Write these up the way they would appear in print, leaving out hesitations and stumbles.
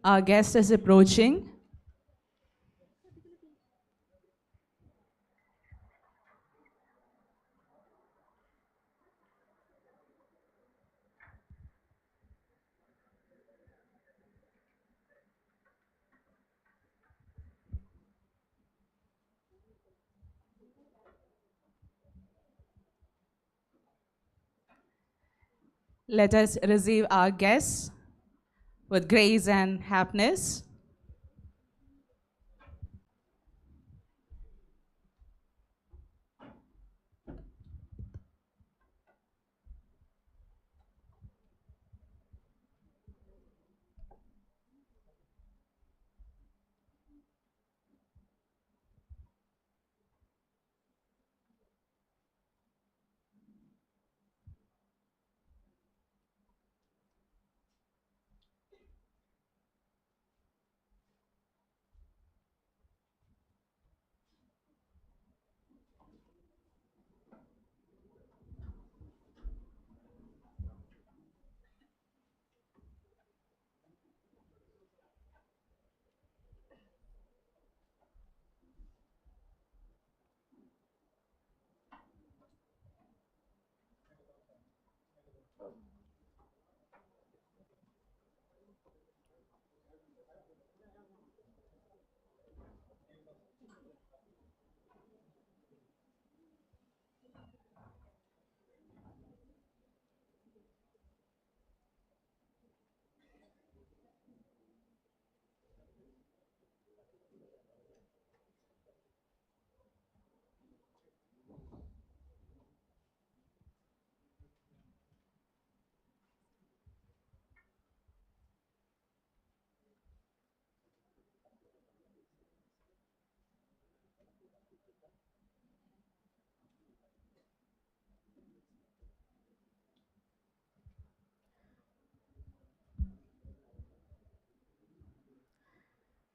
Our guest is approaching. Let us receive our guest with grace and happiness.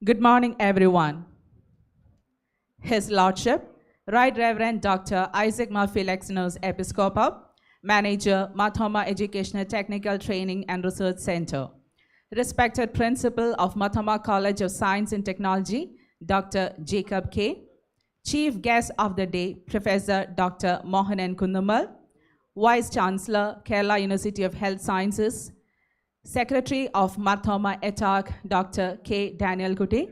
Good morning, everyone. His Lordship, Right Reverend Dr. Isaac Murphy Lexinos Episcopal, Manager, Marthoma Educational Technical Training and Research Center. Respected Principal of Marthoma College of Science and Technology, Dr. Jacob K. Chief Guest of the Day, Professor Dr. Mohanan Kundamal, Vice Chancellor, Kerala University of Health Sciences, Secretary of Marthoma ETAC, Dr. K. Daniel Kuti,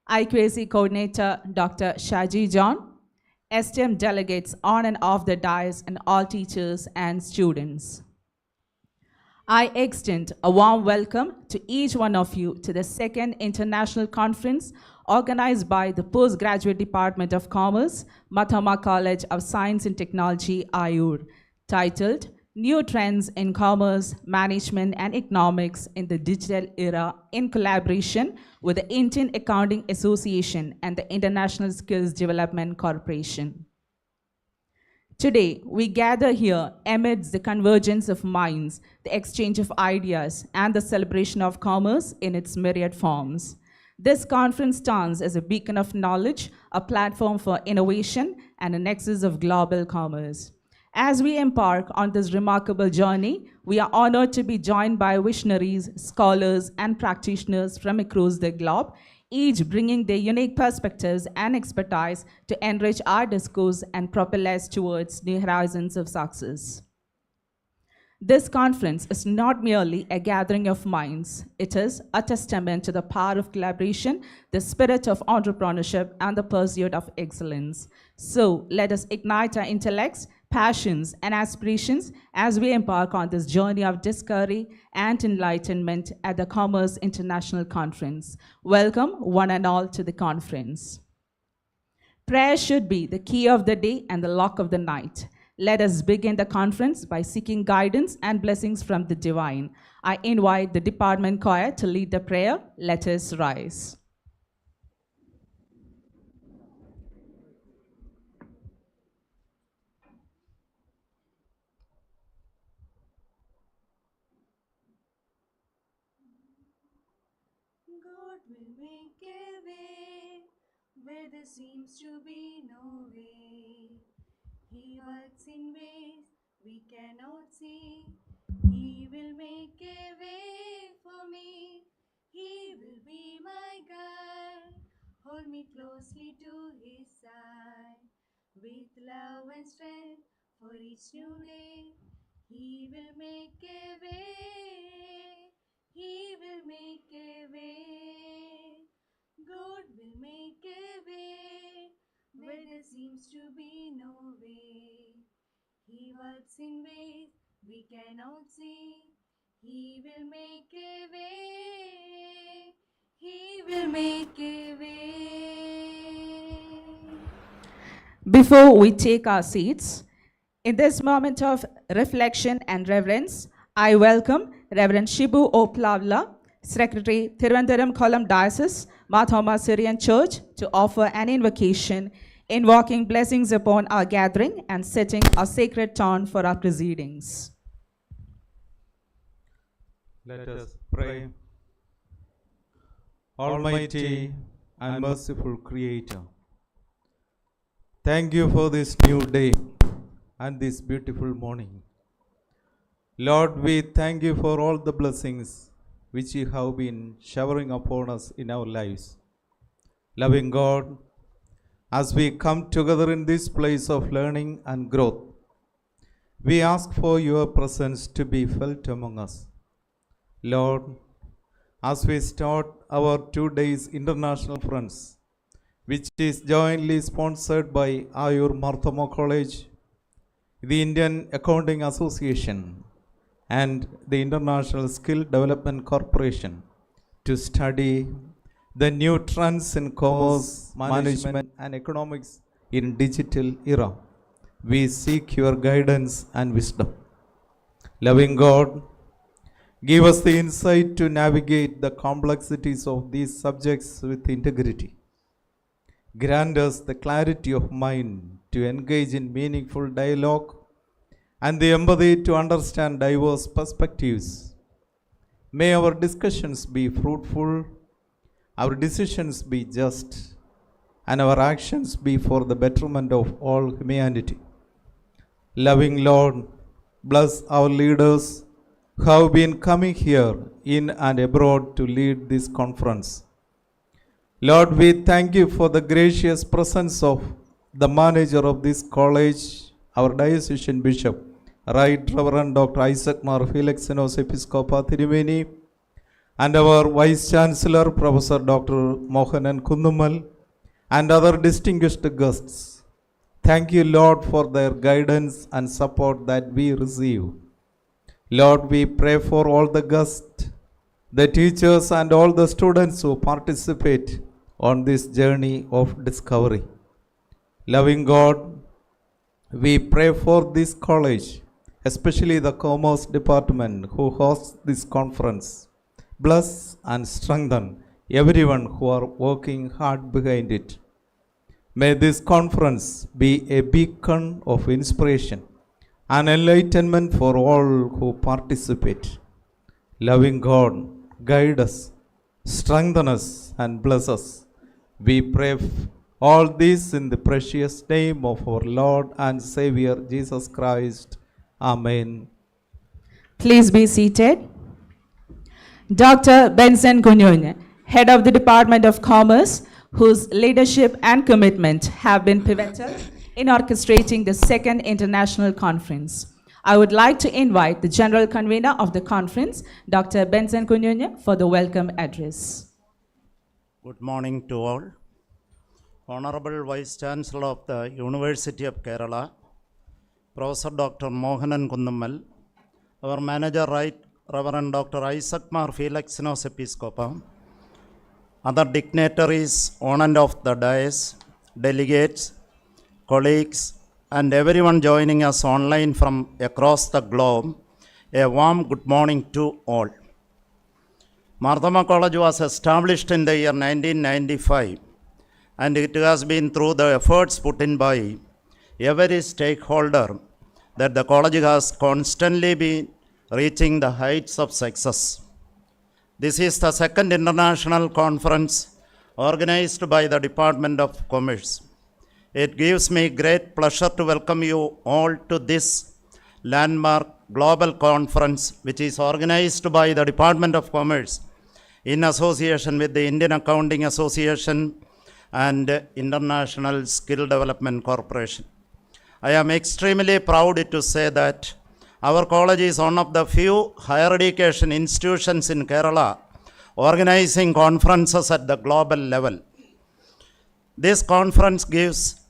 IQAC Coordinator Dr. Shaji John, esteemed delegates on and off the dais, and all teachers and students. I extend a warm welcome to each one of you to the second international conference organized by the Postgraduate Department of Commerce, Marthoma College of Science and Technology, Ayur, titled New Trends in Commerce, Management and Economics in the Digital Era, in collaboration with the Indian Accounting Association and the International Skills Development Corporation. Today, we gather here amidst the convergence of minds, the exchange of ideas, and the celebration of commerce in its myriad forms. This conference stands as a beacon of knowledge, a platform for innovation, and a nexus of global commerce. As we embark on this remarkable journey, we are honored to be joined by visionaries, scholars, and practitioners from across the globe, each bringing their unique perspectives and expertise to enrich our discourse and propel us towards new horizons of success. This conference is not merely a gathering of minds, it is a testament to the power of collaboration, the spirit of entrepreneurship, and the pursuit of excellence. So let us ignite our intellects, passions, and aspirations as we embark on this journey of discovery and enlightenment at the Commerce International Conference. Welcome, one and all, to the conference. Prayer should be the key of the day and the lock of the night. Let us begin the conference by seeking guidance and blessings from the divine. I invite the department choir to lead the prayer. Let us rise. God will make a way where there seems to be no way. He works in ways we cannot see. He will make a way for me. He be my guide. Hold me closely to his side. With love and strength for each new day, he will make a way. He will make a way. God will make a way where there seems to be no way. He works in ways we cannot see. He will make a way. He will make a way. Before we take our seats, in this moment of reflection and reverence, I welcome Reverend Shibu O. Plavla, Secretary, Thiruvananthapuram Kollam Diocese, Marthoma Syrian Church, to offer an invocation, invoking blessings upon our gathering and setting a sacred tone for our proceedings. Let us pray. Almighty and merciful Creator, thank you for this new day and this beautiful morning. Lord, we thank you for all the blessings which you have been showering upon us in our lives. Loving God, as we come together in this place of learning and growth, we ask for your presence to be felt among us. Lord, as we start our 2 days international conference, which is jointly sponsored by Ayur Marthoma College, the Indian Accounting Association, and the International Skill Development Corporation, to study the new trends in commerce, management, and economics in digital era. We seek your guidance and wisdom. Loving God, give us the insight to navigate the complexities of these subjects with integrity. Grant us the clarity of mind to engage in meaningful dialogue and the empathy to understand diverse perspectives. May our discussions be fruitful, our decisions be just, and our actions be for the betterment of all humanity. Loving Lord, bless our leaders who have been coming here in and abroad to lead this conference. Lord, we thank you for the gracious presence of the manager of this college, our diocesan bishop, Right Reverend Dr. Isaac Mar Felixenos Episcopa Thirumeni, and our Vice Chancellor, Professor Dr. Mohanan Kundumal, and other distinguished guests. Thank you, Lord, for their guidance and support that we receive. Lord, we pray for all the guests, the teachers, and all the students who participate on this journey of discovery. Loving God, we pray for this college, especially the Commerce Department who hosts this conference. Bless and strengthen everyone who are working hard behind it. May this conference be a beacon of inspiration and enlightenment for all who participate. Loving God, guide us, strengthen us, and bless us. We pray all this in the precious name of our Lord and Savior Jesus Christ. Amen. Please be seated. Dr. Benson Kunyunye, Head of the Department of Commerce, whose leadership and commitment have been pivotal in orchestrating the second international conference. I would like to invite the General Convener of the conference, Dr. Benson Kunyunye, for the welcome address. Good morning to all. Honorable Vice Chancellor of the University of Kerala, Professor Dr. Mohanan Kundumal, our Manager Right Reverend Dr. Isaac Mar Felixenos Episcopa, other dignitaries on and off the dais, delegates, colleagues, and everyone joining us online from across the globe, a warm good morning to all. Marthoma College was established in the year 1995, and it has been through the efforts put in by every stakeholder that the college has constantly been reaching the heights of success. This is the second international conference organized by the Department of Commerce. It gives me great pleasure to welcome you all to this landmark global conference, which is organized by the Department of Commerce in association with the Indian Accounting Association and International Skill Development Corporation. I am extremely proud to say that our college is one of the few higher education institutions in Kerala organizing conferences at the global level. This conference gives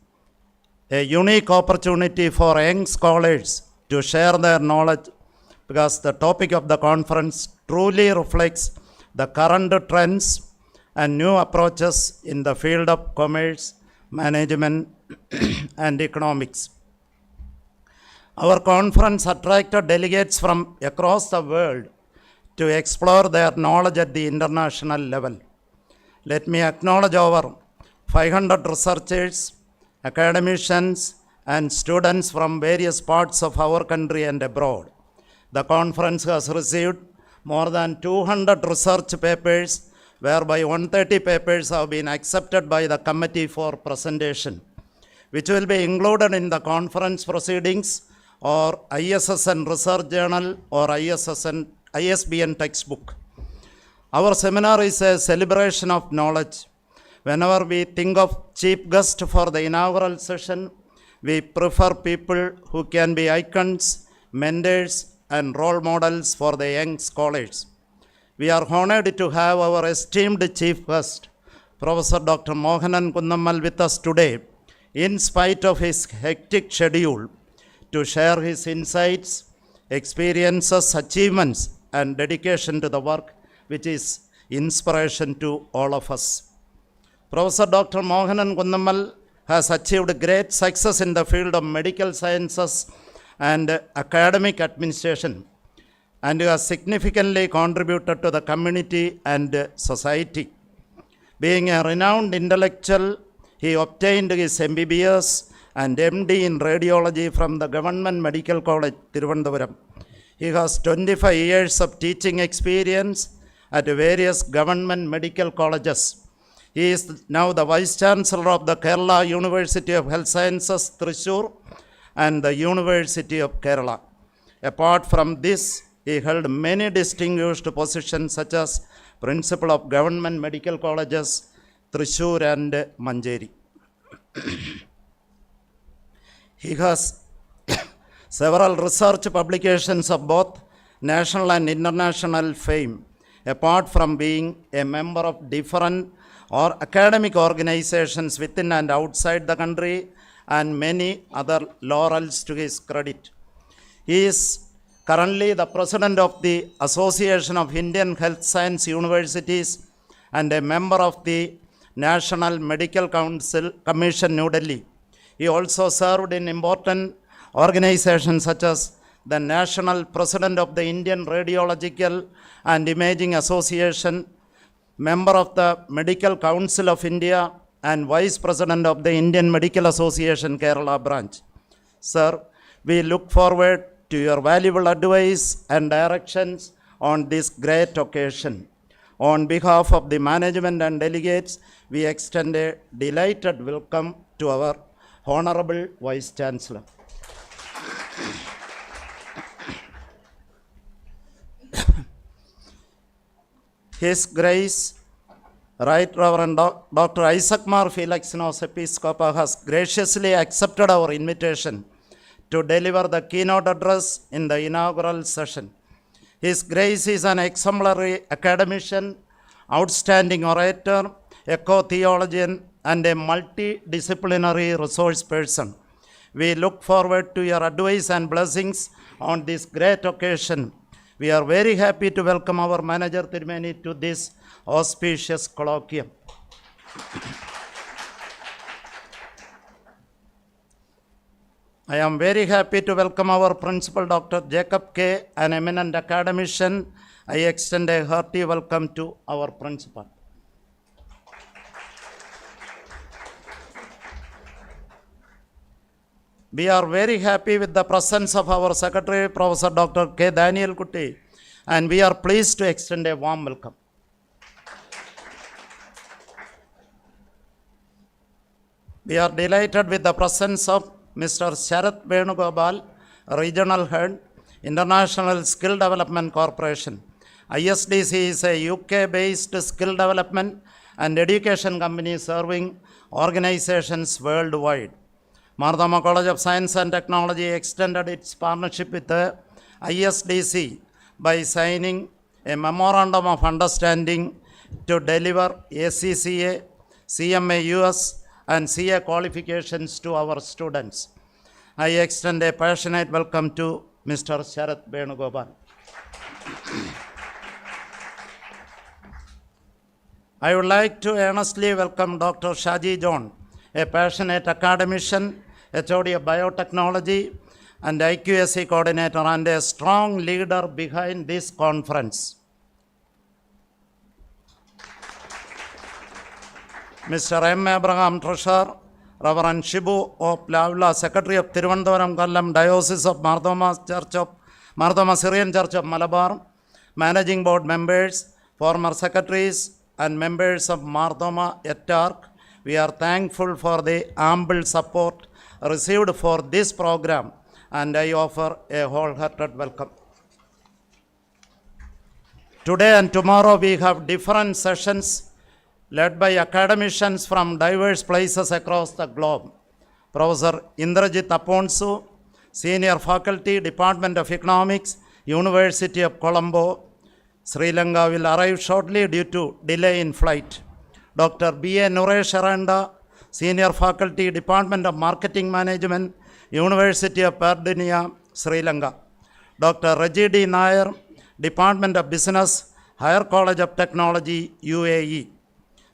a unique opportunity for young scholars to share their knowledge because the topic of the conference truly reflects the current trends and new approaches in the field of commerce, management, and economics. Our conference attracted delegates from across the world to explore their knowledge at the international level. Let me acknowledge over 500 researchers, academicians, and students from various parts of our country and abroad. The conference has received more than 200 research papers, whereby 130 papers have been accepted by the committee for presentation, which will be included in the conference proceedings or ISSN Research Journal or ISBN textbook. Our seminar is a celebration of knowledge. Whenever we think of chief guest for the inaugural session, we prefer people who can be icons, mentors, and role models for the young scholars. We are honored to have our esteemed chief guest, Professor Dr. Mohanan Kunnamal, with us today, in spite of his hectic schedule, to share his insights, experiences, achievements, and dedication to the work, which is inspiration to all of us. Professor Dr. Mohanan Kunnamal has achieved great success in the field of medical sciences and academic administration, and has significantly contributed to the community and society. Being a renowned intellectual, he obtained his MBBS and MD in radiology from the Government Medical College, Thiruvananthapuram. He has 25 years of teaching experience at various government medical colleges. He is now the Vice Chancellor of the Kerala University of Health Sciences, Thrissur, and the University of Kerala. Apart from this, he held many distinguished positions such as Principal of Government Medical Colleges, Thrissur and Manjeri. He has several research publications of both national and international fame, apart from being a member of different or academic organizations within and outside the country, and many other laurels to his credit. He is currently the president of the Association of Indian Health Science Universities and a member of the National Medical Council Commission, New Delhi. He also served in important organizations such as the National President of the Indian Radiological and Imaging Association, member of the Medical Council of India, and Vice President of the Indian Medical Association Kerala branch. Sir, we look forward to your valuable advice and directions on this great occasion. On behalf of the management and delegates, we extend a delighted welcome to our Honorable Vice Chancellor. His Grace, Right Reverend Dr. Isaac Mar Felixnos, Episcopal, has graciously accepted our invitation to deliver the keynote address in the inaugural session. His Grace is an exemplary academician, outstanding orator, eco-theologian, and a multidisciplinary resource person. We look forward to your advice and blessings on this great occasion. We are very happy to welcome our manager Tirumeni to this auspicious colloquium. I am very happy to welcome our principal, Dr. Jacob K., an eminent academician. I extend a hearty welcome to our principal. We are very happy with the presence of our Secretary, Professor Dr. K. Daniel Kutti, and we are pleased to extend a warm welcome. We are delighted with the presence of Mr. Sharath Venugopal, Regional Head, International Skill Development Corporation, ISDC is a UK-based skill development and education company serving organizations worldwide. Marthoma College of Science and Technology extended its partnership with the ISDC by signing a Memorandum of Understanding to deliver ACCA, CMA US, and CA qualifications to our students. I extend a passionate welcome to Mr. Sharath Venugopal. I would like to earnestly welcome Dr. Shaji John, a passionate academician, HOD of biotechnology, and IQSC coordinator, and a strong leader behind this conference. Mr. M. Abraham, Treasurer, Reverend Shibu O. Plavla, Secretary of Thiruvananthapuram Kollam Diocese of Marthoma Syrian Church of Malabar, Managing Board members, former secretaries, and members of Marthoma et al. We are thankful for the ample support received for this program, and I offer a wholehearted welcome. Today and tomorrow we have different sessions led by academicians from diverse places across the globe. Professor Indrajit Aponsu, Senior Faculty, Department of Economics, University of Colombo, Sri Lanka, will arrive shortly due to delay in flight. Dr. B.A. Nuresh Aranda, Senior Faculty, Department of Marketing Management, University of Pardinia, Sri Lanka. Dr. Raji D. Nair, Department of Business, Higher College of Technology, UAE.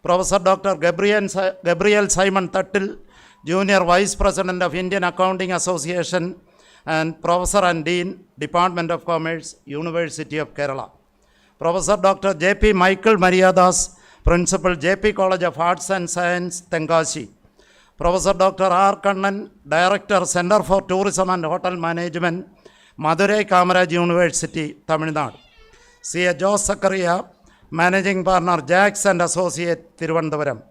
Professor Dr. Gabriel Simon Tattil, Junior Vice President of Indian Accounting Association, and Professor and Dean, Department of Commerce, University of Kerala. Professor Dr. J.P. Michael Mariadas, Principal, J.P. College of Arts and Science, Tenkasi. Professor Dr. R. Kannan, Director, Center for Tourism and Hotel Management, Madurai Kamaraj University, Tamil Nadu. C.A. Jose Zakaria, Managing Partner, Jacks and Associate, Thiruvananthapuram.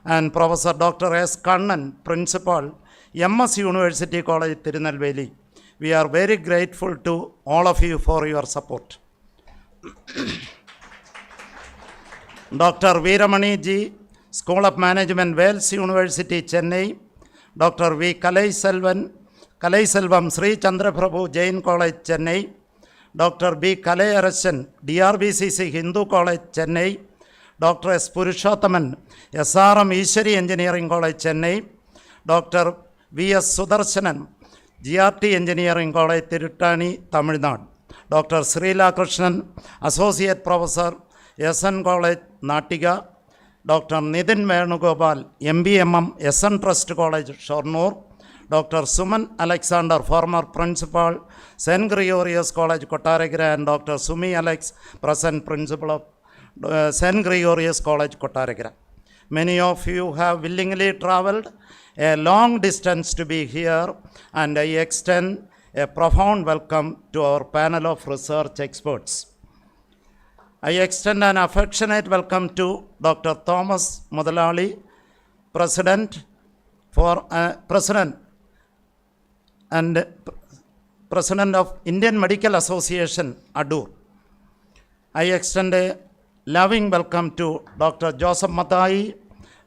And Professor Dr. S. Kannan, Principal, MS University College, Tirunelveli. We are very grateful to all of you for your support. Dr. Veeramani Ji, School of Management, Wales University, Chennai. Dr. V. Kalai Selvam, Sri Chandra Prabhu Jain College, Chennai. Dr. B. Kalai Arasan, DRBCC Hindu College, Chennai. Dr. S. Purushothaman, SRM Ishari Engineering College, Chennai. Dr. V. S. Sudarshanan, GRT Engineering College, Tirutani, Tamil Nadu. Dr. Srila Krishnan, Associate Professor, SN College, Natiga. Dr. Nidhin Venugopal, MBMM, SN Trust College, Shornur. Dr. Suman Alexander, former Principal, St. Gregorius College, Kottaragira, and Dr. Sumi Alex, present Principal of St. Gregorius College, Kottaragira. Many of you have willingly traveled a long distance to be here, and I extend a profound welcome to our panel of research experts. I extend an affectionate welcome to Dr. Thomas Mudalali, President of Indian Medical Association, Ayur. I extend a loving welcome to Dr. Joseph Mathai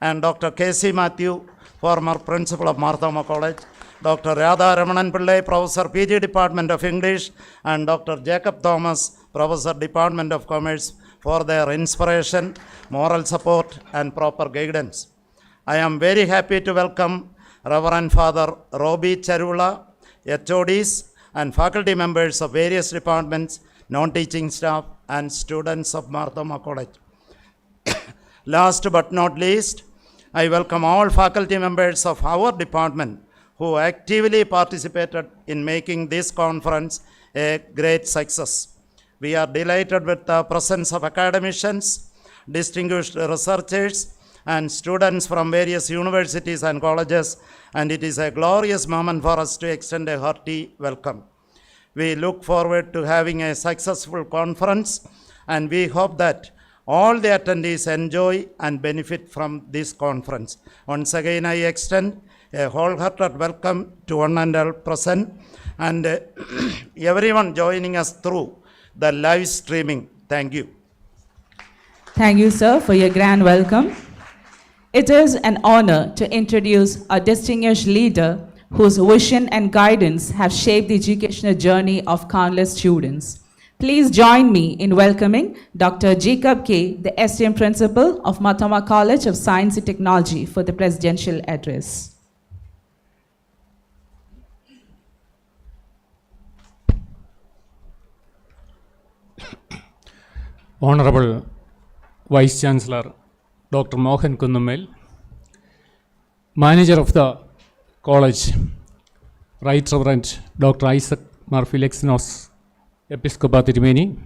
and Dr. K.C. Matthew, former Principal of Marthoma College. Dr. Radha Ramanan Pillai, Professor, PG Department of English, and Dr. Jacob Thomas, Professor, Department of Commerce, for their inspiration, moral support, and proper guidance. I am very happy to welcome Reverend Father Robi Charula, HODs, and faculty members of various departments, non-teaching staff, and students of Marthoma College. Last but not least, I welcome all faculty members of our department who actively participated in making this conference a great success. We are delighted with the presence of academicians, distinguished researchers, and students from various universities and colleges, and it is a glorious moment for us to extend a hearty welcome. We look forward to having a successful conference, and we hope that all the attendees enjoy and benefit from this conference. Once again, I extend a wholehearted welcome to one and all present, and everyone joining us through the live streaming. Thank you. Thank you, sir, for your grand welcome. It is an honor to introduce a distinguished leader whose vision and guidance have shaped the educational journey of countless students. Please join me in welcoming Dr. Jacob K., the esteemed principal of Marthoma College of Science and Technology, for the presidential address. Honorable Vice Chancellor Dr. Mohan Kunnummel, Manager of the College, Right Reverend Dr. Isaac Marfilexinos, Episcopa Tirumeni,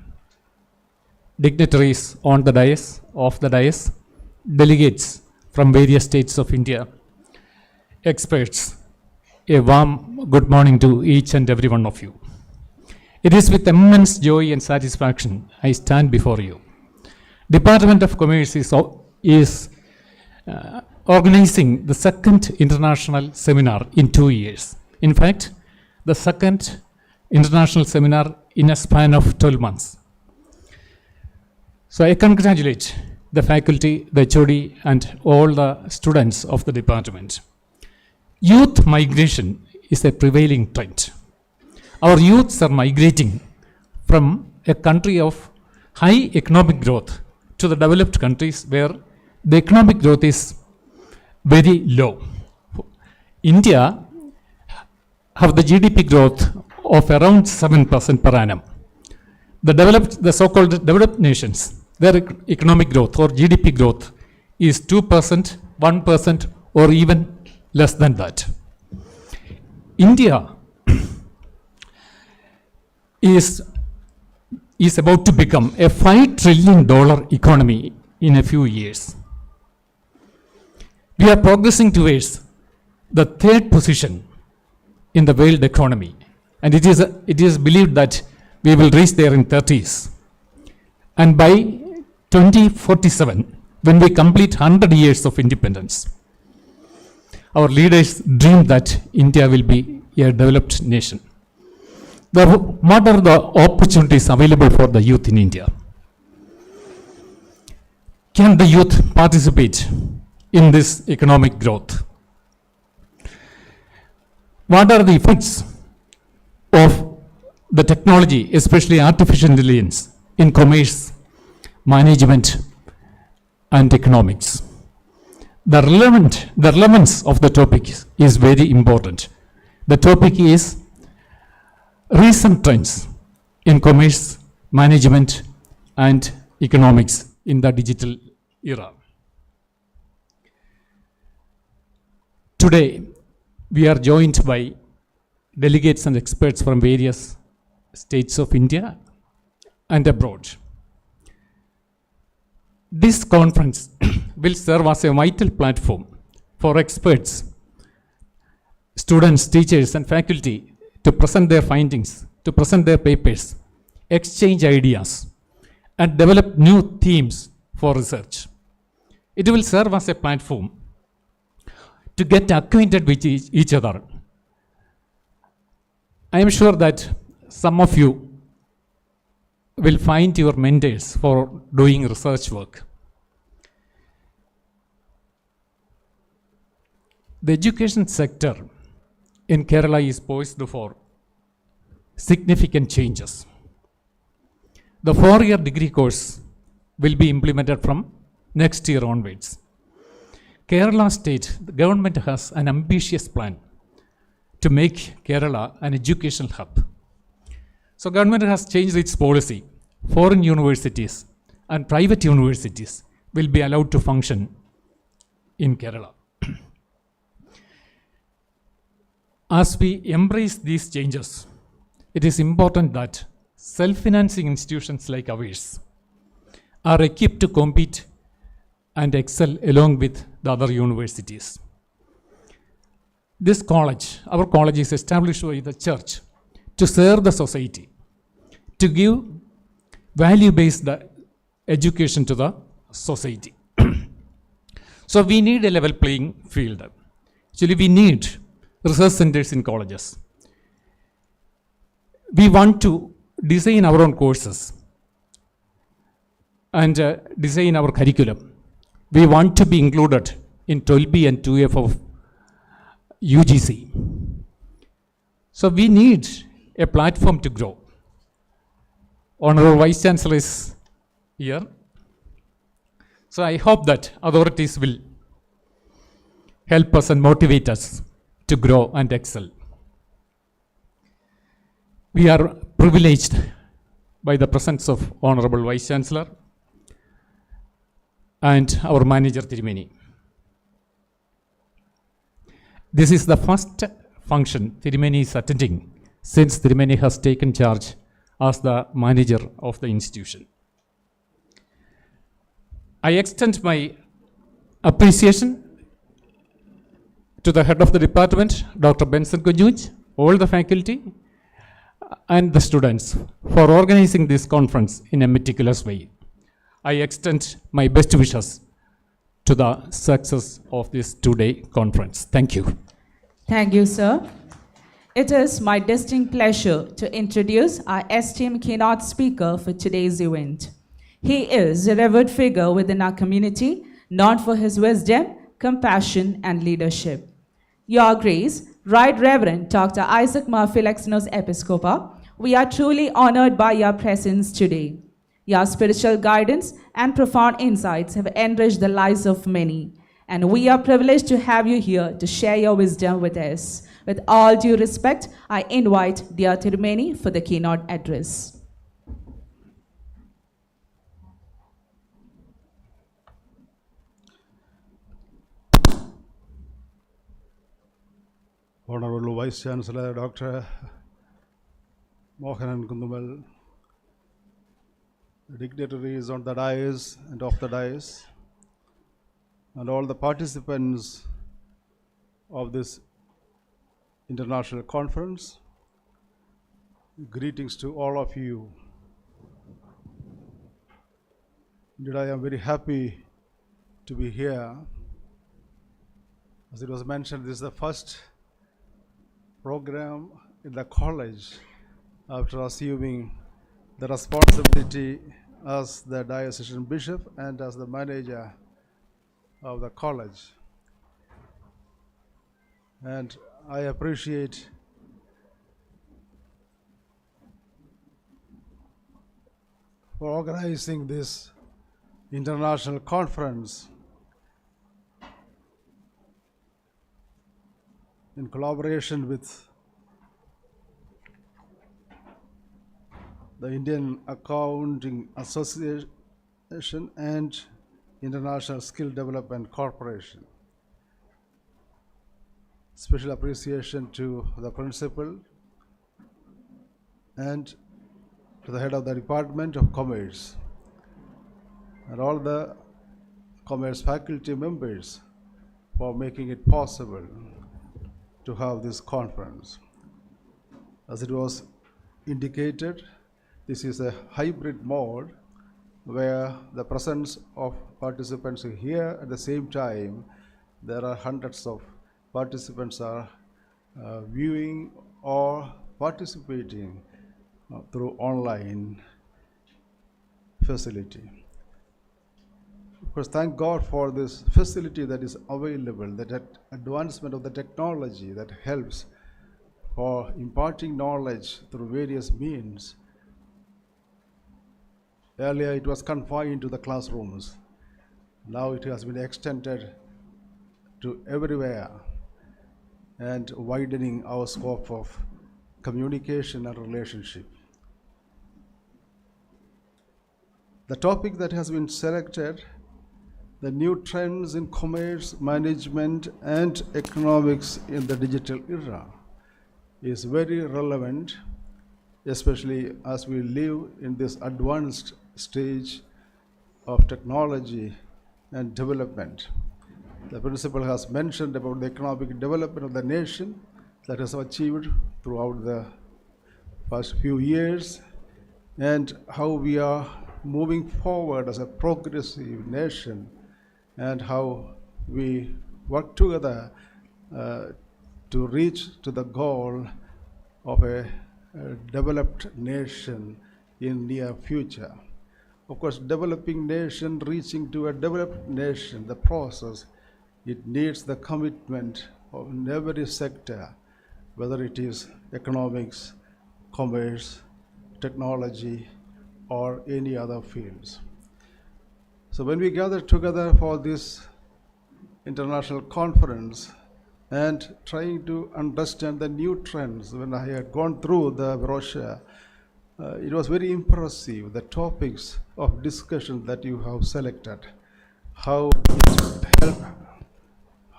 dignitaries on the dais, off the dais, delegates from various states of India, experts, a warm good morning to each and every one of you. It is with immense joy and satisfaction I stand before you. Department of Commerce is organizing the second international seminar in 2 years. In fact, the second international seminar in a span of 12 months. So I congratulate the faculty, the HOD, and all the students of the department. Youth migration is a prevailing trend. Our youths are migrating from a country of high economic growth to the developed countries where the economic growth is very low. India have the GDP growth of around 7% per annum. The so-called developed nations, their economic growth or GDP growth is 2%, 1%, or even less than that. India is about to become a $5 trillion economy in a few years. We are progressing towards the third position in the world economy, and it is believed that we will reach there in 30s. And by 2047, when we complete 100 years of independence, our leaders dream that India will be a developed nation. What are the opportunities available for the youth in India? Can the youth participate in this economic growth? What are the effects of the technology, especially artificial intelligence, in commerce, management, and economics? The relevance of the topic is very important. The topic is recent trends in commerce, management, and economics in the digital era. Today, we are joined by delegates and experts from various states of India and abroad. This conference will serve as a vital platform for experts, students, teachers, and faculty to present their findings, to present their papers, exchange ideas, and develop new themes for research. It will serve as a platform to get acquainted with each other. I am sure that some of you will find your mentors for doing research work. The education sector in Kerala is poised for significant changes. The 4-year degree course will be implemented from next year onwards. Kerala state, the government has an ambitious plan to make Kerala an educational hub. So government has changed its policy. Foreign universities and private universities will be allowed to function in Kerala. As we embrace these changes, it is important that self-financing institutions like ours are equipped to compete and excel along with the other universities. This college, our college, is established by the church to serve the society, to give value-based education to the society. So we need a level playing field. Actually, we need research centers in colleges. We want to design our own courses. and design our curriculum. We want to be included in 12B and 2F of UGC. So we need a platform to grow. Honorable Vice Chancellor is here. So I hope that authorities will help us and motivate us to grow and excel. We are privileged by the presence of Honorable Vice Chancellor and our manager Tirumeni. This is the first function Tirumeni is attending since Tirumeni has taken charge as the manager of the institution. I extend my appreciation to the head of the department, Dr. Benson Kunjuj, all the faculty, and the students for organizing this conference in a meticulous way. I extend my best wishes to the success of this two-day conference. Thank you. Thank you, sir. It is my distinct pleasure to introduce our esteemed keynote speaker for today's event. He is a revered figure within our community, known for his wisdom, compassion, and leadership. Your Grace, Right Reverend Dr. Isaac Murphy Lexinos Episcopa, we are truly honored by your presence today. Your spiritual guidance and profound insights have enriched the lives of many, and we are privileged to have you here to share your wisdom with us. With all due respect, I invite dear Tirumeni for the keynote address. Honorable Vice Chancellor Dr. Mohanan Kundumal, the dignitaries on the dais and off the dais, and all the participants of this international conference, greetings to all of you. Indeed, I am very happy to be here. As it was mentioned, this is the first program in the college after assuming the responsibility as the diocesan bishop and as the manager of the college. And I appreciate for organizing this international conference in collaboration with the Indian Accounting Association and International Skill Development Corporation. Special appreciation to the principal and to the head of the Department of Commerce and all the Commerce faculty members for making it possible to have this conference. As it was indicated, this is a hybrid mode where the presence of participants here at the same time, there are hundreds of participants are viewing or participating through online facility. Of course, thank God for this facility that is available, that advancement of the technology that helps for imparting knowledge through various means. Earlier it was confined to the classrooms. Now it has been extended to everywhere and widening our scope of communication and relationship. The topic that has been selected, the new trends in commerce, management, and economics in the digital era, is very relevant, especially as we live in this advanced stage of technology and development. The principal has mentioned about the economic development of the nation that has achieved throughout the past few years and how we are moving forward as a progressive nation and how we work together to reach to the goal of a developed nation in near future. Of course, developing nation reaching to a developed nation, the process, it needs the commitment of in every sector, whether it is economics, commerce, technology, or any other fields. So when we gather together for this international conference and trying to understand the new trends, when I had gone through the brochure, it was very impressive, the topics of discussion that you have selected, how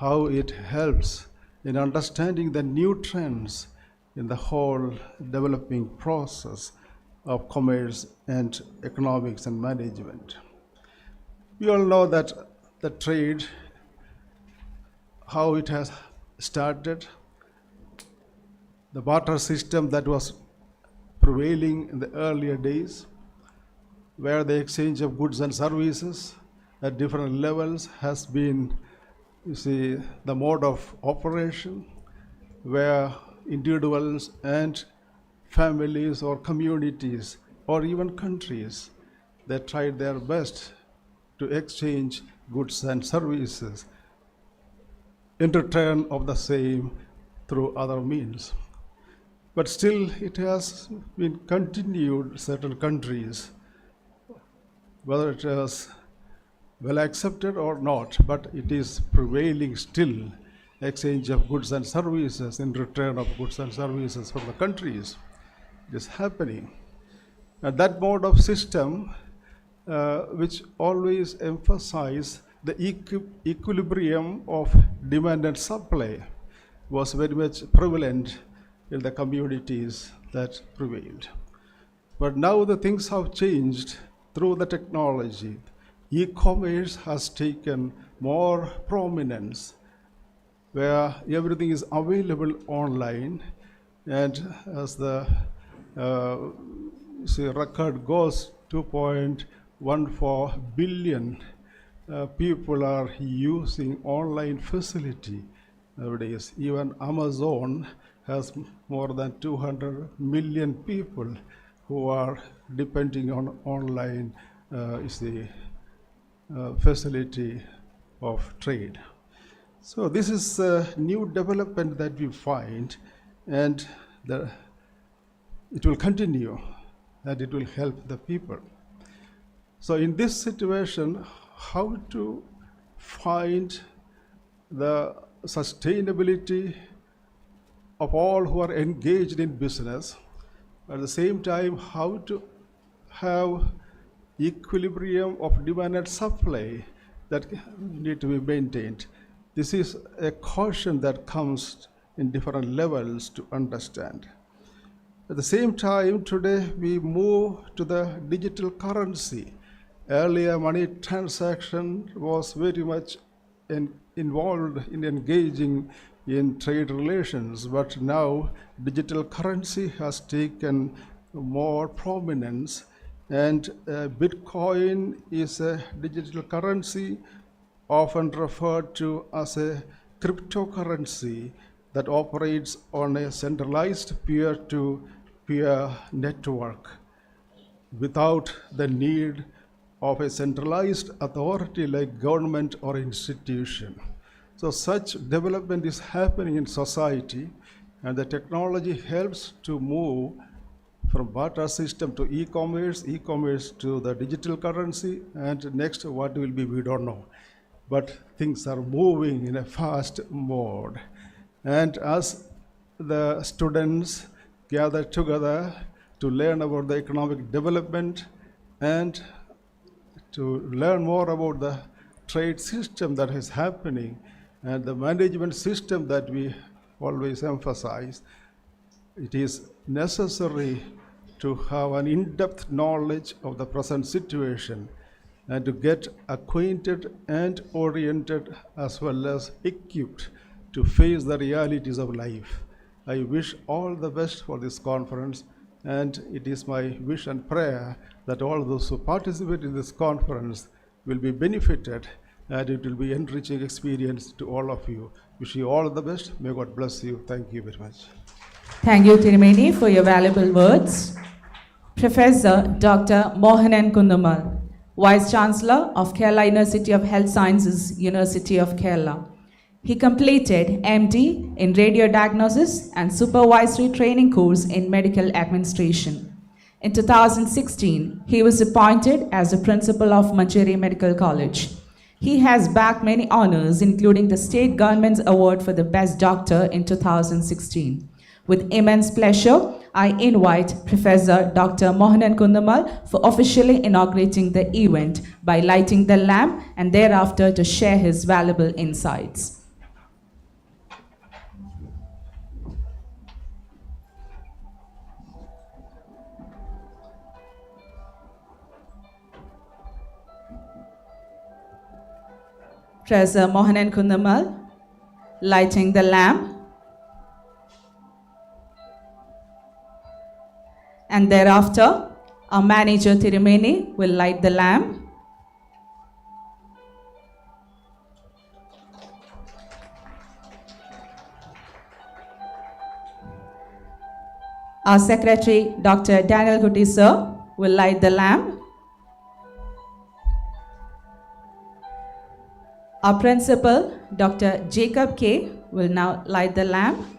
it helps in understanding the new trends in the whole developing process of commerce and economics and management. We all know that the trade, how it has started, the barter system that was prevailing in the earlier days, where the exchange of goods and services at different levels has been, you see, the mode of operation, where individuals and families or communities or even countries, they tried their best to exchange goods and services in return of the same through other means. But still, it has been continued certain countries, whether it is well accepted or not, but it is prevailing still, exchange of goods and services in return of goods and services from the countries. It is happening. And that mode of system, which always emphasize the equilibrium of demand and supply, was very much prevalent in the communities that prevailed. But now the things have changed through the technology. E-commerce has taken more prominence, where everything is available online, and as the record goes, 2.14 billion people are using online facility nowadays. Even Amazon has more than 200 million people who are depending on online facility of trade. So this is a new development that we find, and it will continue, and it will help the people. So in this situation, how to find the sustainability of all who are engaged in business, at the same time how to have equilibrium of demand and supply that need to be maintained. This is a caution that comes in different levels to understand. At the same time, today we move to the digital currency. Earlier, money transaction was very much involved in engaging in trade relations, but now digital currency has taken more prominence, and Bitcoin is a digital currency often referred to as a cryptocurrency that operates on a centralized peer-to-peer network without the need of a centralized authority like government or institution. So such development is happening in society, and the technology helps to move from barter system to e-commerce to the digital currency, and next what will be, we don't know. But things are moving in a fast mode. And as the students gather together to learn about the economic development and to learn more about the trade system that is happening and the management system that we always emphasize, it is necessary to have an in-depth knowledge of the present situation and to get acquainted and oriented as well as equipped to face the realities of life. I wish all the best for this conference, and it is my wish and prayer that all those who participate in this conference will be benefited, and it will be an enriching experience to all of you. Wish you all the best. May God bless you. Thank you very much. Thank you, Tirumeni, for your valuable words. Professor Dr. Mohanan Kundumal. Vice Chancellor of Kerala University of Health Sciences, University of Kerala. He completed MD in radio diagnosis and supervisory training course in medical administration. In 2016, he was appointed as the principal of Mancheri Medical College. He has bagged many honors, including the state government's award for the best doctor in 2016. With immense pleasure, I invite Professor Dr. Mohanan Kundamal for officially inaugurating the event by lighting the lamp and thereafter to share his valuable insights. Professor Mohanan Kundamal, lighting the lamp. And thereafter, our manager Tirumeni will light the lamp. Our secretary, Dr. Daniel Kuti sir, will light the lamp. Our principal, Dr. Jacob K, will now light the lamp.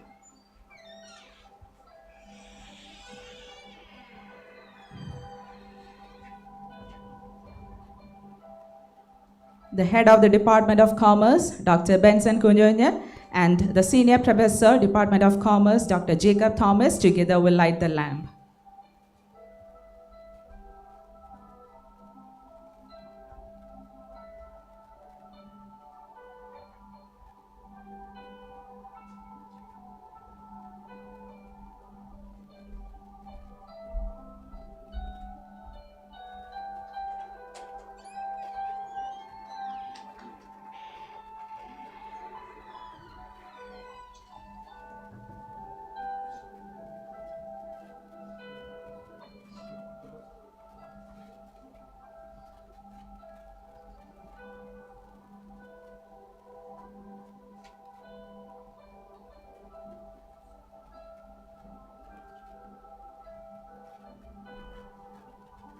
The head of the Department of Commerce, Dr. Benson Kunyonya, and the senior professor, Department of Commerce, Dr. Jacob Thomas, together will light the lamp.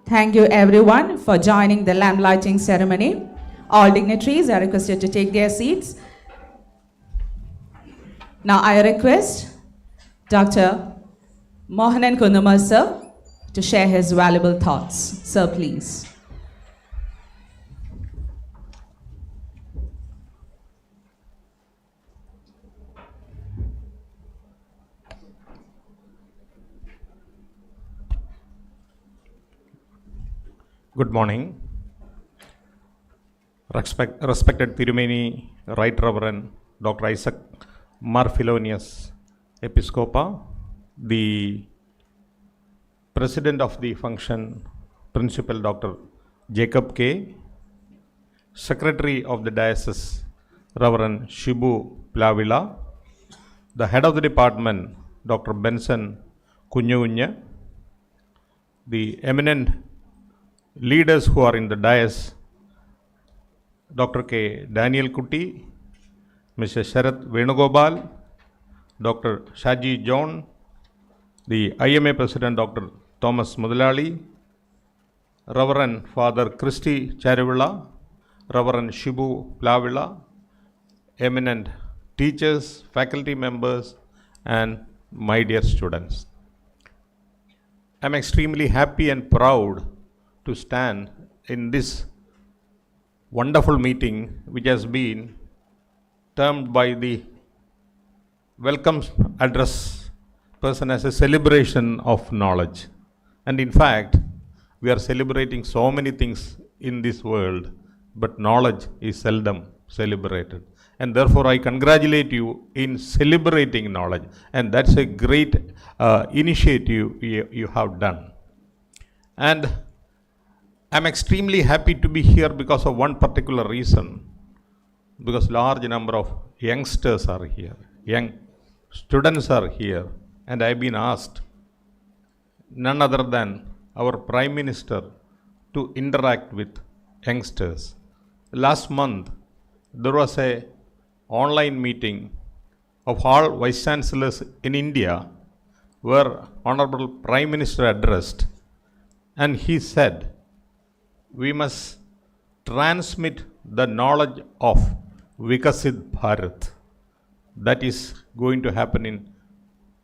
Thank you everyone for joining the lamp lighting ceremony. All dignitaries are requested to take their seats. Now I request Dr. Mohanan Kundamal sir to share his valuable thoughts. Sir, please. Good morning. Respected Tirumeni, Right Reverend Dr. Isaac Marphilonius Episcopa, the President of the function, Principal Dr. Jacob K, Secretary of the Diocese, Reverend Shibu Plavila, the Head of the Department, Dr. Benson Kunyunya, the eminent leaders who are in the dais, Dr. K. Daniel Kuti, Mr. Sharath Venugopal, Dr. Shaji John, the IMA President Dr. Thomas Mudalali, Reverend Father Christy Charivilla, Reverend Shibu Plavila, eminent teachers, faculty members, and my dear students. I am extremely happy and proud to stand in this wonderful meeting which has been termed by the welcome address person as a celebration of knowledge. And in fact, we are celebrating so many things in this world, but knowledge is seldom celebrated. And therefore, I congratulate you in celebrating knowledge. And that's a great initiative you have done. And I'm extremely happy to be here because of one particular reason. Because large number of youngsters are here, young students are here, and I've been asked, none other than our Prime Minister, to interact with youngsters. Last month, there was a online meeting of all Vice Chancellors in India where Honorable Prime Minister addressed, and he said we must transmit the knowledge of Vikasit Bharat that is going to happen in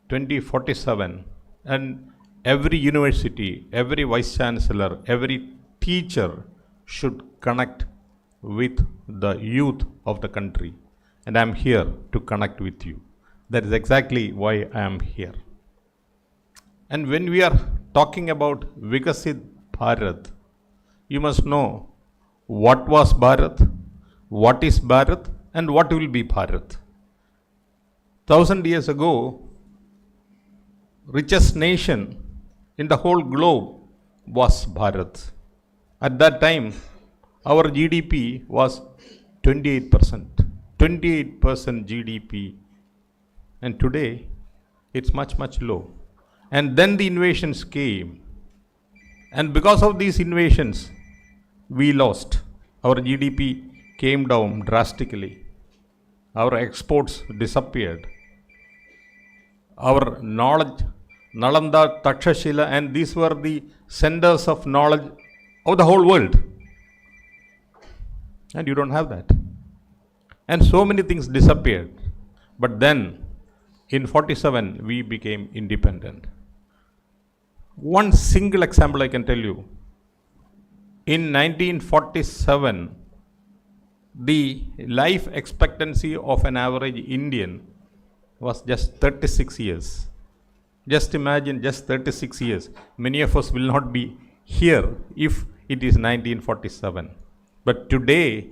2047, and every university, every vice chancellor, every teacher should connect with the youth of the country, and I am here to connect with you. That is exactly why I am here. And when we are talking about Vikasit Bharat, you must know what was Bharat, what is Bharat, and what will be Bharat. 1,000 years ago, richest nation in the whole globe was Bharat. At that time, our GDP was 28%. 28% GDP. And today, it's much, much low. And then the invasions came. And because of these invasions, we lost. Our GDP came down drastically. Our exports disappeared. Our knowledge, Nalanda, Takshashila, and these were the centers of knowledge of the whole world. And you don't have that. And so many things disappeared. But then, in 47, we became independent. One single example I can tell you. In 1947, the life expectancy of an average Indian was just 36 years. Just imagine, just 36 years. Many of us will not be here if it is 1947. But today,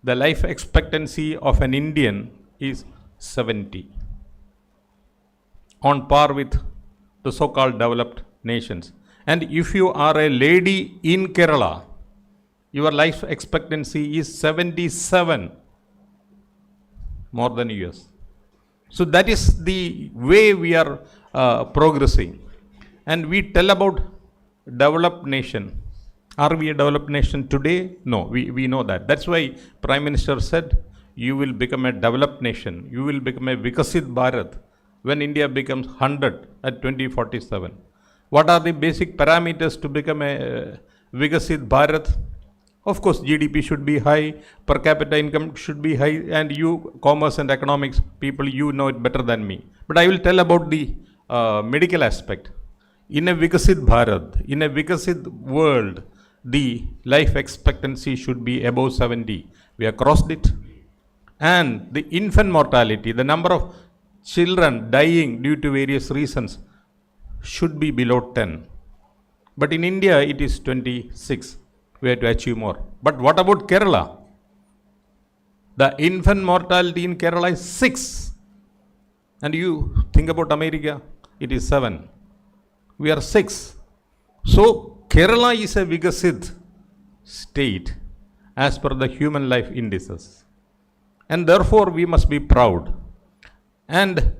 the life expectancy of an Indian is 70, on par with the so-called developed nations. And if you are a lady in Kerala, your life expectancy is 77, more than years. So that is the way we are progressing. And we tell about developed nation. Are we a developed nation today? No, we know that. That's why Prime Minister said, you will become a developed nation. You will become a Vikasit Bharat when India becomes 100 at 2047. What are the basic parameters to become a Vikasit Bharat? Of course, GDP should be high, per capita income should be high, and you, commerce and economics people, you know it better than me. But I will tell about the medical aspect. In a Vikasit Bharat, in a Vikasit world, the life expectancy should be above 70. We have crossed it. And the infant mortality, the number of children dying due to various reasons, should be below 10. But in India, it is 26. We have to achieve more. But what about Kerala? The infant mortality in Kerala is 6. And you think about America, it is 7. We are 6. So, Kerala is a Vikasit state as per the human life indices. And therefore, we must be proud. And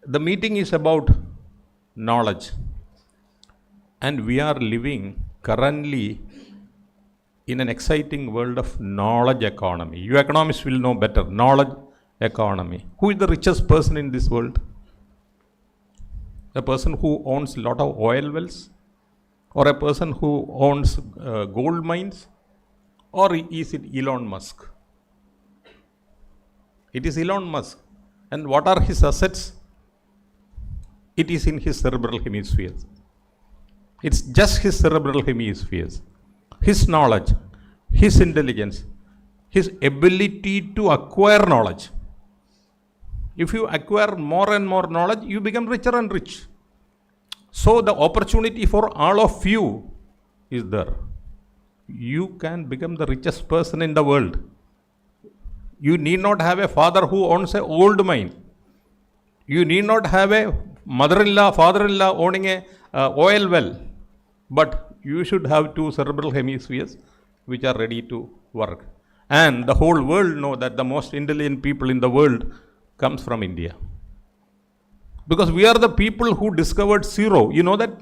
the meeting is about knowledge. And we are living currently in an exciting world of knowledge economy. You economists will know better. Knowledge economy. Who is the richest person in this world? A person who owns a lot of oil wells? Or a person who owns gold mines? Or is it Elon Musk? It is Elon Musk. And what are his assets? It is in his cerebral hemispheres. It's just his cerebral hemispheres. His knowledge, his intelligence, his ability to acquire knowledge. If you acquire more and more knowledge, you become richer and rich. So the opportunity for all of you is there. You can become the richest person in the world. You need not have a father who owns an old mine. You need not have a mother-in-law, father-in-law owning a oil well. But you should have two cerebral hemispheres which are ready to work. And the whole world know that the most intelligent people in the world comes from India. Because we are the people who discovered zero. You know that?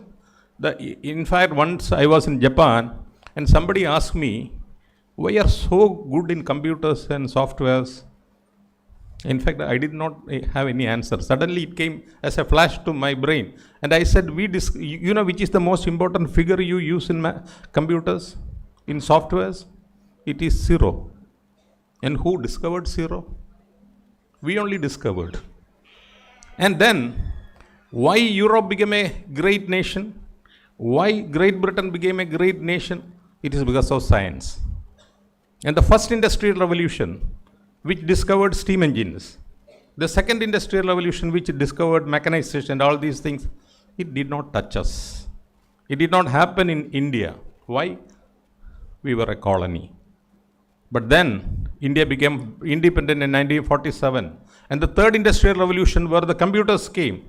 In fact, once I was in Japan and somebody asked me, why are so good in computers and softwares? In fact, I did not have any answer. Suddenly it came as a flash to my brain. And I said, you know which is the most important figure you use in computers, in softwares? It is 0. And who discovered 0? We only discovered. And then, why Europe became a great nation? Why Great Britain became a great nation? It is because of science. And the first industrial revolution, which discovered steam engines, the second industrial revolution, which discovered mechanization and all these things, it did not touch us. It did not happen in India. Why? We were a colony. But then India became independent in 1947. And the third industrial revolution, where the computers came,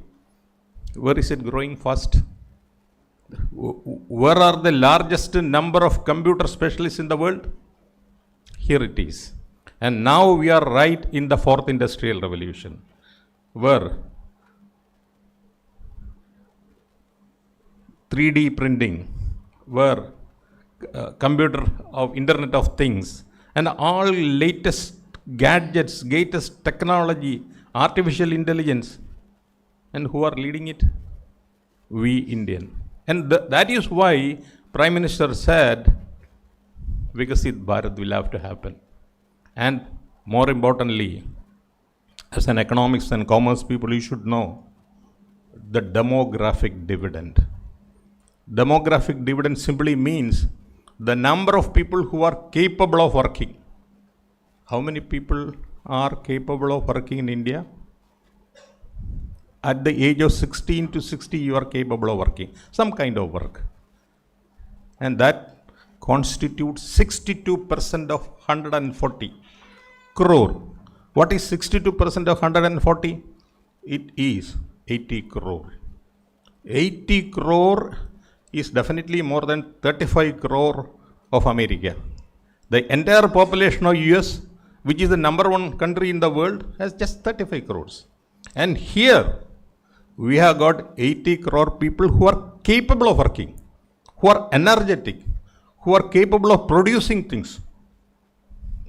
where is it growing fast? Where are the largest number of computer specialists in the world? Here it is. And now we are right in the fourth industrial revolution, where 3D printing, where computer of Internet of Things, and all latest gadgets, latest technology, artificial intelligence. And who are leading it? We Indian. And that is why Prime Minister said, Vikasit Bharat will have to happen. And more importantly, as an economics and commerce people, you should know the demographic dividend. Demographic dividend simply means the number of people who are capable of working. How many people are capable of working in India? At the age of 16 to 60, you are capable of working some kind of work. And that constitutes 62% of 140 crore. What is 62% of 140? It is 80 crore. 80 crore is definitely more than 35 crore of America. The entire population of US, which is the number one country in the world, has just 35 crores. And here, we have got 80 crore people who are capable of working, who are energetic, who are capable of producing things.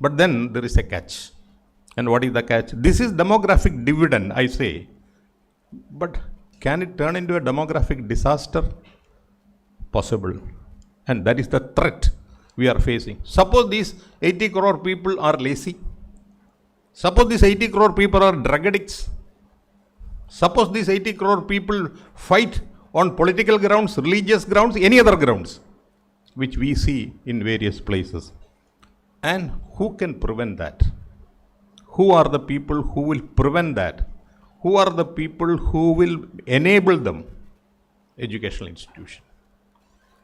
But then there is a catch. And what is the catch? This is demographic dividend, I say. But can it turn into a demographic disaster? Possible. And that is the threat we are facing. Suppose these 80 crore people are lazy. Suppose these 80 crore people are drug addicts. Suppose these 80 crore people fight on political grounds, religious grounds, any other grounds, which we see in various places. And who can prevent that? Who are the people who will prevent that? Who are the people who will enable them? Educational institution.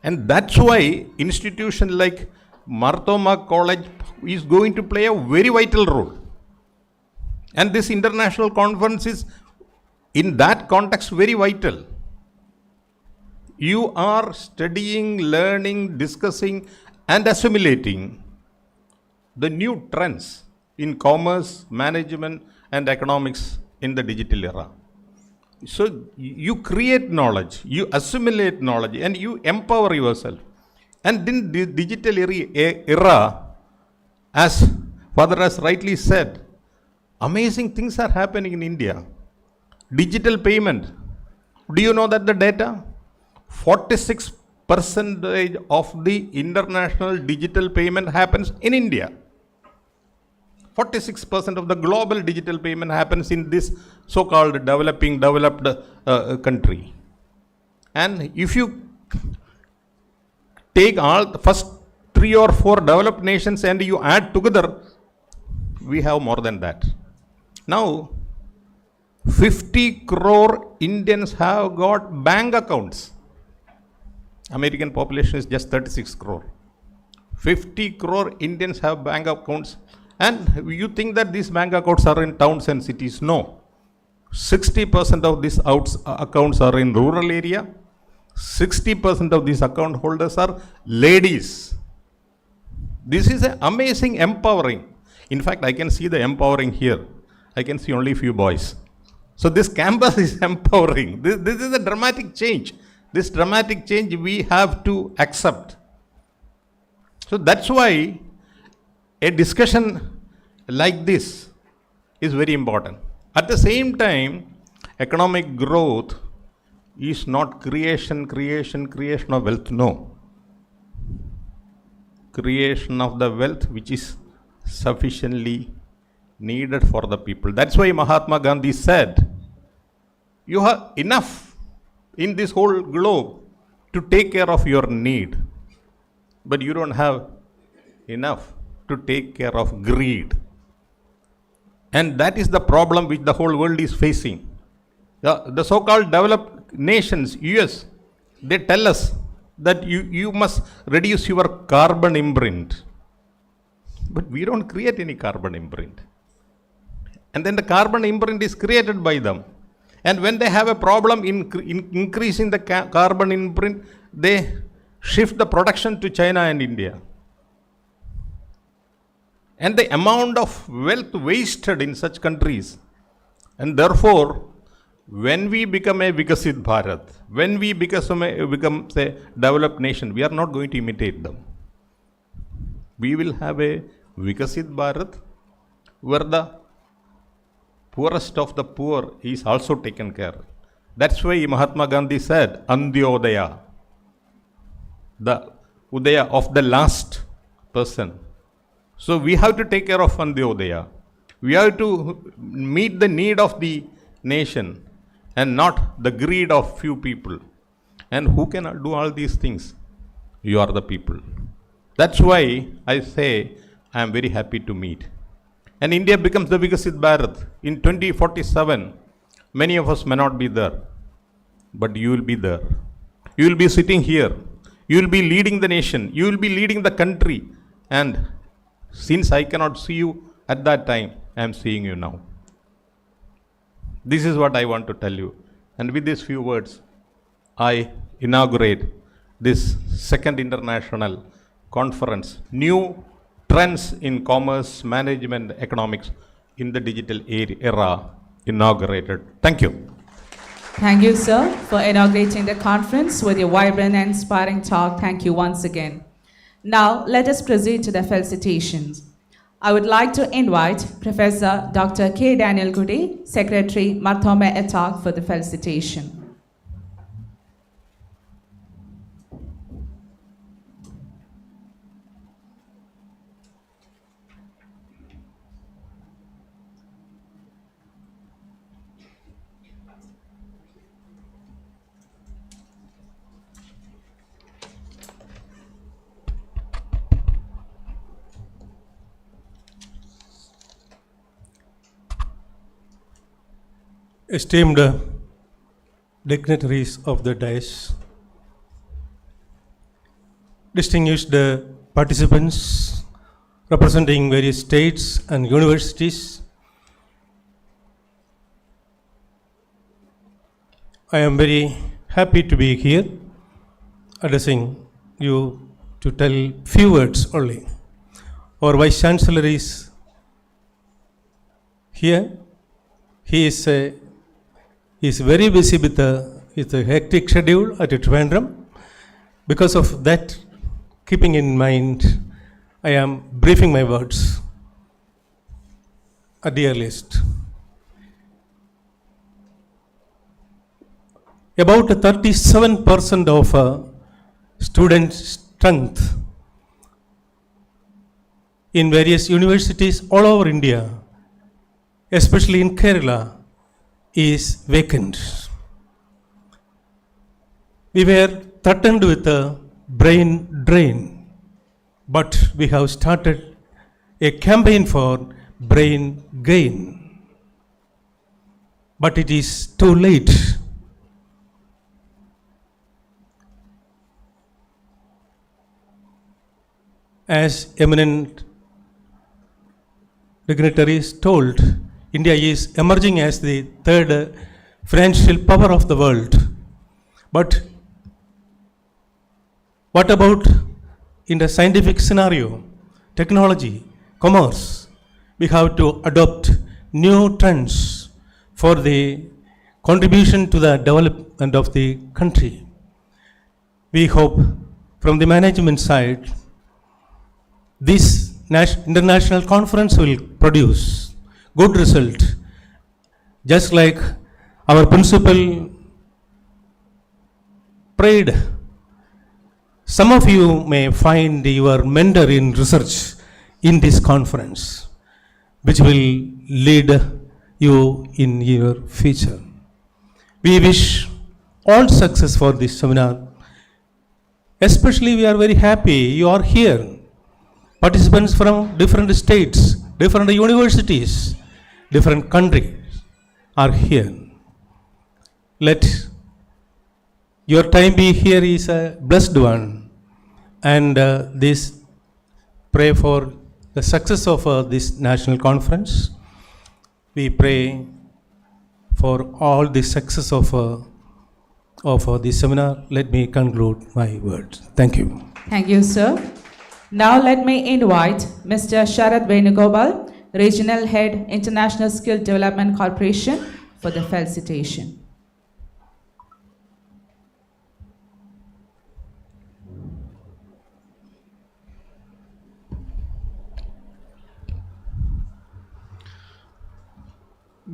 And that's why institution like Marthoma College is going to play a very vital role. And this international conference is, in that context, very vital. You are studying, learning, discussing, and assimilating the new trends in commerce, management, and economics in the digital era. So you create knowledge, you assimilate knowledge, and you empower yourself. And in the digital era, as Father has rightly said, amazing things are happening in India. Digital payment. Do you know that the data? 46% of the international digital payment happens in India. 46% of the global digital payment happens in this so-called developed country. And if you take all the first 3 or 4 developed nations and you add together, we have more than that. Now, 50 crore Indians have got bank accounts. American population is just 36 crore. 50 crore Indians have bank accounts. And you think that these bank accounts are in towns and cities? No. 60% of these accounts are in rural area. 60% of these account holders are ladies. This is an amazing empowering. In fact, I can see the empowering here. I can see only a few boys. So this campus is empowering. This is a dramatic change. This dramatic change we have to accept. So that's why a discussion like this is very important. At the same time, economic growth is not creation of wealth. No. Creation of the wealth which is sufficiently needed for the people. That's why Mahatma Gandhi said, you have enough in this whole globe to take care of your need, but you don't have enough to take care of greed. And that is the problem which the whole world is facing. The so-called developed nations, US, they tell us that you must reduce your carbon imprint. But we don't create any carbon imprint. And then the carbon imprint is created by them. And when they have a problem in increasing the carbon imprint, they shift the production to China and India. And the amount of wealth wasted in such countries. And therefore, when we become a Vikasit Bharat, when we become a developed nation, we are not going to imitate them. We will have a Vikasit Bharat where the poorest of the poor is also taken care. That's why Mahatma Gandhi said, Andyodaya, the Udaya of the last person. So we have to take care of Andyodaya. We have to meet the need of the nation and not the greed of few people. And who can do all these things? You are the people. That's why I say I am very happy to meet. And India becomes the Vikasit Bharat. In 2047, many of us may not be there, but you will be there. You will be sitting here. You will be leading the nation. You will be leading the country. And since I cannot see you at that time, I am seeing you now. This is what I want to tell you. And with these few words, I inaugurate this second international conference, New Trends in Commerce, Management, Economics in the Digital Era, inaugurated. Thank you. Thank you, sir, for inaugurating the conference with your vibrant and inspiring talk. Thank you once again. Now, let us proceed to the felicitations. I would like to invite Professor Dr. K. Daniel Goody, Secretary, Marthoma Etalk, for the felicitation. Esteemed dignitaries of the DAY1, distinguished participants representing various states and universities, I am very happy to be here addressing you to tell few words only. Our Vice Chancellor is here. He is very busy with a hectic schedule at Trivandrum. Because of that, keeping in mind, I am briefing my words at the earliest. About 37% of student strength in various universities all over India, especially in Kerala, is vacant. We were threatened with a brain drain, but we have started a campaign for brain gain. But it is too late. As eminent dignitaries told, India is emerging as the third financial power of the world. But what about in the scientific scenario, technology, commerce? We have to adopt new trends for the contribution to the development of the country. We hope from the management side, this international conference will produce good result. Just like our principal prayed, some of you may find your mentor in research in this conference, which will lead you in your future. We wish all success for this seminar. Especially we are very happy you are here. Participants from different states, different universities, different countries are here. Let your time be here is a blessed one, and this pray for the success of this national conference. We pray for all the success of this seminar. Let me conclude my words. Thank you. Thank you, sir. Now let me invite Mr. Sharad Venugopal, Regional Head, International Skill Development Corporation, for the felicitation.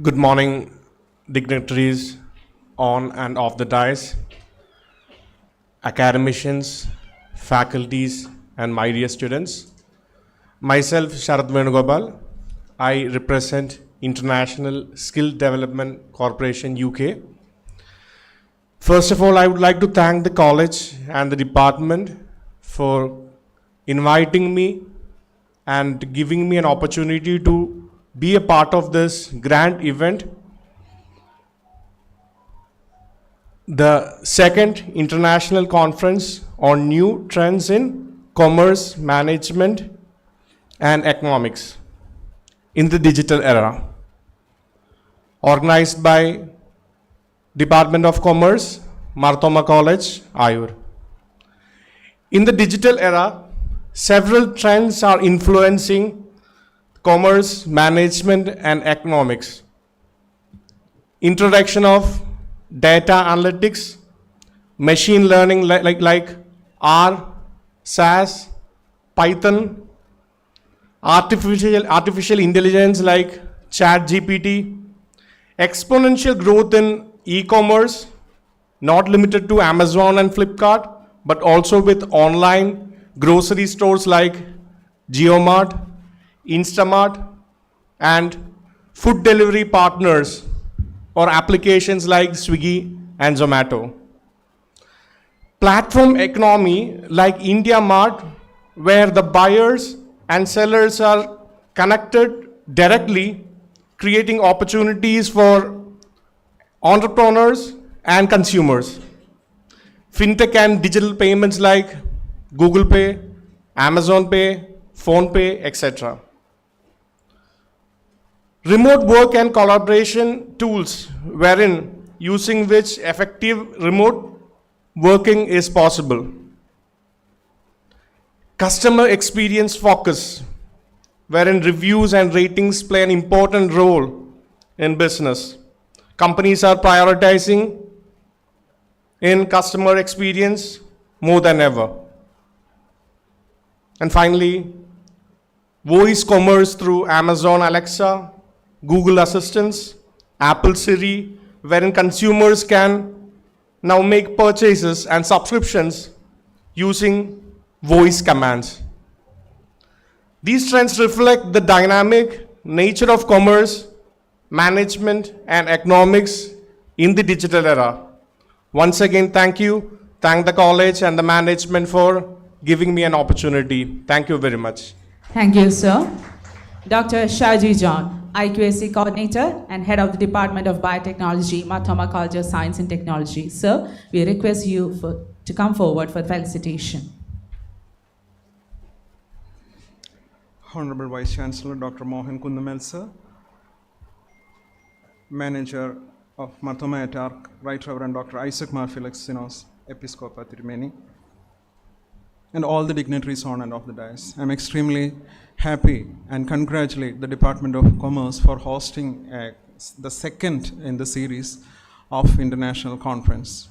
Good morning, dignitaries on and off the dais, academicians, faculties, and my dear students. Myself, Sharad Venugopal, I represent International Skill Development Corporation UK. First of all, I would like to thank the college and the department for inviting me and giving me an opportunity to be a part of this grand event, the second international conference on new trends in commerce, management, and economics in the digital era, organized by Department of Commerce, Marthoma College, Ayur. In the digital era, several trends are influencing commerce, management, and economics. Introduction of data analytics, machine learning like R, SAS, Python, artificial intelligence like ChatGPT, exponential growth in e-commerce, not limited to Amazon and Flipkart, but also with online grocery stores like JioMart, Instamart, and food delivery partners or applications like Swiggy and Zomato. Platform economy like India Mart, where the buyers and sellers are connected directly, creating opportunities for entrepreneurs and consumers. Fintech and digital payments like Google Pay, Amazon Pay, Phone Pay, etc. Remote work and collaboration tools, wherein using which effective remote working is possible. Customer experience focus, wherein reviews and ratings play an important role in business. Companies are prioritizing in customer experience more than ever. And finally, voice commerce through Amazon Alexa, Google Assistants, Apple Siri, wherein consumers can now make purchases and subscriptions using voice commands. These trends reflect the dynamic nature of commerce, management, and economics in the digital era. Once again, thank you. Thank the college and the management for giving me an opportunity. Thank you very much. Thank you, sir. Dr. Shaji John, IQAC Coordinator and Head of the Department of Biotechnology, Marthoma College of Science and Technology. Sir, we request you to come forward for felicitation. Honorable Vice Chancellor Dr. Mohan Kundamal, sir, Manager of Marthoma at ARC, Right Reverend Dr. Isaac Marfilexinos, Episcopa Tirumeni, and all the dignitaries on and off the dais. I'm extremely happy and congratulate the Department of Commerce for hosting the second in the series of international conference.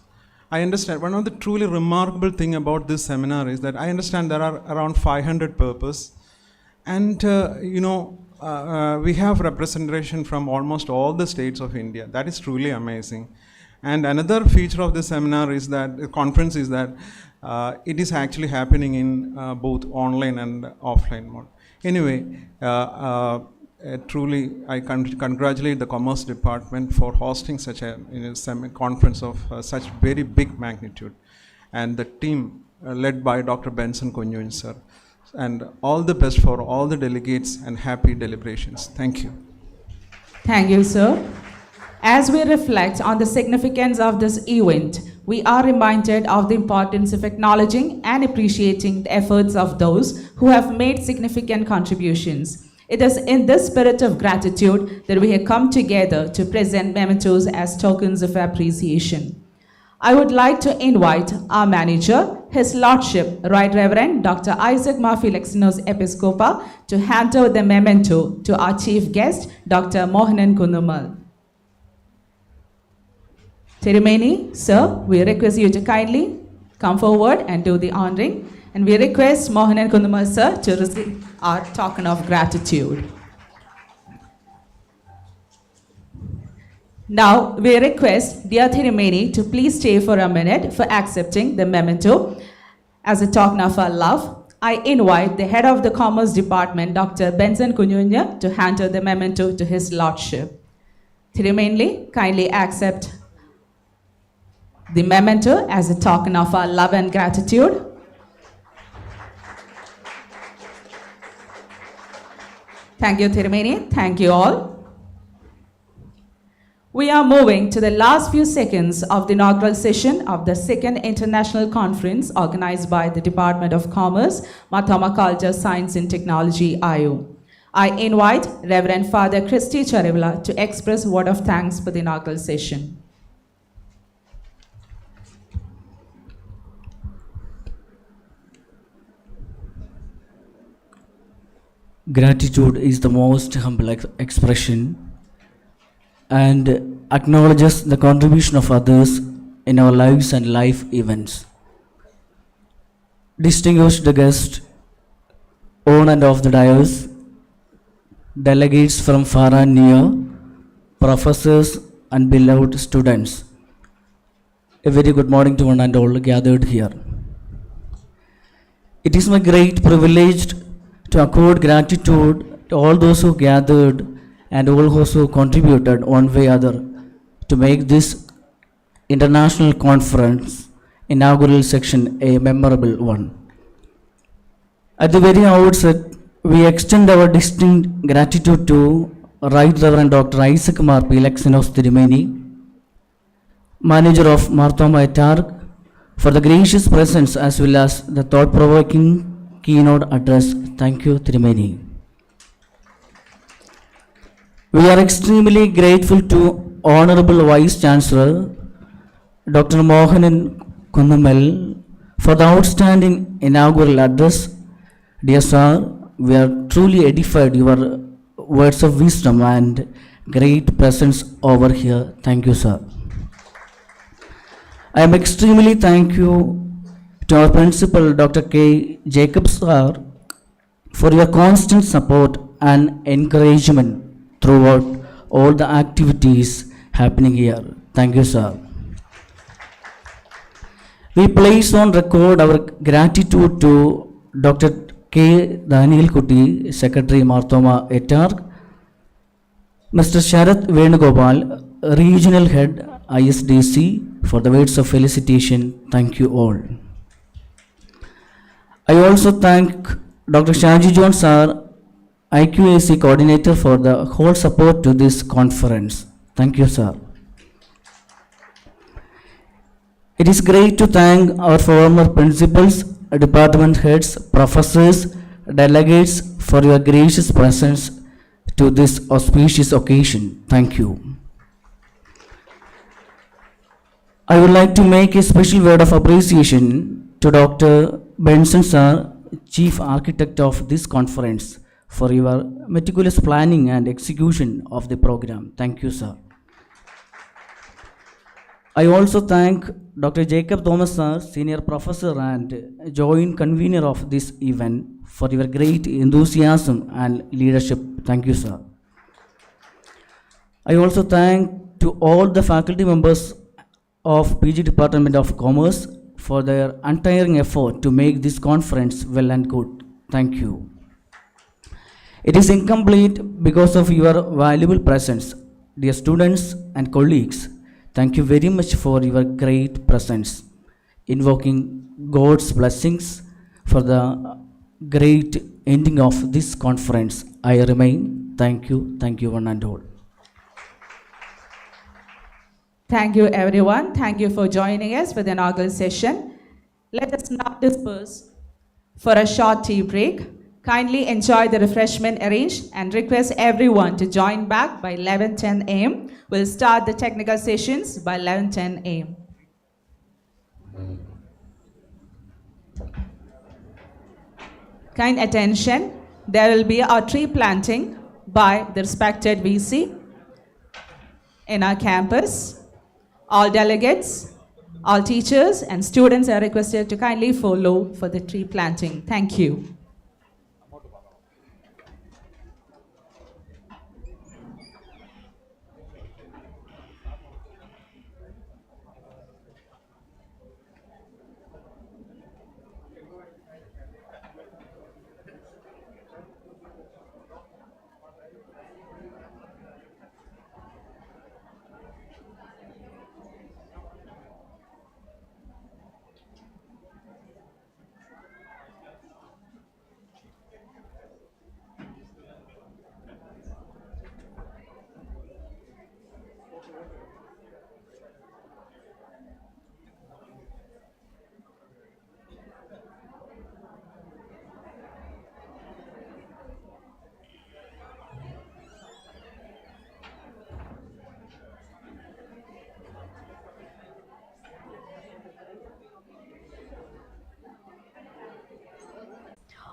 I understand one of the truly remarkable thing about this seminar is that I understand there are around 500 purpose, and we have representation from almost all the states of India. That is truly amazing. And another feature of this seminar is that, the conference is that it is actually happening in both online and offline mode. Anyway, truly I congratulate the Commerce Department for hosting such a conference of such very big magnitude, and the team led by Dr. Benson Kunyun sir. And all the best for all the delegates and happy deliberations. Thank you. Thank you, sir. As we reflect on the significance of this event, we are reminded of the importance of acknowledging and appreciating the efforts of those who have made significant contributions. It is in this spirit of gratitude that we have come together to present mementos as tokens of appreciation. I would like to invite our manager, His Lordship, Right Reverend Dr. Isaac Murphy Lexinos Episcopa, to hand over the memento to our chief guest, Dr. Mohanan Kundumal. Tirumeni, sir, we request you to kindly come forward and do the honoring. And we request Mohanan Kundumal, sir, to receive our token of gratitude. Now, we request dear Tirumeni to please stay for a minute for accepting the memento as a token of our love. I invite the head of the Commerce Department, Dr. Benson Kunyunya, to hand over the memento to His Lordship. Tirumeni, kindly accept the memento as a token of our love and gratitude. Thank you, Tirumeni. Thank you all. We are moving to the last few seconds of the inaugural session of the second international conference organized by the Department of Commerce, Marthoma Culture, Science and Technology, Ayur. I invite Reverend Father Christy Charivla to express a word of thanks for the inaugural session. Gratitude is the most humble expression and acknowledges the contribution of others in our lives and life events. Distinguished guests, on and off the dais, delegates from far and near, professors and beloved students, a very good morning to one and all gathered here. It is my great privilege to accord gratitude to all those who gathered and all those who contributed one way or other to make this international conference inaugural section a memorable one. At the very outset, we extend our distinct gratitude to Right Reverend Dr. Isaac Murphy Lexinos Tirumeni, manager of Marthoma Ayur, for the gracious presence as well as the thought-provoking keynote address. Thank you, Tirumeni. We are extremely grateful to Honorable Vice Chancellor Dr. Mohanan Kundumal for the outstanding inaugural address. Dear sir, we are truly edified your words of wisdom and great presence over here. Thank you, sir. I am extremely thankful to our principal, Dr. K. Jacob sir, for your constant support and encouragement throughout all the activities happening here. Thank you, sir. We place on record our gratitude to Dr. K. Daniel Kuti, Secretary Marthoma Ayur, Mr. Sharath Venugopal, Regional Head ISDC, for the words of felicitation. Thank you all. I also thank Dr. Shaji John sir, IQAC coordinator, for the whole support to this conference. Thank you, sir. It is great to thank our former principals, department heads, professors, delegates for your gracious presence to this auspicious occasion. Thank you. I would like to make a special word of appreciation to Dr. Benson sir, Chief Architect of this conference, for your meticulous planning and execution of the program. Thank you, sir. I also thank Dr. Jacob Thomas sir, Senior Professor and Joint Convener of this event, for your great enthusiasm and leadership. Thank you, sir. I also thank to all the faculty members of PG Department of Commerce for their untiring effort to make this conference well and good. Thank you. It is incomplete because of your valuable presence. Dear students and colleagues, thank you very much for your great presence. Invoking God's blessings for the great ending of this conference. I remain. Thank you one and all. Thank you, everyone. Thank you for joining us for the inaugural session. Let us now disperse for a short tea break. Kindly enjoy the refreshment arranged and request everyone to join back by 11:10 a.m. We'll start the technical sessions by 11:10 a.m. Kind attention, there will be a tree planting by the respected VC in our campus. All delegates, all teachers and students are requested to kindly follow for the tree planting. Thank you.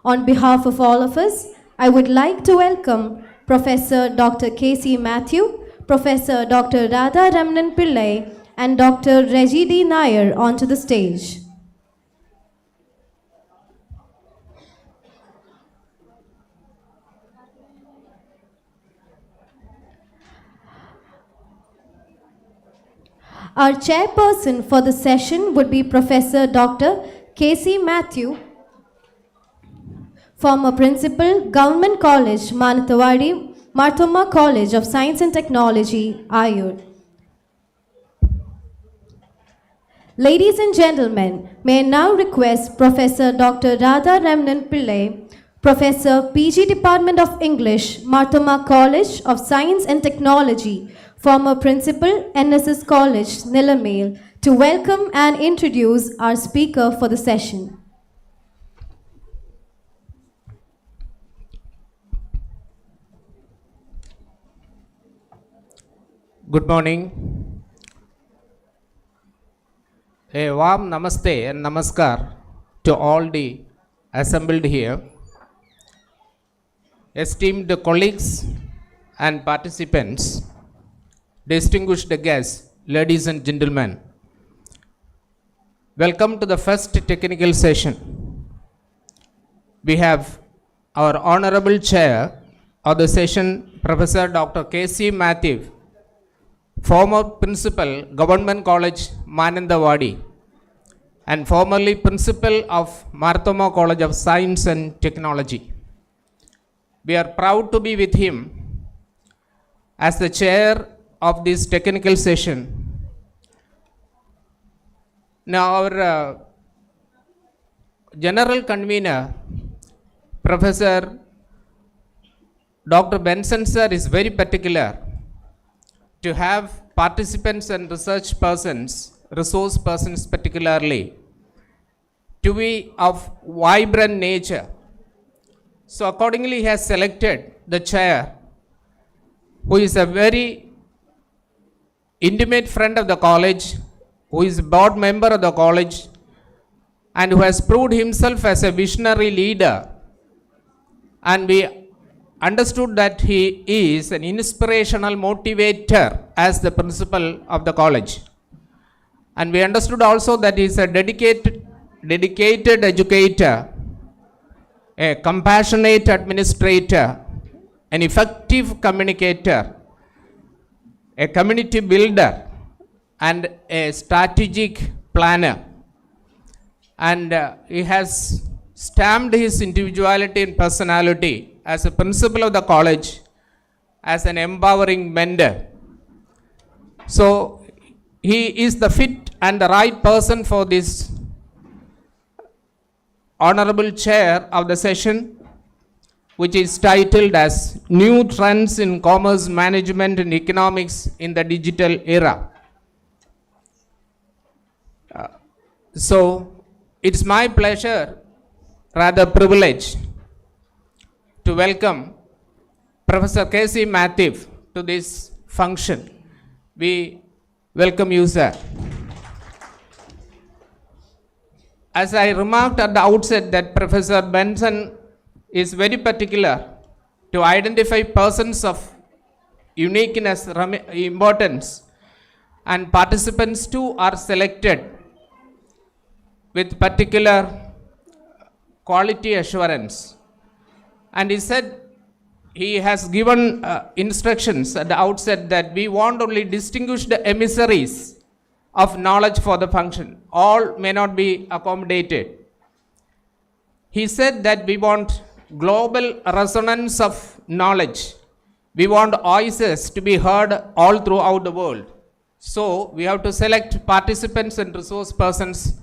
On behalf of all of us, I would like to welcome Professor Dr. K.C. Matthew, Professor Dr. Radha Ramnan Pillai, and Dr. Reggie D. Nair onto the stage. Our chairperson for the session would be Professor Dr. K.C. Matthew, former principal, Government College, Manatawadi, Marthoma College of Science and Technology, Ayur. Ladies and gentlemen, may I now request Professor Dr. Radha Ramnan Pillai, Professor, PG Department of English, Marthoma College of Science and Technology, former principal, NSS College, Nilamale, to welcome and introduce our speaker for the session. Good morning. A warm namaste and namaskar to all the assembled here. Esteemed colleagues and participants, distinguished guests, ladies and gentlemen, welcome to the first technical session. We have our honorable chair of the session, Professor Dr. K.C. Matthew, former principal, Government College, Manandawadi, and formerly principal of Marthoma College of Science and Technology. We are proud to be with him as the chair of this technical session. Now our general convener, Professor Dr. Benson sir, is very particular to have participants and research persons, resource persons particularly, to be of vibrant nature. So accordingly he has selected the chair, who is a very intimate friend of the college, who is a board member of the college, and who has proved himself as a visionary leader. And we understood that he is an inspirational motivator as the principal of the college. And we understood also that he is a dedicated educator, a compassionate administrator, an effective communicator, a community builder, and a strategic planner. And he has stamped his individuality and personality as a principal of the college, as an empowering mentor. So he is the fit and the right person for this honorable chair of the session, which is titled as New Trends in Commerce Management and Economics in the Digital Era. So it's my pleasure, rather privilege, to welcome Professor K.C. Matthew to this function. We welcome you, sir. As I remarked at the outset that Professor Benson is very particular to identify persons of uniqueness, importance, and participants too are selected with particular quality assurance. And he said he has given instructions at the outset that we want only distinguished emissaries of knowledge for the function. All may not be accommodated. He said that we want global resonance of knowledge. We want voices to be heard all throughout the world. So we have to select participants and resource persons,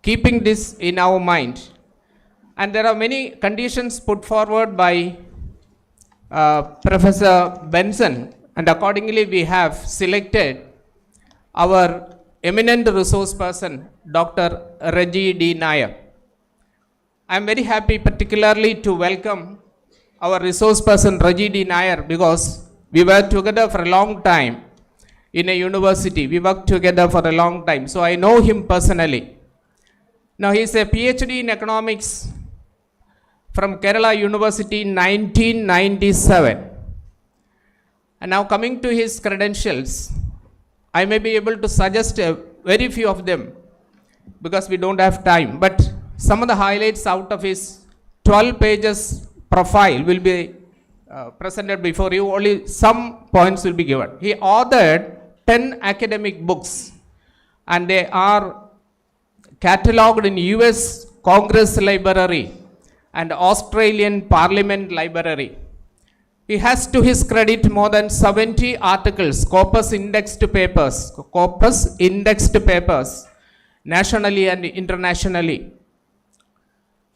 keeping this in our mind. And there are many conditions put forward by Professor Benson, and accordingly we have selected our eminent resource person, Dr. Reggie D. Nair. I am very happy particularly to welcome our resource person, Reggie D. Nair, because we were together for a long time in a university. We worked together for a long time, so I know him personally. Now he is a PhD in economics from Kerala University in 1997. And now coming to his credentials, I may be able to suggest very few of them because we don't have time. But some of the highlights out of his 12 pages profile will be presented before you. Only some points will be given. He authored 10 academic books, and they are catalogued in US Congress Library and Australian Parliament Library. He has to his credit more than 70 articles, corpus indexed papers, nationally and internationally.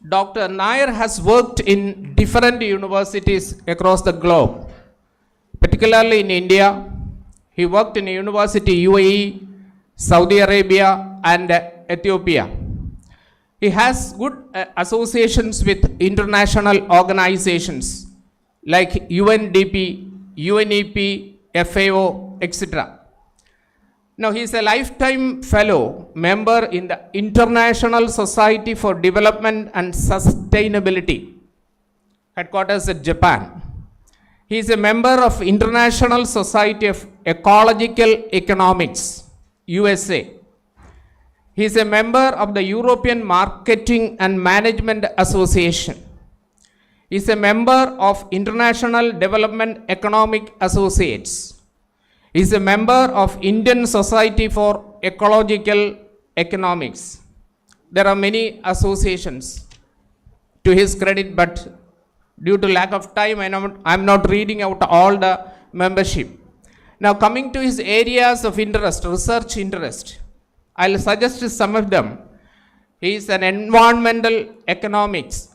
Dr. Nair has worked in different universities across the globe, particularly in India. He worked in University UAE, Saudi Arabia, and Ethiopia. He has good associations with international organizations like UNDP, UNEP, FAO, etc. Now he is a lifetime fellow member in the International Society for Development and Sustainability, headquarters at Japan. He is a member of International Society of Ecological Economics, USA. He is a member of the European Marketing and Management Association. He is a member of International Development Economic Associates. He is a member of Indian Society for Ecological Economics. There are many associations to his credit, but due to lack of time, I am not reading out all the membership. Now coming to his areas of interest, research interest, I'll suggest some of them. He is an environmental economist,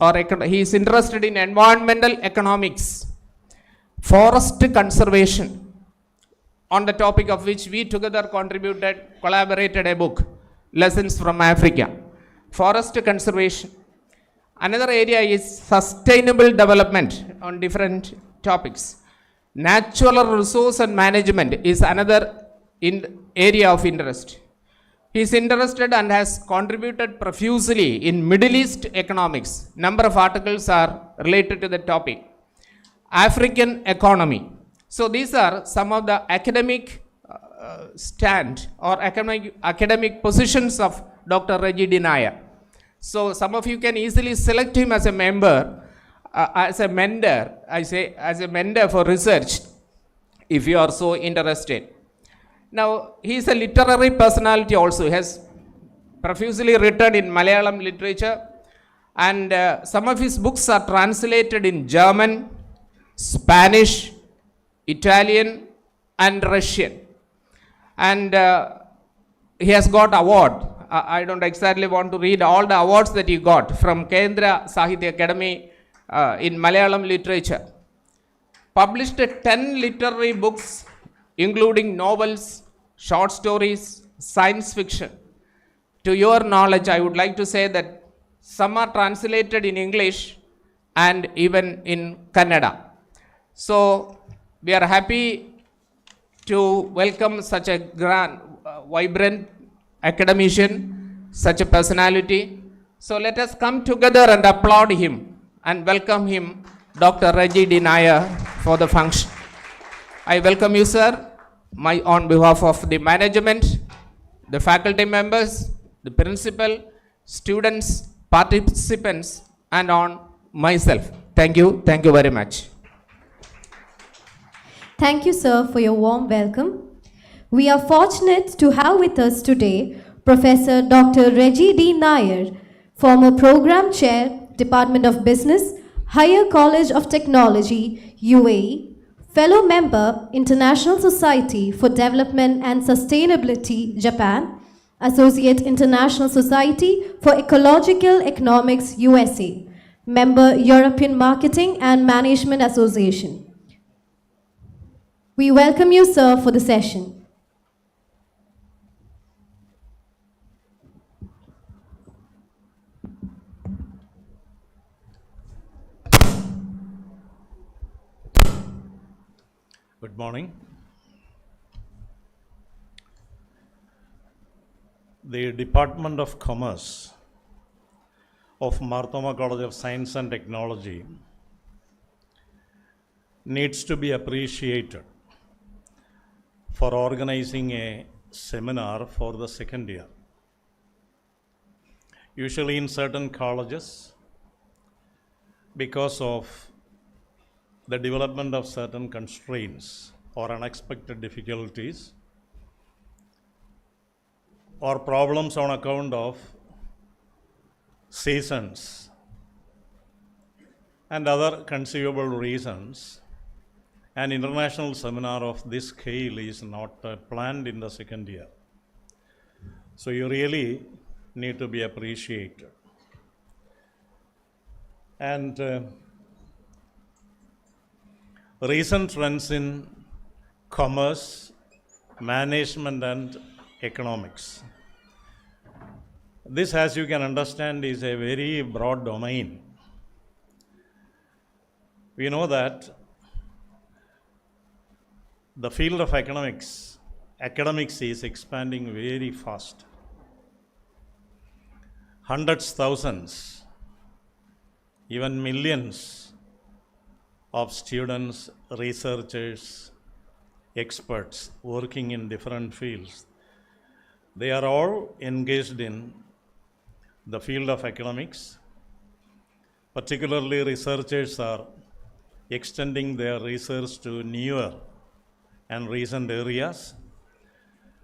or he is interested in environmental economics, forest conservation, on the topic of which we together collaborated a book, Lessons from Africa. Forest conservation. Another area is sustainable development on different topics. Natural resource and management is another area of interest. He is interested and has contributed profusely in Middle East economics. Number of articles are related to the topic. African economy. So these are some of the academic stand or academic positions of Dr. Reggie D. Nair. So some of you can easily select him as a member, as a mentor, I say as a mentor for research, if you are so interested. Now, he is a literary personality also. He has profusely written in Malayalam literature, and some of his books are translated in German, Spanish, Italian, and Russian. And he has got award. I don't exactly want to read all the awards that he got from Kendra Sahitya Academy in Malayalam literature. Published 10 literary books, including novels, short stories, science fiction. To your knowledge, I would like to say that some are translated in English and even in Kannada. So we are happy to welcome such a grand, vibrant academician, such a personality. So let us come together and applaud him and welcome him, Dr. Reggie D. Nair, for the function. I welcome you, sir, on behalf of the management, the faculty members, the principal, students, participants, and on myself. Thank you very much. Thank you, sir, for your warm welcome. We are fortunate to have with us today Professor Dr. Reggie D. Nair, former Program Chair, Department of Business, Higher College of Technology, UAE, Fellow Member, International Society for Development and Sustainability, Japan, Associate International Society for Ecological Economics, USA, Member, European Marketing and Management Association. We welcome you, sir, for the session. Good morning. The Department of Commerce of Marthoma College of Science and Technology needs to be appreciated for organizing a seminar for the second year. Usually in certain colleges, because of the development of certain constraints or unexpected difficulties or problems on account of seasons and other conceivable reasons, an international seminar of this scale is not planned in the second year. So you really need to be appreciated. And recent trends in commerce, management, and economics. This, as you can understand, is a very broad domain. We know that the field of academics is expanding very fast. Hundreds, thousands, even millions of students, researchers, experts working in different fields. They are all engaged in the field of economics. Particularly, researchers are extending their research to newer and recent areas.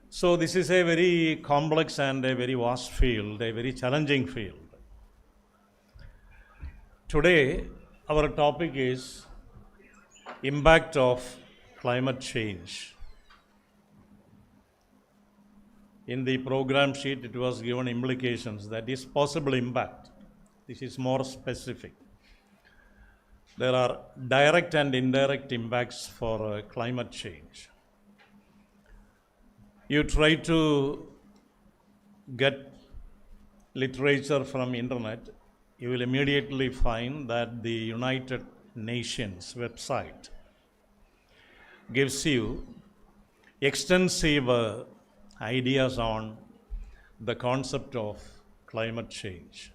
So this is a very complex and a very vast field, a very challenging field. Today, our topic is impact of climate change. In the program sheet, it was given implications, that is possible impact. This is more specific. There are direct and indirect impacts for climate change. You try to get literature from internet, you will immediately find that the United Nations website gives you extensive ideas on the concept of climate change.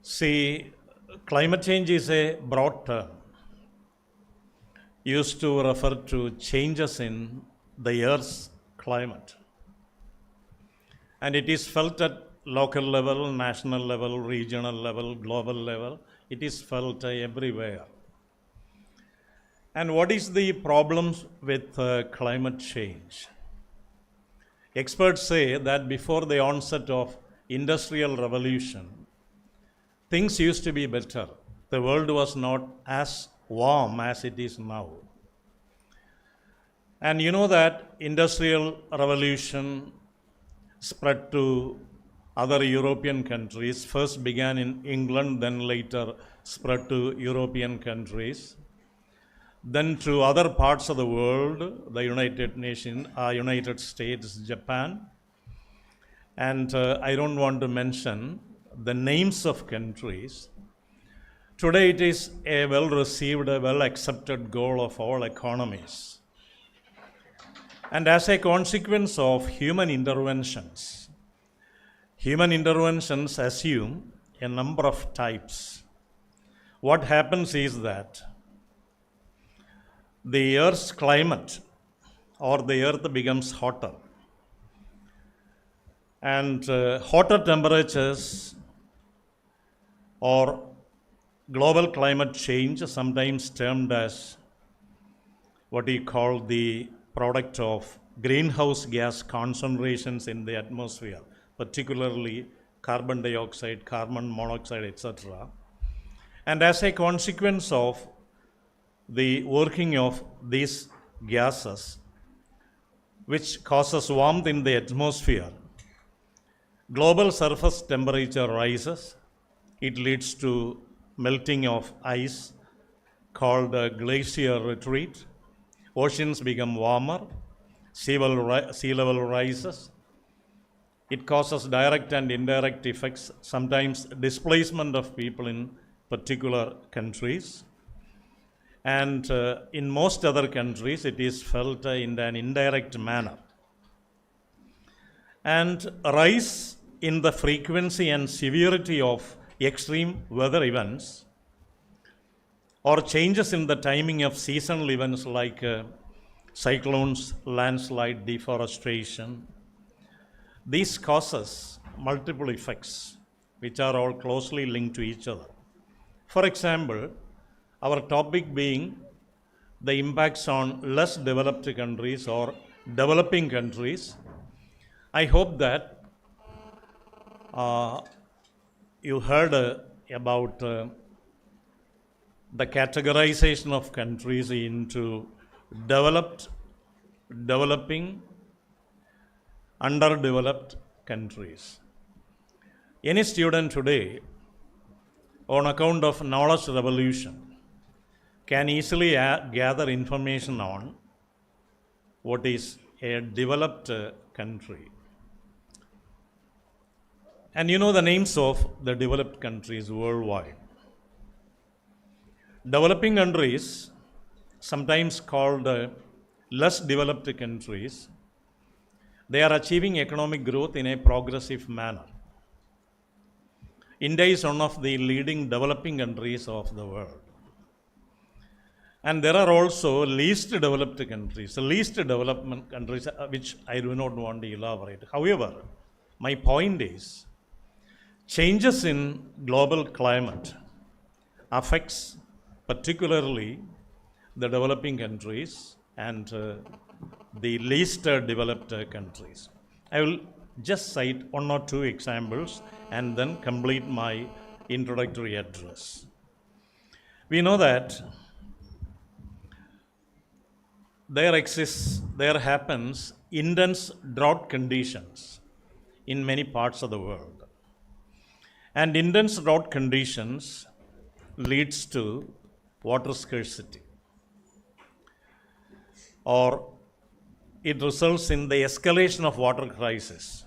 See, climate change is a broad term used to refer to changes in the Earth's climate. And it is felt at local level, national level, regional level, global level. It is felt everywhere. And what is the problems with climate change? Experts say that before the onset of industrial revolution, things used to be better. The world was not as warm as it is now. And you know that industrial revolution spread to other European countries. First began in England, then later spread to European countries. Then to other parts of the world, the United States, Japan. And I don't want to mention the names of countries. Today it is a well-received, a well-accepted goal of all economies. And as a consequence of human interventions assume a number of types. What happens is that the Earth's climate or the Earth becomes hotter. And hotter temperatures or global climate change, sometimes termed as what we call the product of greenhouse gas concentrations in the atmosphere, particularly carbon dioxide, carbon monoxide, etc. And as a consequence of the working of these gases, which causes warmth in the atmosphere, global surface temperature rises. It leads to melting of ice called glacier retreat. Oceans become warmer. Sea level rises. It causes direct and indirect effects, sometimes displacement of people in particular countries. And in most other countries, it is felt in an indirect manner. And rise in the frequency and severity of extreme weather events or changes in the timing of seasonal events like cyclones, landslide, deforestation. These causes multiple effects which are all closely linked to each other. For example, our topic being the impacts on less developed countries or developing countries. I hope that you heard about the categorization of countries into developed, developing, underdeveloped countries. Any student today, on account of knowledge revolution, can easily gather information on what is a developed country. And you know the names of the developed countries worldwide. Developing countries, sometimes called less developed countries, they are achieving economic growth in a progressive manner. India is one of the leading developing countries of the world. And there are also least developed countries, least development countries, which I do not want to elaborate. However, my point is, changes in global climate affects particularly the developing countries and the least developed countries. I will just cite one or two examples and then complete my introductory address. We know that there happens intense drought conditions in many parts of the world. And intense drought conditions leads to water scarcity, or it results in the escalation of water crisis.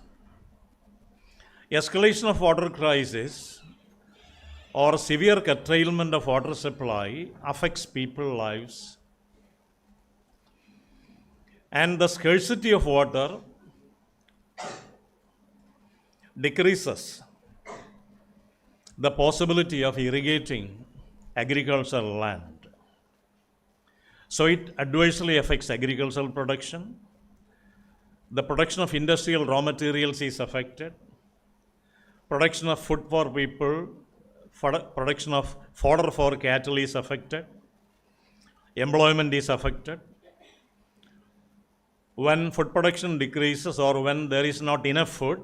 Escalation of water crisis or severe curtailment of water supply affects people's lives, and the scarcity of water decreases the possibility of irrigating agricultural land. So it adversely affects agricultural production. The production of industrial raw materials is affected. production of food for people, production of fodder for cattle is affected, employment is affected. When food production decreases or when there is not enough food,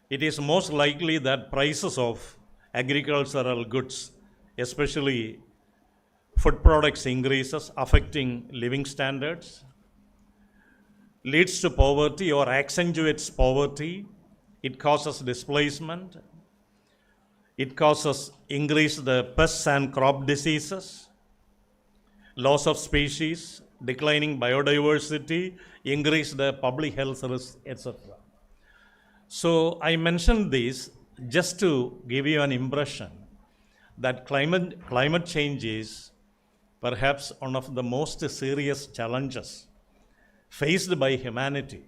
it is most likely that prices of agricultural goods, especially food products, increases, affecting living standards, leads to poverty or accentuates poverty. It causes displacement. It causes increased pests and crop diseases, loss of species, declining biodiversity, increased public health risks, etc. So I mentioned this just to give you an impression that climate change is perhaps one of the most serious challenges faced by humanity.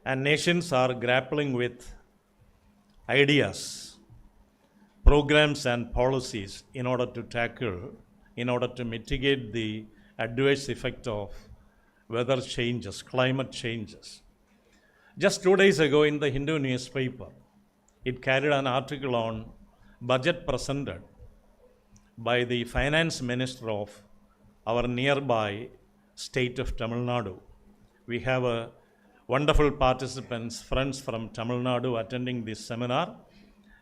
And nations are grappling with ideas, programs, and policies in order to mitigate the adverse effect of weather changes, climate changes. Just 2 days ago in the Hindu newspaper, it carried an article on budget presented by the finance minister of our nearby state of Tamil Nadu. We have wonderful participants, friends from Tamil Nadu attending this seminar.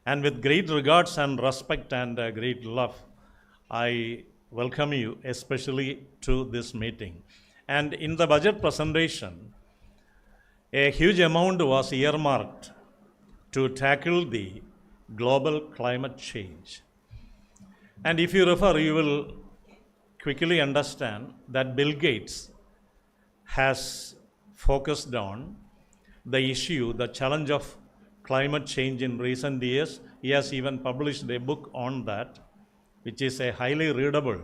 And with great regards and respect and great love, I welcome you especially to this meeting. And in the budget presentation, a huge amount was earmarked to tackle the global climate change. And if you refer, you will quickly understand that Bill Gates has focused on the issue, the challenge of climate change in recent years. He has even published a book on that, which is a highly readable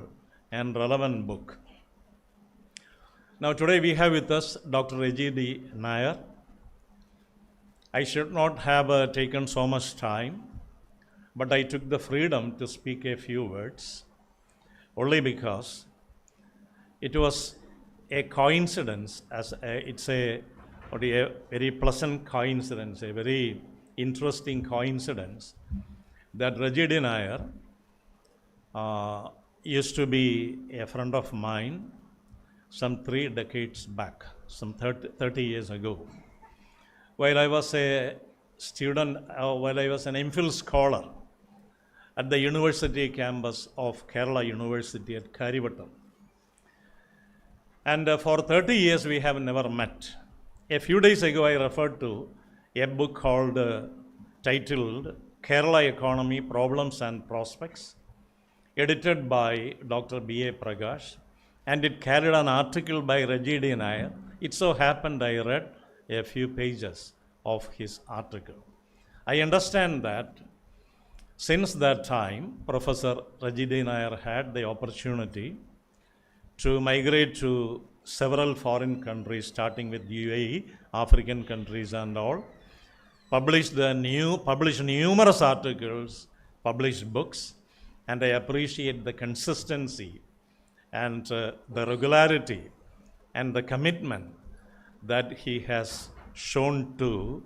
and relevant book. Now today we have with us Dr. Reggie D. Nair. I should not have taken so much time, but I took the freedom to speak a few words only because it was a coincidence, it's a very pleasant coincidence, a very interesting coincidence that Reggie D. Nair used to be a friend of mine some 3 decades back, some 30 years ago. While I was a student, while I was an MPhil scholar at the university campus of Kerala University at Karivattam. And for 30 years we have never met. A few days ago I referred to a book called, titled Kerala Economy, Problems and Prospects, edited by Dr. B.A. Prakash, and it carried an article by Reggie D. Nair. It so happened I read a few pages of his article. I understand that since that time, Professor Reggie D. Nair had the opportunity to migrate to several foreign countries, starting with UAE, African countries and all, published numerous articles, published books, and I appreciate the consistency and the regularity and the commitment that he has shown to,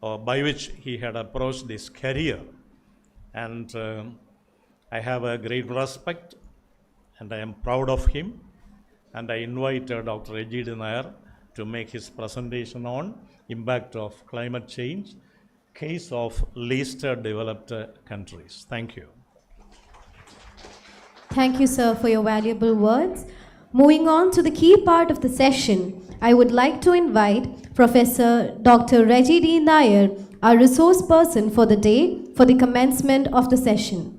or by which he had approached this career. And I have a great respect and I am proud of him. And I invite Dr. Reggie D. Nair to make his presentation on impact of climate change, case of least developed countries. Thank you. Thank you, sir, for your valuable words. Moving on to the key part of the session, I would like to invite Professor Dr. Reggie D. Nair, our resource person for the day, for the commencement of the session.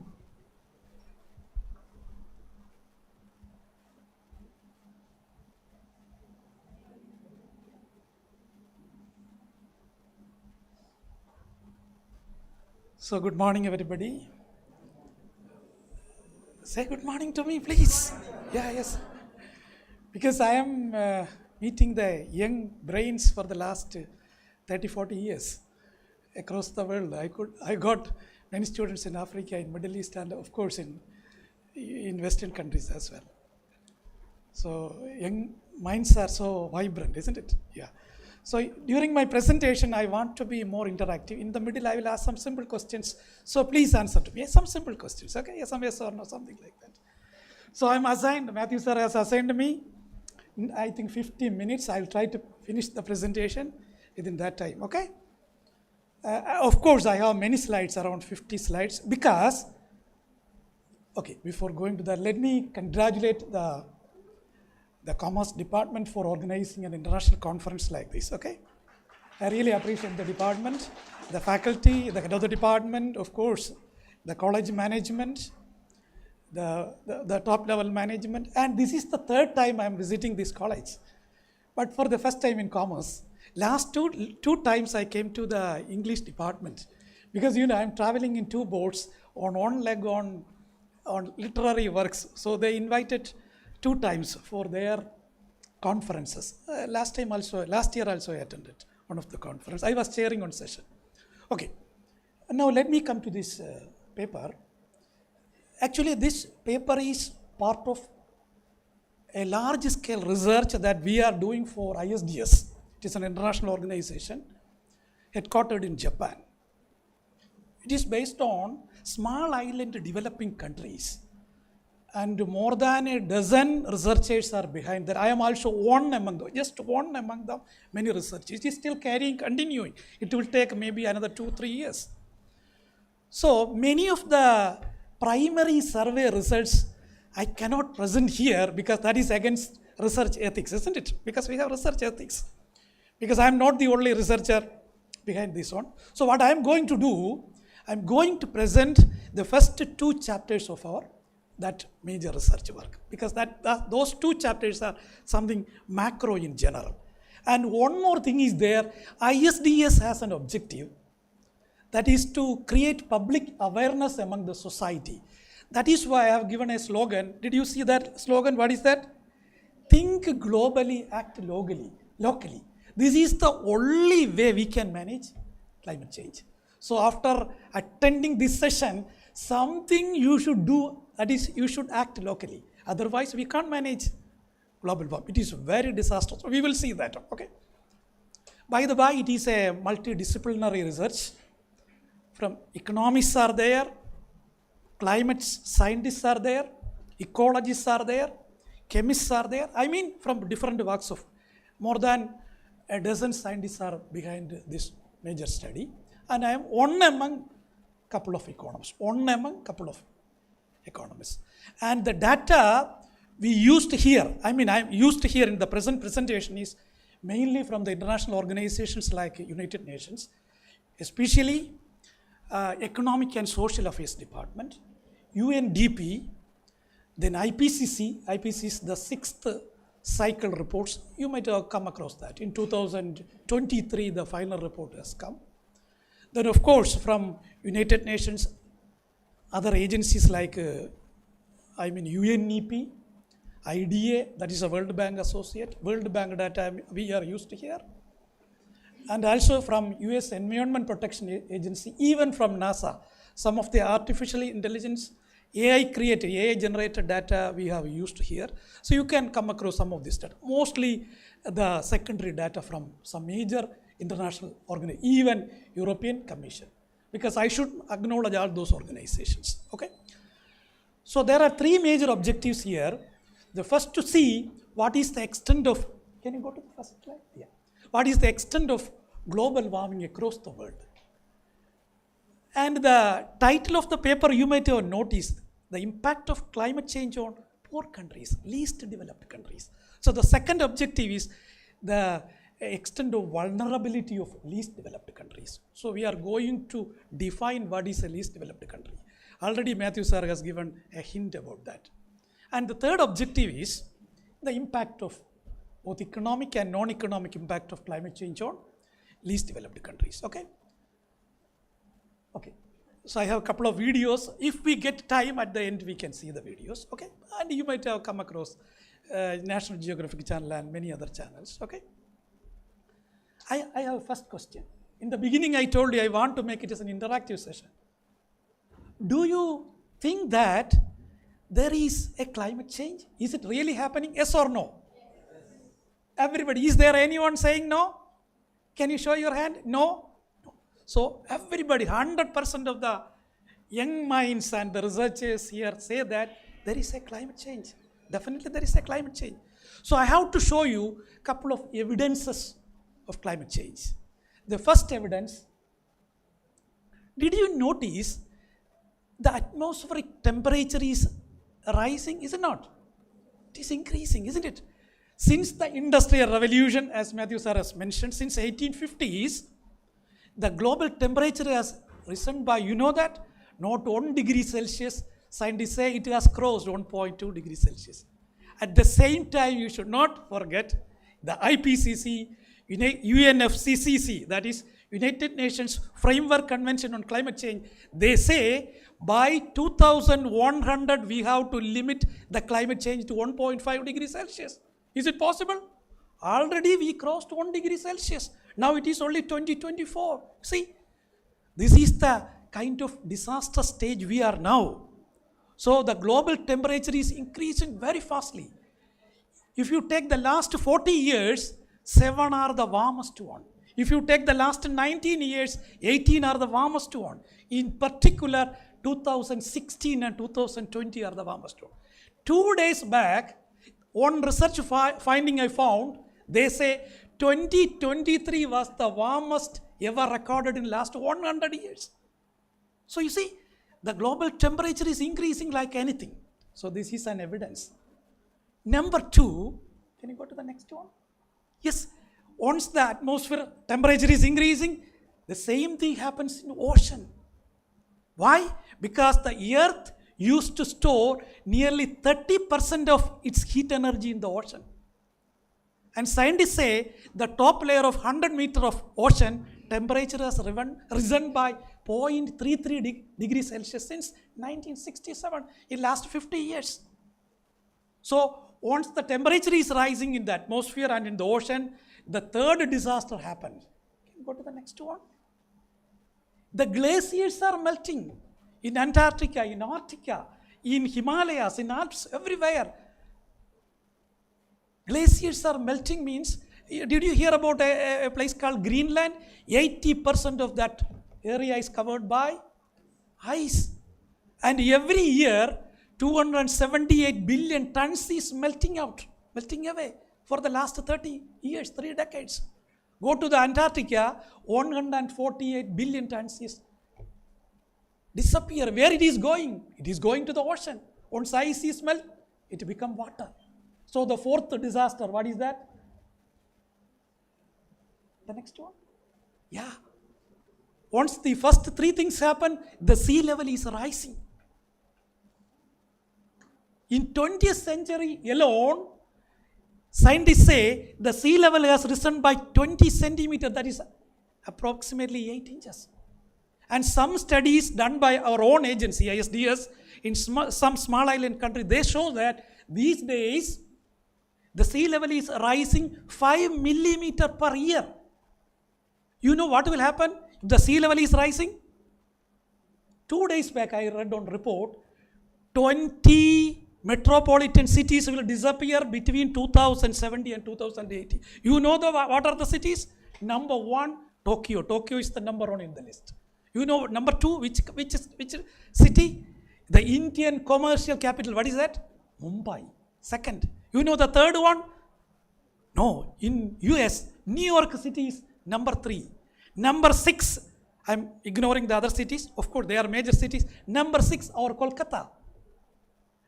So good morning, everybody. Say good morning to me, please. Yeah, yes. Because I am meeting the young brains for the last 30, 40 years across the world. I got many students in Africa, in Middle East, and of course in Western countries as well. So young minds are so vibrant, isn't it? Yeah. So during my presentation, I want to be more interactive. In the middle, I will ask some simple questions. So please answer to me. Some simple questions, okay? Yes or no, something like that. So I'm assigned, Matthew sir has assigned me, I think 15 minutes. I'll try to finish the presentation within that time, okay? Of course, I have many slides, around 50 slides, because, okay, before going to that, let me congratulate the Commerce Department for organizing an international conference like this, okay? I really appreciate the department, the faculty, the head of the department, of course, the college management, the top level management, and this is the third time I'm visiting this college, but for the first time in commerce. Last two times I came to the English department, because I'm traveling in two boats on one leg on literary works, so they invited 2 times for their conferences. Last year also I attended one of the conferences. I was chairing one session. Okay, now let me come to this paper. Actually, this paper is part of a large scale research that we are doing for ISDS. It is an international organization headquartered in Japan. It is based on small island developing countries, and more than a dozen researchers are behind that. I am also one among them, just one among the many researchers. It is still continuing. It will take maybe another 2-3 years. So many of the primary survey results I cannot present here, because that is against research ethics, isn't it? Because we have research ethics. Because I am not the only researcher behind this one. So what I am going to do, I am going to present the first 2 chapters of that major research work, because those 2 chapters are something macro in general. And one more thing is there, ISDS has an objective, that is to create public awareness among the society. That is why I have given a slogan. Did you see that slogan? What is that? Think globally, act locally. This is the only way we can manage climate change. So after attending this session, something you should do, that is, you should act locally. Otherwise, we can't manage global warming. It is very disastrous. We will see that, okay? By the way, it is a multidisciplinary research. From economists are there, climate scientists are there, ecologists are there, chemists are there. I mean, from different walks of, more than a dozen scientists are behind this major study. And I am one among couple of economists, And the data we used here, I'm used here in the present presentation, is mainly from the international organizations like United Nations, especially Economic and Social Affairs Department, UNDP, then IPCC. IPCC is the 6th cycle reports. You might have come across that. In 2023, the final report has come. Then, of course, from United Nations, other agencies like UNEP, IDA, that is a World Bank associate, World Bank data we are used here, and also from US Environment Protection Agency, even from NASA. Some of the artificial intelligence, AI generated data we have used here. So you can come across some of this data. Mostly the secondary data from some major international organizations, even European Commission, because I should acknowledge all those organizations, okay? So there are 3 major objectives here. The first, to see what is the extent of, can you go to the first slide? Yeah. What is the extent of global warming across the world? And the title of the paper, you might have noticed, the impact of climate change on poor countries, least developed countries. So the second objective is the extent of vulnerability of least developed countries. So we are going to define what is a least developed country. Already Matthew sir has given a hint about that. And the third objective is the impact of both economic and non-economic impact of climate change on least developed countries, okay? Okay, so I have a couple of videos. If we get time at the end, we can see the videos, okay? And you might have come across National Geographic channel and many other channels, okay? I have a first question. In the beginning, I told you I want to make it as an interactive session. Do you think that there is a climate change? Is it really happening? Yes or no? Yes. Everybody, is there anyone saying no? Can you show your hand? No? No. So everybody, 100% of the young minds and the researchers here say that there is a climate change. Definitely there is a climate change. So I have to show you a couple of evidences of climate change. The first evidence, did you notice the atmospheric temperature is rising, is it not? It is increasing, isn't it? Since the Industrial Revolution, as Matthew sir has mentioned, since 1850s, the global temperature has risen by, you know that, not 1 degree Celsius. Scientists say it has crossed 1.2 degrees Celsius. At the same time, you should not forget the IPCC, UNFCCC, that is United Nations Framework Convention on Climate Change. They say by 2100 we have to limit the climate change to 1.5 degrees Celsius. Is it possible? Already we crossed 1 degree Celsius. Now it is only 2024. See, this is the kind of disaster stage we are now. So the global temperature is increasing very fastly. If you take the last 40 years, 7 are the warmest one. If you take the last 19 years, 18 are the warmest one. In particular, 2016 and 2020 are the warmest one. 2 days back, one research finding I found, they say 2023 was the warmest ever recorded in last 100 years. So you see, the global temperature is increasing like anything. So this is an evidence. Number 2, can you go to the next one? Yes, once the atmosphere temperature is increasing, the same thing happens in ocean. Why? Because the earth used to store nearly 30% of its heat energy in the ocean. And scientists say the top layer of 100 meter of ocean temperature has risen by 0.33 degrees Celsius since 1967, in last 50 years. So once the temperature is rising in the atmosphere and in the ocean, the third disaster happens. Can you go to the next one? The glaciers are melting in Antarctica, in Arctica, in Himalayas, in Alps, everywhere. Glaciers are melting means, did you hear about a place called Greenland? 80% of that area is covered by ice. And every year, 278 billion tons is melting out, melting away for the last 30 years, 3 decades. Go to the Antarctica, 148 billion tons is disappear. Where it is going? It is going to the ocean. Once ice is melt, it becomes water. So the fourth disaster, what is that? The next one? Yeah. Once the first 3 things happen, the sea level is rising. In 20th century alone, scientists say the sea level has risen by 20 centimeters, that is approximately 8 inches. And some studies done by our own agency, ISDS, in some small island country, they show that these days the sea level is rising 5 millimeter per year. You know what will happen if the sea level is rising? 2 days back I read on report, 20 metropolitan cities will disappear between 2070 and 2080. You know what are the cities? Number 1, Tokyo. Tokyo is the number 1 in the list. You know number 2, which city? The Indian commercial capital. What is that? Mumbai. Second. You know the third one? No, in US, New York City is number 3. Number 6, I'm ignoring the other cities. Of course, they are major cities. Number 6, our Kolkata.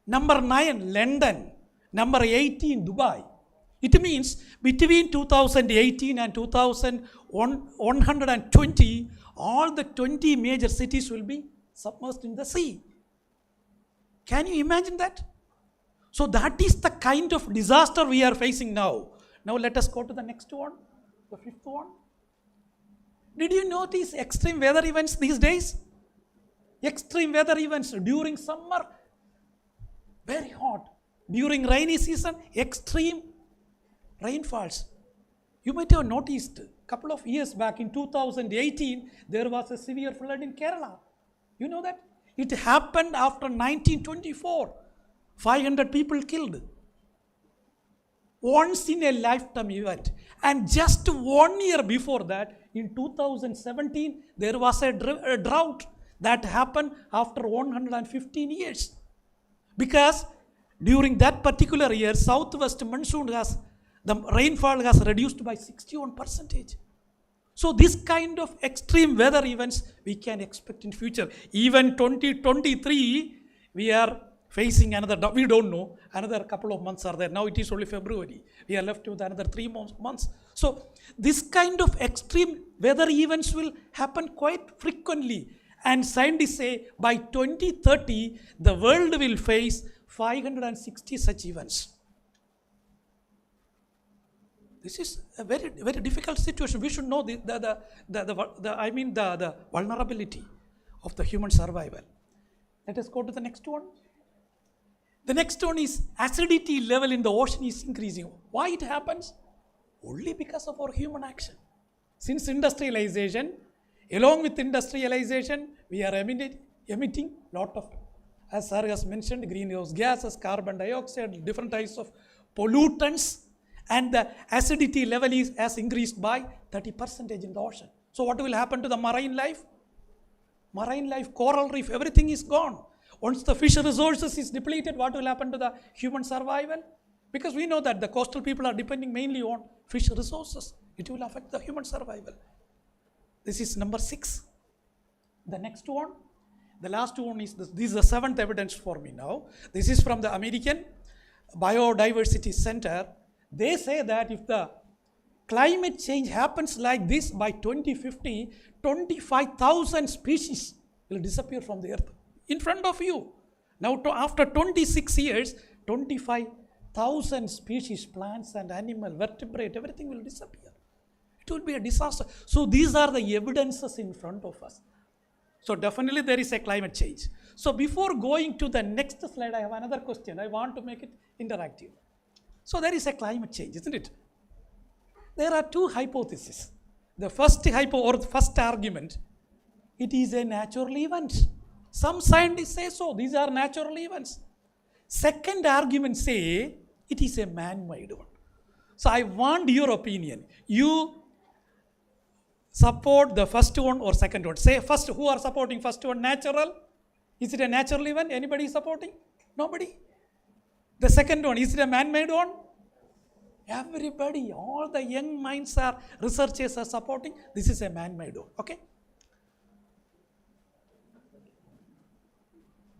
Number 9, London. Number 18, Dubai. It means between 2018 and 2120, all the 20 major cities will be submerged in the sea. Can you imagine that? So that is the kind of disaster we are facing now. Now let us go to the next one, the 5th one. Did you notice extreme weather events these days? Extreme weather events during summer, very hot. During rainy season, extreme rainfalls. You might have noticed a couple of years back in 2018, there was a severe flood in Kerala. You know that? It happened after 1924. 500 people killed. once in a lifetime event. And just 1 year before that, in 2017, there was a drought that happened after 115 years. Because during that particular year, southwest monsoon the rainfall has reduced by 61%. So this kind of extreme weather events we can expect in future. Even 2023, we are facing another, we don't know, another couple of months are there. Now it is only February. We are left with another 3 months. So this kind of extreme weather events will happen quite frequently. And scientists say by 2030, the world will face 560 such events. This is a very, very difficult situation. We should know the vulnerability of the human survival. Let us go to the next one. The next one is acidity level in the ocean is increasing. Why it happens? Only because of our human action. Since industrialization, along with industrialization, we are emitting lot of, as sir has mentioned, greenhouse gases, carbon dioxide, different types of pollutants, and the acidity level has increased by 30% in the ocean. So what will happen to the marine life? Marine life, coral reef, everything is gone. Once the fish resources is depleted, what will happen to the human survival? Because we know that the coastal people are depending mainly on fish resources. It will affect the human survival. This is number 6. The next one, the last one is this. This is the 7th evidence for me now. This is from the American Biodiversity Center. They say that if the climate change happens like this by 2050, 25,000 species will disappear from the earth in front of you. Now, after 26 years, 25,000 species, plants and animal, vertebrate, everything will disappear. It will be a disaster. So these are the evidences in front of us. So definitely there is a climate change. So before going to the next slide, I have another question. I want to make it interactive. So there is a climate change, isn't it? There are 2 hypotheses. The first first argument, it is a natural event. Some scientists say so, these are natural events. Second argument say it is a man-made one. So I want your opinion. You support the first one or second one? Say first, who are supporting first one? Natural? Is it a natural event? Anybody supporting? Nobody? The second one, is it a man-made one? Everybody, all the young minds are, researchers are supporting, this is a man-made one, okay?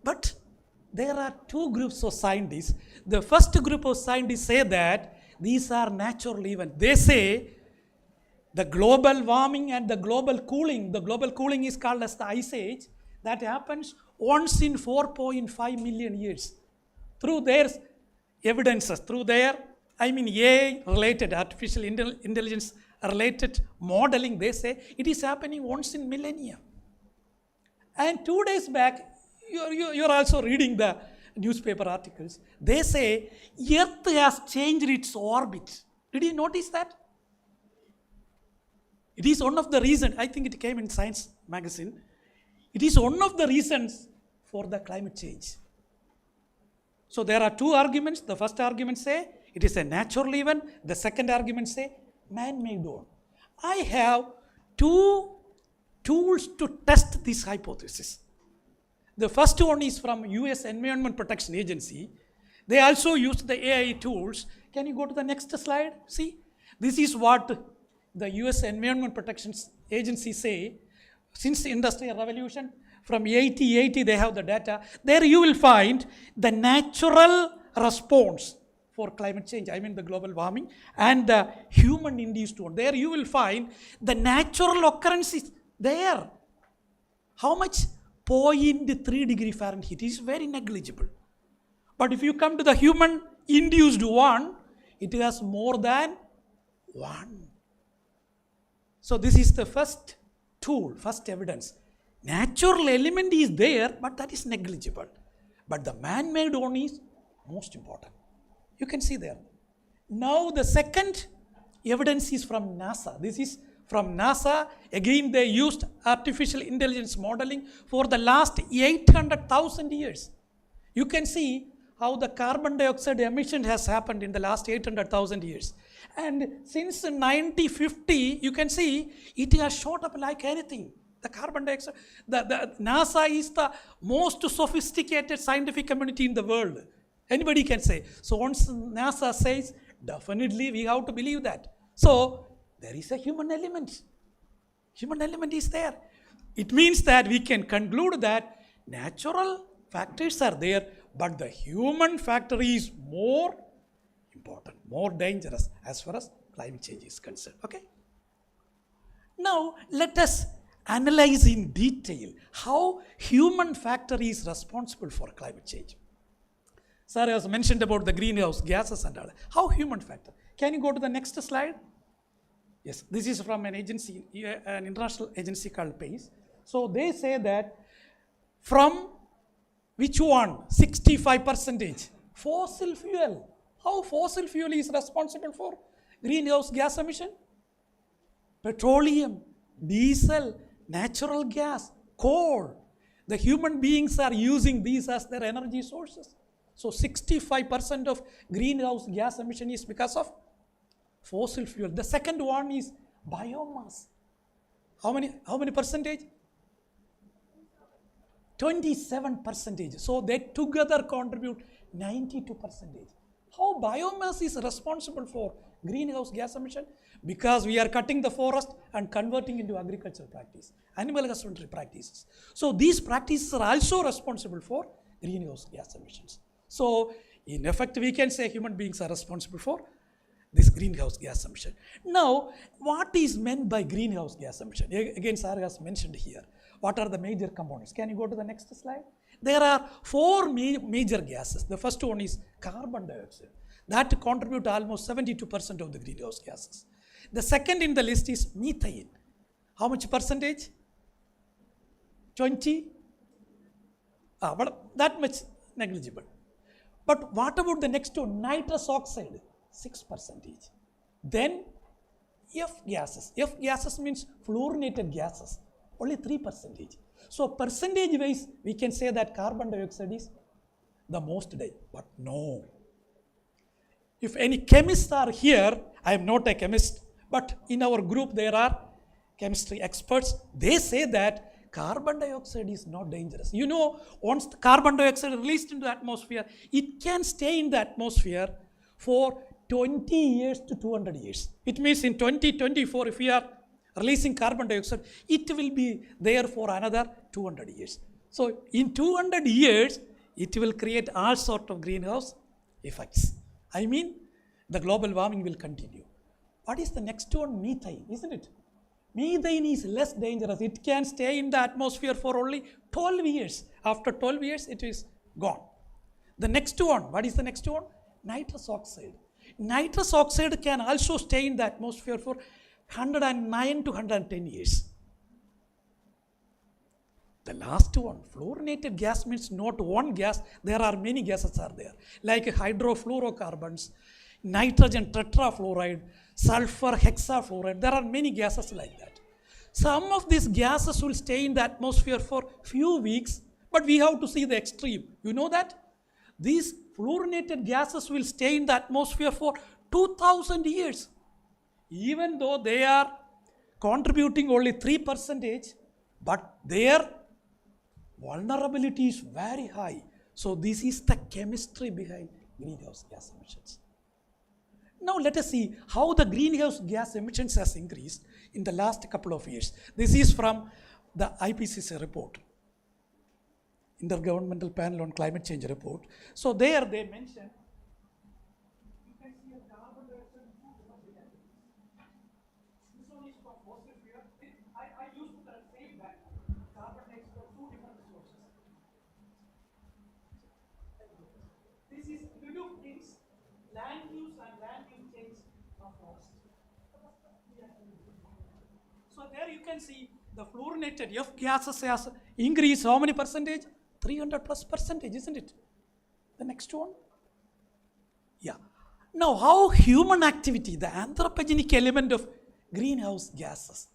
But there are 2 groups of scientists. The first group of scientists say that these are natural events. They say the global warming and the global cooling is called as the ice age, that happens once in 4.5 million years. Through their evidences, through their, AI-related, artificial intelligence related modeling, they say it is happening once in millennia. And 2 days back, you're also reading the newspaper articles. They say Earth has changed its orbit. Did you notice that? It is one of the reasons, I think it came in Science magazine, it is one of the reasons for the climate change. So there are 2 arguments. The first argument say it is a natural event. The second argument say man-made one. I have 2 tools to test this hypothesis. The first one is from US Environment Protection Agency. They also used the AI tools. Can you go to the next slide? See, this is what the US Environment Protection Agency say. Since the Industrial Revolution, from 80 they have the data. There you will find the natural response for climate change, the global warming, and the human-induced one. There you will find the natural occurrence is there. How much? 0.3 degree Fahrenheit. It is very negligible. But if you come to the human-induced one, it has more than 1. So this is the first tool, first evidence. Natural element is there, but that is negligible. But the man-made one is most important. You can see there. Now the second evidence is from NASA. This is from NASA. Again, they used artificial intelligence modeling for the last 800,000 years. You can see how the carbon dioxide emission has happened in the last 800,000 years. And since 1950, you can see it has shot up like anything. The carbon dioxide, the NASA is the most sophisticated scientific community in the world. Anybody can say. So once NASA says, definitely we have to believe that. So there is a human element. Human element is there. It means that we can conclude that natural factors are there, but the human factor is more important, more dangerous as far as climate change is concerned. Okay? Now let us analyze in detail how human factor is responsible for climate change. Sir has mentioned about the greenhouse gases and all. How human factor? Can you go to the next slide? Yes, this is from an agency, an international agency called PACE. So they say that from which one? 65% fossil fuel. How fossil fuel is responsible for greenhouse gas emission? Petroleum, diesel, natural gas, coal. The human beings are using these as their energy sources. So 65% of greenhouse gas emission is because of fossil fuel. The second one is biomass. How many percentage? 27%. So they together contribute 92%. How biomass is responsible for greenhouse gas emission? Because we are cutting the forest and converting into agricultural practice, animal husbandry practices. So these practices are also responsible for greenhouse gas emissions. So in effect, we can say human beings are responsible for this greenhouse gas emission. Now, what is meant by greenhouse gas emission? Again, Sir has mentioned here. What are the major components? Can you go to the next slide? There are four major gases. The first one is carbon dioxide. That contributes almost 72% of the greenhouse gases. The second in the list is methane. How much percentage? 20? But that much negligible. But what about the next one? Nitrous oxide, 6%. Then F gases. F gases means fluorinated gases, only 3%. So percentage wise, we can say that carbon dioxide is the most day, but no. If any chemists are here, I am not a chemist, but in our group there are chemistry experts. They say that carbon dioxide is not dangerous. You know, once the carbon dioxide is released into the atmosphere, it can stay in the atmosphere for 20 years to 200 years. It means in 2024, if we are releasing carbon dioxide, it will be there for another 200 years. So in 200 years, it will create all sorts of greenhouse effects. I mean, the global warming will continue. What is the next one? Methane, isn't it? Methane is less dangerous. It can stay in the atmosphere for only 12 years. After 12 years, it is gone. The next one, what is the next one? Nitrous oxide. Nitrous oxide can also stay in the atmosphere for 109 to 110 years. The last one, fluorinated gas, means not one gas, there are many gases are there, like hydrofluorocarbons, nitrogen tetrafluoride, sulfur hexafluoride. There are many gases like that. Some of these gases will stay in the atmosphere for few weeks, but we have to see the extreme. You know that? These fluorinated gases will stay in the atmosphere for 2000 years. Even though they are contributing only 3%, but their vulnerability is very high. So this is the chemistry behind greenhouse gas emissions. Now let us see how the greenhouse gas emissions has increased in the last couple of years. This is from the IPCC report, Intergovernmental Panel on Climate Change report. So there they mention, you can see a carbon dioxide. This one is from fossil fuel. I used to say that carbon dioxide from two different sources. This is reduced means land use and land use change of forest. So there you can see the fluorinated F gases has increased how many percentage? 300 plus percentage, isn't it? The next one. Yeah. Now how human activity, the anthropogenic element of greenhouse gases.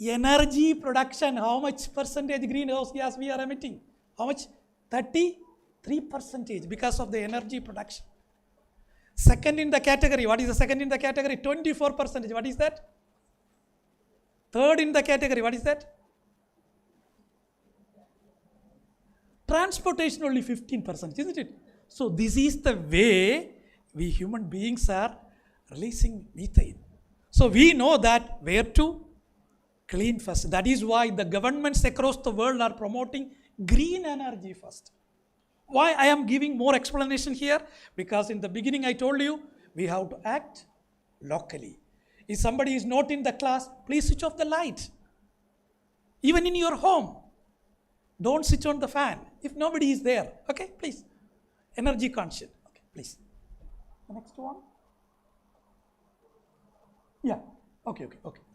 Energy production, how much percentage greenhouse gas we are emitting? How much? 30? 3% because of the energy production. Second in the category, what is the second in the category? 24%. What is that? Third in the category, what is that? Transportation only 15%, isn't it? So this is the way we human beings are releasing methane. So we know that where to clean first. That is why the governments across the world are promoting green energy first. Why I am giving more explanation here? Because in the beginning I told you, we have to act locally. If somebody is not in the class, please switch off the light. Even in your home, don't switch on the fan if nobody is there. Okay, please. Energy conscious. Okay, please. The next one. Yeah. Okay.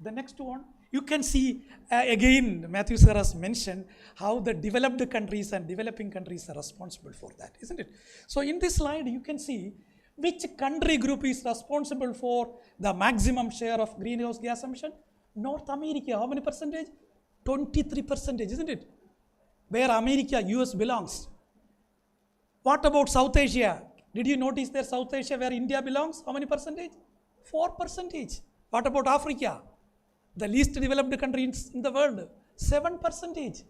The next one. You can see, again, Matthew sir has mentioned how the developed countries and developing countries are responsible for that, isn't it? So in this slide, you can see which country group is responsible for the maximum share of greenhouse gas emission. North America, how many percentage? 23%, isn't it? Where America, US belongs. What about South Asia? Did you notice there South Asia where India belongs? How many percentage? 4%. What about Africa? The least developed country in the world, 7%.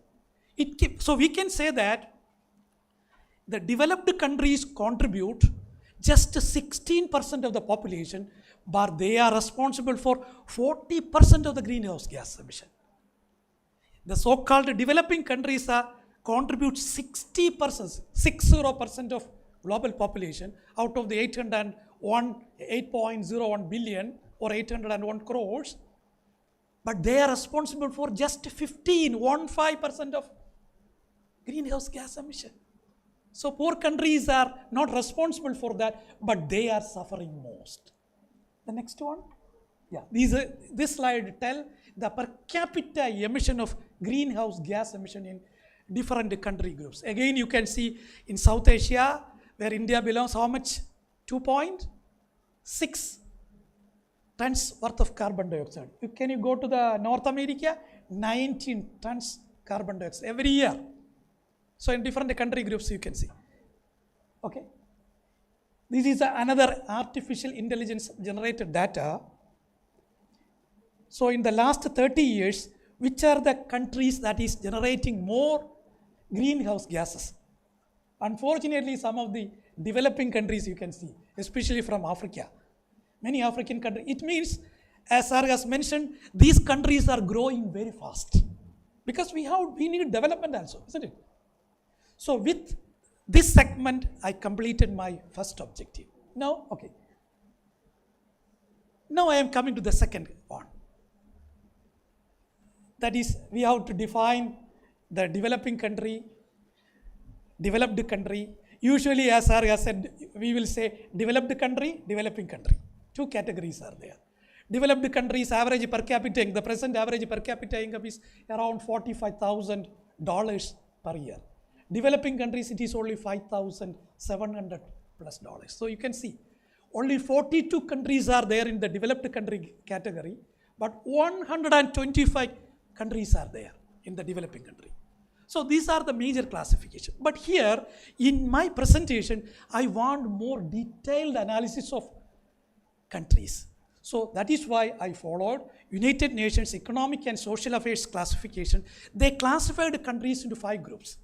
So we can say that the developed countries contribute just 16% of the population, but they are responsible for 40% of the greenhouse gas emission. The so-called developing countries contribute 60% of global population out of the 8.01 billion or 801 crores. But they are responsible for just 15% of greenhouse gas emission. So poor countries are not responsible for that, but they are suffering most. The next one. Yeah, this slide tell the per capita emission of greenhouse gas emission in different country groups. Again, you can see in South Asia, where India belongs, how much? 2.6 tons worth of carbon dioxide. Can you go to the North America? 19 tons carbon dioxide every year. So in different country groups you can see. Okay. This is another artificial intelligence generated data. So in the last 30 years, which are the countries that is generating more greenhouse gases? Unfortunately, some of the developing countries you can see, especially from Africa. Many African countries. It means, as Sir has mentioned, these countries are growing very fast. Because we need development also, isn't it? So with this segment, I completed my first objective. Now I am coming to the second one. That is, we have to define the developing country, developed country. Usually, as Sir has said, we will say developed country, developing country. Two categories are there. Developed countries average per capita, the present average per capita income is around $45,000 per year. Developing countries, it is only $5,700 plus. So you can see, only 42 countries are there in the developed country category, but 125 countries are there in the developing country. So these are the major classification. But here, in my presentation, I want more detailed analysis of countries. So that is why I followed United Nations Economic and Social Affairs classification. They classified countries into 5 groups.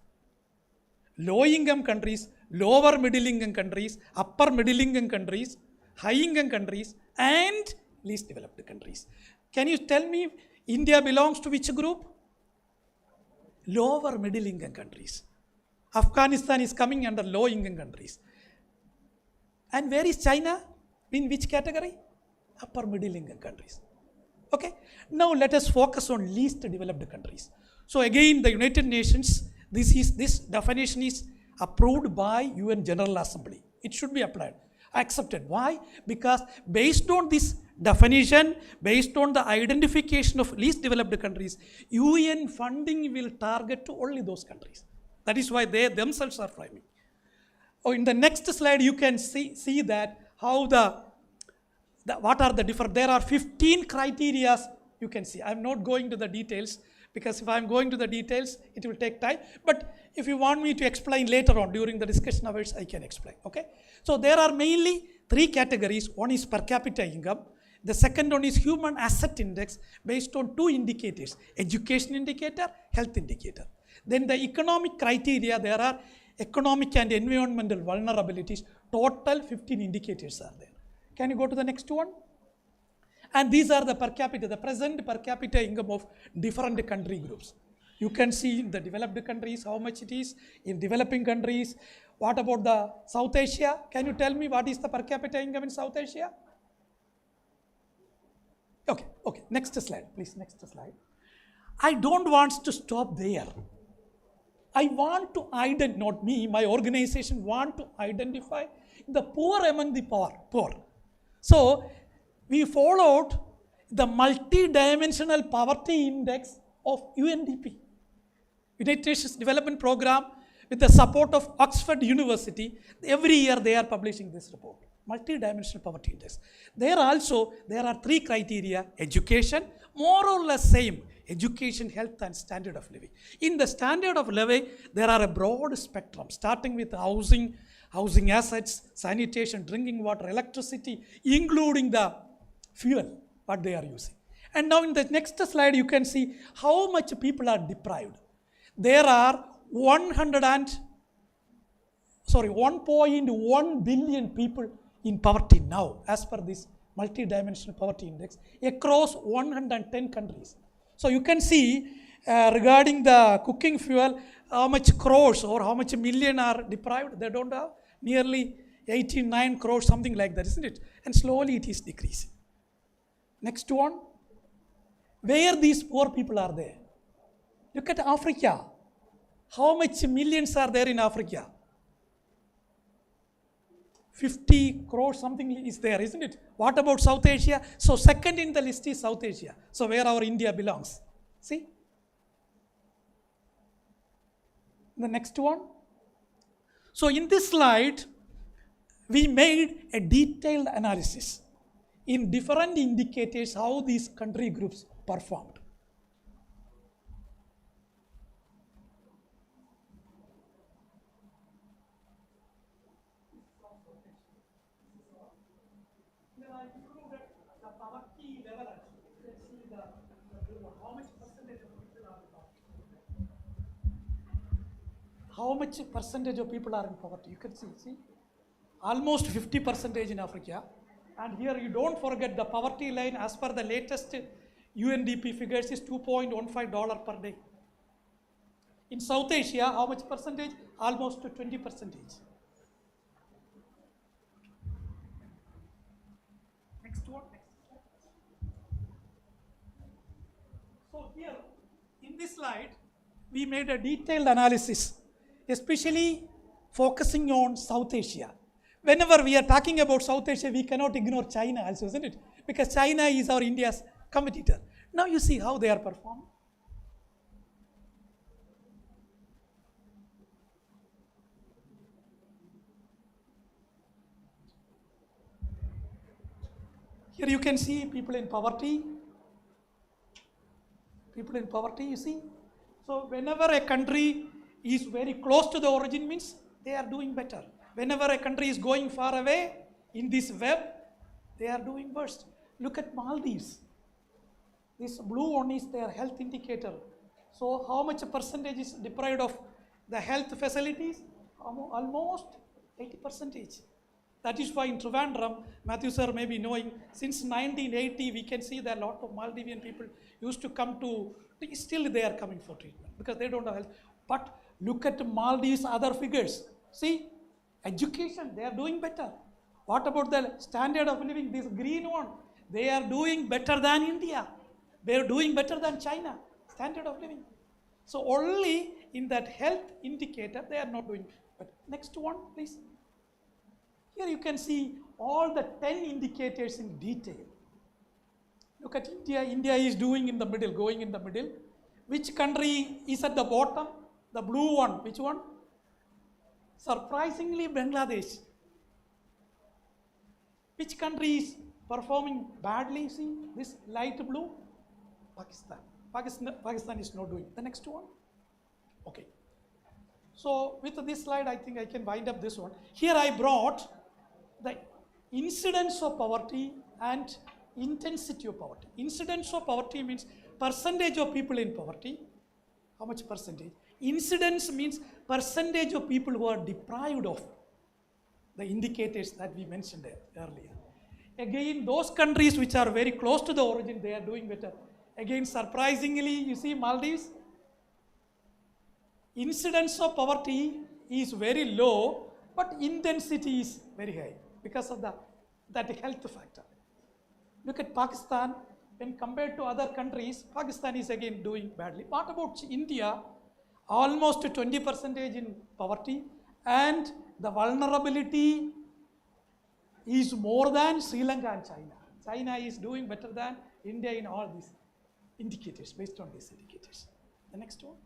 Low-income countries, lower middle-income countries, upper middle-income countries, high-income countries, and least developed countries. Can you tell me India belongs to which group? Lower middle-income countries. Afghanistan is coming under low-income countries. And where is China? In which category? Upper middle-income countries. Okay. Now let us focus on least developed countries. So again, the United Nations, this definition is approved by UN General Assembly. It should be applied, accepted. Why? Because based on this definition, based on the identification of least developed countries, UN funding will target to only those countries. That is why they themselves are framing. In the next slide, you can see that how what are the different, there are 15 criteria you can see. I'm not going to the details because if I'm going to the details, it will take time. But if you want me to explain later on during the discussion hours, I can explain. Okay. So there are mainly three categories. One is per capita income. The second one is human asset index based on two indicators: education indicator, health indicator. Then the economic criteria, there are economic and environmental vulnerabilities. Total 15 indicators are there. Can you go to the next one? And these are the per capita, the present per capita income of different country groups. You can see in the developed countries how much it is, in developing countries. What about the South Asia? Can you tell me what is the per capita income in South Asia? Okay, next slide, please, next slide. I don't want to stop there. I want to identify, not me, my organization want to identify the poor among the poor. So, we followed the multi-dimensional poverty index of UNDP, United Nations Development Program, with the support of Oxford University. Every year they are publishing this report, multi-dimensional poverty index. There are three criteria: education, more or less same, education, health, and standard of living. In the standard of living, there are a broad spectrum, starting with housing assets, sanitation, drinking water, electricity, including the fuel, what they are using. And now in the next slide, you can see how much people are deprived. There are 1.1 billion people in poverty now, as per this multi-dimensional poverty index, across 110 countries. So you can see regarding the cooking fuel, how much crores or how much million are deprived. They don't have nearly 89 crores, something like that, isn't it? And slowly it is decreasing. Next one, where these poor people are there. Look at Africa. How much millions are there in Africa? 50 crores, something is there, isn't it? What about South Asia? So second in the list is South Asia. So where our India belongs. See? The next one. So in this slide, we made a detailed analysis in different indicators how these country groups performed. How much percentage of people are in poverty? You can see, almost 50% in Africa. And here you don't forget the poverty line as per the latest UNDP figures is $2.15 per day. In South Asia, how much percentage? Almost 20%. Next one. So here, in this slide, we made a detailed analysis, especially focusing on South Asia. Whenever we are talking about South Asia, we cannot ignore China also, isn't it? Because China is our India's competitor. Now you see how they are performing. Here you can see people in poverty. People in poverty, you see. So whenever a country is very close to the origin, means they are doing better. Whenever a country is going far away in this web, they are doing worse. Look at Maldives. This blue one is their health indicator. So how much percentage is deprived of the health facilities? Almost 80%. That is why in Trivandrum, Matthew sir may be knowing, since 1980 we can see that a lot of Maldivian people used to come to, still they are coming for treatment because they don't have health. But look at Maldives' other figures. See, education, they are doing better. What about the standard of living, this green one? They are doing better than India. They are doing better than China, standard of living. So only in that health indicator, they are not doing. But next one, please. Here you can see all the 10 indicators in detail. Look at India. India is doing in the middle, going in the middle. Which country is at the bottom? The blue one. Which one? Surprisingly, Bangladesh. Which country is performing badly? See this light blue? Pakistan. Pakistan is not doing. The next one. Okay. So with this slide, I think I can wind up this one. Here I brought the incidence of poverty and intensity of poverty. Incidence of poverty means percentage of people in poverty. How much percentage? Incidence means percentage of people who are deprived of the indicators that we mentioned earlier. Again, those countries which are very close to the origin, they are doing better. Again, surprisingly, you see Maldives, incidence of poverty is very low, but intensity is very high because of that health factor. Look at Pakistan, when compared to other countries, Pakistan is again doing badly. What about India? Almost 20% in poverty, and the vulnerability is more than Sri Lanka and China. China is doing better than India in all these indicators, based on these indicators. The next one.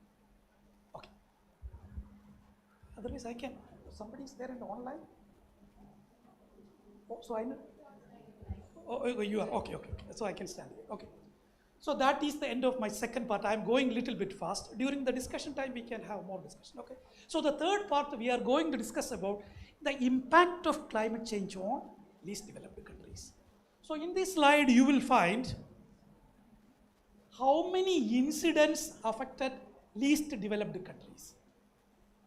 Okay. Otherwise, I can. Somebody is there in the online. Oh, so I know. Oh, you are okay. So I can stand here. Okay. So that is the end of my second part. I am going a little bit fast. During the discussion time, we can have more discussion. Okay. So the third part, we are going to discuss about the impact of climate change on least developed countries. So in this slide, you will find how many incidents affected least developed countries.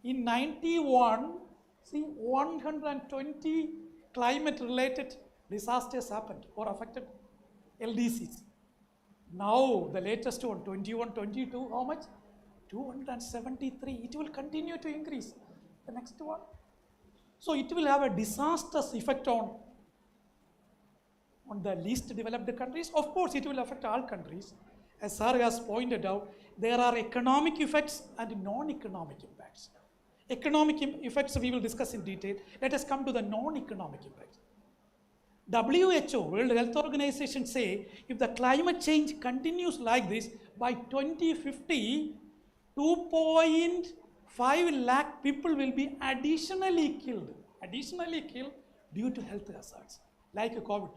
In 91, see 120 climate-related disasters happened or affected LDCs. Now the latest one, 21, 22, how much? 273. It will continue to increase. The next one. So it will have a disastrous effect on the least developed countries. Of course, it will affect all countries. As Sir has pointed out, there are economic effects and non-economic impacts. Economic effects we will discuss in detail. Let us come to the non-economic impacts. WHO, World Health Organization, say if the climate change continues like this, by 2050, 2.5 lakh people will be additionally killed due to health hazards, like COVID.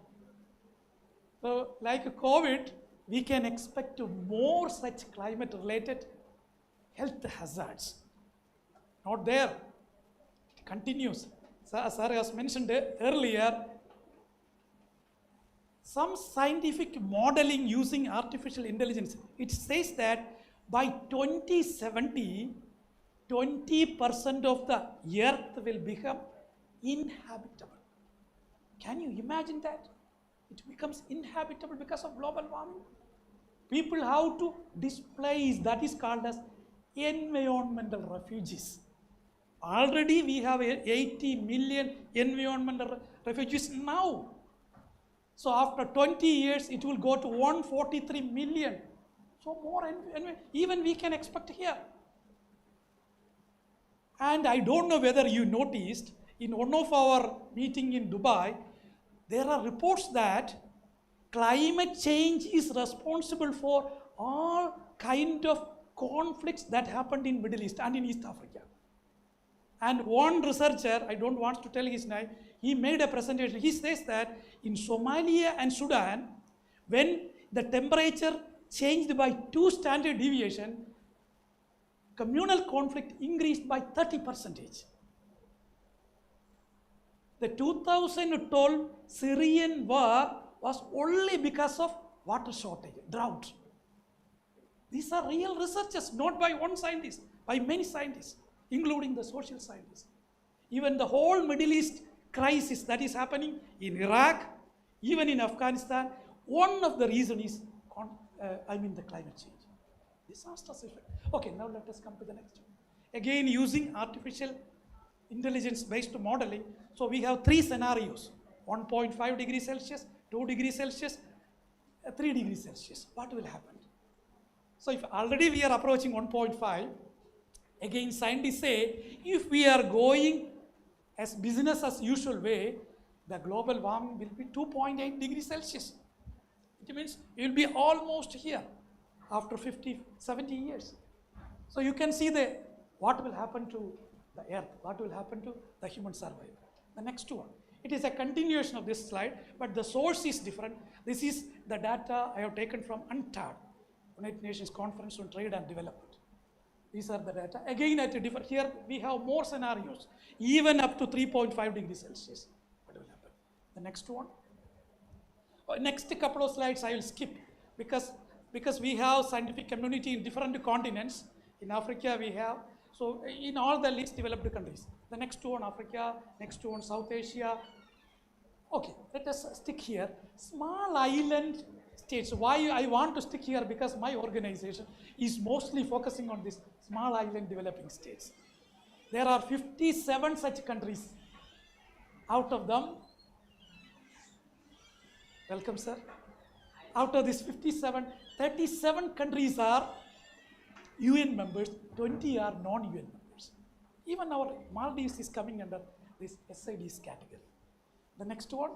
So, like COVID, we can expect more such climate-related health hazards. Not there. It continues. Sir has mentioned earlier, some scientific modeling using artificial intelligence, it says that by 2070, 20% of the earth will become inhabitable. Can you imagine that? It becomes inhabitable because of global warming. People have to displace, that is called as environmental refugees. Already we have 80 million environmental refugees now. So after 20 years, it will go to 143 million. So more, even we can expect here. And I don't know whether you noticed, in one of our meeting in Dubai, there are reports that climate change is responsible for all kind of conflicts that happened in Middle East and in East Africa. And one researcher, I don't want to tell his name, he made a presentation. He says that in Somalia and Sudan, when the temperature changed by 2 standard deviation, communal conflict increased by 30%. The 2012 Syrian war was only because of water shortage, drought. These are real researches, not by one scientist, by many scientists, including the social scientists. Even the whole Middle East crisis that is happening in Iraq, even in Afghanistan, one of the reasons is, the climate change. Disastrous effect. Okay, now let us come to the next one. Again, using artificial intelligence-based modeling, so we have 3 scenarios, 1.5 degrees Celsius, 2 degrees Celsius, 3 degrees Celsius. What will happen? So if already we are approaching 1.5, again scientists say, if we are going as business as usual way, the global warming will be 2.8 degrees Celsius. It means it will be almost here after 50, 70 years. So you can see what will happen to the earth, what will happen to the human survival. The next one. It is a continuation of this slide, but the source is different. This is the data I have taken from UNCTAD. United Nations Conference on Trade and Development. These are the data. Again, at a different, here we have more scenarios, even up to 3.5 degrees Celsius. What will happen? The next one. Next couple of slides I will skip because we have scientific community in different continents. In Africa we have, so in all the least developed countries. The next one Africa, next one South Asia. Okay, let us stick here. Small island states. Why I want to stick here? Because my organization is mostly focusing on this small island developing states. There are 57 such countries. Out of them, welcome sir. Out of these 57, 37 countries are UN members, 20 are non-UN members. Even our Maldives is coming under this SIDs category. The next one.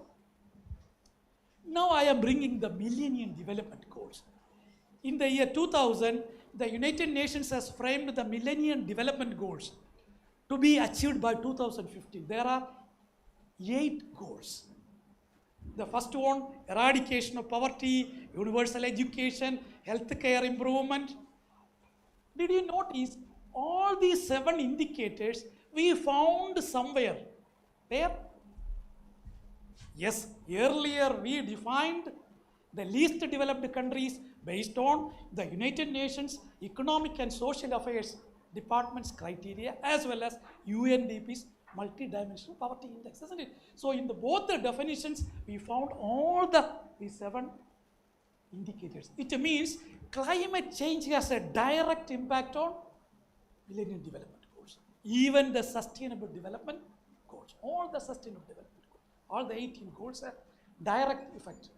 Now I am bringing the Millennium Development Goals. In the year 2000, the United Nations has framed the Millennium Development Goals to be achieved by 2015. There are 8 goals. The first one, eradication of poverty, universal education, healthcare improvement. Did you notice all these 7 indicators we found somewhere? Where? Yes, earlier we defined the least developed countries based on the United Nations Economic and Social Affairs Department's criteria as well as UNDP's multi-dimensional poverty index, isn't it? So in both the definitions, we found all these 7 indicators. It means climate change has a direct impact on Millennium Development Goals, even the Sustainable Development Goals, all the Sustainable Development Goals, all the 18 goals have direct effect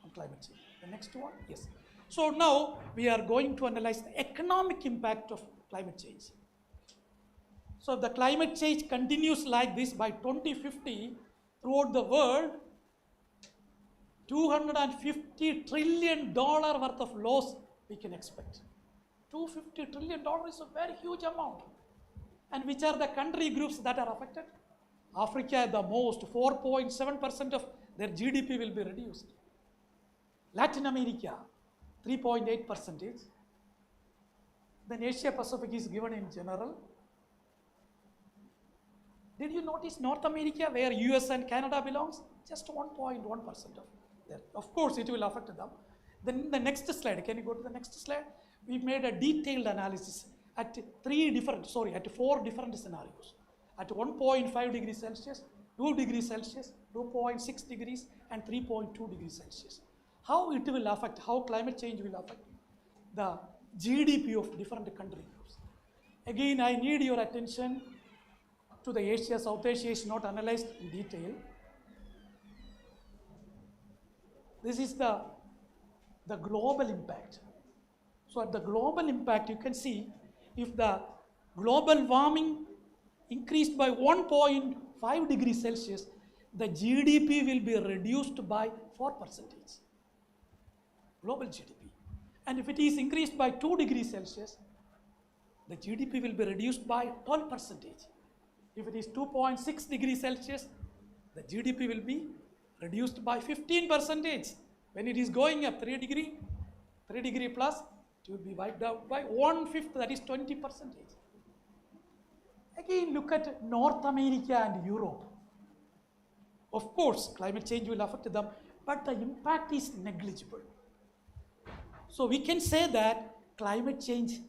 on climate change. The next one, yes. So now we are going to analyze the economic impact of climate change. So if the climate change continues like this by 2050, throughout the world, $250 trillion worth of loss we can expect. $250 trillion is a very huge amount. And which are the country groups that are affected? Africa the most, 4.7% of their GDP will be reduced. Latin America, 3.8%. Then Asia Pacific is given in general. Did you notice North America, where US and Canada belongs? Just 1.1% of there. Of course, it will affect them. Then the next slide, can you go to the next slide? We made a detailed analysis at 4 different scenarios. At 1.5 degrees Celsius, 2 degrees Celsius, 2.6 degrees, and 3.2 degrees Celsius. How it will affect, how climate change will affect the GDP of different country groups. Again, I need your attention to the Asia, South Asia is not analyzed in detail. This is the global impact. So at the global impact, you can see if the global warming increased by 1.5 degrees Celsius, the GDP will be reduced by 4%. Global GDP. And if it is increased by 2 degrees Celsius, the GDP will be reduced by 12%. If it is 2.6 degrees Celsius, the GDP will be reduced by 15%. When it is going up 3 degree plus, it will be wiped out by 1/5, that is 20%. Again, look at North America and Europe. Of course, climate change will affect them, but the impact is negligible. So we can say that climate change,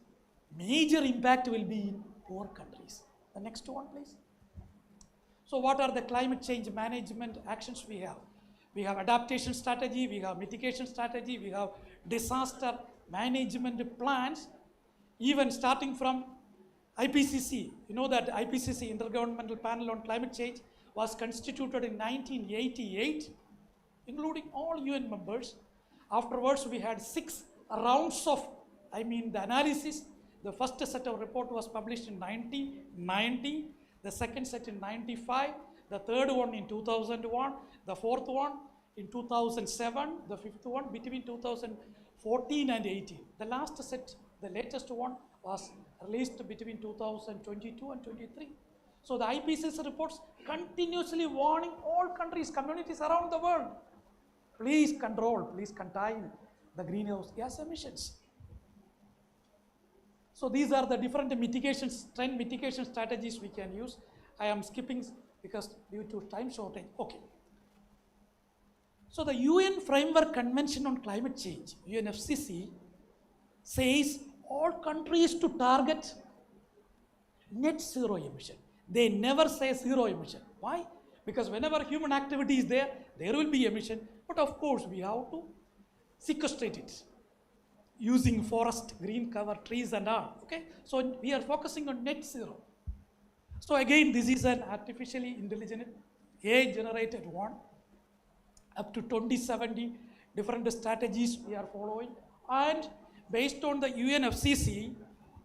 major impact will be in poor countries. The next one, please. So what are the climate change management actions we have? We have adaptation strategy, we have mitigation strategy, we have disaster management plans, even starting from IPCC. You know that IPCC, Intergovernmental Panel on Climate Change, was constituted in 1988, including all UN members. Afterwards, we had 6 rounds of, the analysis. The first set of report was published in 1990, the second set in 95, the third one in 2001, the fourth one in 2007, the fifth one between 2014 and 18. The last set, the latest one, was released between 2022 and 23. So the IPCC reports continuously warning all countries, communities around the world, please control, please contain the greenhouse gas emissions. So these are the different mitigations, trend mitigation strategies we can use. I am skipping because due to time shortage. Okay. So the UN Framework Convention on Climate Change, UNFCCC, says all countries to target net zero emission. They never say zero emission. Why? Because whenever human activity is there, there will be emission. But of course, we have to sequestrate it using forest, green cover, trees and all. Okay? So we are focusing on net zero. So again, this is an artificially intelligent, AI-generated one. Up to 2070, different strategies we are following. And based on the UNFCCC,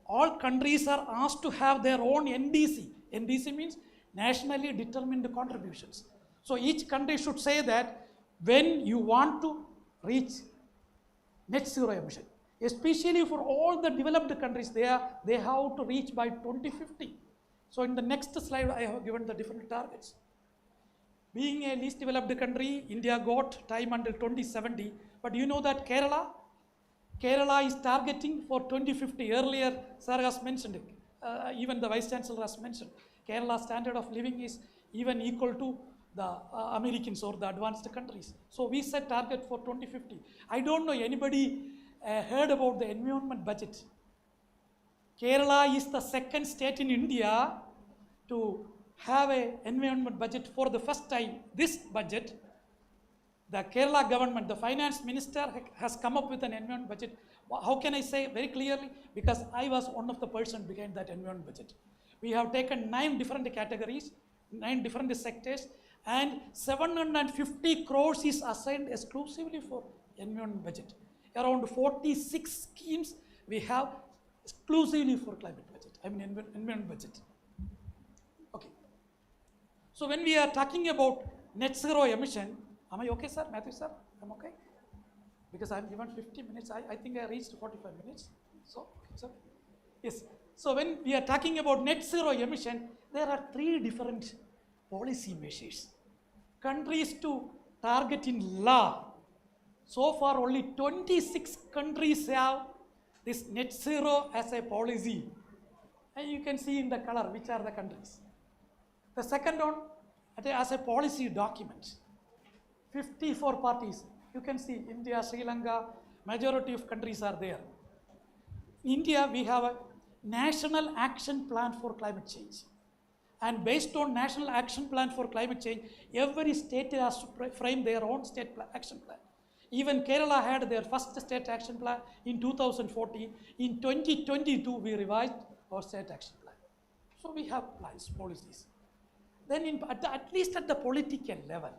all countries are asked to have their own NDC. NDC means nationally determined contributions. So each country should say that when you want to reach net zero emission, especially for all the developed countries, they have to reach by 2050. So in the next slide, I have given the different targets. Being a least developed country, India got time until 2070. But you know that Kerala is targeting for 2050. Earlier, sir has mentioned it. Even the Vice Chancellor has mentioned. Kerala's standard of living is even equal to the Americans or the advanced countries. So we set target for 2050. I don't know anybody heard about the environment budget. Kerala is the second state in India to have an environment budget for the first time. This budget, the Kerala government, the finance minister has come up with an environment budget. How can I say very clearly? Because I was one of the person behind that environment budget. We have taken 9 different categories, 9 different sectors, and 750 crores is assigned exclusively for environment budget. Around 46 schemes we have exclusively for climate budget, environment budget. Okay. So when we are talking about net zero emission, am I okay, sir? Matthew, sir? I'm okay? Because I'm given 50 minutes. I think I reached 45 minutes. So, okay, sir? Yes. So when we are talking about net zero emission, there are 3 different policy measures. Countries to target in law. So far, only 26 countries have this net zero as a policy. And you can see in the color which are the countries. The second one, as a policy document, 54 parties. You can see India, Sri Lanka, majority of countries are there. In India, we have a National Action Plan for Climate Change. And based on National Action Plan for Climate Change, every state has to frame their own state action plan. Even Kerala had their first state action plan in 2014. In 2022, we revised our state action plan. So we have plans, policies. Then at least at the political level,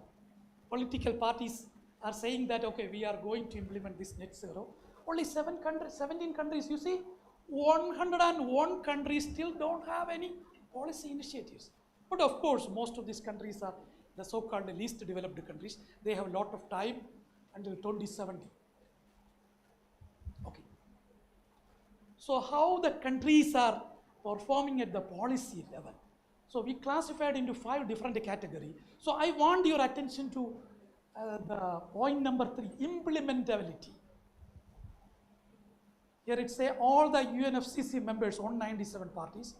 political parties are saying that, okay, we are going to implement this net zero. Only 17 countries, you see, 101 countries still don't have any policy initiatives. But of course, most of these countries are the so-called least developed countries. They have a lot of time until 2070. Okay. So how the countries are performing at the policy level? So we classified into 5 different categories. So I want your attention to the point number 3, implementability. Here it says all the UNFCCC members, 197 parties.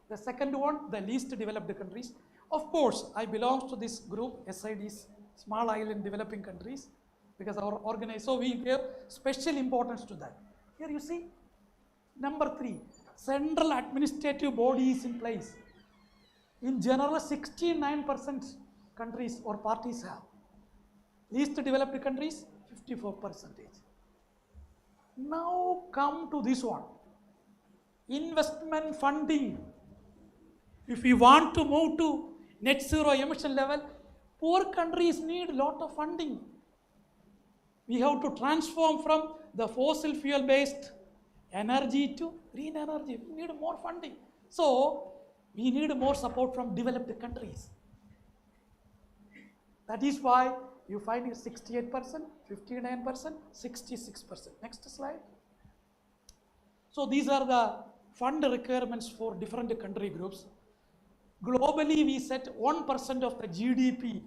The second one, the least developed countries. Of course, I belong to this group, SIDs, Small Island Developing Countries, because our organization, so we give special importance to that. Here you see, number 3, central administrative body is in place. In general, 69% countries or parties have. Least developed countries, 54%. Now come to this one, investment funding. If we want to move to net zero emission level, poor countries need a lot of funding. We have to transform from the fossil fuel based energy to green energy. We need more funding. So we need more support from developed countries. That is why you find 68%, 59%, 66%. Next slide. So these are the fund requirements for different country groups. Globally, we set 1% of the GDP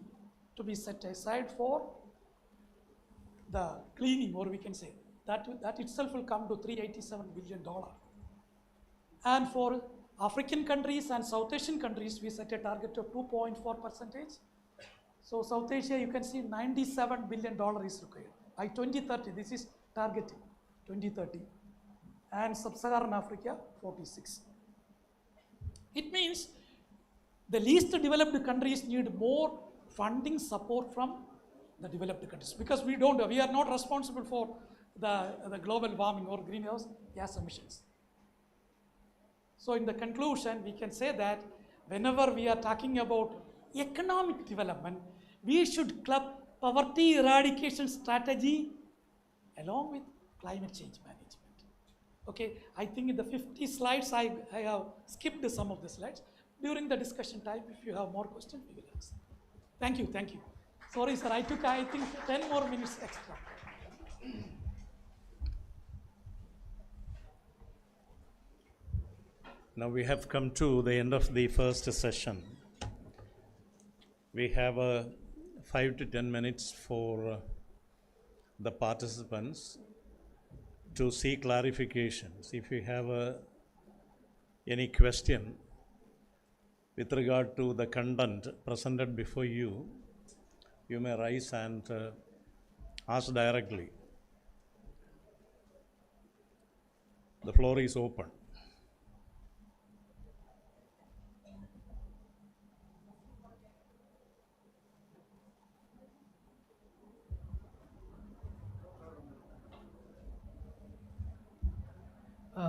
to be set aside for the cleaning, or we can say that itself will come to $387 billion. And for African countries and South Asian countries, we set a target of 2.4%. So South Asia, you can see $97 billion is required. By 2030, this is targeting 2030. And Sub-Saharan Africa, 46. It means the least developed countries need more funding support from the developed countries, because we are not responsible for the global warming or greenhouse gas emissions. So in the conclusion, we can say that whenever we are talking about economic development, we should club poverty eradication strategy along with climate change management. Okay, I think in the 50 slides, I have skipped some of the slides. During the discussion time, if you have more questions, we will answer. Thank you, thank you. Sorry, sir, I took, I think, 10 more minutes extra. Now we have come to the end of the first session. We have 5 to 10 minutes for the participants to see clarifications. If you have any question with regard to the content presented before you, you may rise and ask directly. The floor is open.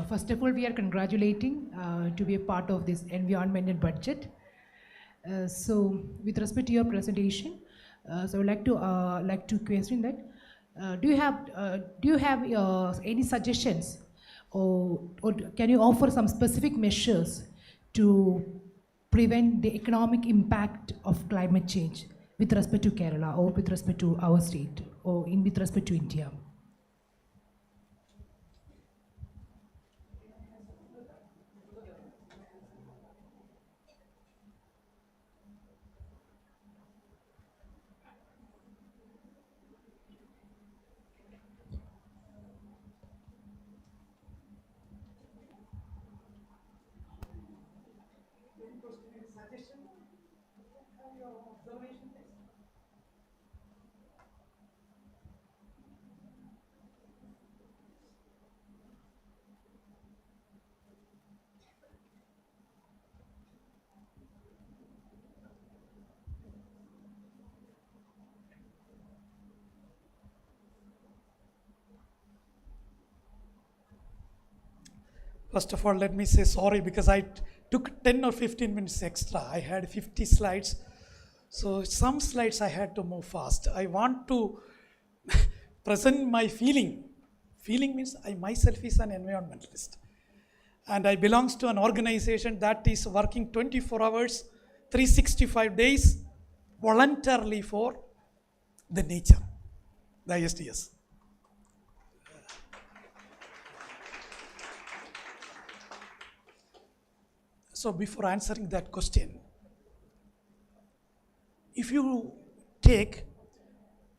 First of all, we are congratulating to be a part of this environmental budget. So, with respect to your presentation, so I would like to question that: do you have any suggestions, or can you offer some specific measures to prevent the economic impact of climate change with respect to Kerala, or with respect to our state, or with respect to India? First of all, let me say sorry because I took 10 or 15 minutes extra. I had 50 slides. So some slides I had to move fast. I want to present my feeling. Feeling means I myself is an environmentalist. And I belongs to an organization that is working 24 hours, 365 days voluntarily for the nature, the ISDS. So before answering that question, if you take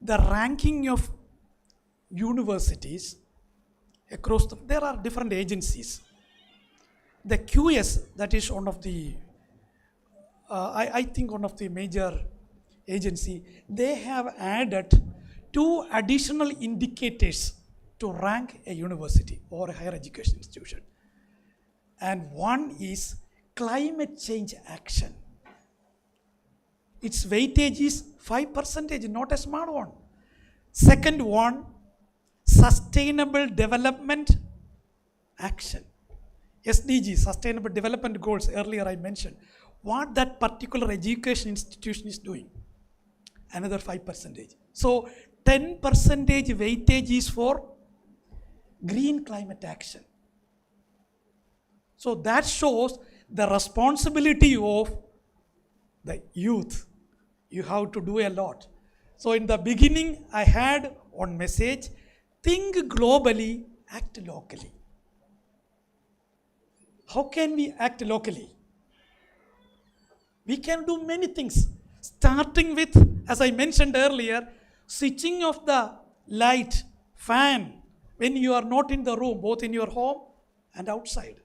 the ranking of universities across there are different agencies. The QS, that is one of the, I think one of the major agency, they have added 2 additional indicators to rank a university or a higher education institution. And one is climate change action. Its weightage is 5%, not a small one. Second one, sustainable development action. SDG, Sustainable Development Goals, earlier I mentioned. What that particular education institution is doing. Another 5%. So 10% weightage is for green climate action. So that shows the responsibility of the youth. You have to do a lot. So in the beginning, I had one message: think globally, act locally. How can we act locally? We can do many things, starting with, as I mentioned earlier, switching off the light, fan, when you are not in the room, both in your home and outside.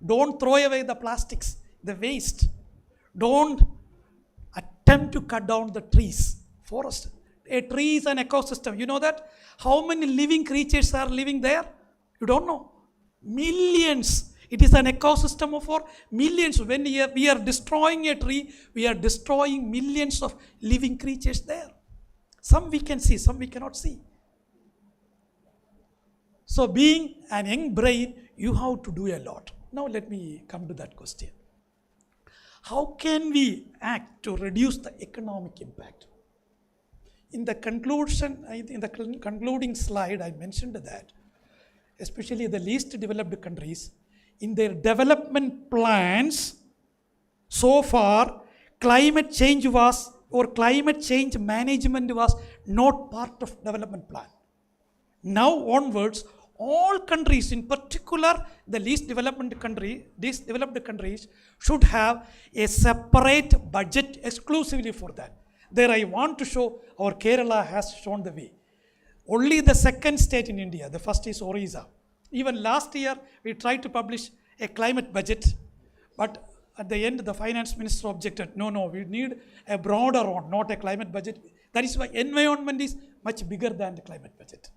Don't throw away the plastics, the waste. Don't attempt to cut down the trees, forest. A tree is an ecosystem. You know that? How many living creatures are living there? You don't know. Millions. It is an ecosystem for millions. When we are destroying a tree, we are destroying millions of living creatures there. Some we can see, some we cannot see. So being an young brain, you have to do a lot. Now let me come to that question. How can we act to reduce the economic impact? In the conclusion, in the concluding slide, I mentioned that, especially the least developed countries, in their development plans, so far, climate change management was not part of development plan. Now onwards, all countries, in particular the least developed countries, should have a separate budget exclusively for that. There I want to show our Kerala has shown the way. Only the second state in India, the first is Orissa. Even last year we tried to publish a climate budget, but at the end the finance minister objected, no, we need a broader one, not a climate budget. That is why environment is much bigger than the climate budget.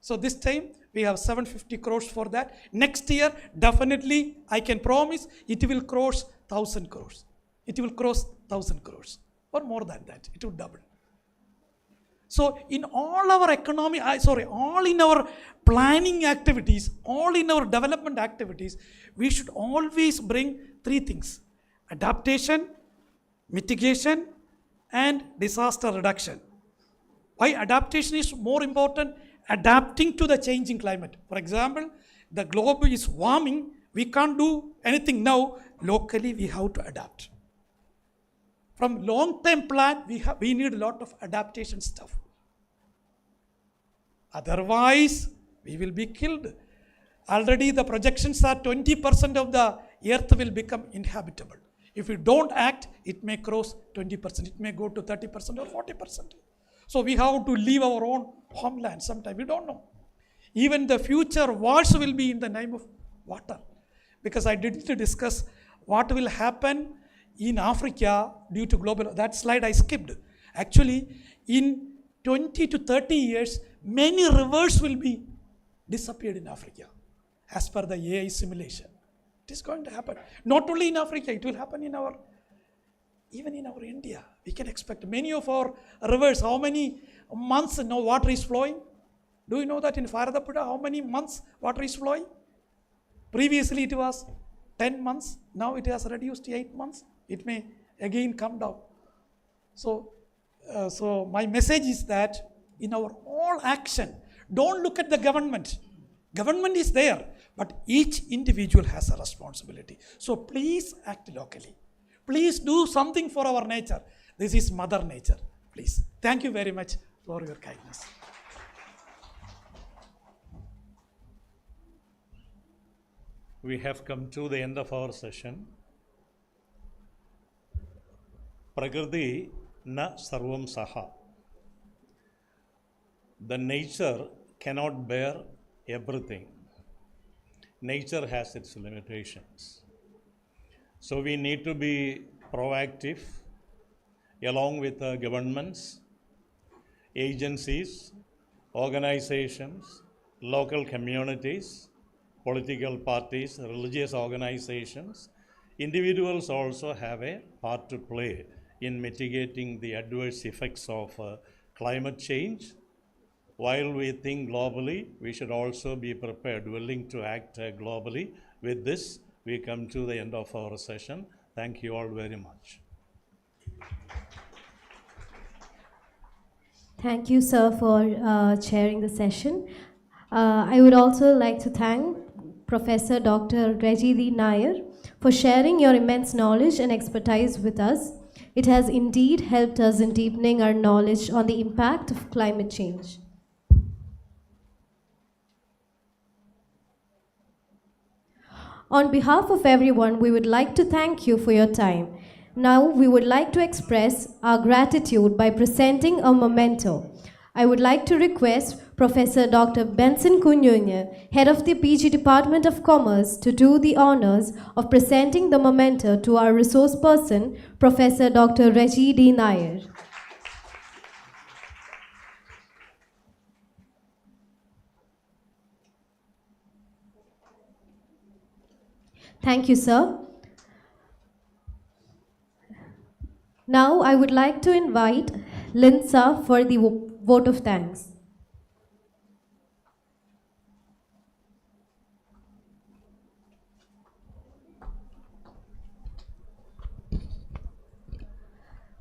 So this time we have 750 crores for that. Next year, definitely, I can promise, it will cross 1,000 crores. It will cross 1,000 crores or more than that. It will double. So in all our all in our planning activities, all in our development activities, we should always bring three things: adaptation, mitigation, and disaster reduction. Why adaptation is more important? Adapting to the changing climate. For example, the globe is warming. We can't do anything now. Locally, we have to adapt. From long-term plan, we need a lot of adaptation stuff. Otherwise, we will be killed. Already the projections are 20% of the earth will become inhabitable. If we don't act, it may cross 20%. It may go to 30% or 40%. So we have to leave our own homeland sometime. We don't know. Even the future wars will be in the name of water. Because I didn't discuss what will happen in Africa due to global, that slide I skipped. Actually, in 20 to 30 years, many rivers will be disappeared in Africa as per the AI simulation. It is going to happen. Not only in Africa, it will happen in even in our India. We can expect many of our rivers, how many months no water is flowing? Do you know that in Faradapura, how many months water is flowing? Previously it was 10 months, now it has reduced to 8 months. It may again come down. So my message is that in our all action, don't look at the government. Government is there, but each individual has a responsibility. So please act locally. Please do something for our nature. This is Mother Nature. Please. Thank you very much for your kindness. We have come to the end of our session. Prakriti na sarvam saha. The nature cannot bear everything. Nature has its limitations. So we need to be proactive along with governments, agencies, organizations, local communities, political parties, religious organizations. Individuals also have a part to play in mitigating the adverse effects of climate change. While we think globally, we should also be prepared, willing to act globally. With this, we come to the end of our session. Thank you all very much. Thank you, sir, for chairing the session. I would also like to thank Professor Dr. Reggie D. Nair for sharing your immense knowledge and expertise with us. It has indeed helped us in deepening our knowledge on the impact of climate change. On behalf of everyone, we would like to thank you for your time. Now, we would like to express our gratitude by presenting a memento. I would like to request Professor Dr. Benson Kunyunye, Head of the PG Department of Commerce, to do the honors of presenting the memento to our resource person, Professor Dr. Reggie D. Nair. Thank you, sir. Now I would like to invite Linsa for the vote of thanks.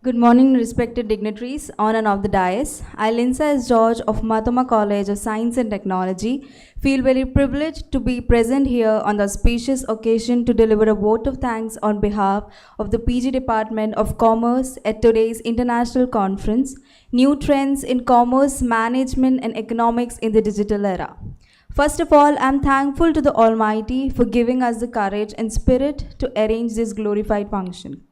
Good morning, respected dignitaries on and off the dais. I, Linsa S. George of Marthoma College of Science and Technology, feel very privileged to be present here on the auspicious occasion to deliver a vote of thanks on behalf of the PG Department of Commerce at today's international conference, New Trends in Commerce, Management and Economics in the Digital Era. First of all, I am thankful to the Almighty for giving us the courage and spirit to arrange this glorified function.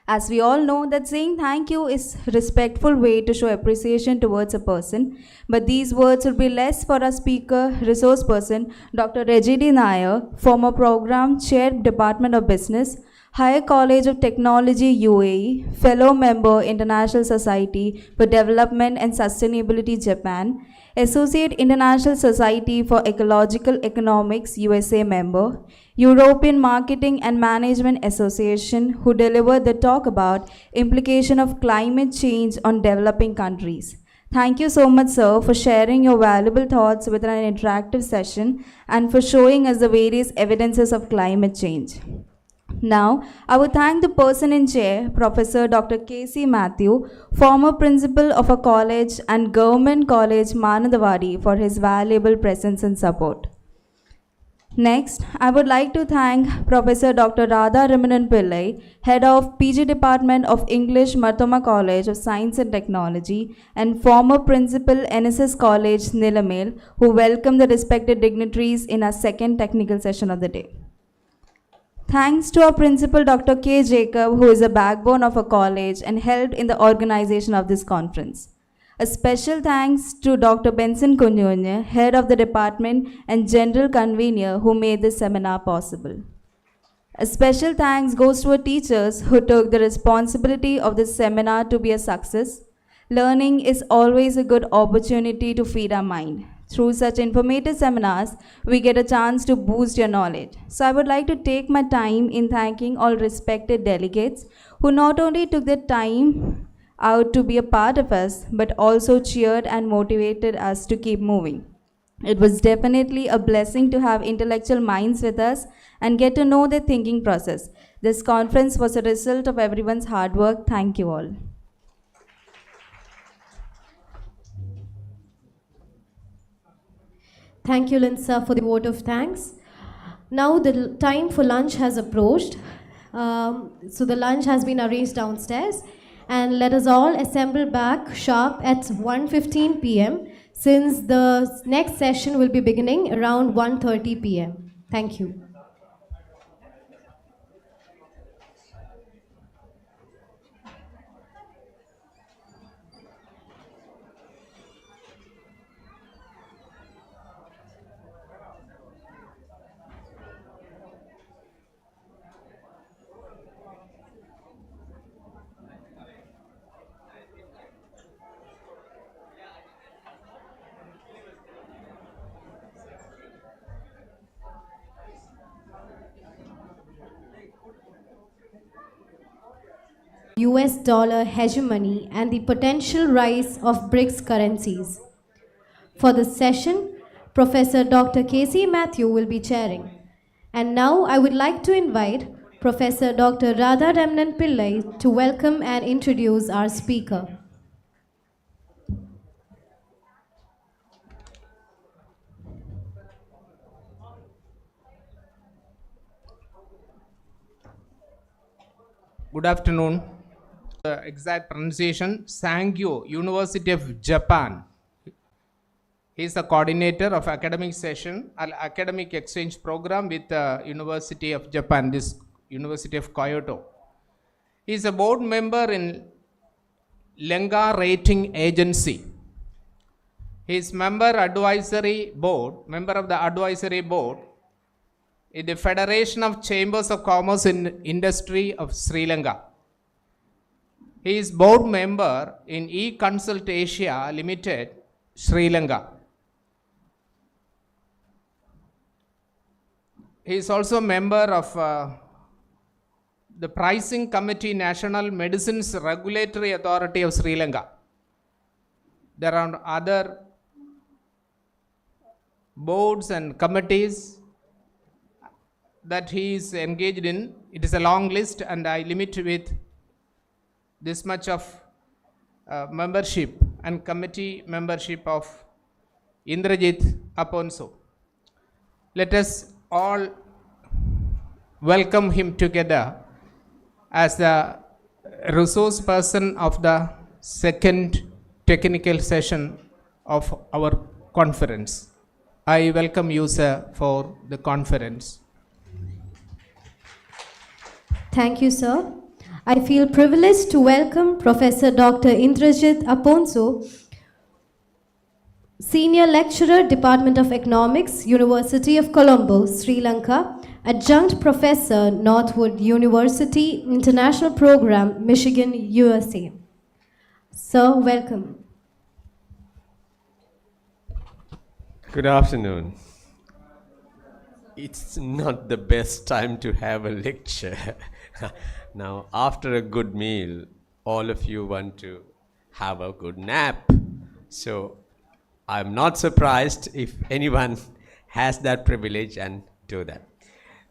As we all know that saying thank you is a respectful way to show appreciation towards a person, but these words would be less for our speaker, resource person, Dr. Reggie D. Nair, former program chair, Department of Business, Higher College of Technology, UAE, fellow member, International Society for Development and Sustainability, Japan, Associate International Society for Ecological Economics, USA member, European Marketing and Management Association, who delivered the talk about implication of climate change on developing countries. Thank you so much, sir, for sharing your valuable thoughts with an interactive session and for showing us the various evidences of climate change. Now, I would thank the person in chair, Professor Dr. K.C. Matthew, former principal of a college and government college, Manadawadi, for his valuable presence and support. Next, I would like to thank Professor Dr. Radha Ramanan Pillai, Head of PG Department of English, Marthoma College of Science and Technology, and former Principal, NSS College, Nilamel, who welcomed the respected dignitaries in our second technical session of the day. Thanks to our principal, Dr. K. Jacob, who is a backbone of our college and helped in the organization of this conference. A special thanks to Dr. Benson Kunyunye, head of the department and general convener, who made this seminar possible. A special thanks goes to our teachers who took the responsibility of this seminar to be a success. Learning is always a good opportunity to feed our mind. Through such informative seminars, we get a chance to boost your knowledge. So I would like to take my time in thanking all respected delegates who not only took their time out to be a part of us, but also cheered and motivated us to keep moving. It was definitely a blessing to have intellectual minds with us and get to know their thinking process. This conference was a result of everyone's hard work. Thank you all. Thank you, Linsa, for the vote of thanks. Now the time for lunch has approached. So the lunch has been arranged downstairs. And let us all assemble back sharp at 1:15 p.m. since the next session will be beginning around 1:30 p.m. Thank you. US dollar hegemony and the potential rise of BRICS currencies. For this session, Professor Dr. K.C. Matthew will be chairing. And now I would like to invite Professor Dr. Radha Ramanan Pillai to welcome and introduce our speaker. Good afternoon. The exact pronunciation, Sangyo, University of Japan. He is the coordinator of academic session, academic exchange program with the University of Japan, this University of Kyoto. He is a board member in Lenga Rating Agency. He is member of the advisory board in the Federation of Chambers of Commerce and Industry of Sri Lanka. He is board member in E-Consult Asia Limited, Sri Lanka. He is also member of the Pricing Committee, National Medicines Regulatory Authority of Sri Lanka. There are other boards and committees that he is engaged in. It is a long list, and I limit with this much of membership and committee membership of Indrajit Aponso. Let us all welcome him together as the resource person of the second technical session of our conference. I welcome you, sir, for the conference. Thank you, sir. I feel privileged to welcome Professor Dr. Indrajit Aponso, Senior Lecturer, Department of Economics, University of Colombo, Sri Lanka, Adjunct Professor, Northwood University, International Program, Michigan, USA. Sir, welcome. Good afternoon. It's not the best time to have a lecture. Now, after a good meal, all of you want to have a good nap. So, I'm not surprised if anyone has that privilege and do that.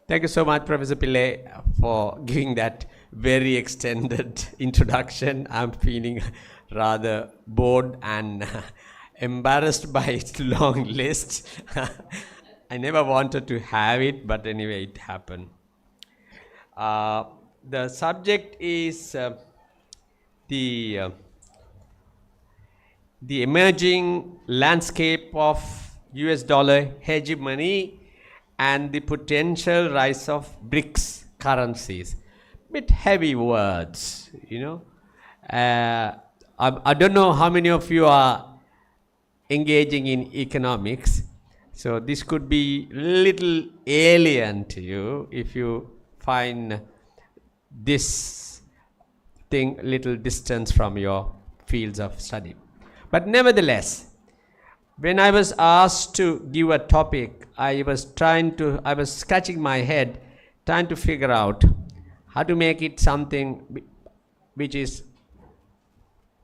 Thank you so much, Professor Pillai, for giving that very extended introduction. I'm feeling rather bored and embarrassed by its long list. I never wanted to have it, but anyway, it happened. The subject is the emerging landscape of US dollar hegemony and the potential rise of BRICS currencies. Bit heavy words, you know. I don't know how many of you are engaging in economics, so this could be little alien to you if you find this thing little distance from your fields of study. But nevertheless, when I was asked to give a topic, I was scratching my head, trying to figure out how to make it something which is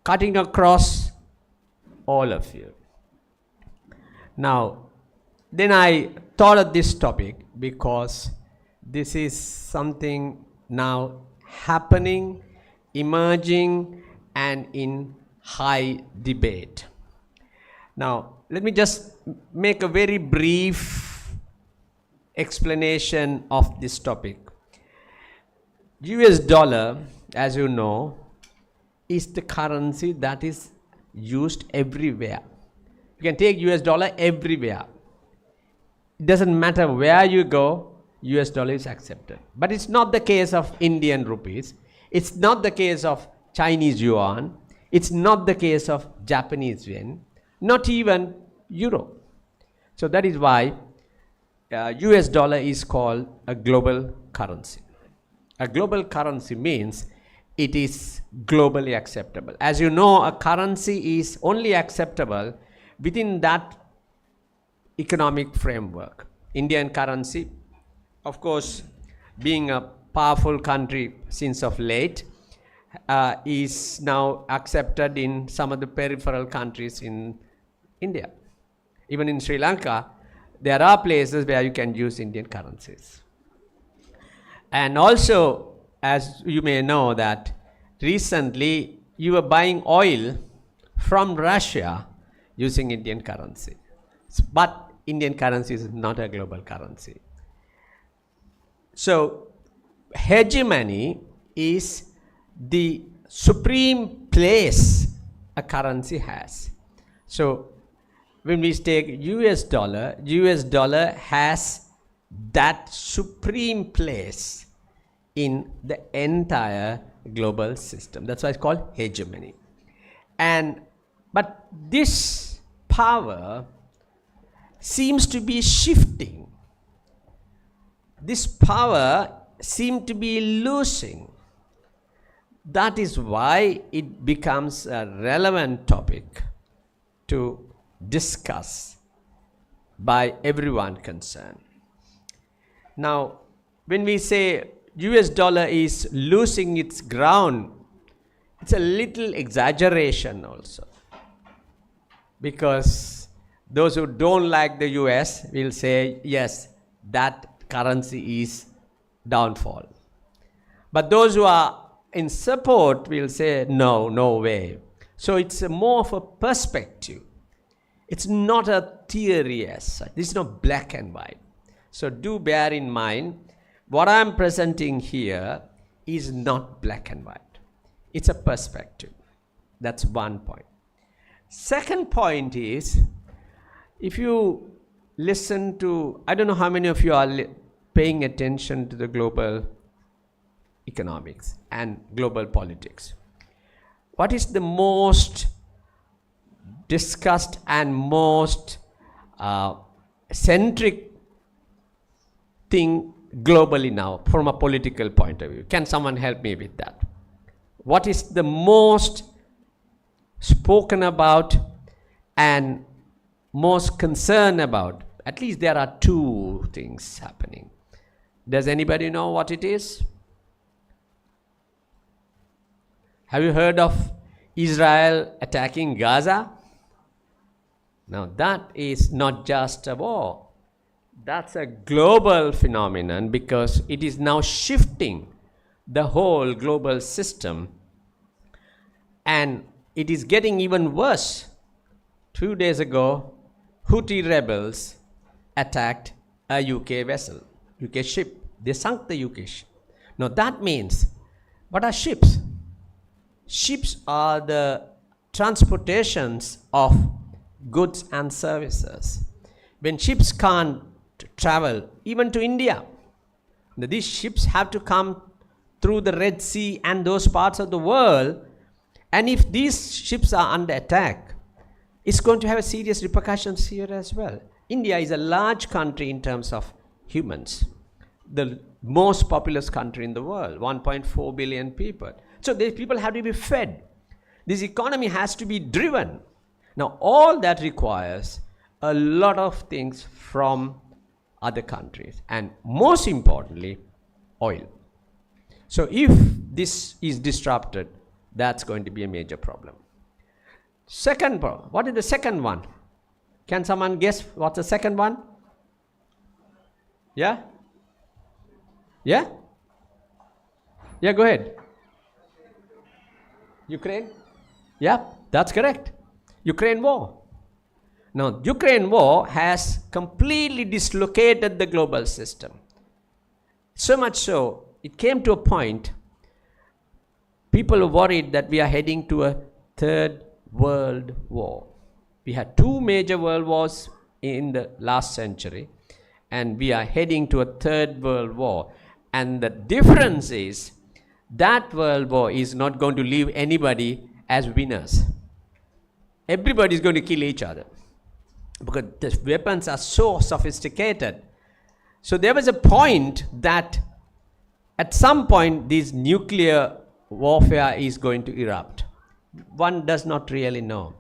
cutting across all of you. Now, then I thought of this topic because this is something now happening, emerging, and in high debate. Now, let me just make a very brief explanation of this topic. US dollar, as you know, is the currency that is used everywhere. You can take US dollar everywhere. It doesn't matter where you go, US dollar is accepted. But it's not the case of Indian rupees. It's not the case of Chinese yuan. It's not the case of Japanese yen. Not even euro. So that is why US dollar is called a global currency. A global currency means it is globally acceptable. As you know, a currency is only acceptable within that economic framework. Indian currency, of course, being a powerful country since of late, is now accepted in some of the peripheral countries in India. Even in Sri Lanka, there are places where you can use Indian currencies. And also, as you may know, that recently you were buying oil from Russia using Indian currency. But Indian currency is not a global currency. So, hegemony is the supreme place a currency has. So, when we take US dollar has that supreme place in the entire global system. That's why it's called hegemony. But this power seems to be shifting. This power seems to be losing. That is why it becomes a relevant topic to discuss by everyone concerned. Now, when we say US dollar is losing its ground, it's a little exaggeration also, because those who don't like the US will say, yes, that currency is downfall. But those who are in support will say, no, no way. So it's more of a perspective. It's not a theory as such. This is not black and white. So do bear in mind, what I'm presenting here is not black and white. It's a perspective. That's one point. Second point is, if you listen to, I don't know how many of you are paying attention to the global economics and global politics. What is the most discussed and most centric thing globally now from a political point of view? Can someone help me with that? What is the most spoken about and most concerned about? At least there are two things happening. Does anybody know what it is? Have you heard of Israel attacking Gaza? Now that is not just a war. That's a global phenomenon, because it is now shifting the whole global system, and it is getting even worse. 2 days ago, Houthi rebels attacked a UK vessel, UK ship. They sunk the UK ship. Now that means, what are ships? Ships are the transportations of goods and services. When ships can't travel even to India, these ships have to come through the Red Sea and those parts of the world, and if these ships are under attack, it's going to have serious repercussions here as well. India is a large country in terms of humans, the most populous country in the world, 1.4 billion people. So these people have to be fed. This economy has to be driven. Now all that requires a lot of things from other countries, and most importantly, oil. So if this is disrupted, that's going to be a major problem. Second problem, what is the second one? Can someone guess what's the second one? Yeah? Yeah? Yeah, go ahead. Ukraine? Yeah, that's correct. Ukraine war. Now, Ukraine war has completely dislocated the global system. So much so, it came to a point, people were worried that we are heading to a third world war. We had two major world wars in the last century, and we are heading to a third world war. And the difference is, that world war is not going to leave anybody as winners. Everybody is going to kill each other, because the weapons are so sophisticated. So there was a point that at some point this nuclear warfare is going to erupt. One does not really know.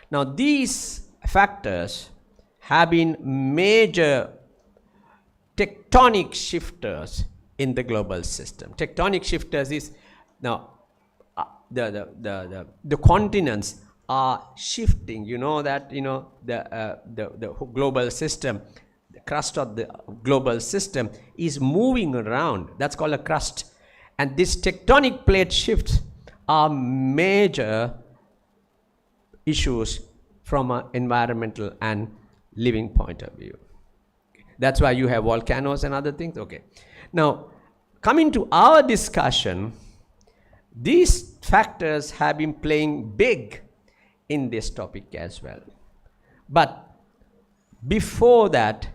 Now these factors have been major tectonic shifters in the global system. Tectonic shifters is, now the continents are shifting. You know that, the global system, the crust of the global system is moving around. That's called a crust. And these tectonic plate shifts are major issues from an environmental and living point of view. That's why you have volcanoes and other things. Okay. Now, coming to our discussion, these factors have been playing big in this topic as well. But before that,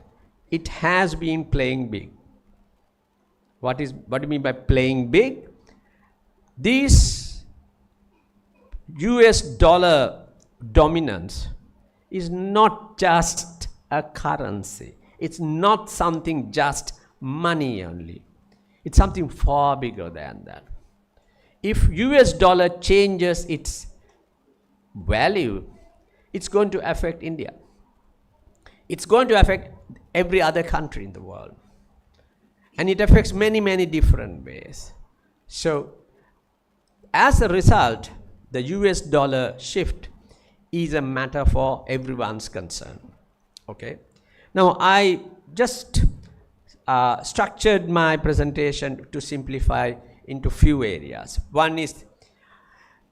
it has been playing big. What do you mean by playing big? This US dollar dominance is not just a currency. It's not something just money only. It's something far bigger than that. If US dollar changes its value, it's going to affect India. It's going to affect every other country in the world. And it affects many, many different ways. So, as a result, the US dollar shift is a matter for everyone's concern. Okay. Now, I just structured my presentation to simplify into few areas. One is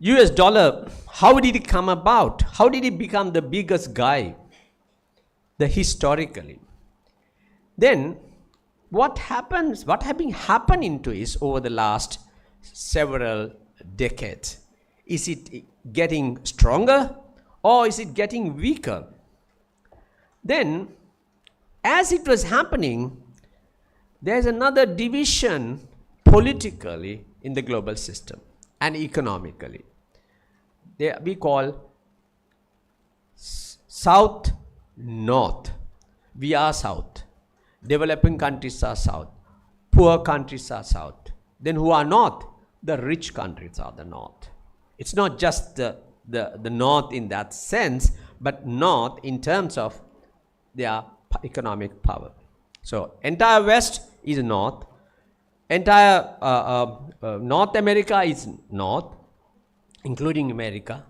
US dollar. How did it come about? How did it become the biggest guy? The historically. Then, what happens? What has been happening to it over the last several decades? Is it getting stronger or is it getting weaker? Then, as it was happening, there's another division politically in the global system and economically. We call South, North. We are South. Developing countries are South. Poor countries are South. Then who are North? The rich countries are the North. It's not just the North in that sense, but North in terms of their economic power. So, entire West is North. Entire North America is North, including America.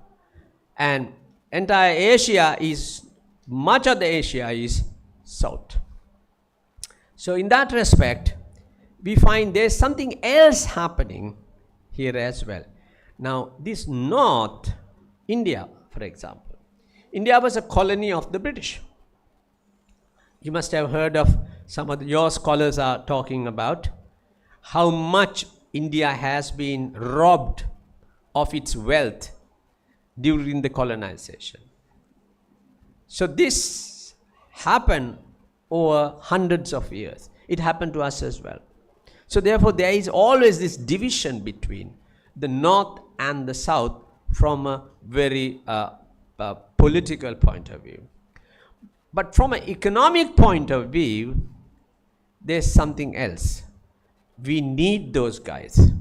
And entire Asia is, much of the Asia is South. So, in that respect, we find there's something else happening here as well. Now, this North, India, for example. India was a colony of the British. You must have heard of some of your scholars are talking about how much India has been robbed of its wealth during the colonization. So this happened over hundreds of years. It happened to us as well. So therefore, there is always this division between the North and the South from a very political point of view. But from an economic point of view, there's something else. We need those guys.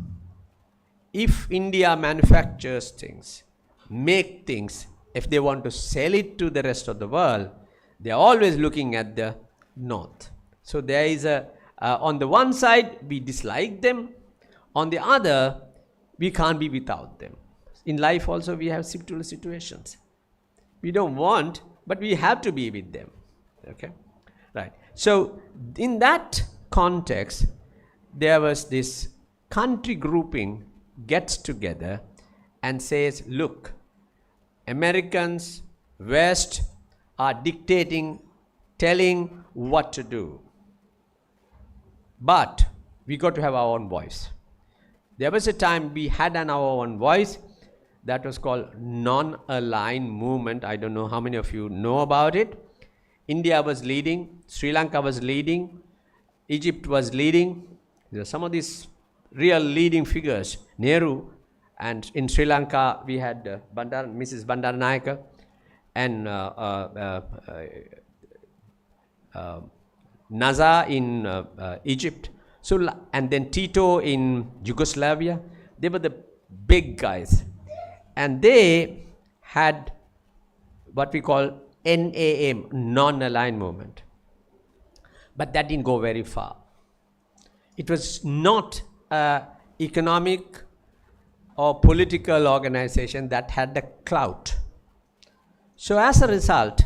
If India manufactures things, make things, if they want to sell it to the rest of the world, they're always looking at the North. So there is a, on the one side, we dislike them. On the other, we can't be without them. In life also, we have similar situations. We don't want, but we have to be with them. Okay? Right. So, in that context, there was this country grouping gets together and says, look, Americans, West are dictating, telling what to do. But we got to have our own voice. There was a time we had our own voice that was called non-aligned movement. I don't know how many of you know about it. India was leading, Sri Lanka was leading, Egypt was leading. There are some of these real leading figures, Nehru, and in Sri Lanka we had Mrs. Bandaranaike and Nazar in Egypt. So, and then Tito in Yugoslavia. They were the big guys. And they had what we call NAM, non-aligned movement. But that didn't go very far. It was not an economic or political organization that had the clout. So as a result,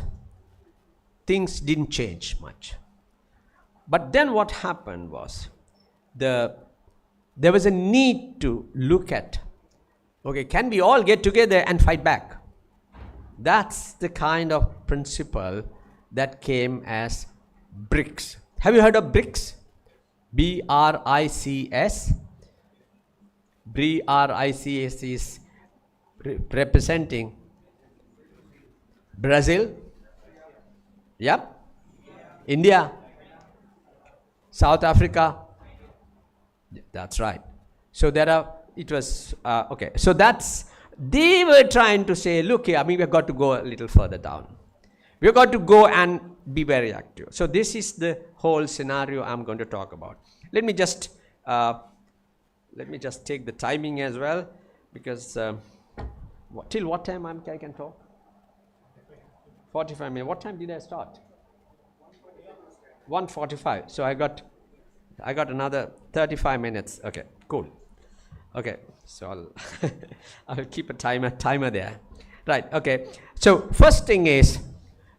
things didn't change much. But then what happened was, there was a need to look at, okay, can we all get together and fight back? That's the kind of principle that came as BRICS. Have you heard of BRICS? B-R-I-C-S. BRICS is representing Brazil, yep, India, South Africa. That's right. So there are, it was, okay. So that's, they were trying to say, look here, I mean, we've got to go a little further down. We've got to go and be very active. So this is the whole scenario I'm going to talk about. Let me just take the timing as well, because till what time I can talk? 45 minutes. What time did I start? 1:45. So I got another 35 minutes. Okay, cool. Okay, so I'll keep a timer there. Right. Okay. So first thing is,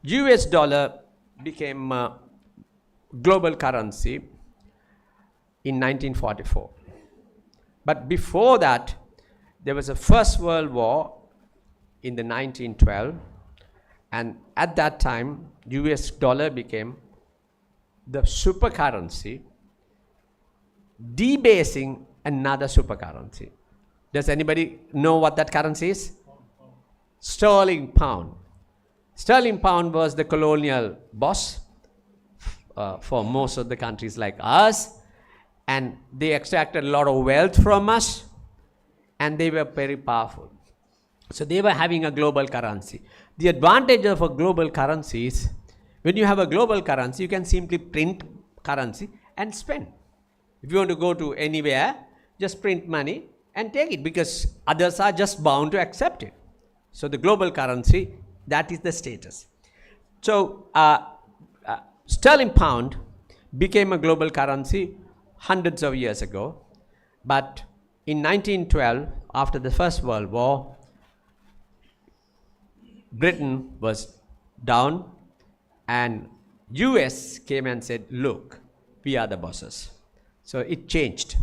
US dollar became global currency in 1944. But before that, there was a First World War in the 1912, and at that time, US dollar became the super currency, debasing another super currency. Does anybody know what that currency is? Sterling pound. Sterling pound was the colonial boss for most of the countries like us, and they extracted a lot of wealth from us, and they were very powerful. So they were having a global currency. The advantage of a global currency is, when you have a global currency, you can simply print currency and spend. If you want to go to anywhere, just print money and take it, because others are just bound to accept it. So the global currency, that is the status. So sterling pound became a global currency hundreds of years ago, but in 1912, after the First World War, Britain was down, and US came and said, look, we are the bosses. So it changed.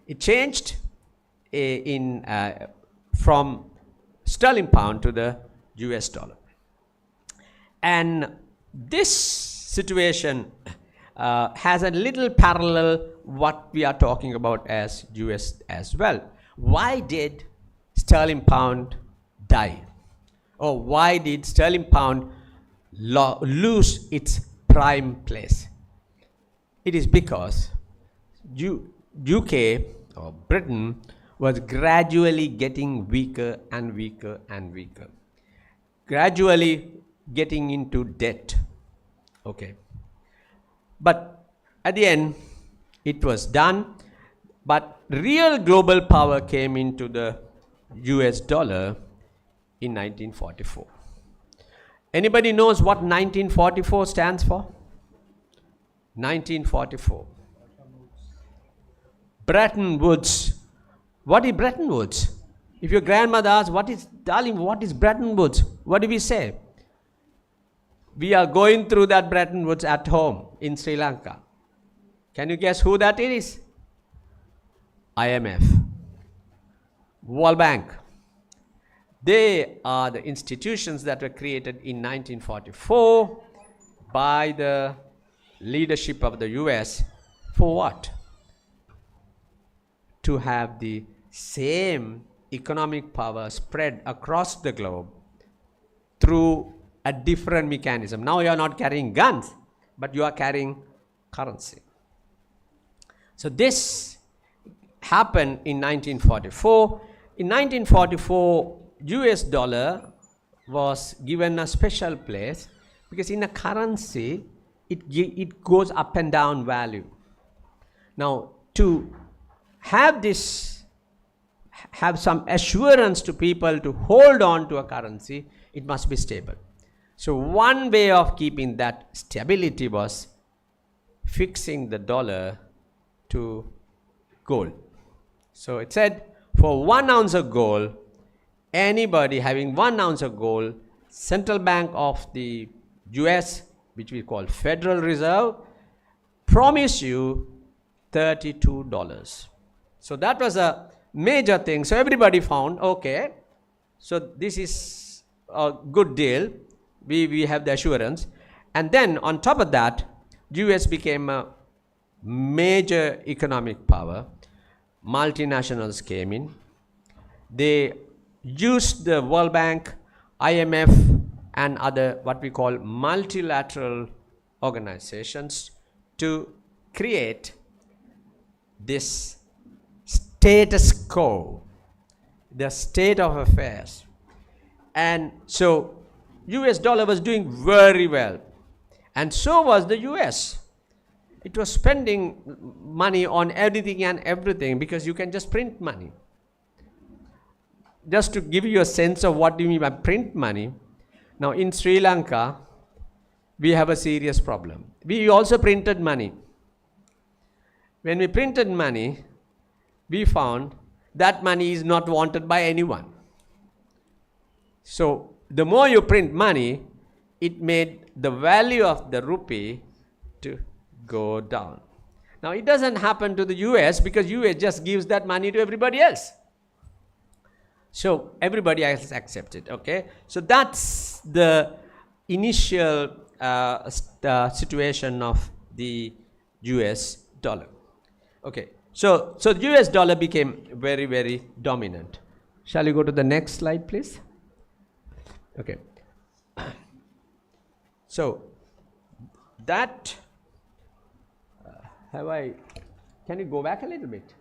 It changed from sterling pound to the US dollar. And this situation has a little parallel what we are talking about as US as well. Why did sterling pound die? Or why did sterling pound lose its prime place? It is because UK or Britain was gradually getting weaker and weaker and weaker, gradually getting into debt. Okay, but at the end it was done. But real global power came into the US dollar in 1944. Anybody knows what 1944 stands for? 1944. Bretton Woods. What is Bretton Woods? If your grandmother asks, what is Bretton Woods? What do we say? We are going through that Bretton Woods at home in Sri Lanka. Can you guess who that is? IMF. World Bank. They are the institutions that were created in 1944 by the leadership of the US. For what? To have the same economic power spread across the globe through a different mechanism. Now you are not carrying guns, but you are carrying currency. So this happened in 1944. In 1944, US dollar was given a special place because in a currency, it goes up and down value. Now, to have some assurance to people to hold on to a currency, it must be stable. So one way of keeping that stability was fixing the dollar to gold. So it said, for 1 ounce of gold, anybody having 1 ounce of gold, Central Bank of the US, which we call Federal Reserve, promise you $32. So that was a major thing. So everybody found, okay, so this is a good deal. We have the assurance. And then on top of that, US became a major economic power. Multinationals came in. They used the World Bank, IMF, and other what we call multilateral organizations to create this status quo, the state of affairs. And so US dollar was doing very well. And so was the US. It was spending money on anything and everything because you can just print money. Just to give you a sense of what do you mean by print money, now in Sri Lanka, we have a serious problem. We also printed money. When we printed money, we found that money is not wanted by anyone. So the more you print money, it made the value of the rupee to go down. Now it doesn't happen to the US because US just gives that money to everybody else. So everybody else accepts it, okay? So that's the initial situation of the US dollar. Okay, so the US dollar became very, very dominant. Shall you go to the next slide, please? Okay. So that, can you go back a little bit?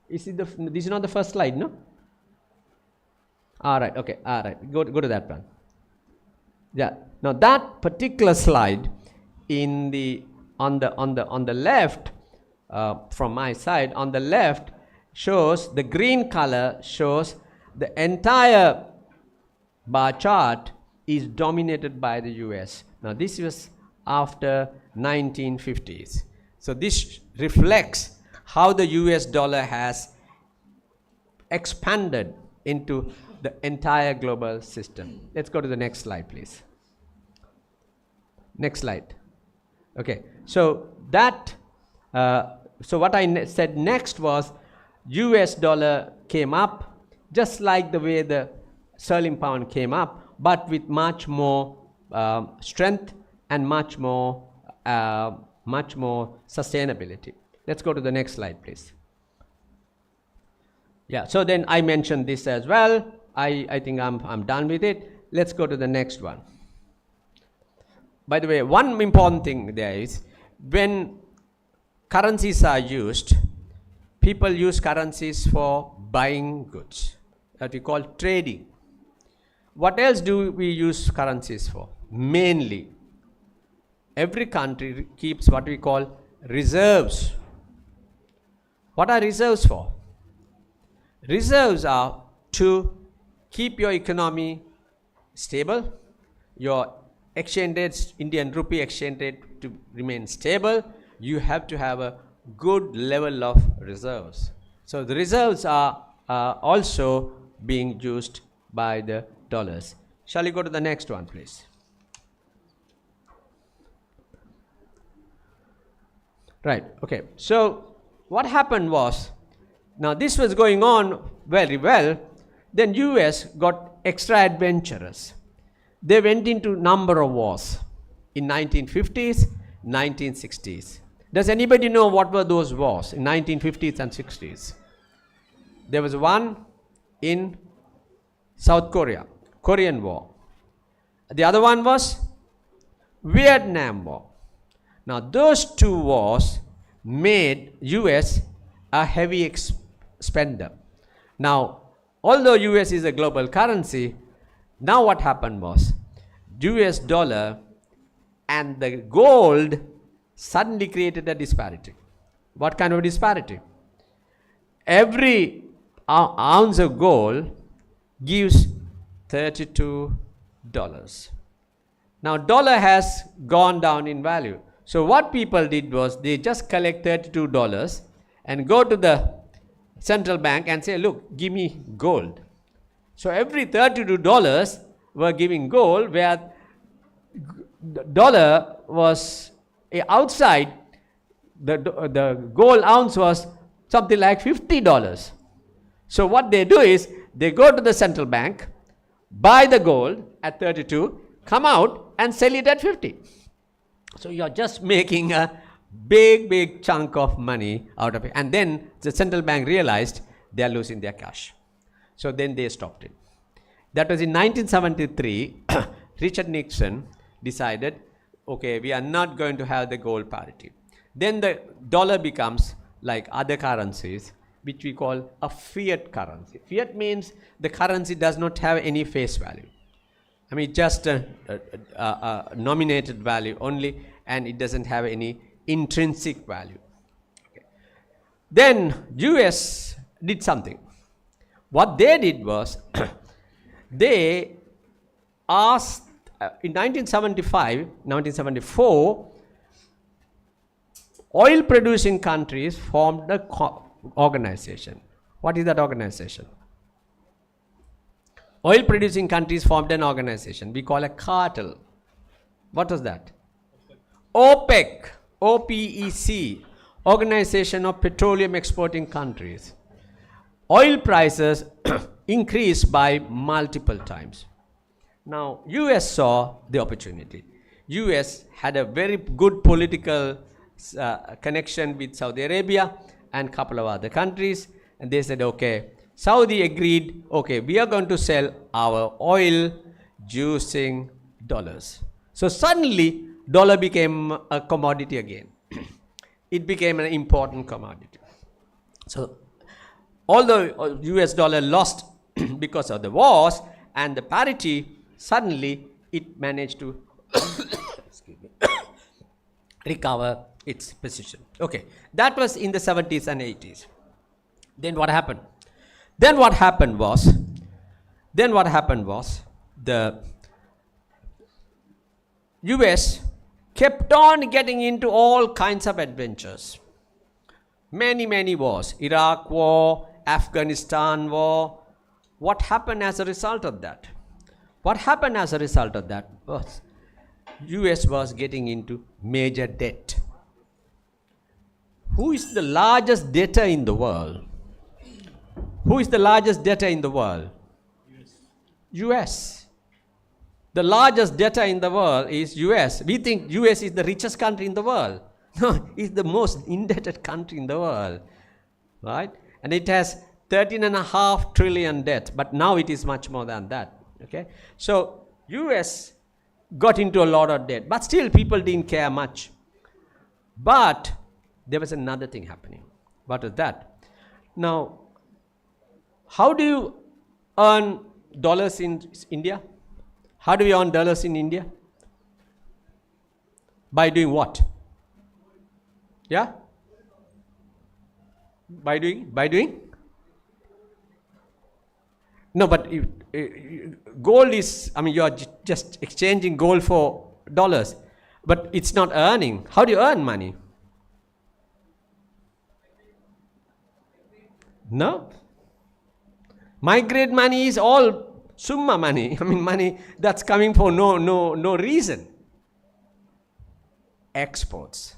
This is not the first slide, no? All right, okay, all right, go to that one. Yeah, now that particular slide on the left, from my side, on the left shows, the green color shows the entire bar chart is dominated by the US. Now this was after 1950s. So this reflects how the US dollar has expanded into the entire global system. Let's go to the next slide, please. Next slide. Okay, so that, so what I said next was US dollar came up just like the way the sterling pound came up, but with much more strength and much more sustainability. Let's go to the next slide, please. Yeah, so then I mentioned this as well. I think I'm done with it. Let's go to the next one. By the way, one important thing there is, when currencies are used, people use currencies for buying goods, that we call trading. What else do we use currencies for? Mainly, every country keeps what we call reserves. What are reserves for? Reserves are to keep your economy stable, your exchange rate, Indian rupee exchange rate to remain stable. You have to have a good level of reserves. So the reserves are also being used by the dollars. Shall we go to the next one, please? Right, okay. So what happened was, now this was going on very well, then US got extra adventurous. They went into number of wars in 1950s, 1960s. Does anybody know what were those wars in 1950s and 60s? There was one in South Korea, Korean War. The other one was Vietnam War. Now those two wars made US a heavy spender. Now, although US is a global currency, now what happened was, US dollar and the gold suddenly created a disparity. What kind of disparity? Every ounce of gold gives $32. Now dollar has gone down in value. So what people did was, they just collect $32 and go to the central bank and say, look, give me gold. So every $32 were giving gold, where the dollar was outside, the gold ounce was something like $50. So what they do is, they go to the central bank, buy the gold at 32, come out and sell it at 50. So you're just making a big chunk of money out of it. And then the central bank realized they are losing their cash. So then they stopped it. That was in 1973. Richard Nixon decided, okay, we are not going to have the gold parity. Then the dollar becomes like other currencies, which we call a fiat currency. Fiat means the currency does not have any face value. I mean, just a nominated value only, and it doesn't have any intrinsic value. Okay. Then US did something. What they did was they asked in 1974, oil producing countries formed an organization. What is that organization? Oil producing countries formed an organization we call a cartel. What was that? OPEC, OPEC, Organization of Petroleum Exporting Countries. Oil prices increased by multiple times. Now, US saw the opportunity. US had a very good political connection with Saudi Arabia and a couple of other countries, and they said, okay, Saudi agreed, okay, we are going to sell our oil using dollars. So suddenly, dollar became a commodity again. It became an important commodity. So, although US dollar lost because of the wars and the parity, suddenly it managed to recover its position. Okay, that was in the 70s and 80s. Then what happened? Then what happened was the US kept on getting into all kinds of adventures. Many wars. Iraq war, Afghanistan war. What happened as a result of that? What happened as a result of that was US was getting into major debt. Who is the largest debtor in the world? Who is the largest debtor in the world? US. The largest debtor in the world is US. We think US is the richest country in the world. No, it's the most indebted country in the world. Right? And it has 13.5 trillion debt, but now it is much more than that. Okay? So US got into a lot of debt, but still people didn't care much. But there was another thing happening. What was that? Now, how do you earn dollars in India? How do we earn dollars in India? By doing what? Yeah? By doing? No, but gold is, I mean, you are just exchanging gold for dollars, but it's not earning. How do you earn money? No? Migrate money is all summa money. I mean, money that's coming for no reason. Exports.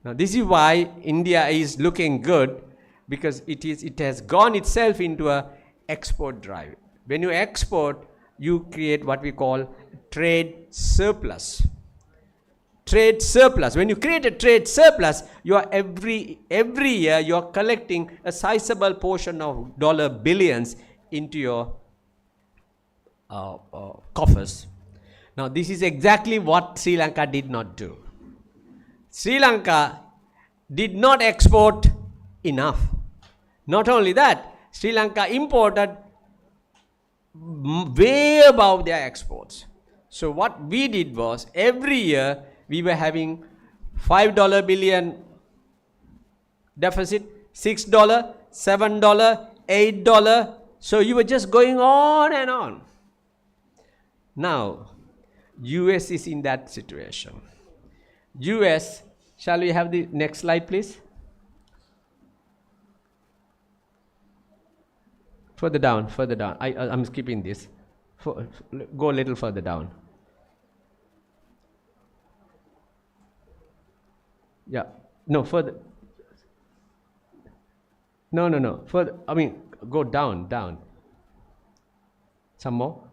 Now, this is why India is looking good, because it has gone itself into a export drive. When you export, you create what we call trade surplus. Trade surplus. When you create a trade surplus, you are every year you are collecting a sizable portion of dollar billions into your coffers. Now, this is exactly what Sri Lanka did not do. Sri Lanka did not export enough. Not only that, Sri Lanka imported way above their exports. So what we did was, every year we were having $5 billion deficit, $6, $7, $8. So you were just going on and on. Now, US is in that situation. US, shall we have the next slide, please? Further down. I'm skipping this. Go a little further down. Yeah. No, further. No. Further. I mean, go down. Some more.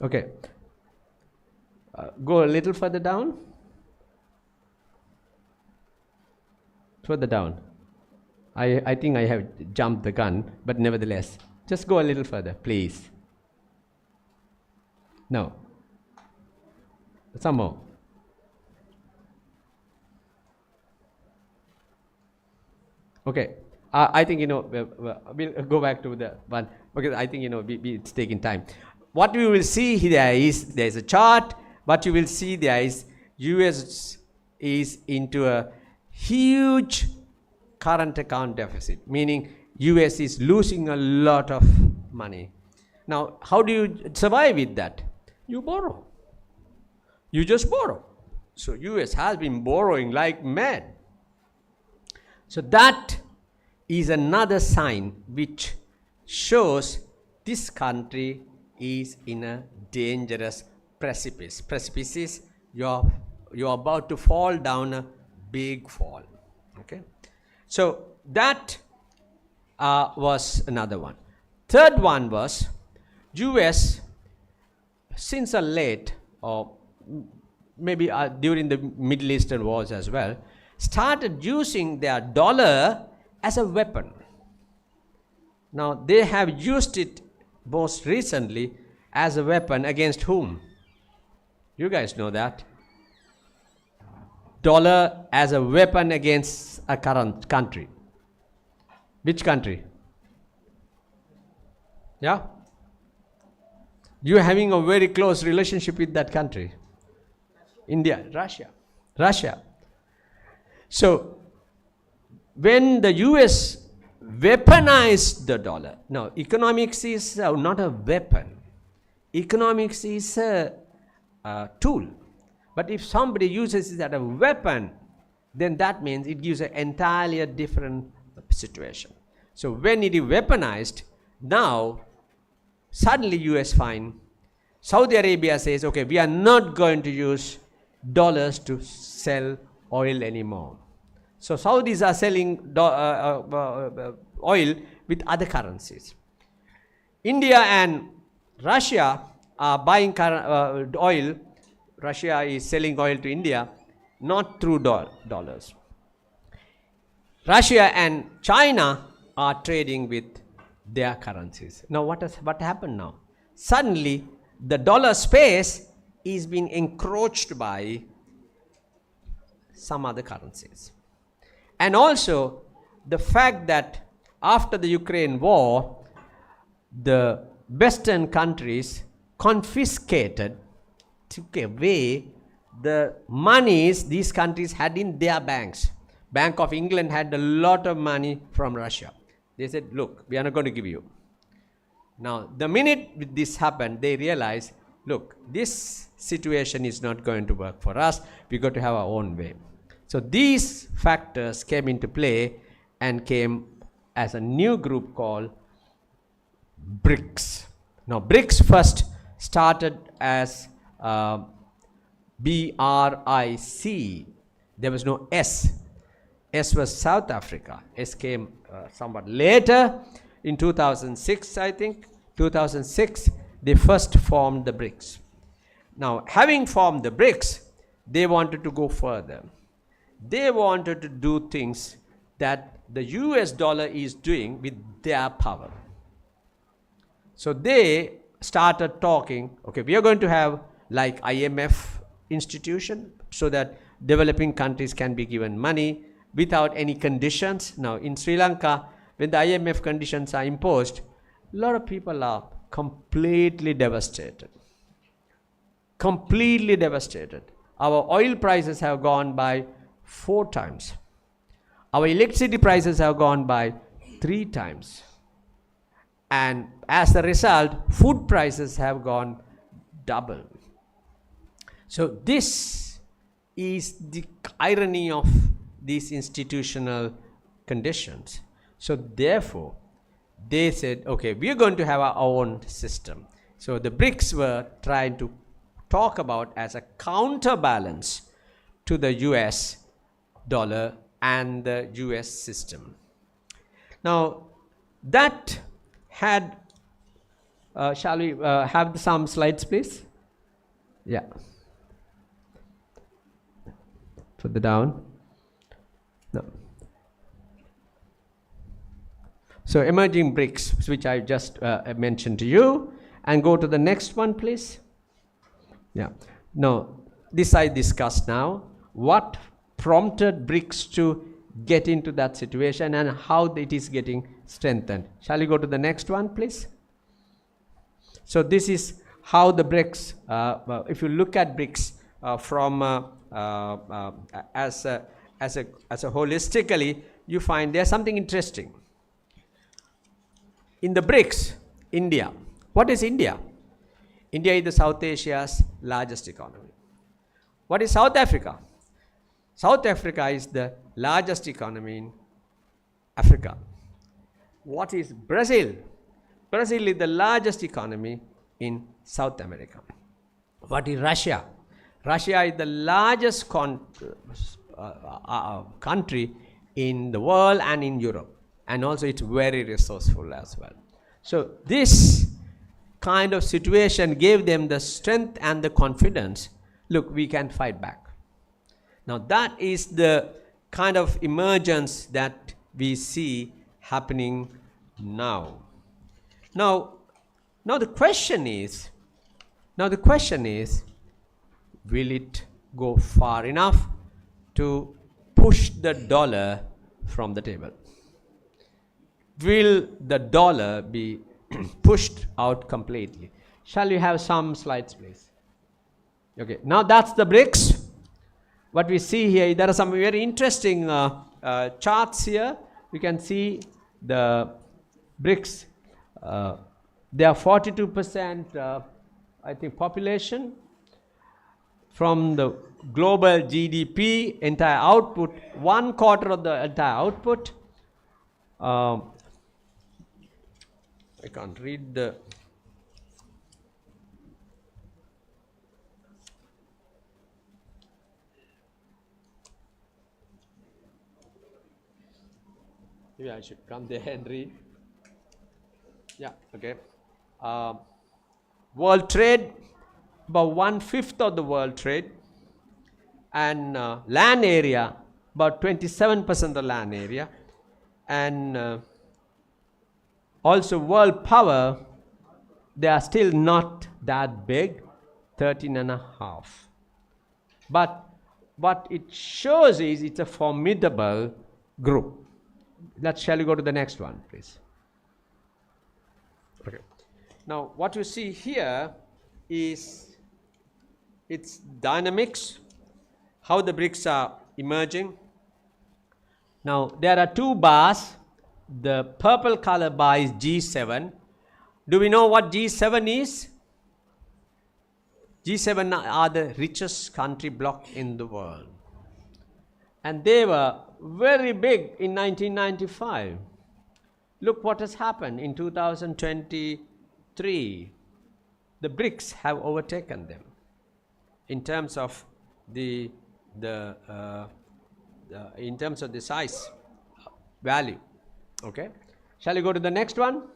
Okay. Go a little further down. Further down. I think I have jumped the gun, but nevertheless, just go a little further, please. No. Some more. Okay, I think, we'll go back to the one, because I think, it's taking time. What we will see here there's a chart. What you will see there is US is into a huge current account deficit, meaning US is losing a lot of money. Now, how do you survive with that? You borrow. You just borrow. So US has been borrowing like mad. So that is another sign which shows this country is in a dangerous precipice. Precipice is you're about to fall down a big fall. Okay, so that was another one. Third one was US since a late, or maybe during the Middle Eastern wars as well, started using their dollar as a weapon. Now they have used it most recently as a weapon against whom? You guys know that. Dollar as a weapon against a current country. Which country? Yeah? You're having a very close relationship with that country. India, Russia. So, when the US weaponized the dollar, now economics is not a weapon. Economics is a tool. But if somebody uses it as a weapon, then that means it gives an entirely different situation. So when it is weaponized, now suddenly US find, Saudi Arabia says, okay, we are not going to use dollars to sell oil anymore. So Saudis are selling oil with other currencies. India and Russia are buying oil. Russia is selling oil to India, not through dollars. Russia and China are trading with their currencies. Now what happened now? Suddenly the dollar space is being encroached by some other currencies. And also the fact that after the Ukraine war, the Western countries confiscated, took away the monies these countries had in their banks. Bank of England had a lot of money from Russia. They said, look, we are not going to give you. Now, the minute this happened, they realized, look, this situation is not going to work for us. We've got to have our own way. So these factors came into play and came as a new group called BRICS. Now, BRICS first started as BRIC. There was no S. S was South Africa. S came somewhat later in 2006, I think. 2006, they first formed the BRICS. Now, having formed the BRICS, they wanted to go further. They wanted to do things that the US dollar is doing with their power. So they started talking, okay, we are going to have like IMF institution so that developing countries can be given money without any conditions. Now in Sri Lanka, when the IMF conditions are imposed, a lot of people are completely devastated. Completely devastated. Our oil prices have gone by 4 times. Our electricity prices have gone by 3 times. And as a result, food prices have gone double. So this is the irony of these institutional conditions. So therefore, they said, okay, we are going to have our own system. So the BRICS were trying to talk about as a counterbalance to the US dollar and the US system. Now that had, shall we have some slides please? Yeah. Further down. No. So emerging BRICS, which I just mentioned to you, and go to the next one please. Yeah. Now this I discussed now. What prompted BRICS to get into that situation and how it is getting strengthened. Shall we go to the next one, please? So this is how the BRICS, if you look at BRICS from as a holistically, you find there's something interesting. In the BRICS, India. What is India? India is the South Asia's largest economy. What is South Africa? South Africa is the largest economy in Africa. What is Brazil? Brazil is the largest economy in South America. What is Russia? Russia is the largest country in the world and in Europe. And also it's very resourceful as well. So this kind of situation gave them the strength and the confidence. Look, we can fight back. Now that is the kind of emergence that we see happening now. Now the question is, will it go far enough to push the dollar from the table? Will the dollar be pushed out completely? Shall we have some slides, please? Okay, now that's the BRICS. What we see here, there are some very interesting charts here. You can see the BRICS. They are 42%, I think, population. From the global GDP, entire output, 1/4 of the entire output. I can't read the. Maybe I should come there and read. Yeah, okay. World trade, about 1/5 of the world trade, and land area, about 27% of land area, and also world power, they are still not that big, 13.5. But what it shows is it's a formidable group. Shall we go to the next one, please? Okay. Now, what you see here is its dynamics, how the BRICS are emerging. Now, there are two bars. The purple color bar is G7. Do we know what G7 is? G7 are the richest country bloc in the world. And they were very big in 1995. Look what has happened in 2023. The BRICS have overtaken them in terms of the size value. Okay, shall we go to the next one?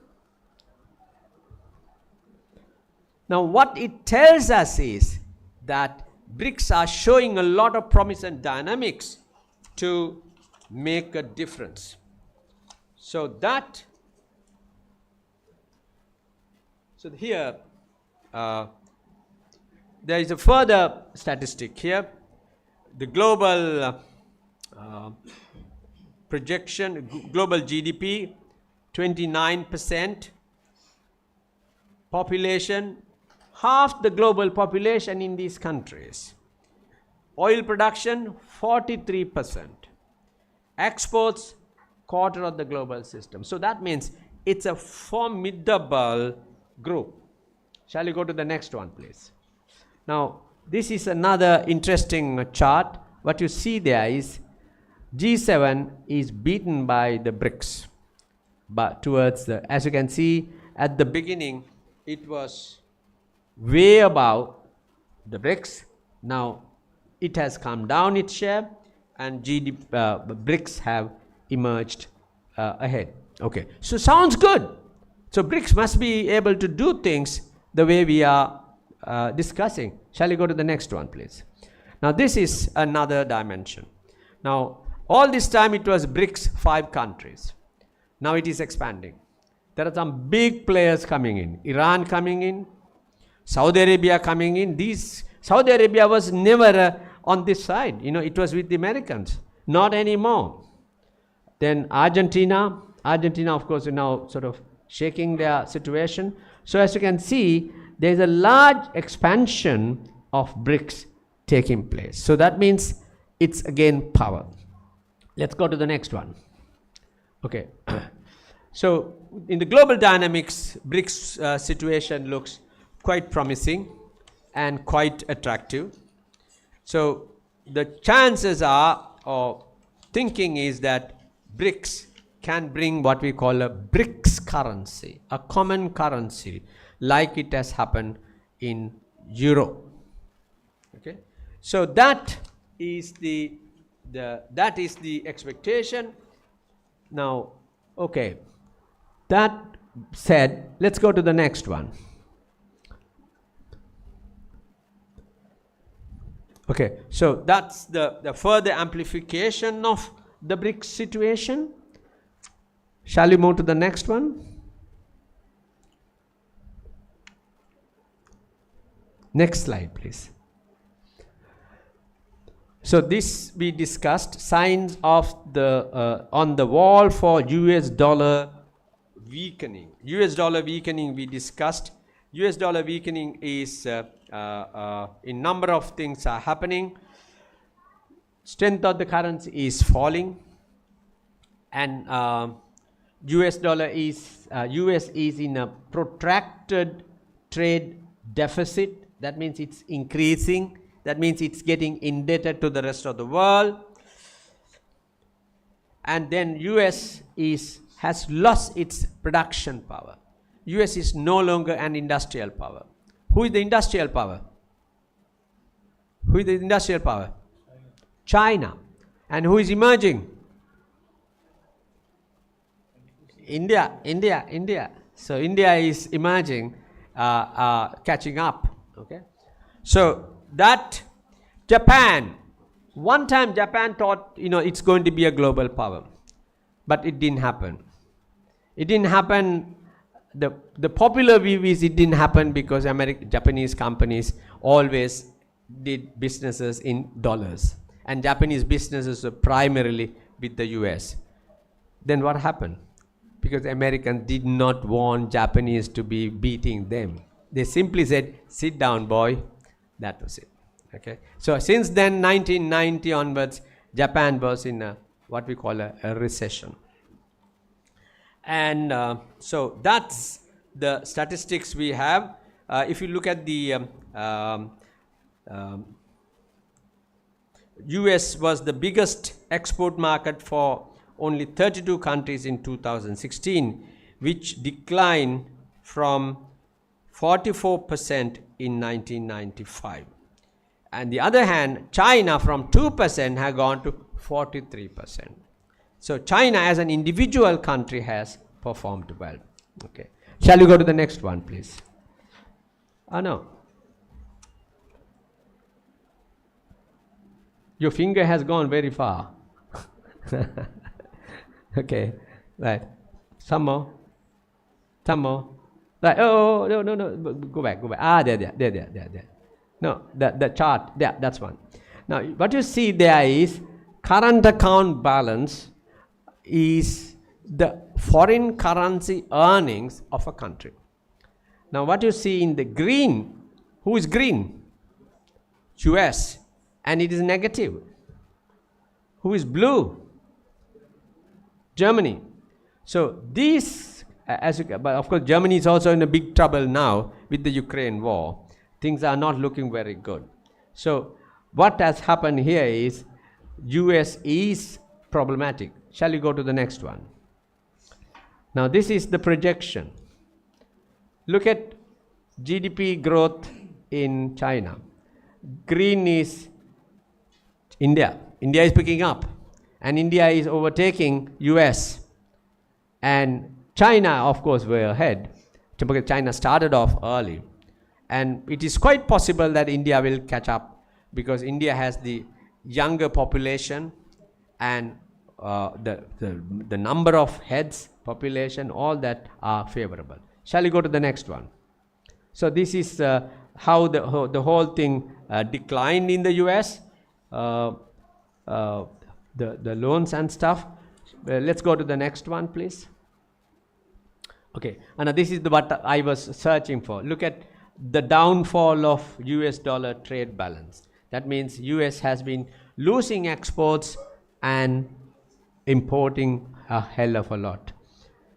Now what it tells us is that BRICS are showing a lot of promise and dynamics to make a difference. So here there is a further statistic here. The global projection, global GDP, 29%. Population, half the global population in these countries. Oil production, 43%. Exports, 1/4 of the global system. So that means it's a formidable group. Shall we go to the next one, please? Now, this is another interesting chart. What you see there is G7 is beaten by the BRICS, but towards the, as you can see at the beginning, it was way above the BRICS. Now it has come down its share, and BRICS have emerged ahead. Okay, so sounds good. So BRICS must be able to do things the way we are discussing. Shall we go to the next one, please? Now this is another dimension. Now all this time it was BRICS 5 countries. Now it is expanding. There are some big players coming in. Iran coming in, Saudi Arabia coming in. Saudi Arabia was never on this side. You know, it was with the Americans. Not anymore. Then Argentina. Argentina, of course, is now sort of shaking their situation. So as you can see, there is a large expansion of BRICS taking place. So that means it's again power. Let's go to the next one. Okay. So in the global dynamics, BRICS situation looks quite promising and quite attractive. So the chances are, or thinking is, that BRICS can bring what we call a BRICS currency, a common currency, like it has happened in Euro. Okay, so that is the expectation. Now, okay, that said, let's go to the next one. Okay, so that's the further amplification of the BRICS situation. Shall we move to the next one? Next slide, please. So this we discussed, signs of the on the wall for US dollar weakening. US dollar weakening we discussed. US dollar weakening is in number of things are happening. Strength of the currency is falling, and US is in a protracted trade deficit. That means it's increasing. That means it's getting indebted to the rest of the world. And then US has lost its production power. US is no longer an industrial power. Who is the industrial power? Who is the industrial power? China. And who is emerging? India. So India is emerging, catching up. Okay. So that Japan, one time Japan thought, it's going to be a global power, but it didn't happen. It didn't happen. The popular view is it didn't happen because Japanese companies always did businesses in dollars, and Japanese businesses were primarily with the US. Then what happened? Because Americans did not want Japanese to be beating them. They simply said, "Sit down, boy." That was it. Okay. So since then, 1990 onwards, Japan was in what we call a recession. And so that's the statistics we have. If you look at the US was the biggest export market for only 32 countries in 2016, which declined from 44% in 1995. And the other hand, China from 2% had gone to 43%. So China as an individual country has performed well. Okay. Shall we go to the next one, please? No. Your finger has gone very far. Okay. Right. Some more. Right. Oh, no. Go back. There. No, the chart. There, that's one. Now, what you see there is current account balance is the foreign currency earnings of a country. Now, what you see in the green, who is green? US, and it is negative. Who is blue? Germany. So these, but of course, Germany is also in a big trouble now with the Ukraine war. Things are not looking very good. So what has happened here is US is problematic. Shall we go to the next one? Now this is the projection. Look at GDP growth in China. Green is India. India is picking up, and India is overtaking US. And China, of course, were ahead. China started off early. And it is quite possible that India will catch up, because India has the younger population and the number of heads, population, all that are favorable. Shall we go to the next one? So this is how the whole thing declined in the US, the loans and stuff. Let's go to the next one, please. Okay, and this is what I was searching for. Look at the downfall of US dollar trade balance. That means US has been losing exports and importing a hell of a lot.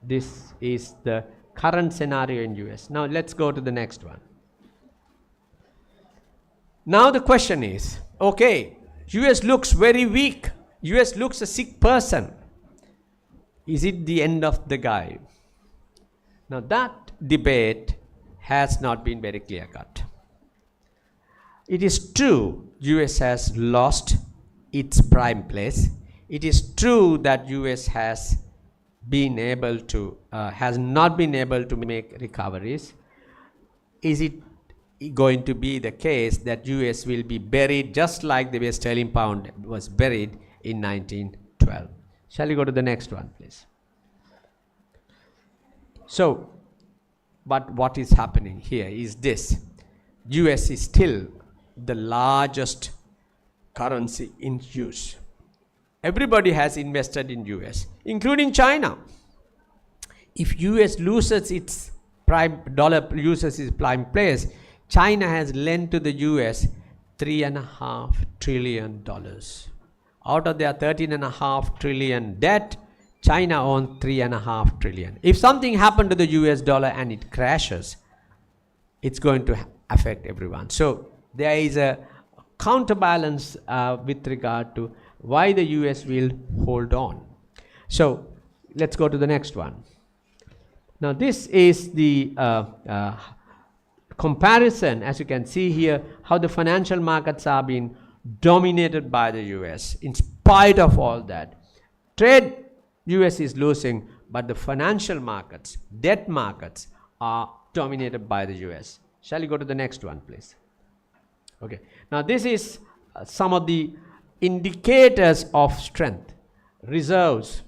This is the current scenario in US. Now let's go to the next one. Now the question is, okay, US looks very weak. US looks a sick person. Is it the end of the guy? Now that debate has not been very clear cut. It is true US has lost its prime place. It is true that US has been able to has not been able to make recoveries. Is it going to be the case that US will be buried just like the sterling pound was buried in 1912? Shall we go to the next one, please? So, but what is happening here is this. US is still the largest currency in use. Everybody has invested in US, including China. If US loses its prime place, China has lent to the US $3.5 trillion. Out of their $13.5 trillion debt, China owns $3.5 trillion. If something happened to the US dollar and it crashes, it's going to affect everyone. So there is a counterbalance with regard to why the US will hold on. So let's go to the next one. Now this is the comparison, as you can see here, how the financial markets are being dominated by the US. In spite of all that, trade US is losing, but the financial markets, debt markets, are dominated by the US. Shall we go to the next one, please? Okay. Now this is some of the indicators of strength. Reserves.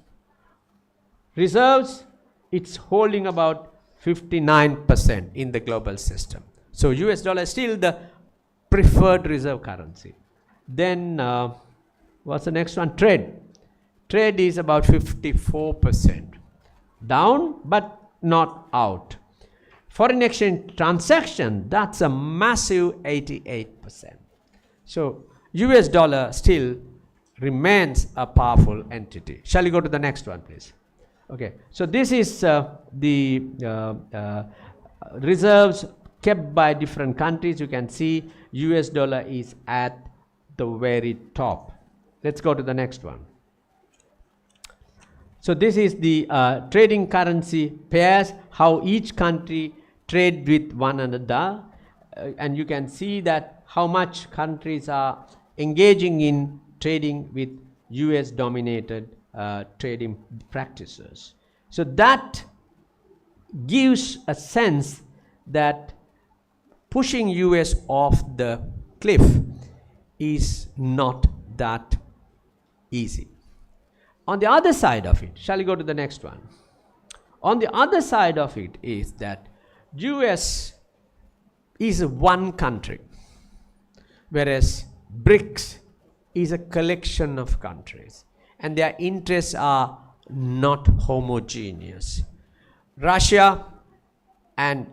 Reserves, it's holding about 59% in the global system. So US dollar is still the preferred reserve currency. Then what's the next one? Trade. Trade is about 54%. Down but not out. Foreign exchange transaction, that's a massive 88%. So US dollar still remains a powerful entity. Shall we go to the next one, please? Okay, so this is the reserves kept by different countries. You can see US dollar is at the very top. Let's go to the next one. So this is the trading currency pairs, how each country trade with one another, and you can see that how much countries are engaging in trading with US dominated trading practices. So that gives a sense that pushing US off the cliff is not that easy. On the other side of it, shall we go to the next one? On the other side of it is that US is one country, whereas BRICS is a collection of countries, and their interests are not homogeneous. Russia and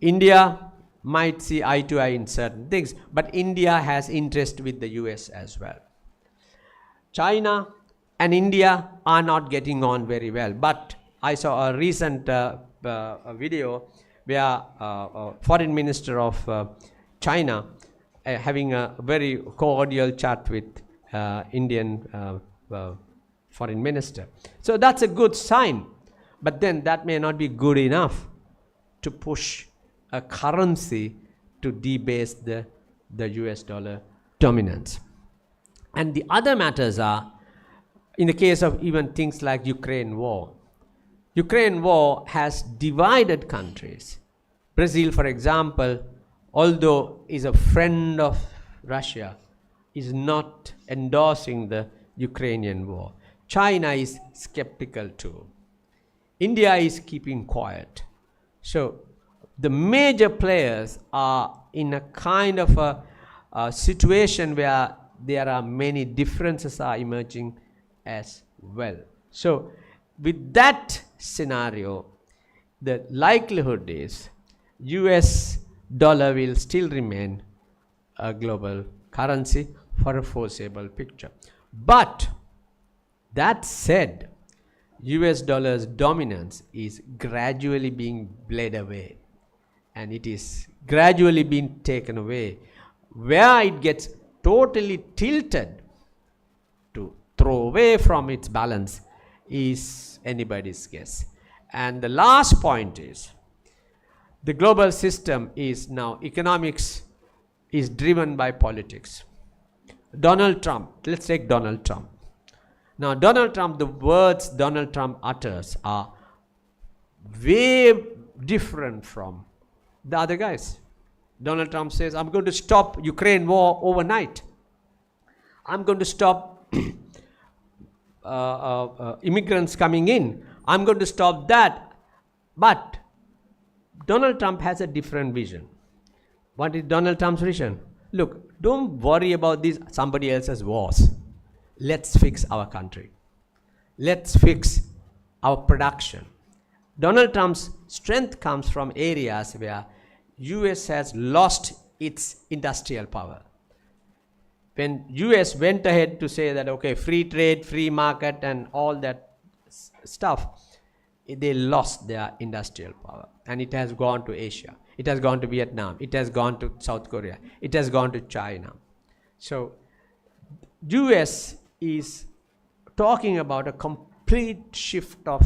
India might see eye to eye in certain things, but India has interest with the US as well. China and India are not getting on very well, but I saw a recent video where foreign minister of China having a very cordial chat with Indian foreign minister. So that's a good sign, but then that may not be good enough to push a currency to debase the US dollar dominance. And the other matters are, in the case of even things like Ukraine war. Ukraine war has divided countries. Brazil, for example, although is a friend of Russia, is not endorsing the Ukrainian war. China is skeptical too. India is keeping quiet. So the major players are in a kind of a situation where there are many differences are emerging as well. So with that scenario, the likelihood is US dollar will still remain a global currency for a foreseeable picture. But that said, US dollar's dominance is gradually being bled away, and it is gradually being taken away. Where it gets totally tilted to throw away from its balance is anybody's guess. And the last point is, the global system is now, economics is driven by politics. Donald Trump, let's take Donald Trump. Now Donald Trump, the words Donald Trump utters are way different from the other guys. Donald Trump says, I'm going to stop Ukraine war overnight. I'm going to stop immigrants coming in. I'm going to stop that. But Donald Trump has a different vision. What is Donald Trump's vision? Look, don't worry about these somebody else's wars. Let's fix our country. Let's fix our production. Donald Trump's strength comes from areas where US has lost its industrial power. When US went ahead to say that, okay, free trade, free market and all that stuff, they lost their industrial power, and it has gone to Asia. It has gone to Vietnam. It has gone to South Korea. It has gone to China. So US is talking about a complete shift of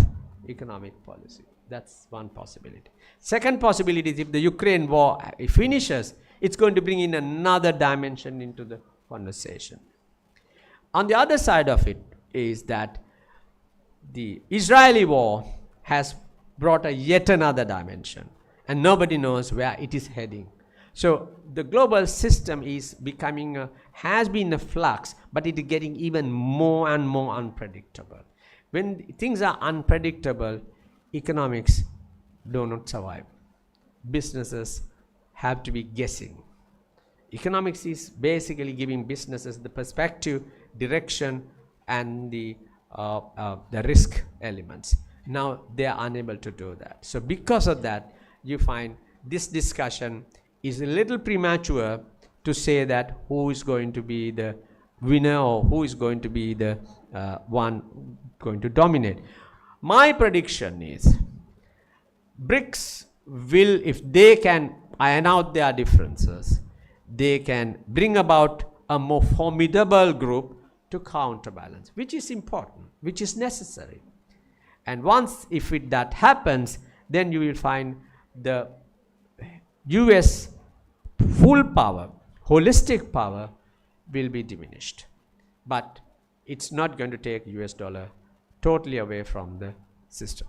economic policy. That's one possibility. Second possibility is, if the Ukraine war finishes, it's going to bring in another dimension into the conversation. On the other side of it is that the Israeli war has brought a yet another dimension, and nobody knows where it is heading. So the global system is becoming has been a flux, but it is getting even more and more unpredictable. When things are unpredictable, economics do not survive. Businesses have to be guessing. Economics is basically giving businesses the perspective, direction, and the risk elements. Now they are unable to do that. So because of that, you find this discussion is a little premature to say that who is going to be the winner or who is going to be the one going to dominate. My prediction is BRICS will, if they can iron out their differences, they can bring about a more formidable group to counterbalance, which is important, which is necessary. And once if that happens, then you will find the US full power, holistic power will be diminished. But it's not going to take US dollar totally away from the system.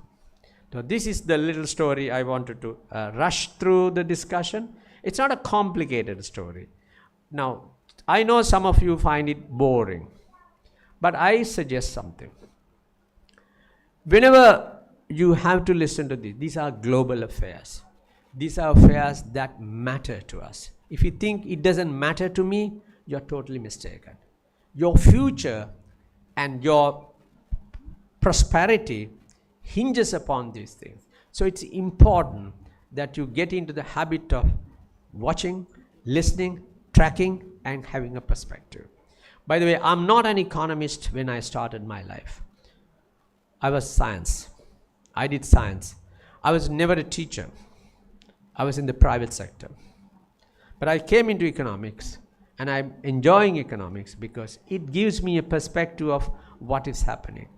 So this is the little story I wanted to rush through the discussion. It's not a complicated story. Now, I know some of you find it boring, but I suggest something. Whenever you have to listen to this, these are global affairs. These are affairs that matter to us. If you think it doesn't matter to me, you're totally mistaken. Your future and your prosperity hinges upon these things. So it's important that you get into the habit of watching, listening, tracking, and having a perspective. By the way, I'm not an economist when I started my life. I was science. I did science. I was never a teacher. I was in the private sector. But I came into economics, and I'm enjoying economics because it gives me a perspective of what is happening.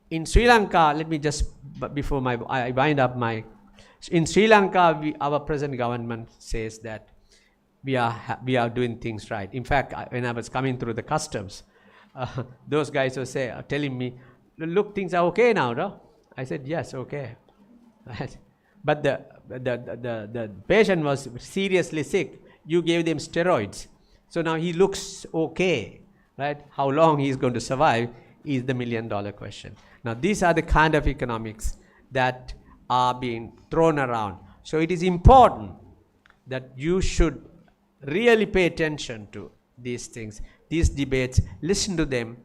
In Sri Lanka, let me just, before I wind up in Sri Lanka, our present government says that we are doing things right. In fact, when I was coming through the customs, those guys were telling me, look, things are okay now, no? I said, yes, okay. But the patient was seriously sick. You gave them steroids. So now he looks okay, right? How long he's going to survive is the $1 million question. Now these are the kind of economics that are being thrown around. So it is important that you should really pay attention to these things, these debates, listen to them,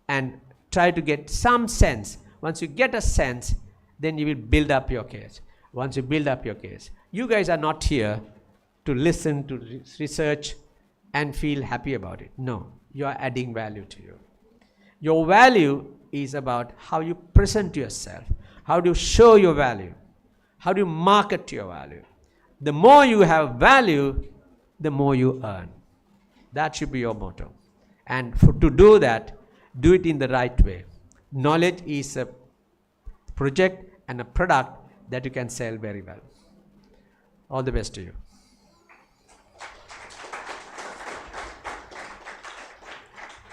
and try to get some sense Once you get a sense, then you will build up your case. Once you build up your case, you guys are not here to listen to research and feel happy about it. No, you are adding value to you. Your value is about how you present yourself, how do you show your value, how do you market your value. The more you have value, the more you earn. That should be your motto. And to do that, do it in the right way. Knowledge is a project and a product that you can sell very well. All the best to you.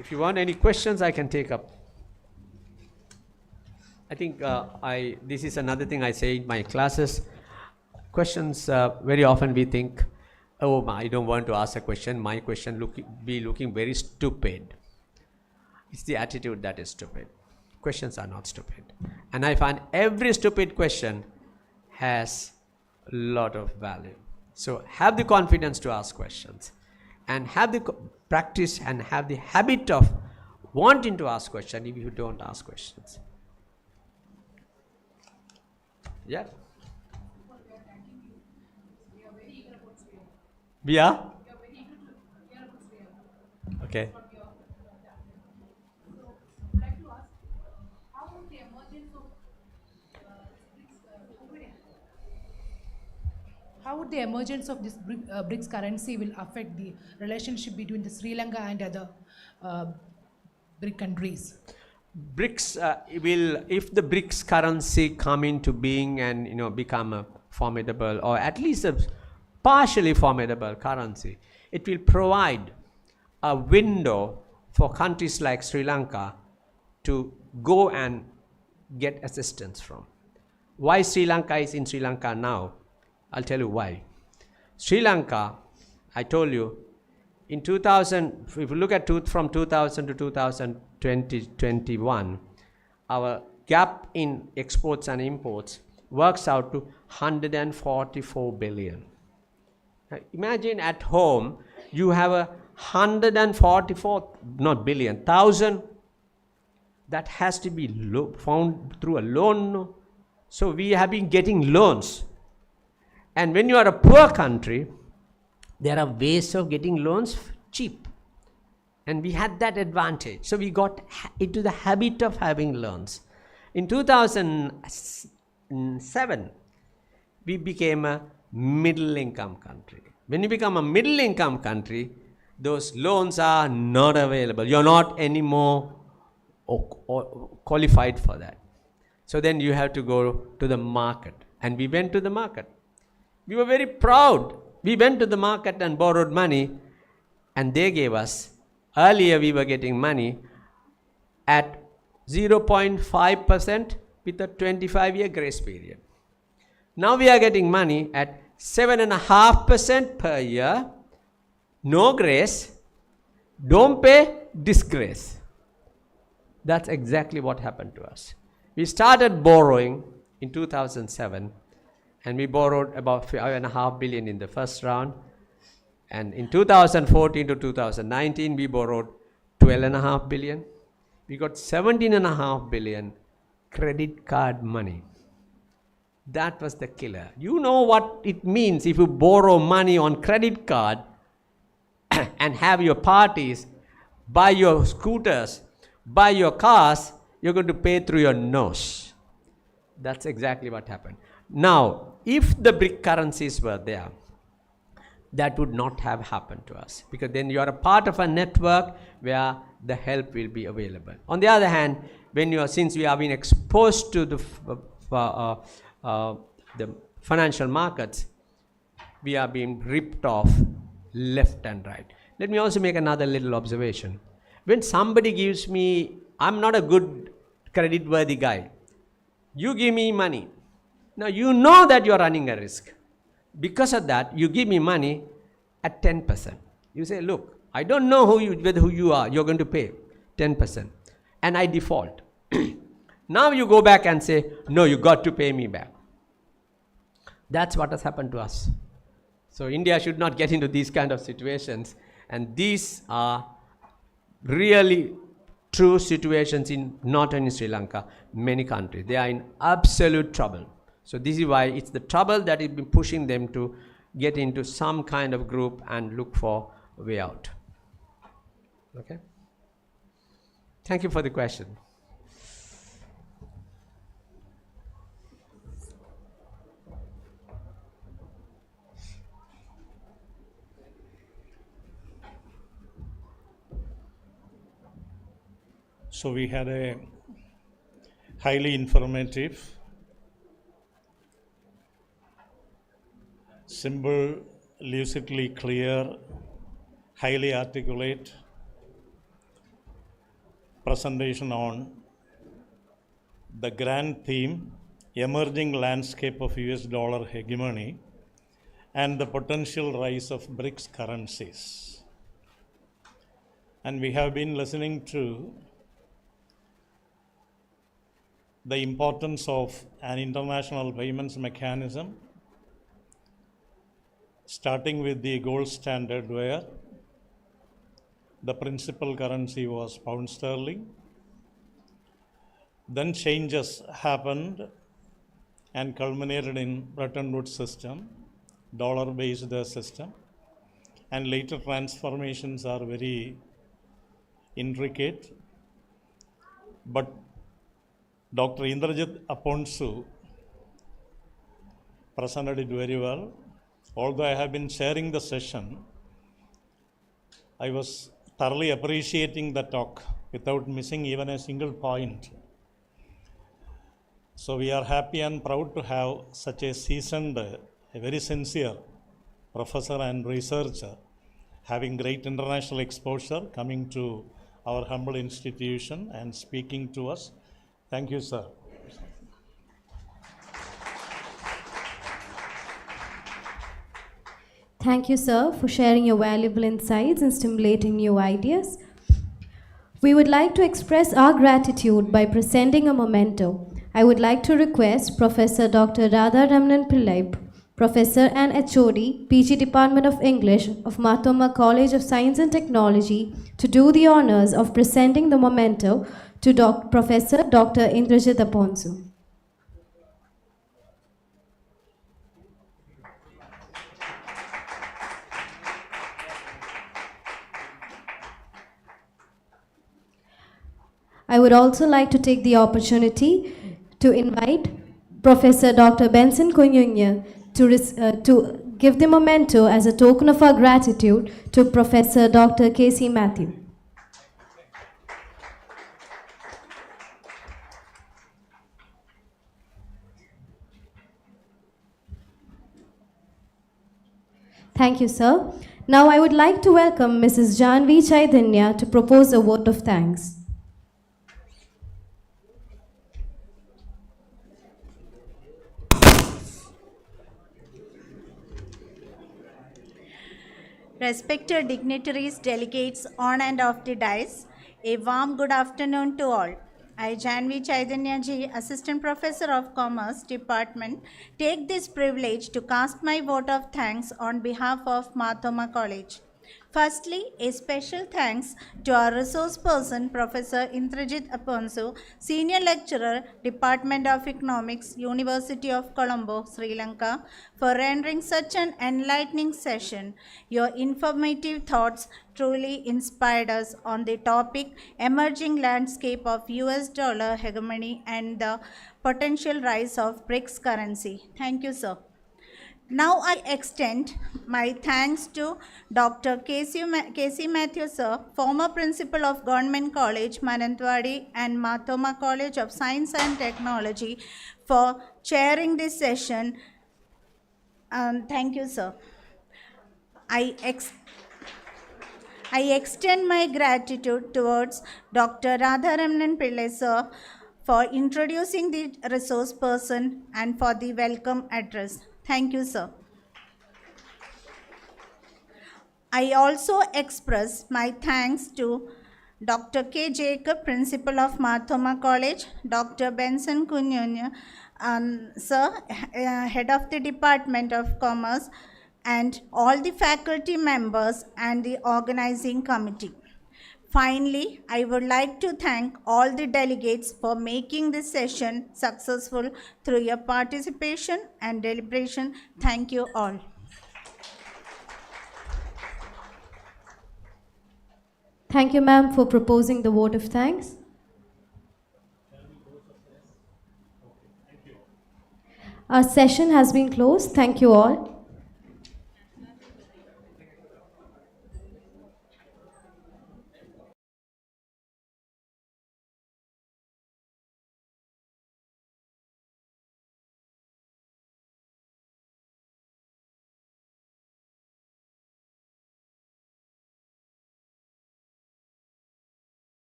If you want any questions, I can take up. I think this is another thing I say in my classes. Questions, very often we think, oh, I don't want to ask a question. My question be looking very stupid. It's the attitude that is stupid. Questions are not stupid. And I find every stupid question has a lot of value. So have the confidence to ask questions, and have the practice and have the habit of wanting to ask questions if you don't ask questions. Yeah? We are? Okay. How would the emergence of this BRICS currency will affect the relationship between the Sri Lanka and other BRIC countries? BRICS will, if the BRICS currency come into being and become a formidable, or at least a partially formidable currency, it will provide a window for countries like Sri Lanka to go and get assistance from. Why Sri Lanka is in Sri Lanka now? I'll tell you why. Sri Lanka, I told you, in 2000, if you look at from 2000 to 2021, our gap in exports and imports works out to 144 billion. Now, imagine at home, you have a 144, not billion, 1,000 that has to be found through a loan. So we have been getting loans. And when you are a poor country, there are ways of getting loans cheap. And we had that advantage. So we got into the habit of having loans. In 2007, we became a middle income country. When you become a middle income country, those loans are not available. You're not anymore qualified for that. So then you have to go to the market. And we went to the market. We were very proud. We went to the market and borrowed money, and they gave us, earlier we were getting money at 0.5% with a 25-year grace period. Now we are getting money at 7.5% per year, no grace, don't pay, disgrace. That's exactly what happened to us. We started borrowing in 2007, and we borrowed about 5.5 billion in the first round. And in 2014 to 2019, we borrowed 12.5 billion. We got 17.5 billion credit card money. That was the killer. You know what it means if you borrow money on credit card and have your parties, buy your scooters, buy your cars, you're going to pay through your nose. That's exactly what happened. Now, if the BRIC currencies were there, that would not have happened to us, because then you are a part of a network where the help will be available. On the other hand, since we have been exposed to the financial markets, we are being ripped off left and right. Let me also make another little observation. When somebody gives me, I'm not a good credit-worthy guy. You give me money. Now you know that you are running a risk. Because of that, you give me money at 10%. You say, look, I don't know who you are. You're going to pay 10%. And I default. Now you go back and say, no, you got to pay me back. That's what has happened to us. So India should not get into these kind of situations. And these are really true situations in not only Sri Lanka, many countries. They are in absolute trouble. So this is why it's the trouble that has been pushing them to get into some kind of group and look for a way out. Okay? Thank you for the question. So we had a highly informative, simple, lucidly clear, highly articulate presentation on the grand theme, emerging landscape of US dollar hegemony and the potential rise of BRICS currencies. And we have been listening to the importance of an international payments mechanism, starting with the gold standard where the principal currency was pound sterling. Then changes happened and culminated in Bretton Woods system, dollar-based system, and later transformations are very intricate. But Dr. Indrajit Aponsu presented it very well. Although I have been sharing the session, I was thoroughly appreciating the talk without missing even a single point. So we are happy and proud to have such a seasoned, a very sincere professor and researcher having great international exposure coming to our humble institution and speaking to us. Thank you, sir. Thank you, sir, for sharing your valuable insights and stimulating new ideas. We would like to express our gratitude by presenting a memento. I would like to request Professor Dr. Radharamnan Pillai, Professor and HOD, PG Department of English of Marthoma College of Science and Technology, to do the honors of presenting the memento to Professor Dr. Indrajit Aponsu. I would also like to take the opportunity to invite Professor Dr. Benson Kunyunya to give the memento as a token of our gratitude to Professor Dr. K.C. Matthew. Thank you, sir. Now I would like to welcome Mrs. Janvi Chaitanya to propose a vote of thanks. Respected dignitaries, delegates on and off the dais, a warm good afternoon to all. I, Janvi Chaitanya Ji, Assistant Professor of Commerce Department, take this privilege to cast my vote of thanks on behalf of Marthoma College. Firstly, a special thanks to our resource person, Professor Indrajit Aponsu, Senior Lecturer, Department of Economics, University of Colombo, Sri Lanka, for rendering such an enlightening session. Your informative thoughts truly inspired us on the topic Emerging Landscape of US Dollar Hegemony and the Potential Rise of BRICS Currency. Thank you, sir. Now I extend my thanks to Dr. K.C. Matthew, sir, former principal of Government College, Manantwadi, and Marthoma College of Science and Technology, for chairing this session. Thank you, sir. I extend my gratitude towards Dr. Radharamnan Pillai, sir, for introducing the resource person and for the welcome address. Thank you, sir. I also express my thanks to Dr. K. Jacob, Principal of Marthoma College, Dr. Benson Kunyunya, sir, Head of the Department of Commerce, and all the faculty members and the organizing committee. Finally, I would like to thank all the delegates for making this session successful through your participation and deliberation. Thank you all. Thank you, ma'am, for proposing the vote of thanks. Our session has been closed. Thank you all.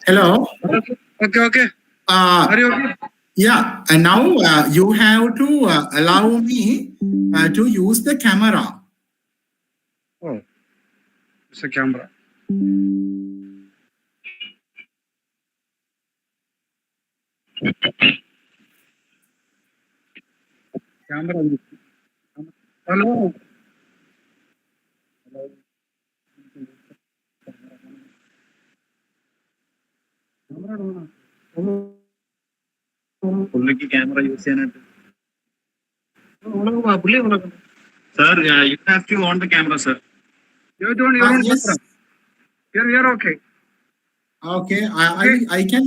Hello. Okay. Are you okay? Yeah, and now you have to allow me to use the camera. Oh, it's a camera. Camera. Hello. പുള്ളിക്ക് camera use ചെയ്യാനായിട്ട് Sir, you have to on the camera, sir. You don't Yes. You're okay. Okay, I can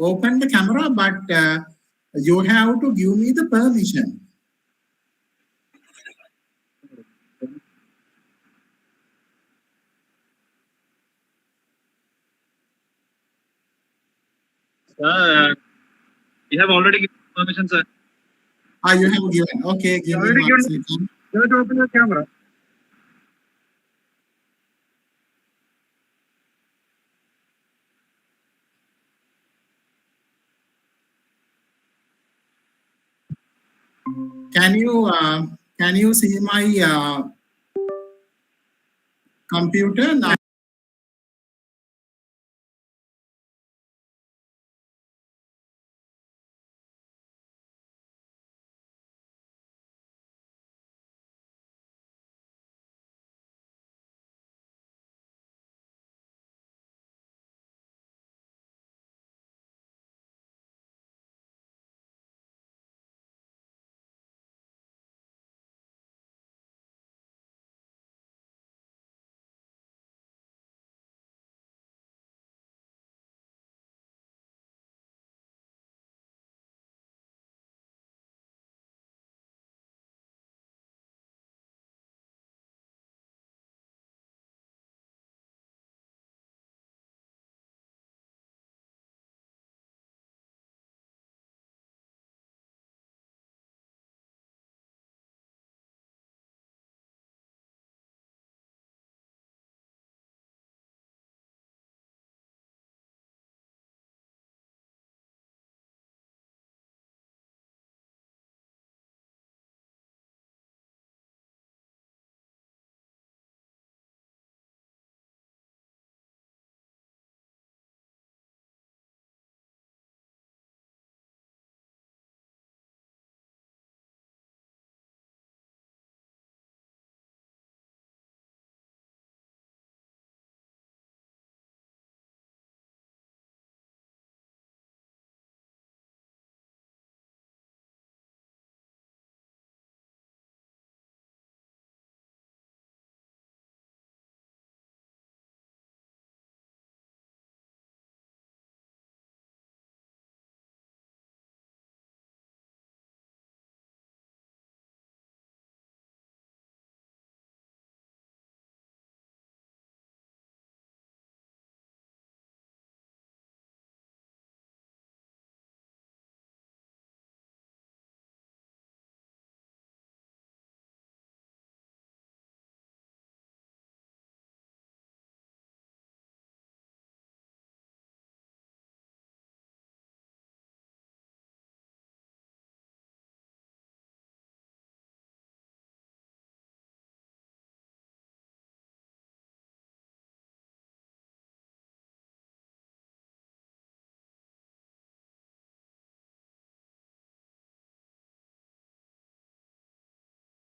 open the camera, but you have to give me the permission. You have already given permission, sir. You have given. Okay, give me already 1 given. second. You have to open the camera. Can you see my computer now?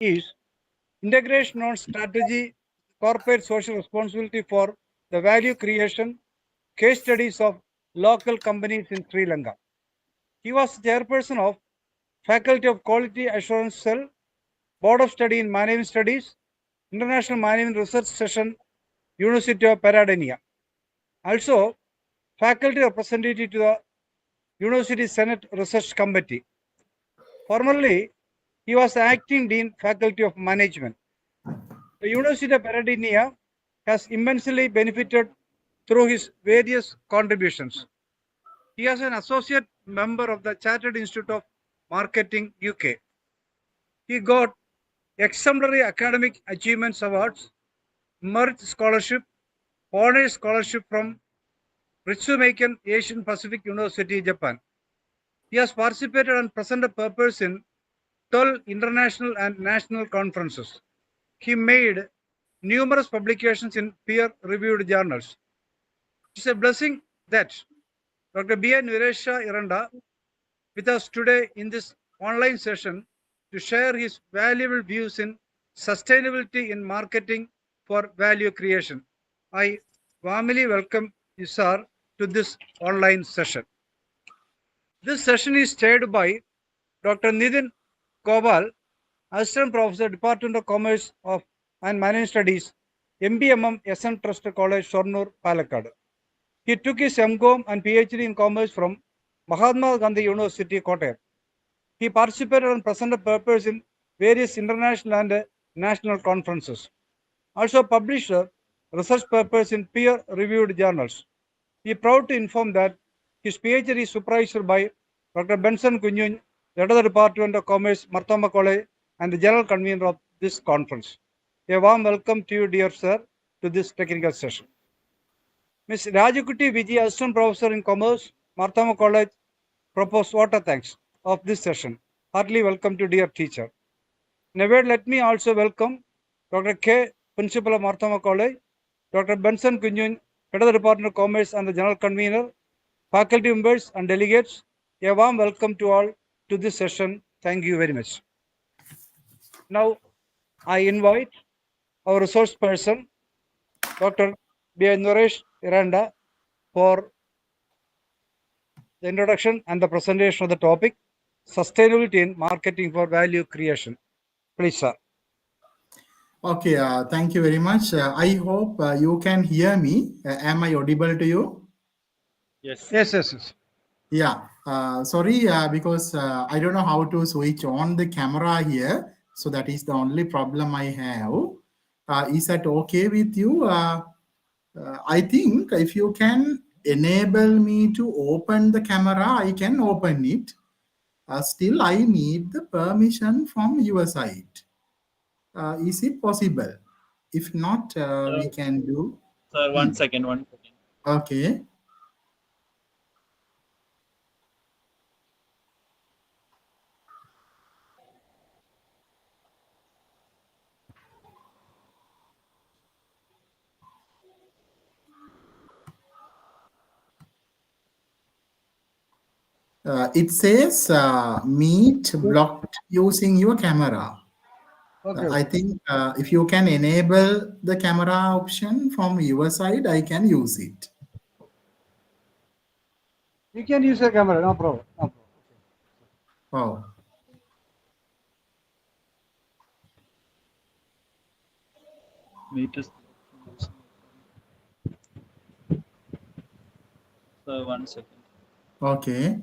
Is integration on strategy, corporate social responsibility for the value creation, case studies of local companies in Sri Lanka. He was chairperson of Faculty of Quality Assurance Cell, Board of Study in Management Studies, International Management Research Session, University of Paradenia. Also, faculty representative to the University Senate Research Committee. Formerly, he was acting dean Faculty of Management. The University of Paradenia has immensely benefited through his various contributions. He is an associate member of the Chartered Institute of Marketing, UK. He got exemplary academic achievements awards, merit scholarship, honors scholarship from Ritsumeikan Asian Pacific University, Japan. He has participated and presented papers in 12 international and national conferences. He made numerous publications in peer-reviewed journals. It's a blessing that Dr. B.N. Viresha Iranda with us today in this online session to share his valuable views in sustainability in marketing for value creation. I warmly welcome you, sir, to this online session. This session is chaired by Dr. Nitin Gopal, Assistant Professor, Department of Commerce and Management Studies, MBMM SN Trust College, Shornur, Palakkad. He took his MCom and PhD in Commerce from Mahatma Gandhi University, Kottayam. He participated and presented papers in various international and national conferences. Also published research papers in peer-reviewed journals. He is proud to inform that his PhD is supervised by Dr. Benson Kunyun, the head of the Department of Commerce, Marthoma College, and the general convener of this conference. A warm welcome to you, dear sir, to this technical session. Ms. Rajakuti Vijay, Assistant Professor in Commerce, Marthoma College, propose water thanks of this session. Heartily welcome to dear teacher. Never let me also welcome Dr. K, Principal of Marthoma College, Dr. Benson Kunyun, Head of the Department of Commerce and the General Convener, faculty members and delegates. A warm welcome to all to this session. Thank you very much. Now, I invite our resource person, Dr. B.N. Naresh Iranda, for the introduction and the presentation of the topic, Sustainability in Marketing for Value Creation. Please, sir. Okay, thank you very much. I hope you can hear me. Am I audible to you? Yes. Yes. Yeah, sorry, because I don't know how to switch on the camera here. So that is the only problem I have. Is that okay with you? I think if you can enable me to open the camera, I can open it. Still, I need the permission from your side. Is it possible? If not, we can do. Sir, one second. Okay. It says meet blocked using your camera. Okay. I think if you can enable the camera option from your side, I can use it. You can use a camera, no problem. No problem. Oh. Wait a Sir, 1 second. Okay.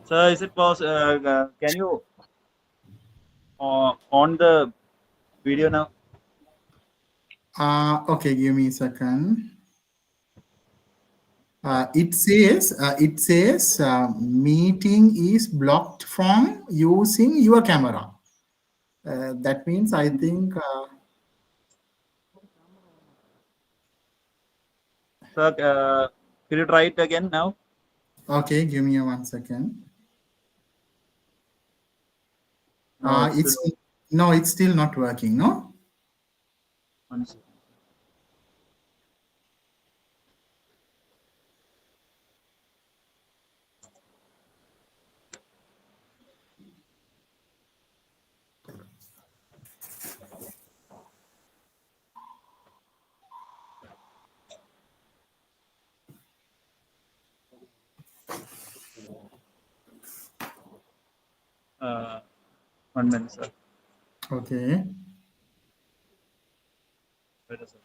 Sir, is it possible? Can you on the video now? Okay, give me a second. It says meeting is blocked from using your camera. That means I think. Sir, could you try it again now? Okay, give me 1 second. No, it's still not working. No. 1 second. Uh, 1 minute, sir. Okay. Wait a second.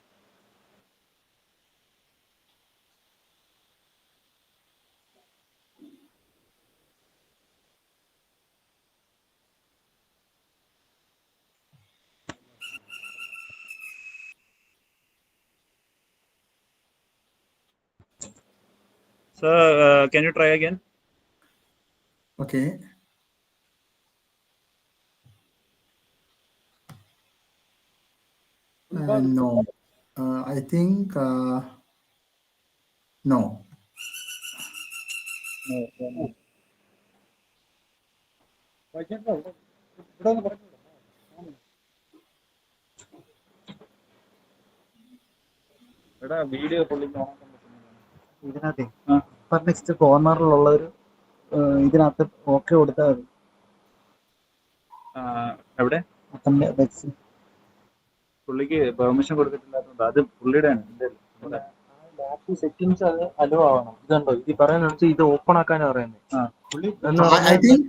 Sir, can you try again? Okay. No. I think no. എടാ video പൊള്ളിക്ക് ഇതിനകത്തെ upper next കോർണറിലുള്ള ഒരു ഇതിനകത്ത് okay കൊടുത്താൽ മതി. എവിടെ പുള്ളിക്ക് permission കൊടുത്തിട്ടില്ലാത്തതുകൊണ്ട് അത് പുള്ളിയുടെ സെറ്റിംഗ്സ് അത് അലോ ആവണം. ഇതുണ്ടോ ഇത് പറയാന്ന് ഇത് ഓപ്പൺ ആക്കാനാ പറയുന്നത്. I think,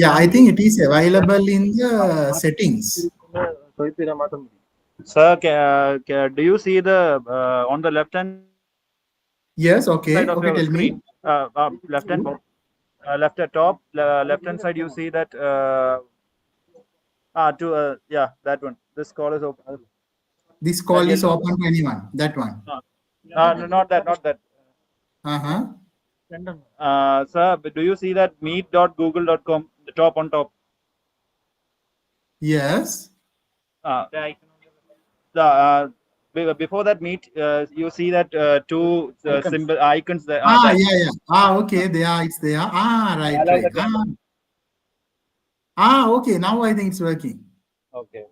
yeah, I think it is available in the settings. Sir, do you see the on the left hand? Yes, okay. Side of Okay, your tell screen, me. left hand, top, left hand side. You see that yeah, that one. This call is open. This call is open to anyone. That one. No, not that. Sir, do you see that meet.google.com, the top on top? Yes. Before that meet, you see that two symbol icons there. Yeah. Okay, it's there. Right. Okay. Now I think it's working. Okay.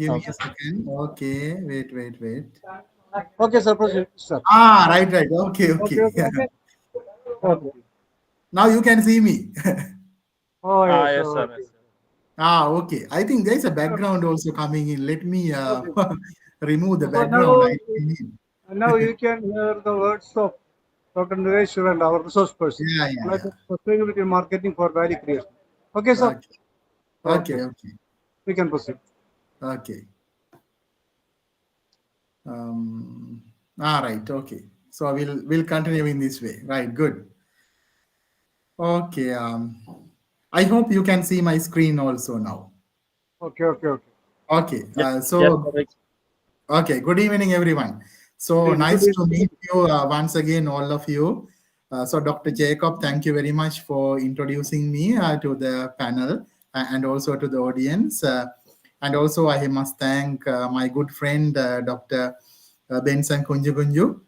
Give me a second. Okay. Wait. Okay, sir. Proceed, sir. Right. Okay. Okay. Now you can see me. Yes, sir. Okay. I think there's a background also coming in. Let me remove the background. Now you can hear the words of Dr. Nireshwaran, our resource person. Yeah. Sustainability marketing for value creation. Okay, sir. Okay. We can proceed. Okay. Right. Okay. So we'll continue in this way. Right. Good. Okay. I hope you can see my screen also now. Okay. Okay. Okay. Good evening, everyone. So nice to meet you once again, all of you. So Dr. Jacob, thank you very much for introducing me to the panel and also to the audience. And also I must thank my good friend, Dr. Benson Kunju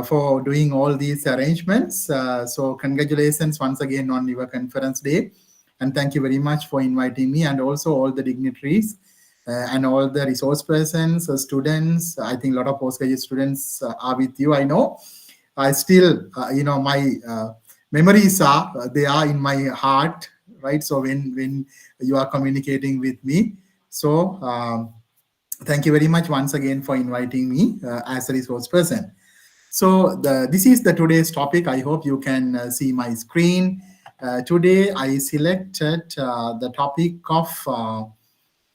for doing all these arrangements. So congratulations once again on your conference day. And thank you very much for inviting me, and also all the dignitaries and all the resource persons, students. I think a lot of postgraduate students are with you, I know. I still, my memories they are in my heart, right? So when you are communicating with me. So thank you very much once again for inviting me as a resource person. So this is the today's topic. I hope you can see my screen. Today I selected the topic of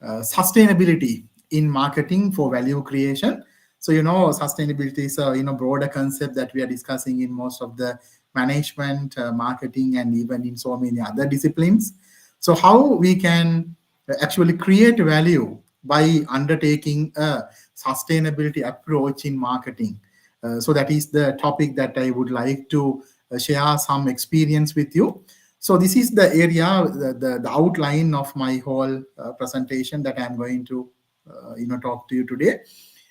sustainability in marketing for value creation. So, sustainability is a broader concept that we are discussing in most of the management, marketing, and even in so many other disciplines. So how we can actually create value by undertaking a sustainability approach in marketing. So that is the topic that I would like to share some experience with you. So this is the area, the outline of my whole presentation that I'm going to, talk to you today.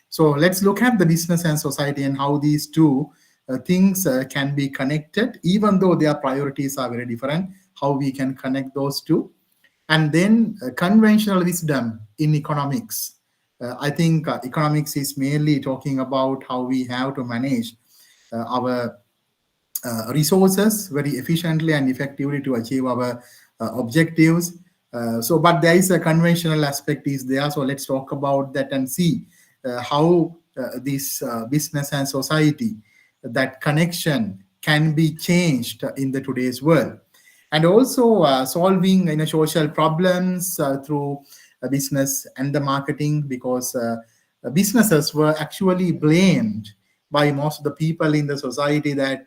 So let's look at the business and society and how these two things can be connected, even though their priorities are very different, how we can connect those two. And then conventional wisdom in economics. I think economics is mainly talking about how we have to manage our resources very efficiently and effectively to achieve our objectives. But there is a conventional aspect is there. So let's talk about that and see how this business and society, that connection can be changed in the today's world. And also solving social problems through business and the marketing, because businesses were actually blamed by most of the people in the society that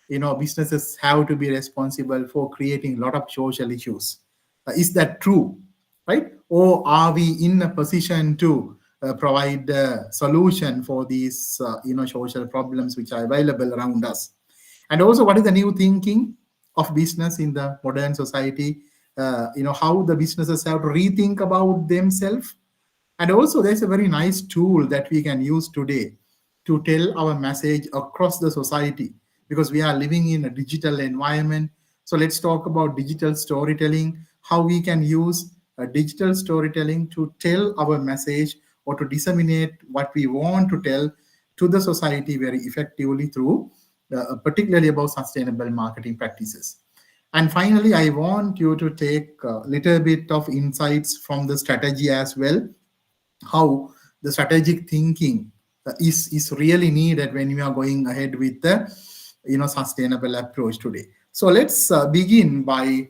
businesses have to be responsible for creating a lot of social issues. Is that true, right? Or are we in a position to provide a solution for these social problems which are available around us? And also, what is the new thinking of business in the modern society? How the businesses have to rethink about themselves. And also, there's a very nice tool that we can use today to tell our message across the society, because we are living in a digital environment. So let's talk about digital storytelling, how we can use digital storytelling to tell our message or to disseminate what we want to tell to the society very effectively through particularly about sustainable marketing practices. And finally, I want you to take a little bit of insights from the strategy as well, how the strategic thinking is really needed when we are going ahead with the sustainable approach today. So let's begin by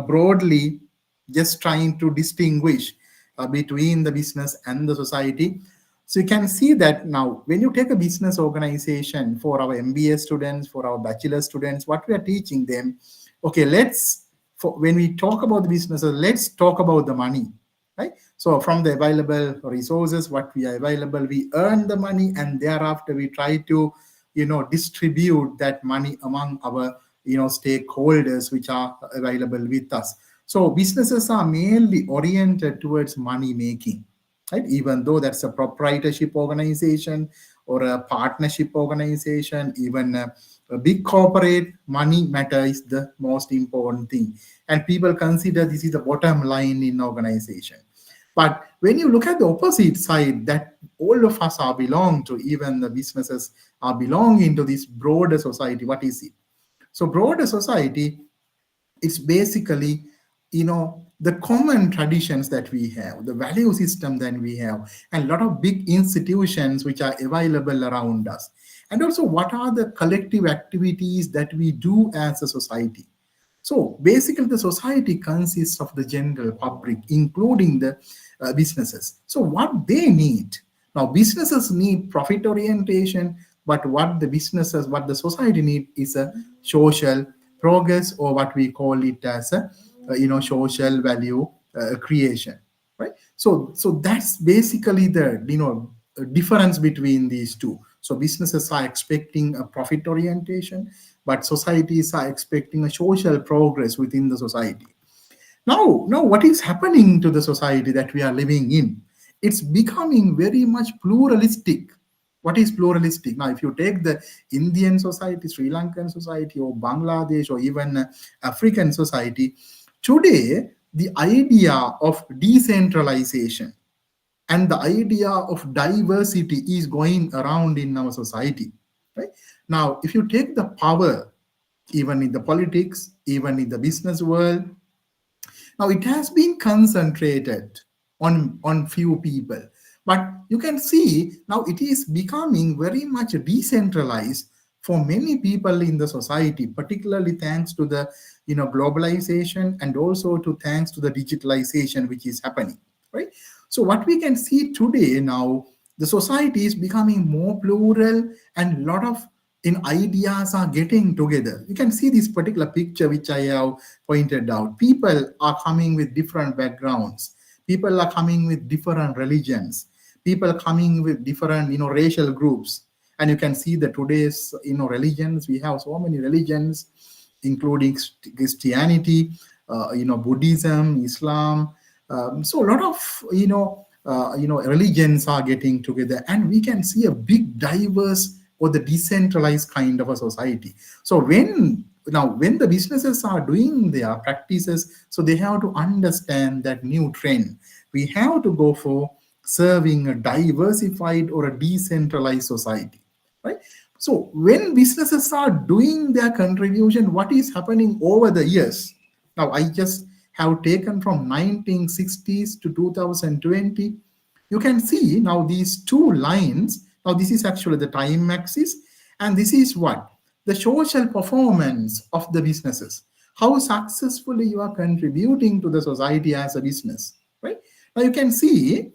broadly just trying to distinguish between the business and the society. So you can see that now when you take a business organization, for our MBA students, for our bachelor students, what we are teaching them, okay, when we talk about the businesses, let's talk about the money, right? So from the available resources, what we are available, we earn the money, and thereafter we try to distribute that money among our stakeholders which are available with us. So businesses are mainly oriented towards money making, right? Even though that's a proprietorship organization or a partnership organization, even a big corporate, money matter is the most important thing, and people consider this is the bottom line in organization. But when you look at the opposite side, that all of us are belong to, even the businesses are belonging to this broader society, what is it? So broader society, it's basically the common traditions that we have, the value system that we have, and a lot of big institutions which are available around us. And also, what are the collective activities that we do as a society? So basically, the society consists of the general public, including the businesses. So what they need now, businesses need profit orientation, but what the society need is a social progress, or what we call it as a social value creation, right? So that's basically the difference between these two. So businesses are expecting a profit orientation, but societies are expecting a social progress within the society. Now what is happening to the society that we are living in? It's becoming very much pluralistic. What is pluralistic? Now, if you take the Indian society, Sri Lankan society, or Bangladesh, or even African society, today the idea of decentralization and the idea of diversity is going around in our society, right? Now, if you take the power, even in the politics, even in the business world, now it has been concentrated on few people, but you can see now it is becoming very much decentralized for many people in the society, particularly thanks to the globalization, and also to thanks to the digitalization which is happening, right? So what we can see today now, the society is becoming more plural, and a lot of ideas are getting together. You can see this particular picture which I have pointed out. People are coming with different backgrounds. People are coming with different religions. People coming with different racial groups. And you can see that today's religions, we have so many religions, including Christianity, Buddhism, Islam. So a lot of religions are getting together, and we can see a big diverse or the decentralized kind of a society. So when the businesses are doing their practices, so they have to understand that new trend. We have to go for serving a diversified or a decentralized society, right? So when businesses are doing their contribution, what is happening over the years? Now, I just have taken from 1960s to 2020. You can see now these two lines. Now, this is actually the time axis, and this is what? The social performance of the businesses. How successfully you are contributing to the society as a business, right? Now, you can see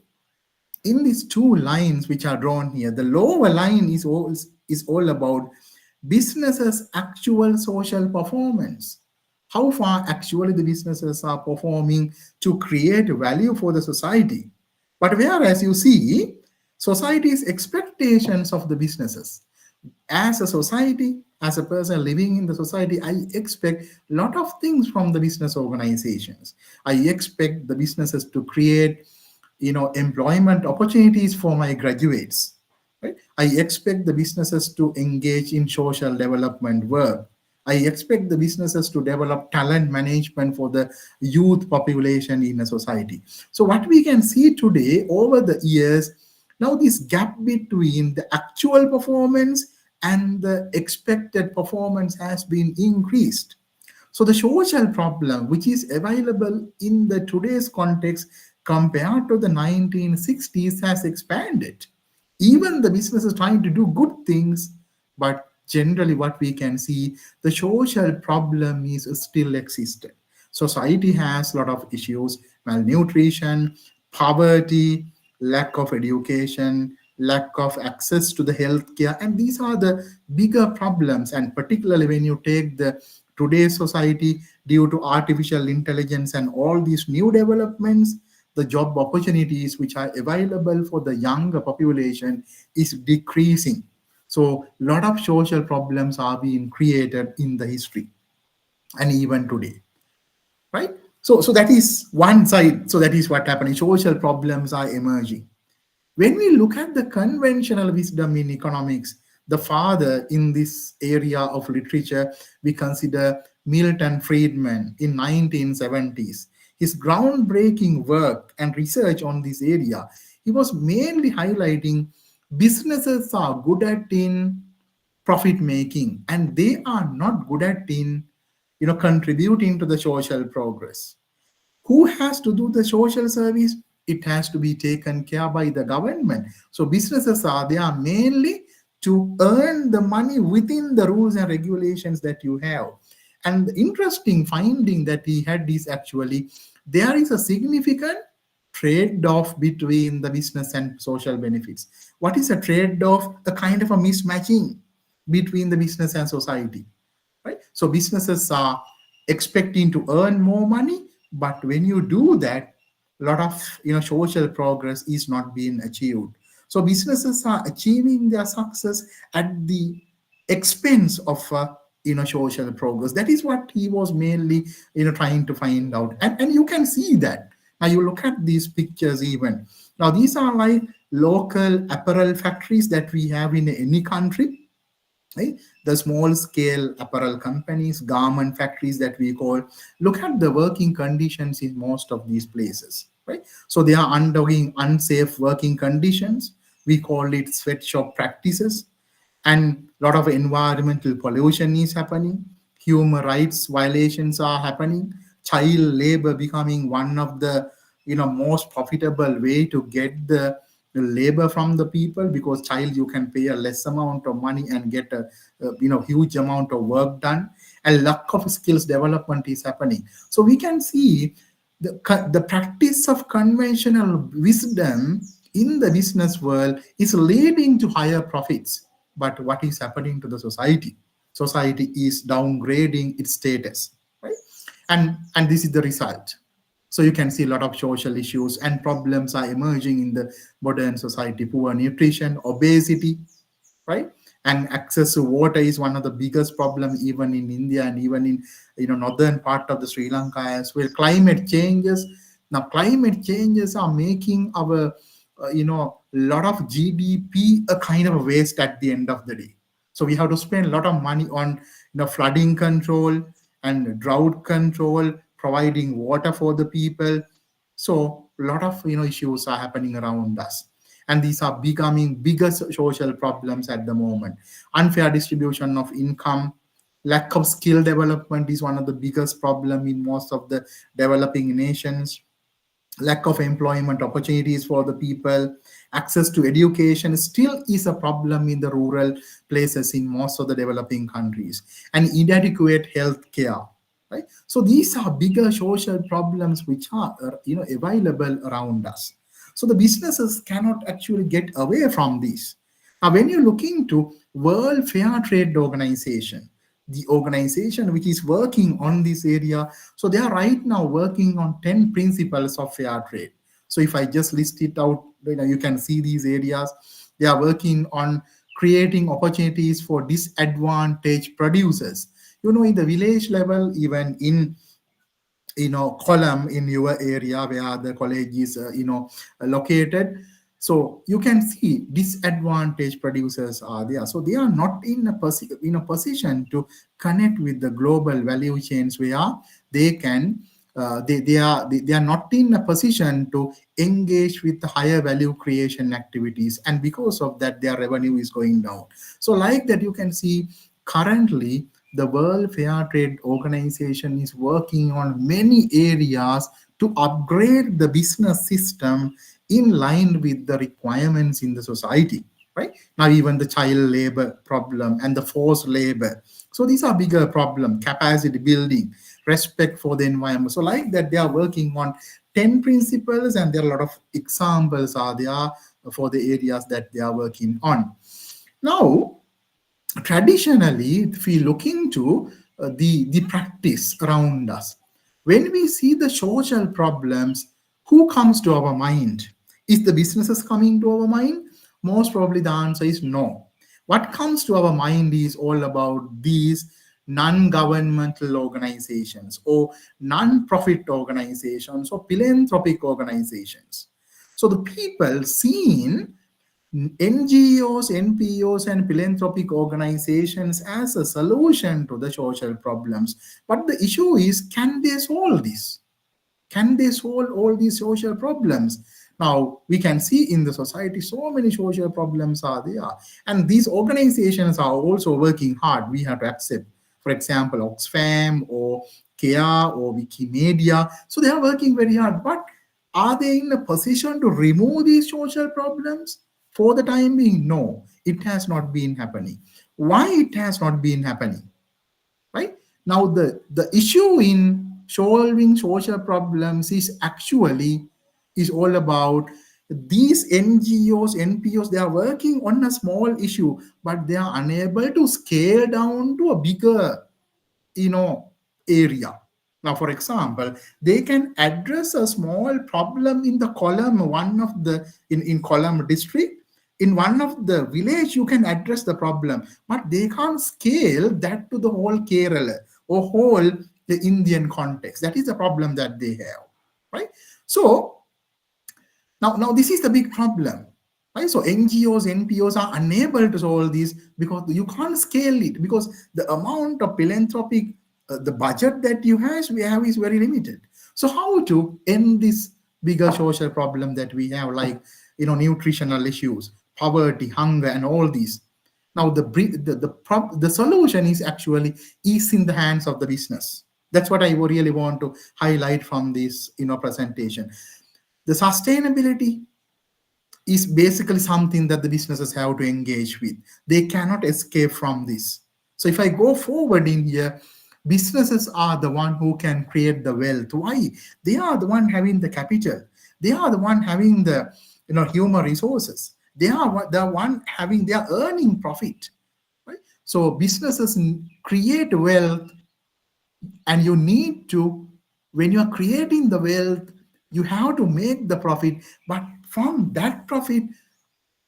in these two lines which are drawn here, the lower line is all about businesses' actual social performance. How far actually the businesses are performing to create value for the society. But whereas you see, society's expectations of the businesses, as a society, as a person living in the society, I expect a lot of things from the business organizations. I expect the businesses to create, employment opportunities for my graduates. Right? I expect the businesses to engage in social development work. I expect the businesses to develop talent management for the youth population in a society. So what we can see today over the years, now this gap between the actual performance and the expected performance has been increased. So the social problem which is available in the today's context compared to the 1960s has expanded. Even the business is trying to do good things, but generally what we can see, the social problem is still existent. Society has a lot of issues: malnutrition, poverty, lack of education, lack of access to the healthcare, and these are the bigger problems. And particularly when you take the today's society, due to artificial intelligence and all these new developments, the job opportunities which are available for the younger population is decreasing. So a lot of social problems are being created in the history and even today, right? So that is one side. So that is what happening. Social problems are emerging. When we look at the conventional wisdom in economics, the father in this area of literature, we consider Milton Friedman in 1970s. His groundbreaking work and research on this area, he was mainly highlighting businesses are good at in profit making and they are not good at in contributing to the social progress. Who has to do the social service? It has to be taken care by the government. So businesses are there mainly to earn the money within the rules and regulations that you have. And the interesting finding that he had is actually there is a significant trade-off between the business and social benefits. What is a trade-off? A kind of a mismatching between the business and society, right? So businesses are expecting to earn more money, but when you do that, a lot of social progress is not being achieved. So businesses are achieving their success at the expense of social progress. That is what he was mainly trying to find out, and you can see that now. You look at these pictures. Even now these are like local apparel factories that we have in any country, right? The small scale apparel companies, garment factories that we call. Look at the working conditions in most of these places, right? So they are undergoing unsafe working conditions. We call it sweatshop practices, and a lot of environmental pollution is happening. Human rights violations are happening. Child labor becoming one of the most profitable way to get the labor from the people, because child you can pay a less amount of money and get a huge amount of work done. And lack of skills development is happening. So we can see the practice of conventional wisdom in the business world is leading to higher profits. But what is happening to the society? Society is downgrading its status, right? And this is the result. So you can see a lot of social issues and problems are emerging in the modern society. Poor nutrition, obesity, right? And access to water is one of the biggest problems even in India and even in northern part of the Sri Lanka as well. Climate changes. Now climate changes are making our lot of GDP a kind of a waste at the end of the day. So we have to spend a lot of money on flooding control and drought control, providing water for the people. So a lot of issues are happening around us, and these are becoming bigger social problems at the moment. Unfair distribution of income, lack of skill development is one of the biggest problem in most of the developing nations. Lack of employment opportunities for the people. Access to education still is a problem in the rural places in most of the developing countries, and inadequate health care, right? So these are bigger social problems which are available around us. So the businesses cannot actually get away from these. Now when you look into World Fair Trade Organization, the organization which is working on this area, so they are right now working on 10 principles of fair trade. So if I just list it out, you can see these areas. They are working on creating opportunities for disadvantaged producers. In the village level, even in column in your area where the college is located, so you can see disadvantaged producers are there, so they are not in a position to connect with the global value chains where they can they are not in a position to engage with the higher value creation activities, and because of that their revenue is going down. So like that, you can see currently the World Fair Trade Organization is working on many areas to upgrade the business system in line with the requirements in the society. Right now, even the child labor problem and the forced labor. So these are bigger problems, capacity building, respect for the environment. So like that, they are working on 10 principles, and there are a lot of examples are there for the areas that they are working on. Now, traditionally, if we look into the practice around us, when we see the social problems, who comes to our mind? Is the businesses coming to our mind? Most probably the answer is no. What comes to our mind is all about these non-governmental organizations or non-profit organizations or philanthropic organizations. So the people seen NGOs, NPOs, and philanthropic organizations as a solution to the social problems. But the issue is, can they solve this? Can they solve all these social problems? Now, we can see in the society so many social problems are there. And these organizations are also working hard. We have to accept, for example, Oxfam or CARE or Wikimedia. So they are working very hard. But are they in a position to remove these social problems? For the time being, no, it has not been happening. Why it has not been happening? Right? Now, the issue in solving social problems is all about these NGOs, NPOs, they are working on a small issue, but they are unable to scale down to a bigger, area. Now, for example, they can address a small problem in the column, in column district. In one of the village, you can address the problem, but they can't scale that to the whole Kerala or whole the Indian context. That is the problem that they have, right? So now this is the big problem, right? So NGOs, NPOs are unable to solve this because you can't scale it, because the amount of philanthropic, the budget that we have is very limited. So how to end this bigger social problem that we have, like nutritional issues, poverty, hunger, and all these? Now the solution is in the hands of the business. That's what I really want to highlight from this presentation. The sustainability is basically something that the businesses have to engage with. They cannot escape from this. So if I go forward in here, businesses are the one who can create the wealth. Why? They are the one having the capital. They are the one having the human resources. They are the one having their earning profit. Right? So businesses create wealth, and you need to, when you are creating the wealth, you have to make the profit, but from that profit,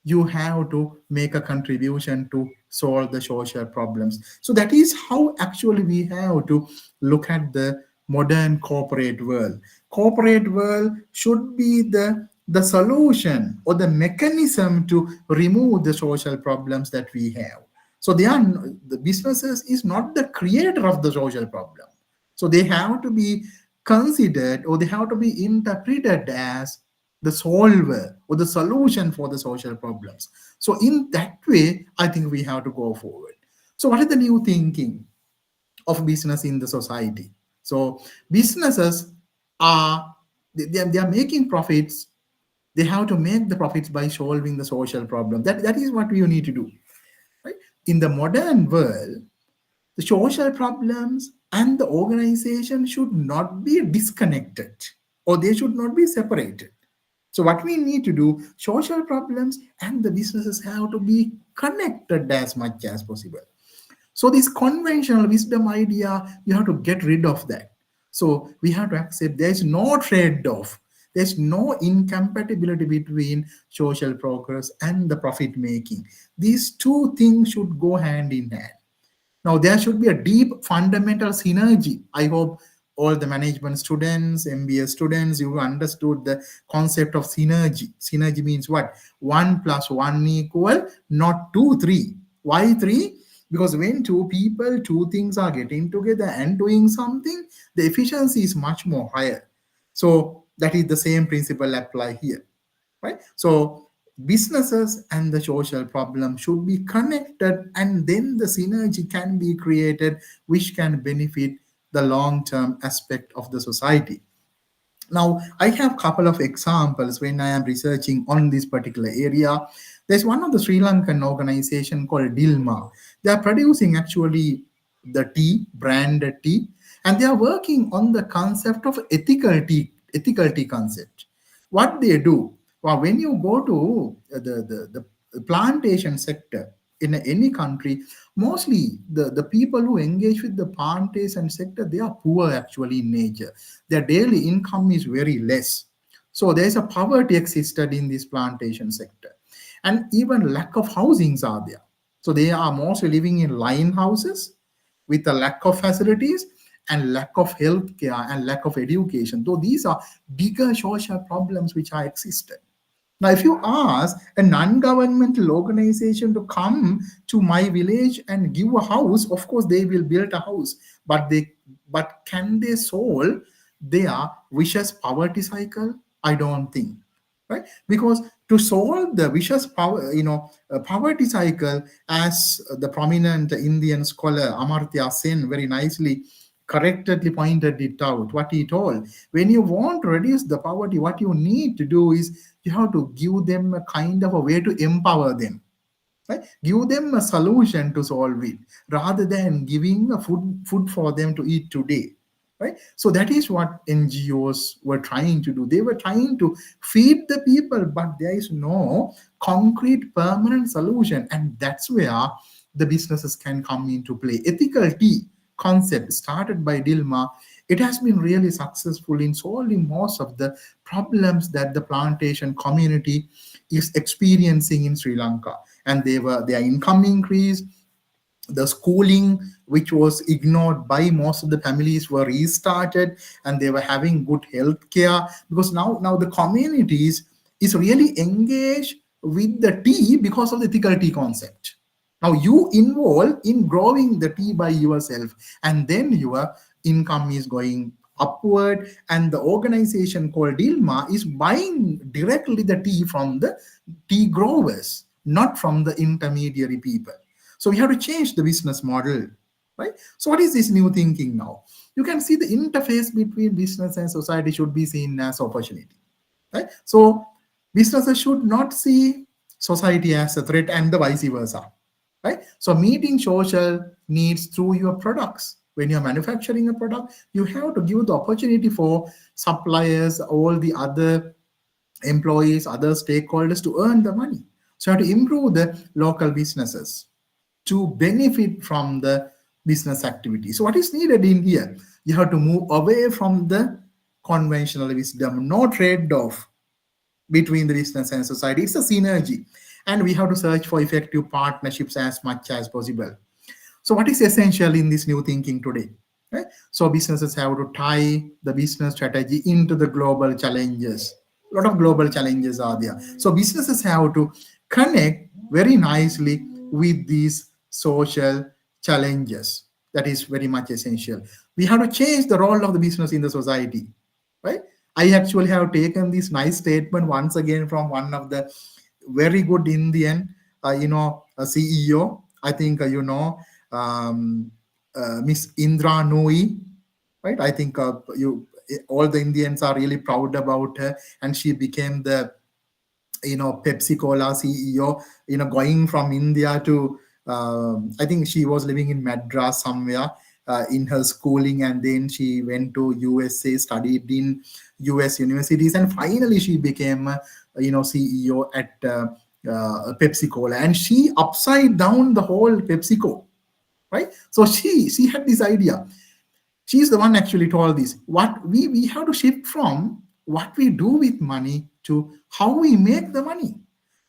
you have to make a contribution to solve the social problems. So that is how actually we have to look at the modern corporate world. Corporate world should be the solution or the mechanism to remove the social problems that we have. So the businesses is not the creator of the social problem. So they have to be considered, or they have to be interpreted as the solver or the solution for the social problems. So in that way, I think we have to go forward. So what is the new thinking of business in the society? So businesses they are making profits. They have to make the profits by solving the social problem. That is what we need to do. Right? In the modern world, the social problems and the organization should not be disconnected, or they should not be separated. So what we need to do, social problems and the businesses have to be connected as much as possible. So this conventional wisdom idea, you have to get rid of that. So we have to accept there is no trade-off. There's no incompatibility between social progress and the profit making. These two things should go hand in hand. Now, there should be a deep fundamental synergy. I hope all the management students, MBA students, you understood the concept of synergy. Synergy means what? 1 + 1 equal, not 2, 3. Why 3? Because when two people, two things are getting together and doing something, the efficiency is much more higher. So that is the same principle apply here, right? So businesses and the social problem should be connected, and then the synergy can be created which can benefit the long-term aspect of the society. Now, I have a couple of examples when I am researching on this particular area. There's one of the Sri Lankan organization called Dilma. They are producing actually the tea, branded tea, and they are working on the concept of ethical tea concept. What they do, well, when you go to the plantation sector in any country, mostly the people who engage with the plantation sector, they are poor actually in nature. Their daily income is very less. So there's a poverty existed in this plantation sector. And even lack of housings are there. So they are mostly living in line houses with a lack of facilities and lack of health care and lack of education. So these are bigger social problems which are existed. Now, if you ask a non-governmental organization to come to my village and give a house, of course they will build a house, but can they solve their vicious poverty cycle? I don't think, right? Because to solve the vicious poverty cycle, as the prominent Indian scholar Amartya Sen very nicely correctly pointed it out, what he told, when you want to reduce the poverty, what you need to do is you have to give them a kind of a way to empower them, right? Give them a solution to solve it rather than giving a food for them to eat today, right? So that is what NGOs were trying to do. They were trying to feed the people, but there is no concrete permanent solution, and that's where the businesses can come into play. Ethical tea concept started by Dilma, it has been really successful in solving most of the problems that the plantation community is experiencing in Sri Lanka. And their income increased, the schooling which was ignored by most of the families were restarted, and they were having good health care, because now the communities is really engaged with the tea because of the ethical tea concept. Now you involve in growing the tea by yourself, and then your income is going upward, and the organization called Dilma is buying directly the tea from the tea growers, not from the intermediary people. So we have to change the business model, right? So what is this new thinking now? You can see the interface between business and society should be seen as opportunity, right? So businesses should not see society as a threat and the vice versa, right? So meeting social needs through your products. When you're manufacturing a product, you have to give the opportunity for suppliers, all the other employees, other stakeholders to earn the money. So you have to improve the local businesses to benefit from the business activity. So what is needed in here? You have to move away from the conventional wisdom, no trade-off between the business and society. It's a synergy. And we have to search for effective partnerships as much as possible. So what is essential in this new thinking today? Right? So businesses have to tie the business strategy into the global challenges. A lot of global challenges are there. So businesses have to connect very nicely with these social challenges. That is very much essential. We have to change the role of the business in the society, right? I actually have taken this nice statement once again from one of the very good Indian, CEO. I think Miss Indra Nooyi, right? I think all the Indians are really proud about her, and she became the Pepsi Cola CEO. Going from India to I think she was living in Madras somewhere in her schooling, and then she went to USA, studied in US universities, and finally she became CEO at Pepsi Cola, and she upside down the whole PepsiCo, right? So she had this idea. She's the one actually told this. What we have to shift from what we do with money to how we make the money.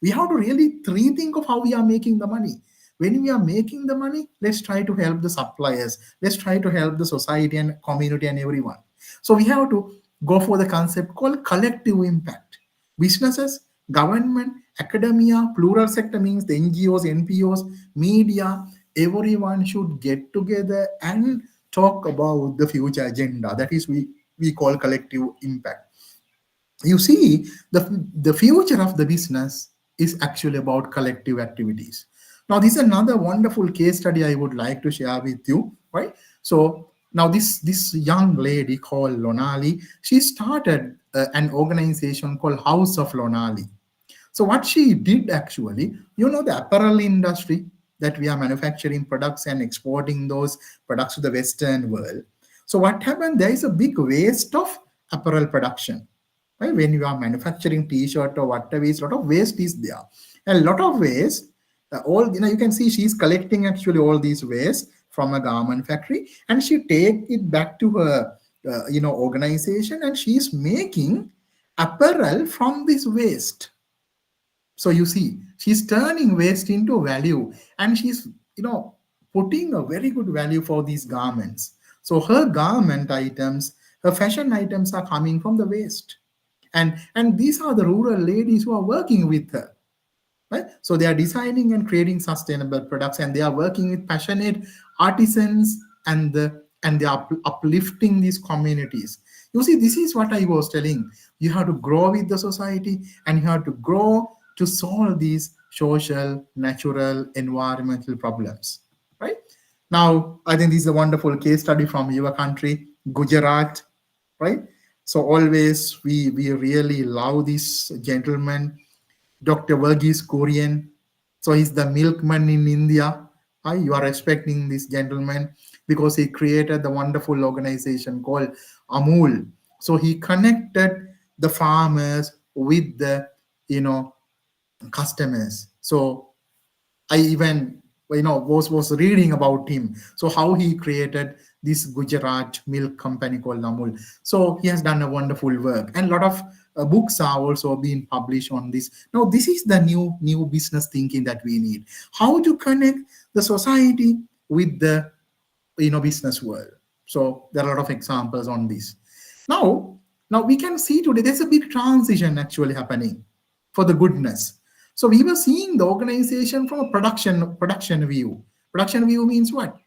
We have to really rethink of how we are making the money. When we are making the money, let's try to help the suppliers. Let's try to help the society and community and everyone. So we have to go for the concept called collective impact. Businesses, government, academia, plural sector means the NGOs, NPOs, media, everyone should get together and talk about the future agenda. That is we call collective impact. You see, the future of the business is actually about collective activities. Now, this is another wonderful case study I would like to share with you, right? So now this young lady called Lonali, she started an organization called House of Lonali. So what she did actually, the apparel industry that we are manufacturing products and exporting those products to the Western world. So what happened? There is a big waste of apparel production. Right? When you are manufacturing T-shirt or whatever, a lot of waste is there. And a lot of waste, you can see she's collecting actually all these waste from a garment factory, and she take it back to her, organization, and she's making apparel from this waste. So you see, she's turning waste into value, and she's, putting a very good value for these garments. So her garment items, her fashion items are coming from the waste. And these are the rural ladies who are working with her, right? So they are designing and creating sustainable products, and they are working with passionate artisans, and they are uplifting these communities. You see, this is what I was telling. You have to grow with the society, and you have to grow to solve these social, natural, environmental problems, right? Now, I think this is a wonderful case study from your country, Gujarat, right? So always we really love this gentleman, Dr. Verghese Kurian. So he's the milkman in India. You are respecting this gentleman because he created the wonderful organization called Amul. So he connected the farmers with the customers. So I even was reading about him. So how he created this Gujarat milk company called Amul. So he has done a wonderful work, and a lot of books are also being published on this. Now this is the new business thinking that we need. How to connect the society with the business world. So there are a lot of examples on this. Now we can see today there's a big transition actually happening for the goodness. So we were seeing the organization from a production view. Production view means what?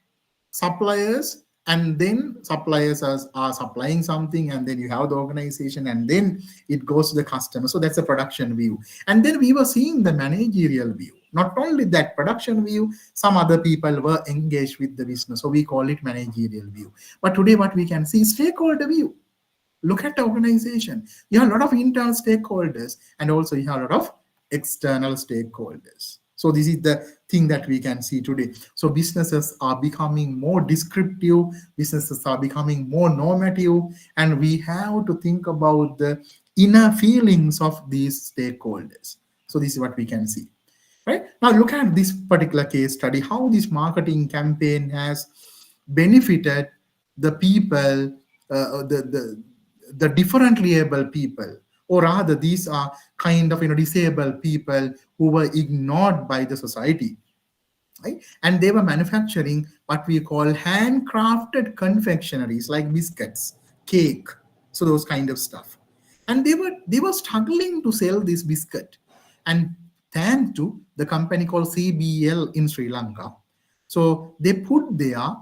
Suppliers, and then suppliers are supplying something, and then you have the organization, and then it goes to the customer. So that's a production view. And then we were seeing the managerial view. Not only that production view, some other people were engaged with the business. So we call it managerial view. But today what we can see is stakeholder view. Look at the organization. You have a lot of internal stakeholders, and also you have a lot of external stakeholders. So this is the thing that we can see today. So businesses are becoming more descriptive, businesses are becoming more normative, and we have to think about the inner feelings of these stakeholders. So this is what we can see. Right? Now look at this particular case study, how this marketing campaign has benefited the people, the differently able people, or rather these are kind of disabled people who were ignored by the society, right? And they were manufacturing what we call handcrafted confectionaries like biscuits, cake, so those kind of stuff. And they were struggling to sell this biscuit, and thanks to the company called CBL in Sri Lanka, so they put there,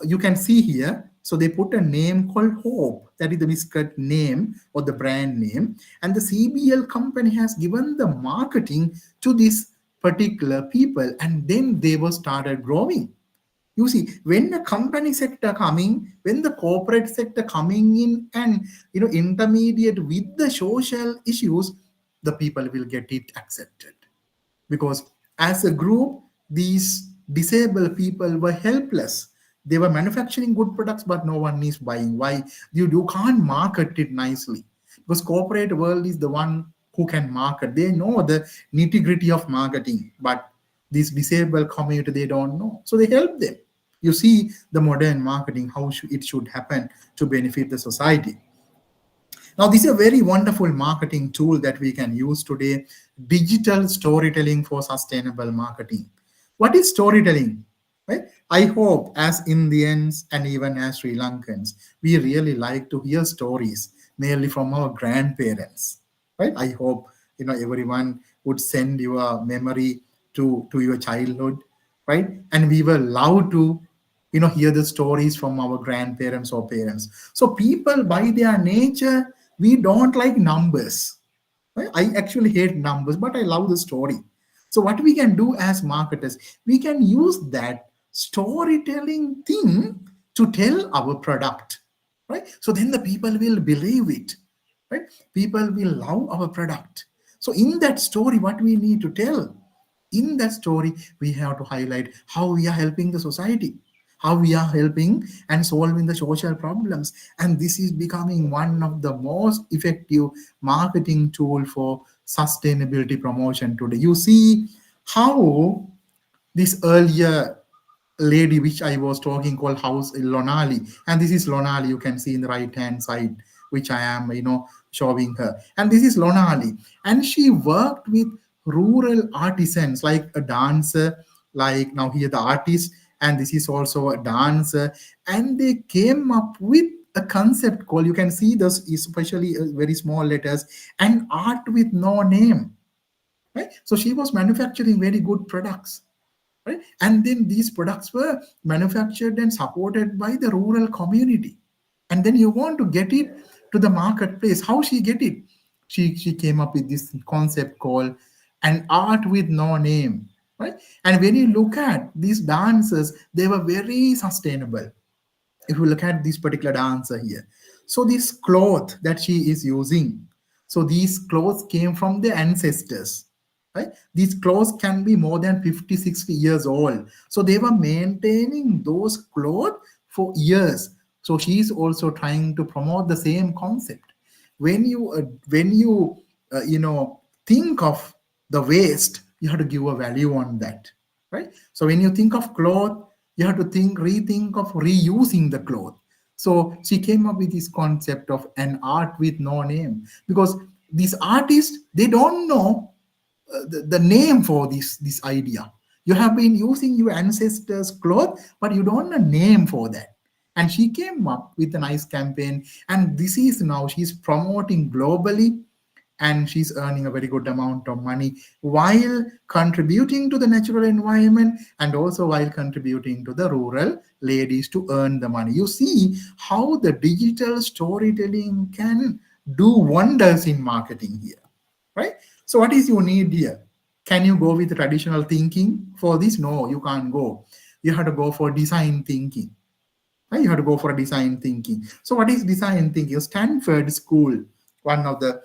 you can see here, so they put a name called Hope, that is the biscuit name or the brand name, and the CBL company has given the marketing to this particular people, and then they were started growing. You see, when the company sector coming, when the corporate sector coming in and intermediate with the social issues, the people will get it accepted, because as a group these disabled people were helpless. They were manufacturing good products, but no one is buying. Why? You can't market it nicely, because corporate world is the one who can market. They know the nitty-gritty of marketing, but this disabled community, they don't know. So they help them. You see the modern marketing, how it should happen to benefit the society. Now, this is a very wonderful marketing tool that we can use today, digital storytelling for sustainable marketing. What is storytelling? Right? I hope as Indians and even as Sri Lankans, we really like to hear stories, mainly from our grandparents. Right? I hope everyone would send your memory to your childhood, right? And we were allowed to hear the stories from our grandparents or parents. So people by their nature, we don't like numbers, right? I actually hate numbers, but I love the story. So what we can do as marketers, we can use that storytelling thing to tell our product, right? So then the people will believe it, right? People will love our product. So in that story, what we need to tell, in that story, we have to highlight how we are helping the society, how we are helping and solving the social problems. And this is becoming one of the most effective marketing tool for sustainability promotion today. You see how this earlier lady which I was talking called House Lonali, and this is Lonali, you can see in the right hand side, which I am showing her, and this is Lonali, and she worked with rural artisans like a dancer, like now here the artist, and this is also a dancer, and they came up with a concept called, you can see this especially very small letters, an art with no name, right? So she was manufacturing very good products, right? And then these products were manufactured and supported by the rural community. And then you want to get it to the marketplace. How she get it? She came up with this concept called an art with no name, right? And when you look at these dancers, they were very sustainable. If you look at this particular dancer here, so this cloth that she is using, so these clothes came from the ancestors, right? These clothes can be more than 50, 60 years old, so they were maintaining those clothes for years. So she's also trying to promote the same concept. When you think of the waste, you have to give a value on that, right? So when you think of cloth, you have to rethink of reusing the cloth. So she came up with this concept of an art with no name, because these artists, they don't know the name for this idea. You have been using your ancestors' cloth, but you don't know a name for that. And she came up with a nice campaign, and this is now she's promoting globally, and she's earning a very good amount of money while contributing to the natural environment and also while contributing to the rural ladies to earn the money. You see how the digital storytelling can do wonders in marketing here, right? So what is your need here? Can you go with traditional thinking for this? No, you can't go. You have to go for design thinking. Right? You have to go for a design thinking. So what is design thinking? Stanford School, one of the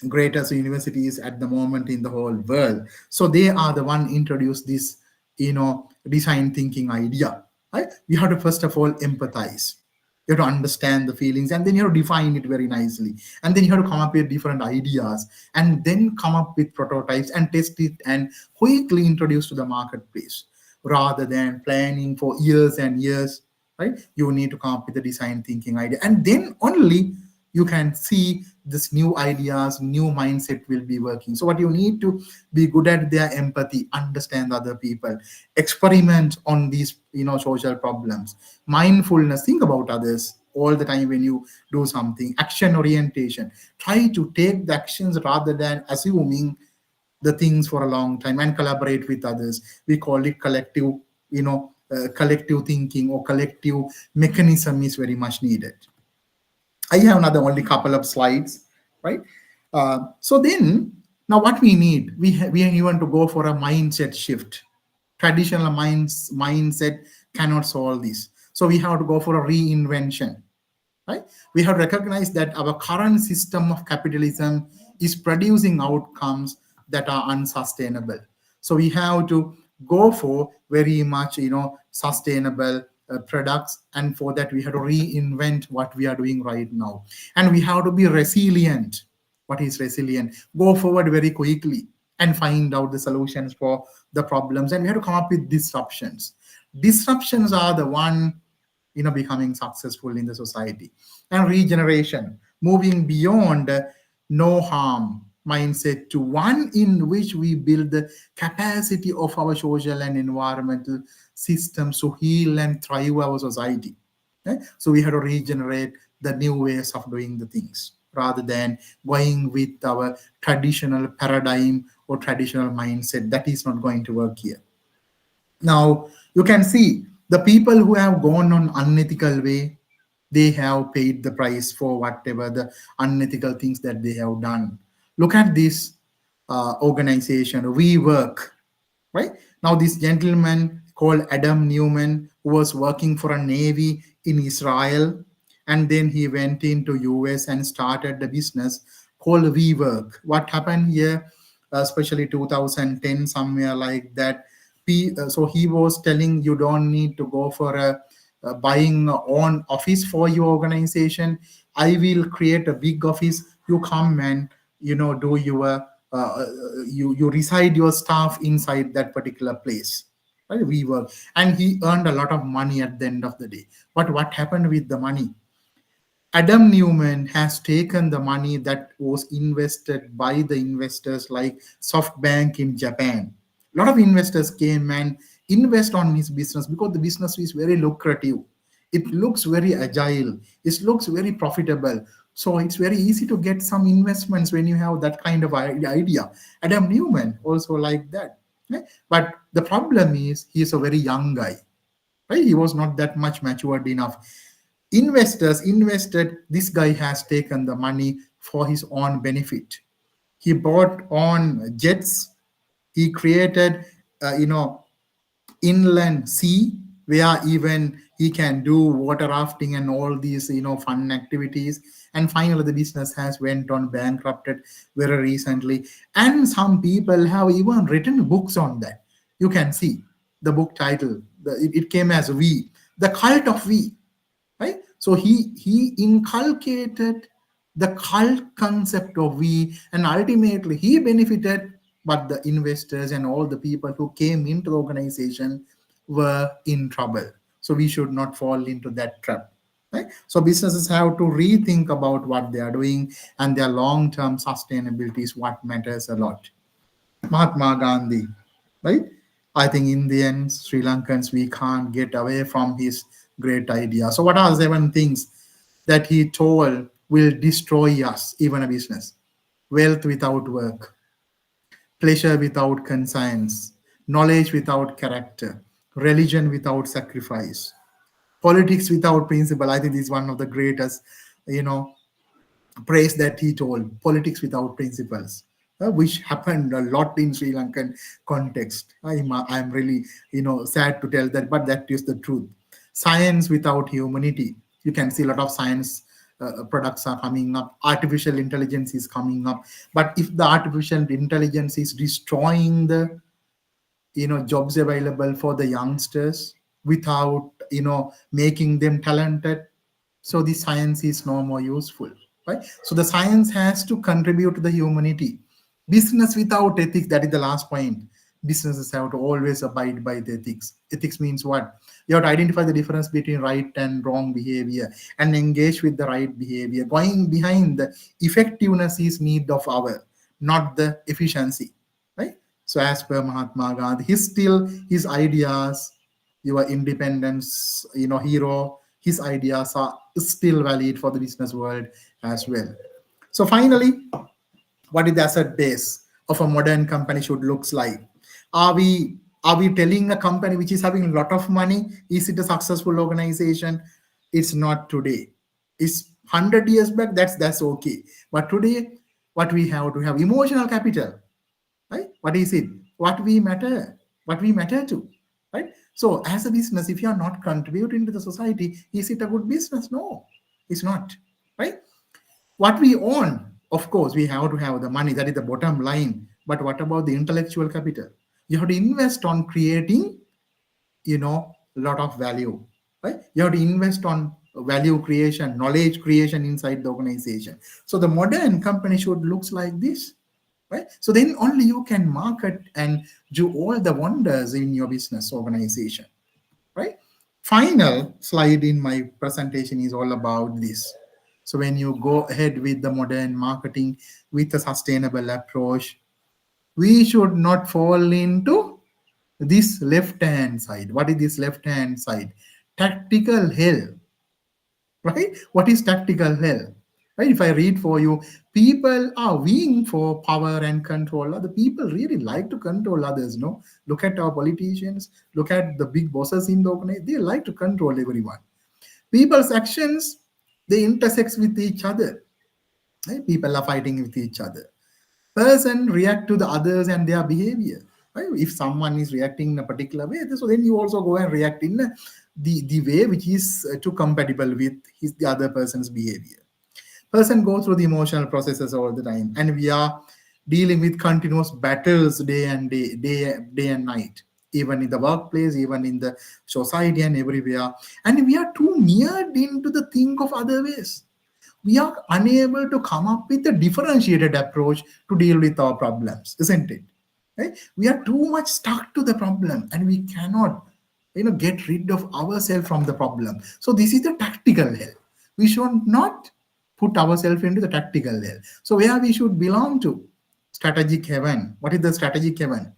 greatest universities at the moment in the whole world. So they are the one introduced this, design thinking idea. Right? You have to first of all empathize. You have to understand the feelings, and then you have to define it very nicely. And then you have to come up with different ideas, and then come up with prototypes and test it and quickly introduce to the marketplace, rather than planning for years and years. Right? You need to come up with a design thinking idea, and then only you can see this new ideas, new mindset will be working. So what you need to be good at their empathy, understand other people, experiment on these social problems, mindfulness, think about others all the time when you do something, action orientation, try to take the actions rather than assuming the things for a long time, and collaborate with others. We call it collective, collective thinking or collective mechanism is very much needed. I have another only couple of slides, right? So then, now what we need, we want to go for a mindset shift. Traditional mindset cannot solve this. So we have to go for a reinvention, right? We have to recognize that our current system of capitalism is producing outcomes that are unsustainable. So we have to go for very much, sustainable products, and for that we have to reinvent what we are doing right now, and we have to be resilient. What is resilient? Go forward very quickly and find out the solutions for the problems, and we have to come up with disruptions. Disruptions are the one becoming successful in the society. And regeneration, moving beyond no harm mindset to one in which we build the capacity of our social and environmental systems to heal and thrive our society. So we have to regenerate the new ways of doing the things rather than going with our traditional paradigm or traditional mindset. That is not going to work here. Now you can see the people who have gone on unethical way, they have paid the price for whatever the unethical things that they have done. Look at this organization, We Work, right? Now this gentleman called Adam Newman, who was working for a navy in Israel, and then he went into US and started the business called WeWork. What happened here, especially 2010, somewhere like that, so he was telling you don't need to go for a buying own office for your organization. I will create a big office. You come and do your you reside your staff inside that particular place, right? We work, and he earned a lot of money at the end of the day. But what happened with the money? Adam Newman has taken the money that was invested by the investors like SoftBank in Japan. A lot of investors came and invest on his business because the business is very lucrative. It looks very agile. It looks very profitable. So it's very easy to get some investments when you have that kind of idea. Adam Newman also like that. Right? But the problem is he is a very young guy. Right? He was not that much matured enough. Investors invested. This guy has taken the money for his own benefit. He bought on jets. He created, inland sea where even he can do water rafting and all these fun activities. And finally the business has went on bankrupted very recently, and some people have even written books on that. You can see the book title, it came as We, the cult of We, right? So he inculcated the cult concept of We, and ultimately he benefited, but the investors and all the people who came into the organization were in trouble. So we should not fall into that trap. Right? So businesses have to rethink about what they are doing, and their long-term sustainability is what matters a lot. Mahatma Gandhi, right? I think in the end, Sri Lankans, we can't get away from his great idea. So what are 7 things that he told will destroy us, even a business? Wealth without work, pleasure without conscience, knowledge without character, religion without sacrifice, politics without principle. I think this is one of the greatest, praise that he told. Politics without principles, which happened a lot in Sri Lankan context. I'm really, sad to tell that, but that is the truth. Science without humanity. You can see a lot of science products are coming up. Artificial intelligence is coming up. But if the artificial intelligence is destroying the jobs available for the youngsters without making them talented, so the science is no more useful, right? So the science has to contribute to the humanity. Business without ethics, that is the last point. Businesses have to always abide by the ethics. Ethics means what? You have to identify the difference between right and wrong behavior and engage with the right behavior. Going behind the effectiveness is need of our, not the efficiency, right? So as per Mahatma Gandhi, his ideas, your independence, hero, his ideas are still valid for the business world as well. So finally, what is the asset base of a modern company should looks like? Are we telling a company which is having a lot of money, is it a successful organization? It's not today. It's 100 years back, that's okay. But today, what we have to have emotional capital, right? What is it? What we matter to, right? So as a business, if you are not contributing to the society, is it a good business? No, it's not, right? What we own, of course, we have to have the money. That is the bottom line. But what about the intellectual capital? You have to invest on creating, a lot of value, right? You have to invest on value creation, knowledge creation inside the organization. So the modern company should looks like this, right? So then only you can market and do all the wonders in your business organization, right? Final slide in my presentation is all about this. So when you go ahead with the modern marketing with a sustainable approach, we should not fall into this left-hand side. What is this left-hand side? Tactical hell, right? What is tactical hell? Right? If I read for you, people are vying for power and control. The people really like to control others, no? Look at our politicians, look at the big bosses in the organization. They like to control everyone. People's actions, they intersect with each other. Right? People are fighting with each other. Person react to the others and their behavior. Right? If someone is reacting in a particular way, so then you also go and react in the way which is too compatible with the other person's behavior. Person go through the emotional processes all the time, and we are dealing with continuous battles day and night, even in the workplace, even in the society and everywhere. And we are too neared into the think of other ways. We are unable to come up with a differentiated approach to deal with our problems, isn't it? Right? We are too much stuck to the problem, and we cannot, get rid of ourselves from the problem. So this is the tactical hell. We should not put ourselves into the tactical hell. So where we should belong to? Strategic heaven. What is the strategic heaven?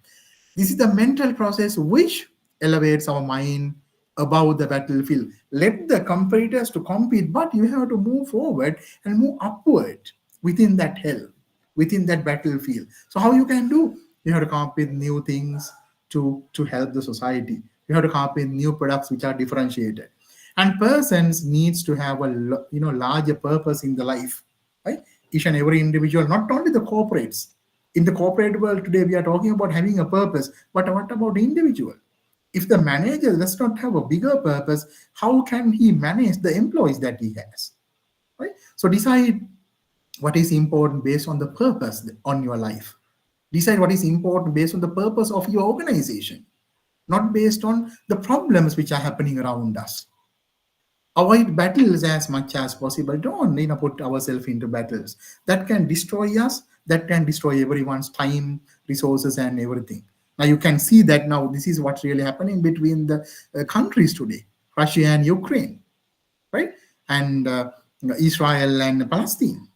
This is the mental process which elevates our mind above the battlefield. Let the competitors to compete, but you have to move forward and move upward within that hell, within that battlefield. So how you can do? You have to come up with new things to help the society. You have to come up with new products which are differentiated. And persons needs to have a larger purpose in the life, right? Each and every individual, not only the corporates. In the corporate world today, we are talking about having a purpose, but what about the individual? If the manager does not have a bigger purpose, how can he manage the employees that he has? Right? So decide what is important based on the purpose on your life. Decide what is important based on the purpose of your organization, not based on the problems which are happening around us. Avoid battles as much as possible. Don't put ourselves into battles that can destroy us, that can destroy everyone's time, resources, and everything. Now you can see that now this is what's really happening between the countries today, Russia and Ukraine, right? And Israel and Palestine,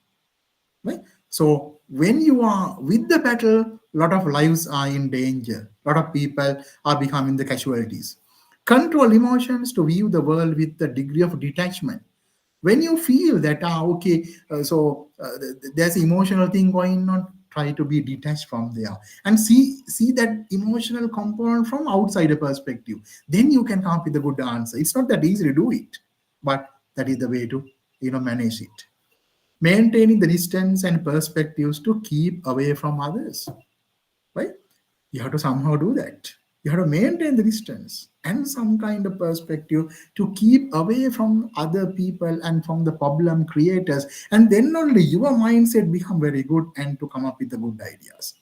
right? So when you are with the battle, a lot of lives are in danger. A lot of people are becoming the casualties. Control emotions to view the world with a degree of detachment. When you feel that, there's emotional thing going on, try to be detached from there and see that emotional component from outside a perspective. Then you can come up with a good answer. It's not that easy to do it, but that is the way to manage it. Maintaining the distance and perspectives to keep away from others, right? You have to somehow do that. You have to maintain the distance and some kind of perspective to keep away from other people and from the problem creators. And then only your mindset become very good and to come up with the good ideas.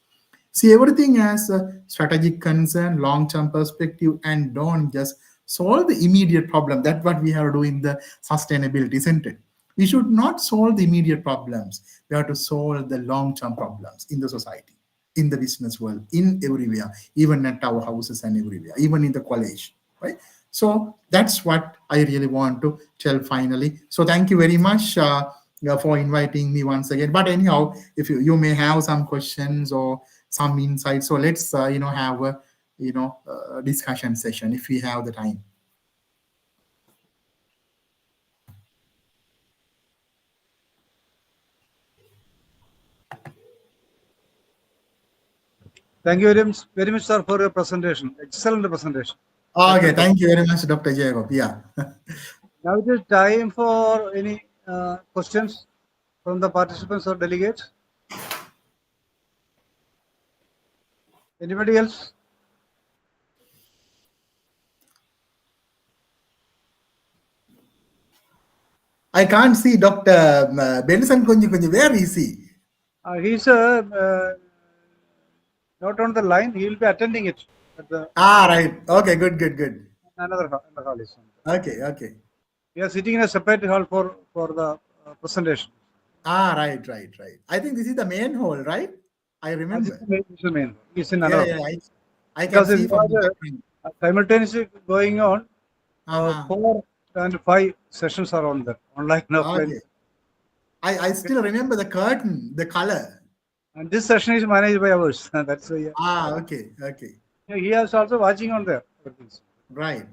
See everything as a strategic concern, long-term perspective, and don't just solve the immediate problem. That's what we have to do in the sustainability, isn't it? We should not solve the immediate problems. We have to solve the long-term problems in the society, in the business world, in everywhere, even at our houses and everywhere, even in the college, right? So that's what I really want to tell finally. So thank you very much for inviting me once again. But anyhow, if you may have some questions or some insights, so let's have a discussion session if we have the time. Thank you very much, sir, for your presentation. Excellent presentation. Okay, thank you very much, Dr. Jacob. Yeah. Now it is time for any questions from the participants or delegates. Anybody else? I can't see Dr. Benson Kunji. Where is he? He's not on the line. He will be attending it. Right. Okay, good. Another hall is on. Okay. We are sitting in a separate hall for the presentation. Right. I think this is the main hall, right? I remember. This is the main hall. It's in another hall. I can see from the simultaneously going on. 4 and 5 sessions are on there, online and offline. I still remember the curtain, the color. And this session is managed by ours. That's why. Okay. He is also watching on there. Right.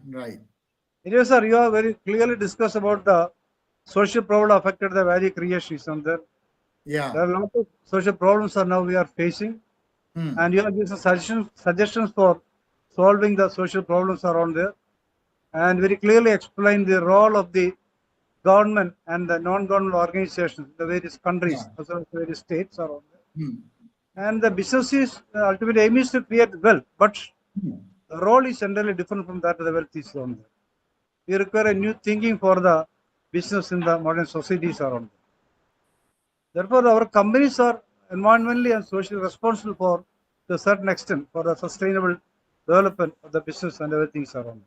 Anyway, sir, you have very clearly discussed about the social problem affected the value creation is on there. Yeah. There are a lot of social problems are now we are facing, and you have given suggestions for solving the social problems around there, and very clearly explain the role of the government and the non-government organizations, the various countries, as well as the various states around there. And the business is ultimately aim is to create wealth, but the role is entirely different from that of the wealth is on there. We require a new thinking for the business in the modern societies around there. Therefore, our companies are environmentally and socially responsible for to a certain extent for the sustainable development of the business and everything around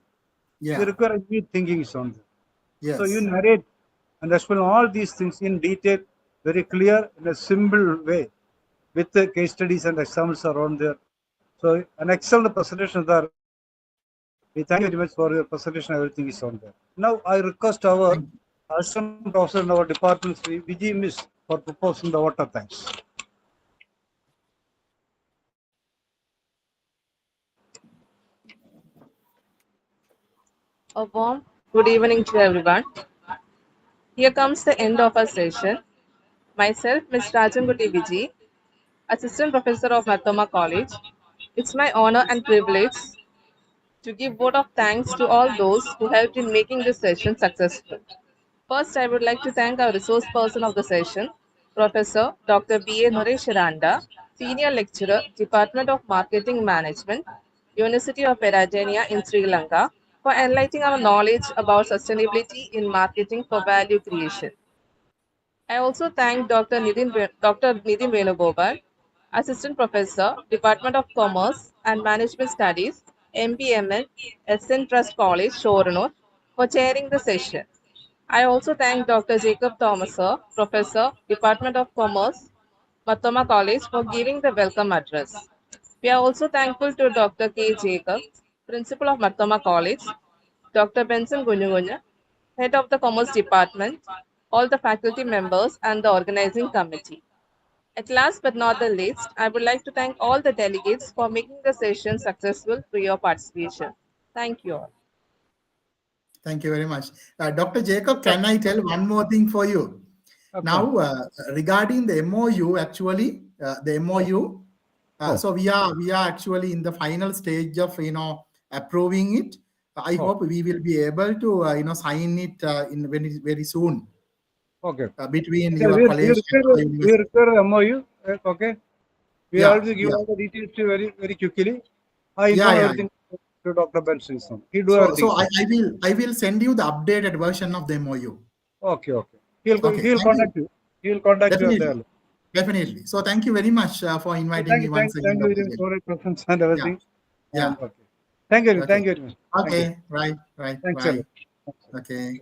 there. We require a new thinking on there. So you narrate and explain all these things in detail, very clear, in a simple way, with the case studies and examples around there. So an excellent presentation there. We thank you very much for your presentation. Everything is on there. Now I request our assistant professor in our department, Sri Vijay Miss, for proposing the vote of thanks. A warm good evening to everyone. Here comes the end of our session. Myself, Ms. Rajanguti Viji, Assistant Professor of Marthoma College. It's my honor and privilege to give vote of thanks to all those who helped in making this session successful. First, I would like to thank our resource person of the session, Professor Dr. B.A. Noreshwaranda, Senior Lecturer, Department of Marketing Management, University of Peradeniya in Sri Lanka, for enlightening our knowledge about sustainability in marketing for value creation. I also thank Dr. Nidhin Venugopal, Assistant Professor, Department of Commerce and Management Studies, MBML, SN Trust College, Shoranur, for chairing the session. I also thank Dr. Jacob Thomas, sir, Professor, Department of Commerce, Marthoma College, for giving the welcome address. We are also thankful to Dr. K. Jacob, Principal of Marthoma College, Dr. Benson Gunyugunya, Head of the Commerce Department, all the faculty members, and the organizing committee. At last but not the least, I would like to thank all the delegates for making the session successful through your participation. Thank you all. Thank you very much. Dr. Jacob, can I tell one more thing for you? Now, regarding the MOU, actually, the MOU, so we are actually in the final stage of, approving it. I hope we will be able to, sign it in very soon. Okay. Between Yeah, your college and we require MOU. Okay. We Yeah, always give all the details to very quickly. I Yeah, inform yeah, everything to Dr. Benson. He do So everything. I will send you the updated version of the MOU. Okay. Okay, He'll thank contact you. you. He'll contact you there. Definitely. So thank you very much for inviting me once again. Thank you Dr. Jacob. for your presence and everything. Yeah. And, okay. Thank you. Okay. Thank you very much. Thank you. Okay. Right. Thanks a Bye. lot. Okay.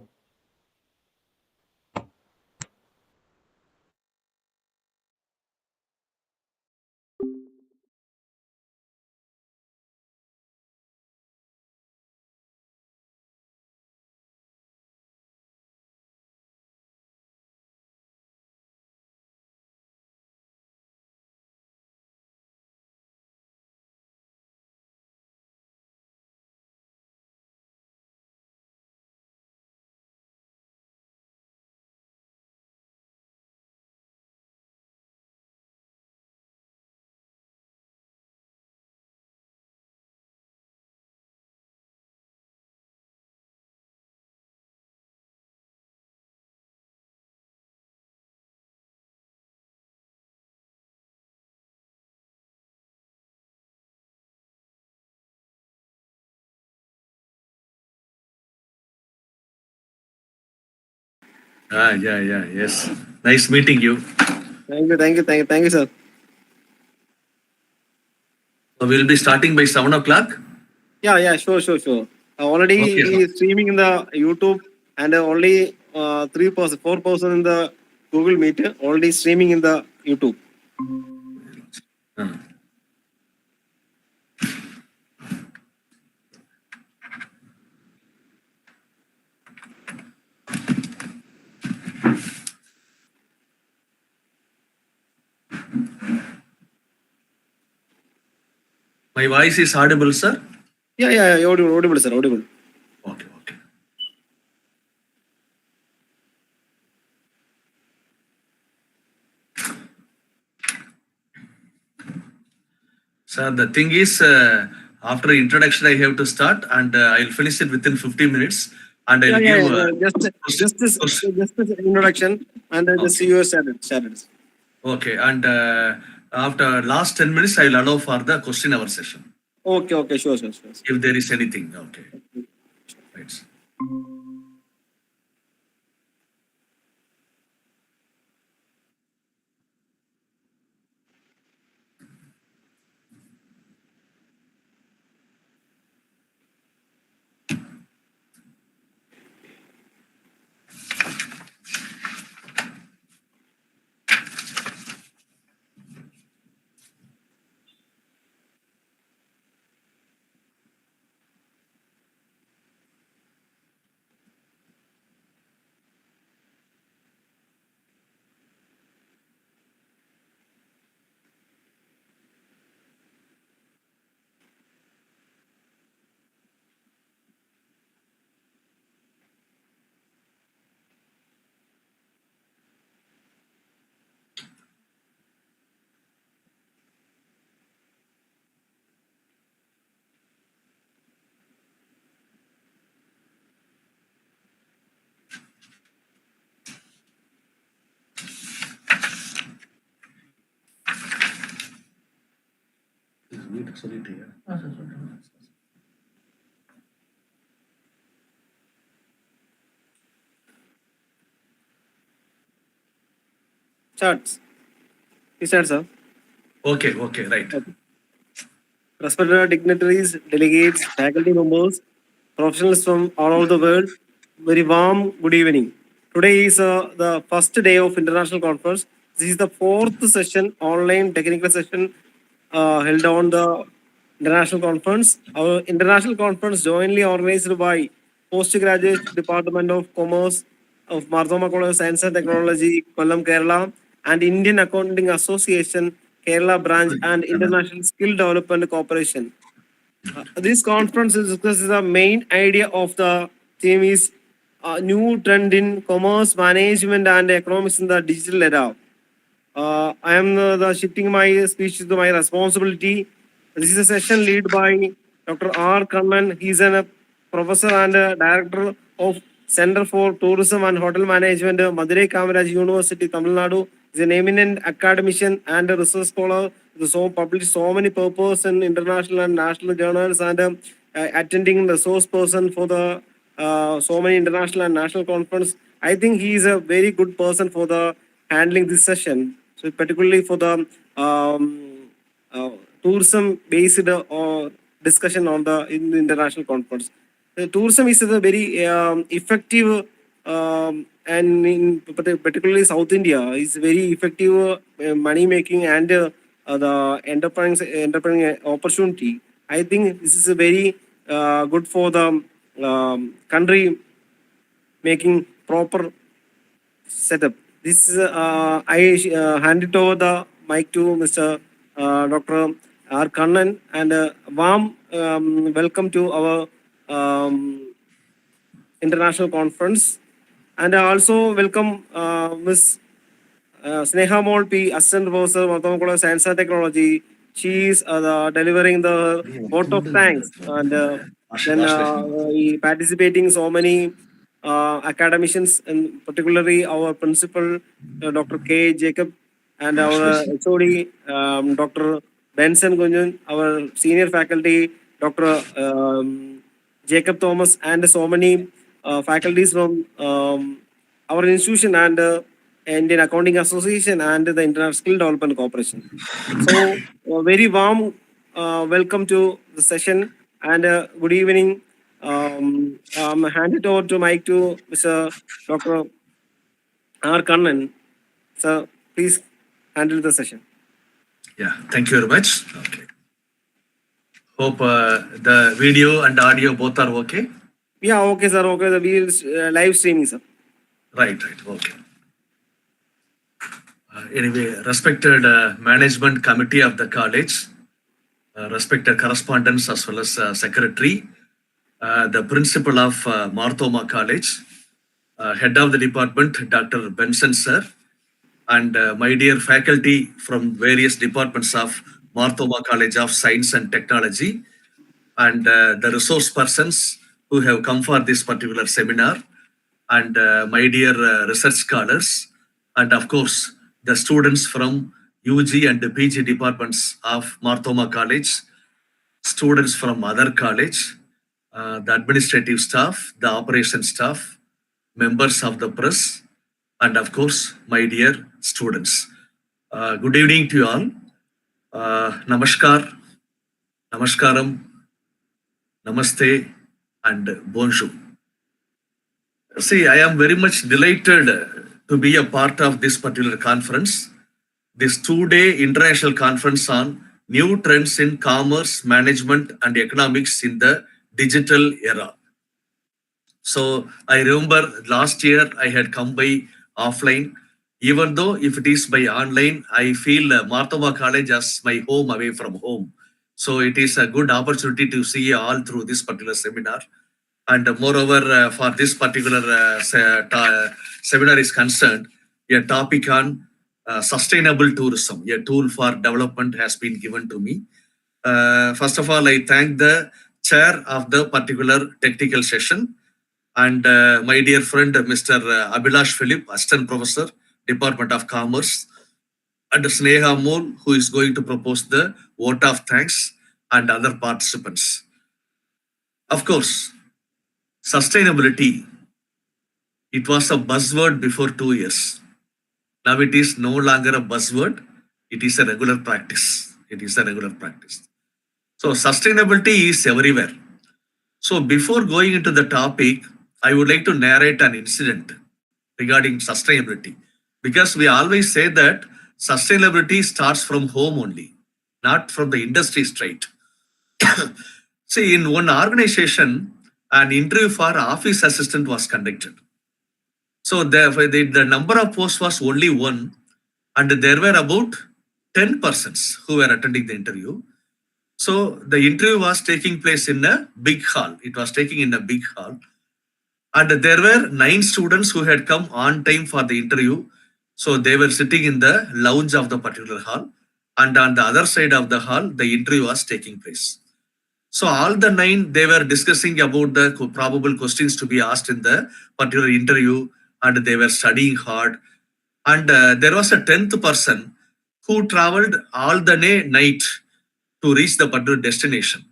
Yes. Nice meeting you. Thank you, sir. So we'll be starting by 7 o'clock. Sure. Already Okay. he is streaming in the YouTube and only 4% in the Google Meet. Already streaming in the YouTube. My voice is audible, sir? Yeah, audible, sir, audible. Okay. Sir, the thing is, after introduction, I have to start, and I'll finish it within 15 minutes, and I'll give Just this introduction, and just your status. Okay, and after last 10 minutes, I'll allow for the question hour session. Okay, sure. If there is anything, okay. Right. Charts. He said, sir. Okay, right. Respected dignitaries, delegates, faculty members, professionals from all over the world, very warm good evening. Today is the first day of international conference. This is the fourth session, online technical session held on the international conference. Our international conference jointly organized by Postgraduate Department of Commerce of Marthoma College of Science and Technology, Kollam, Kerala, and Indian Accounting Association, Kerala branch, and International Skill Development Corporation. This conference discusses the main idea of the theme is new trend in commerce management and economics in the digital era. I am shifting my speech to my responsibility. This is a session led by Dr. R. Kannan. He is a professor and director of Center for Tourism and Hotel Management, Madurai Kamaraj University, Tamil Nadu. He is an eminent academician and a research scholar. He has published so many papers in international and national journals, and attending the source person for the so many international and national conference. I think he is a very good person for the handling this session. So particularly for the tourism-based discussion on the international conference. Tourism is a very effective and particularly South India is very effective money making and the enterprising opportunity. I think this is a very good for the country making proper setup. This I hand it over the mic to Mr. Dr. R. Kannan, and warm welcome to our international conference, and also welcome Ms. Sneha Mol P, Assistant Professor, Marthoma College of Science and Technology. She is delivering the vote of thanks, and then participating so many academicians, and particularly our principal, Dr. K. Jacob, and our HOD, Dr. Benson Gunjan, our senior faculty, Dr. Jacob Thomas, and so many faculties from our institution and Indian Accounting Association and the International Skill Development Corporation. So, very warm welcome to the session, and good evening. Hand it over to mic to Mr. Dr. R. Kannan. Sir, please handle the session. Yeah, thank you very much. Okay. Hope the video and audio both are okay. Yeah, okay, sir. Okay, the video live streaming, sir. Right, okay. Anyway, respected management committee of the college, respected correspondents as well as secretary, the principal of Marthoma College, head of the department, Dr. Benson sir, and my dear faculty from various departments of Marthoma College of Science and Technology, and the resource persons who have come for this particular seminar, and my dear research scholars, and of course, the students from UG and the PG departments of Marthoma College, students from other college, the administrative staff, the operation staff, members of the press, and of course, my dear students. Good evening to you all. Namaskar, Namaskaram, Namaste, and Bonjour. See, I am very much delighted to be a part of this particular conference, this 2-day international conference on new trends in commerce, management, and economics in the digital era. So I remember last year I had come by offline. Even though if it is by online, I feel Marthoma College as my home away from home. So it is a good opportunity to see you all through this particular seminar. And moreover, for this particular seminar is concerned, a topic on sustainable tourism, a tool for development has been given to me. First of all, I thank the chair of the particular technical session and my dear friend, Mr. Abhilash Philip, Assistant Professor, Department of Commerce, and Sneha Mool, who is going to propose the vote of thanks, and other participants. Of course, sustainability, it was a buzzword before 2 years. Now it is no longer a buzzword, it is a regular practice. It is a regular practice. So sustainability is everywhere. So before going into the topic, I would like to narrate an incident regarding sustainability, because we always say that sustainability starts from home only, not from the industry straight. See, in one organization, an interview for office assistant was conducted. So the number of posts was only one, and there were about 10 persons who were attending the interview. So the interview was taking place in a big hall. It was taking in a big hall. And there were 9 students who had come on time for the interview. So they were sitting in the lounge of the particular hall. And on the other side of the hall, the interview was taking place. So all the 9, they were discussing about the probable questions to be asked in the particular interview. And they were studying hard. And there was a 10th person who traveled all the night to reach the particular destination.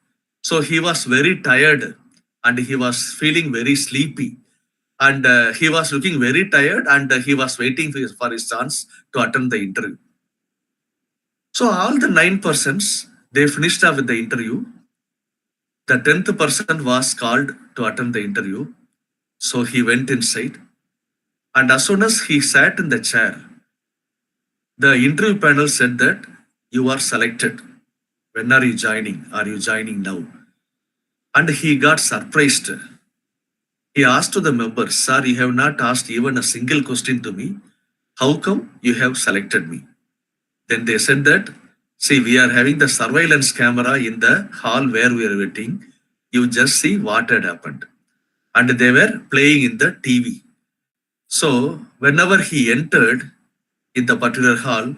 So he was very tired and he was feeling very sleepy. And he was looking very tired and he was waiting for his chance to attend the interview. So all the 9 persons, they finished up with the interview. The 10th person was called to attend the interview. So he went inside. And as soon as he sat in the chair, the interview panel said that you are selected. When are you joining? Are you joining now? And he got surprised. He asked to the members, sir, you have not asked even a single question to me. How come you have selected me? Then they said that, see, we are having the surveillance camera in the hall where we are waiting. You just see what had happened. And they were playing in the TV. So whenever he entered in the particular hall,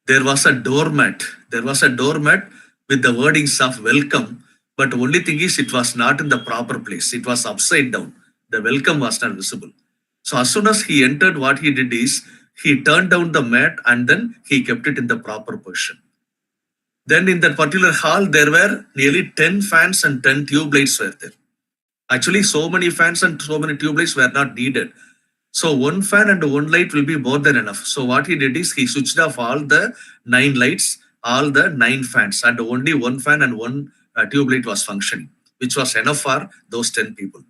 there was a doormat. There was a doormat with the wordings of welcome. But the only thing is it was not in the proper place. It was upside down. The welcome was not visible. So as soon as he entered, what he did is he turned down the mat and then he kept it in the proper position. Then in that particular hall, there were nearly 10 fans and 10 tube lights were there. Actually, so many fans and so many tube lights were not needed. So one fan and one light will be more than enough. So what he did is he switched off all the 9 lights, all the 9 fans, and only one fan and one tube light was functioning, which was enough for those 10 people.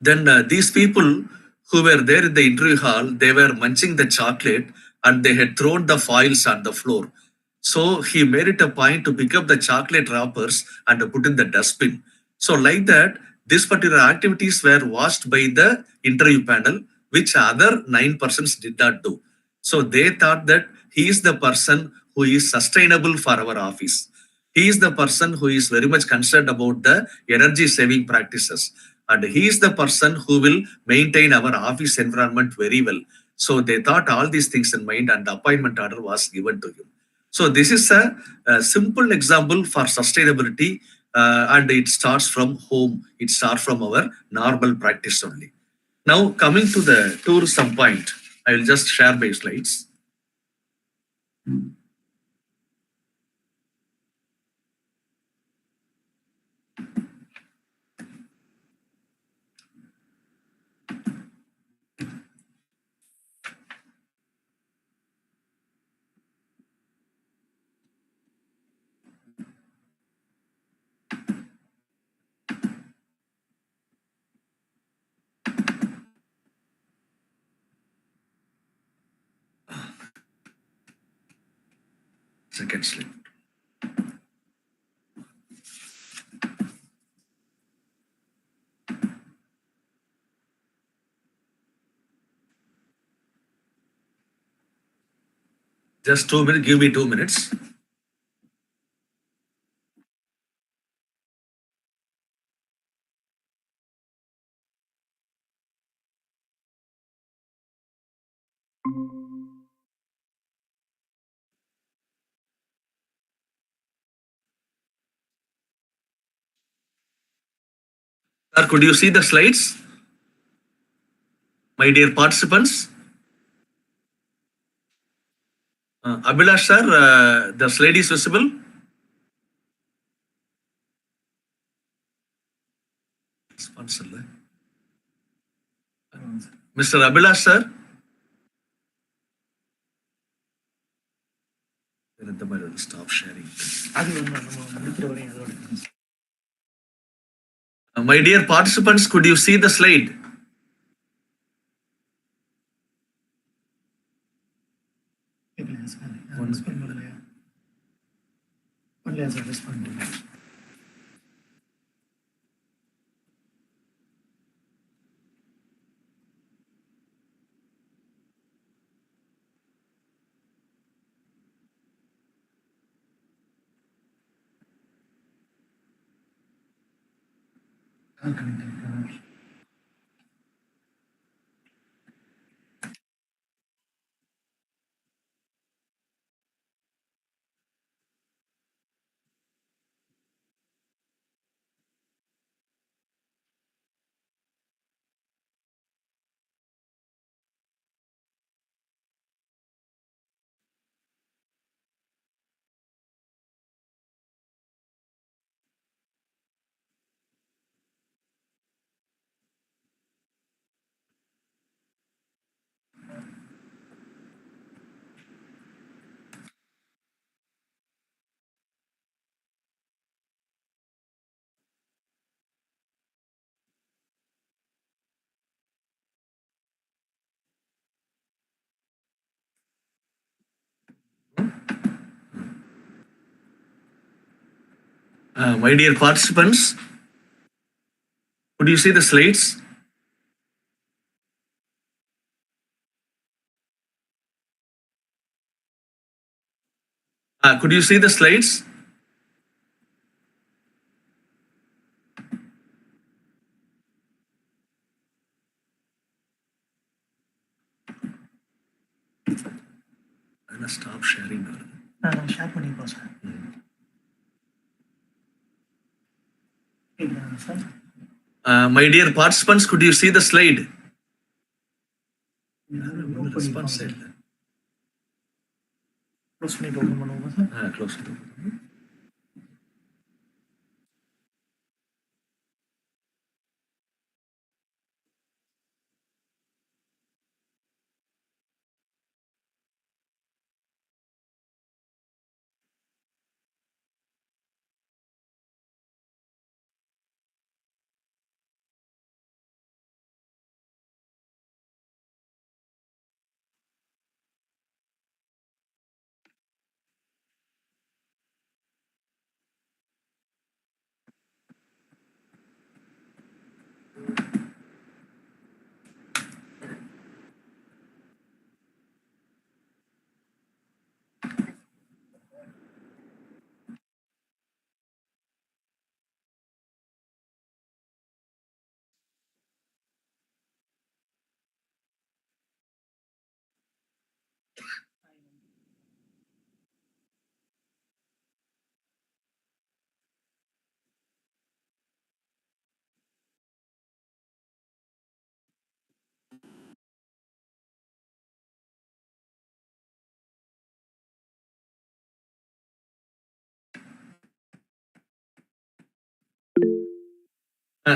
Then these people who were there in the interview hall, they were munching the chocolate and they had thrown the foils on the floor. So he made it a point to pick up the chocolate wrappers and to put in the dustbin. So like that, these particular activities were watched by the interview panel, which other 9 persons did not do. So they thought that he is the person who is sustainable for our office. He is the person who is very much concerned about the energy saving practices. And he is the person who will maintain our office environment very well. So they thought all these things in mind and the appointment order was given to him. So this is a simple example for sustainability and it starts from home. It starts from our normal practice only. Now coming to the tourism point, I will just share my slides. Second slide. Just 2 minutes, give me 2 minutes. Sir, could you see the slides? My dear participants. Abhilash sir, the slide is visible. Sponsor. Mr. Abhilash sir. Stop sharing. My dear participants, could you see the slide? My dear participants, could you see the slides? Could you see the slides? Stop sharing. My dear participants, could you see the slide? Response close it.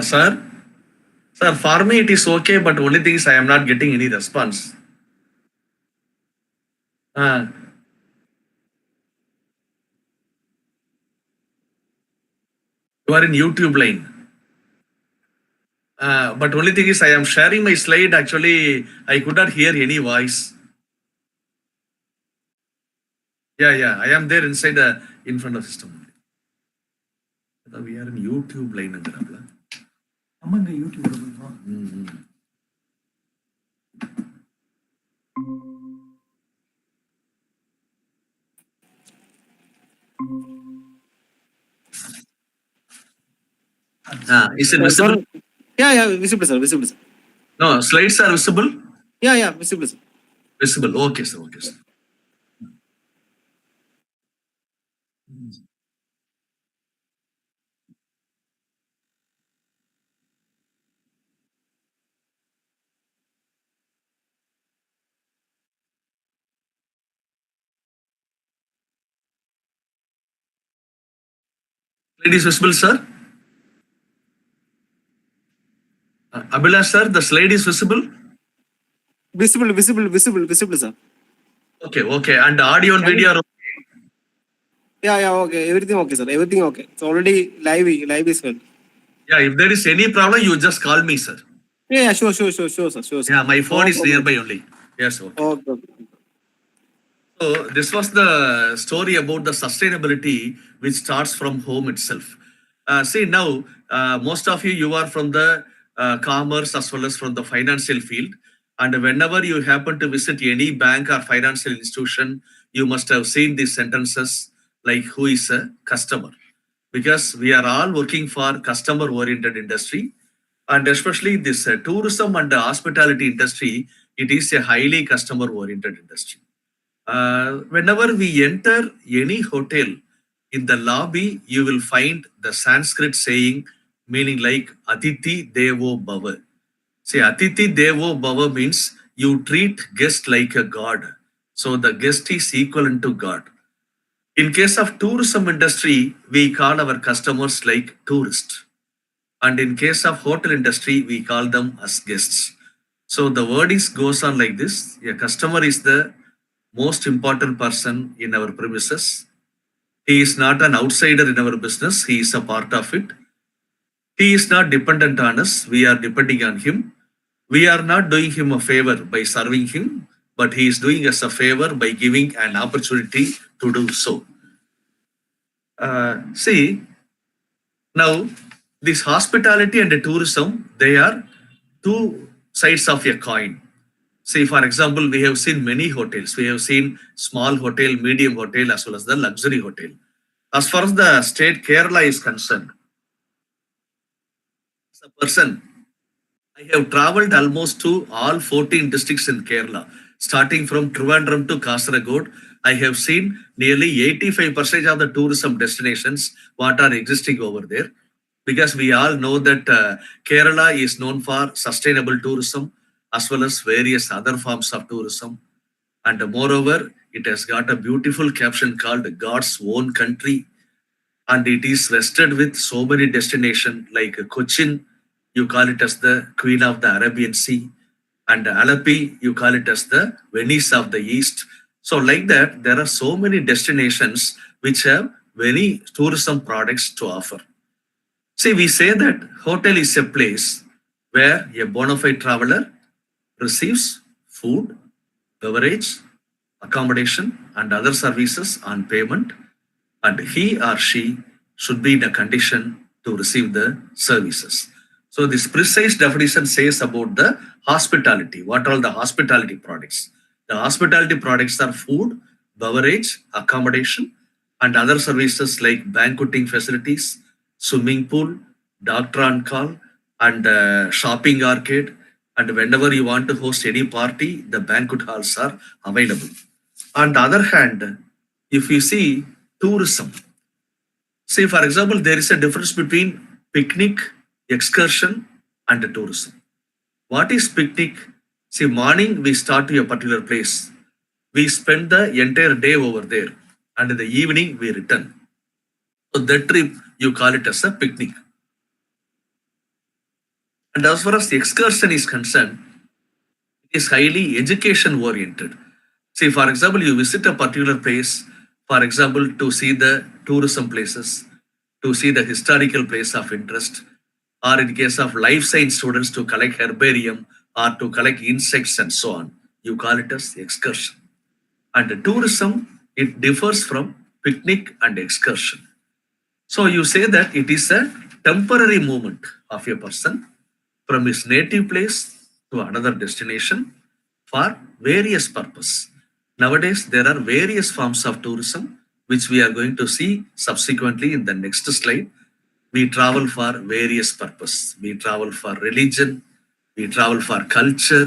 Sir, sir, for me it is okay, but only thing is I am not getting any response. Uh, you are in YouTube line. But only thing is I am sharing my slide. Actually, I could not hear any voice. Yeah, I am there inside in front of system. We are in YouTube line. YouTube. Is it visible? Sir, yeah, visible, sir, visible, sir. No, slides are visible? Yeah, visible, sir. Visible. Okay, sir. Slide is visible, sir? Abhilash, sir, the slide is visible? Visible, sir. Okay. And audio and video are Yeah, okay. Everything okay, sir. Everything okay. It's already live is well. Yeah, if there is any problem, you just call me, sir. Yeah, sure, sir. Yeah, my phone No is problem. nearby only. Yes, okay. Okay. So this was the story about the sustainability which starts from home itself. See now, most of you are from the commerce as well as from the financial field. And whenever you happen to visit any bank or financial institution, you must have seen these sentences like who is a customer? Because we are all working for customer oriented industry, and especially this tourism and the hospitality industry, it is a highly customer oriented industry. Whenever we enter any hotel, in the lobby, you will find the Sanskrit saying, meaning like Atiti Devo Bhava. See, Atiti Devo Bhava means you treat guest like a god. So the guest is equivalent to God. In case of tourism industry, we call our customers like tourists. And in case of hotel industry, we call them as guests. So the wording goes on like this. A customer is the most important person in our premises. He is not an outsider in our business. He is a part of it. He is not dependent on us. We are depending on him. We are not doing him a favor by serving him, but he is doing us a favor by giving an opportunity to do so. See, now this hospitality and the tourism, they are two sides of a coin. See, for example, we have seen many hotels. We have seen small hotel, medium hotel, as well as the luxury hotel. As far as the state Kerala is concerned, as a person, I have traveled almost to all 14 districts in Kerala, starting from Trivandrum to Kasaragod. I have seen nearly 85% of the tourism destinations what are existing over there, because we all know that Kerala is known for sustainable tourism as well as various other forms of tourism. And moreover, it has got a beautiful caption called God's own country. And it is vested with so many destinations like Cochin, you call it as the Queen of the Arabian Sea, and Alapi, you call it as the Venice of the East. So like that, there are so many destinations which have many tourism products to offer. See, we say that hotel is a place where a bona fide traveler receives food, beverage, accommodation, and other services on payment, and he or she should be in a condition to receive the services. So this precise definition says about the hospitality. What are all the hospitality products? The hospitality products are food, beverage, accommodation, and other services like banqueting facilities, swimming pool, doctor on call, and shopping arcade. And whenever you want to host any party, the banquet halls are available. On the other hand, if you see tourism, see, for example, there is a difference between picnic, excursion, and tourism. What is picnic? See, morning we start to a particular place. We spend the entire day over there, and in the evening we return. So that trip, you call it as a picnic. And as far as the excursion is concerned, it is highly education oriented. See, for example, you visit a particular place, for example, to see the tourism places, to see the historical place of interest, or in case of life science students to collect herbarium or to collect insects and so on. You call it as excursion. And the tourism, it differs from picnic and excursion. So you say that it is a temporary movement of a person from his native place to another destination for various purpose. Nowadays, there are various forms of tourism, which we are going to see subsequently in the next slide. We travel for various purpose. We travel for religion, we travel for culture,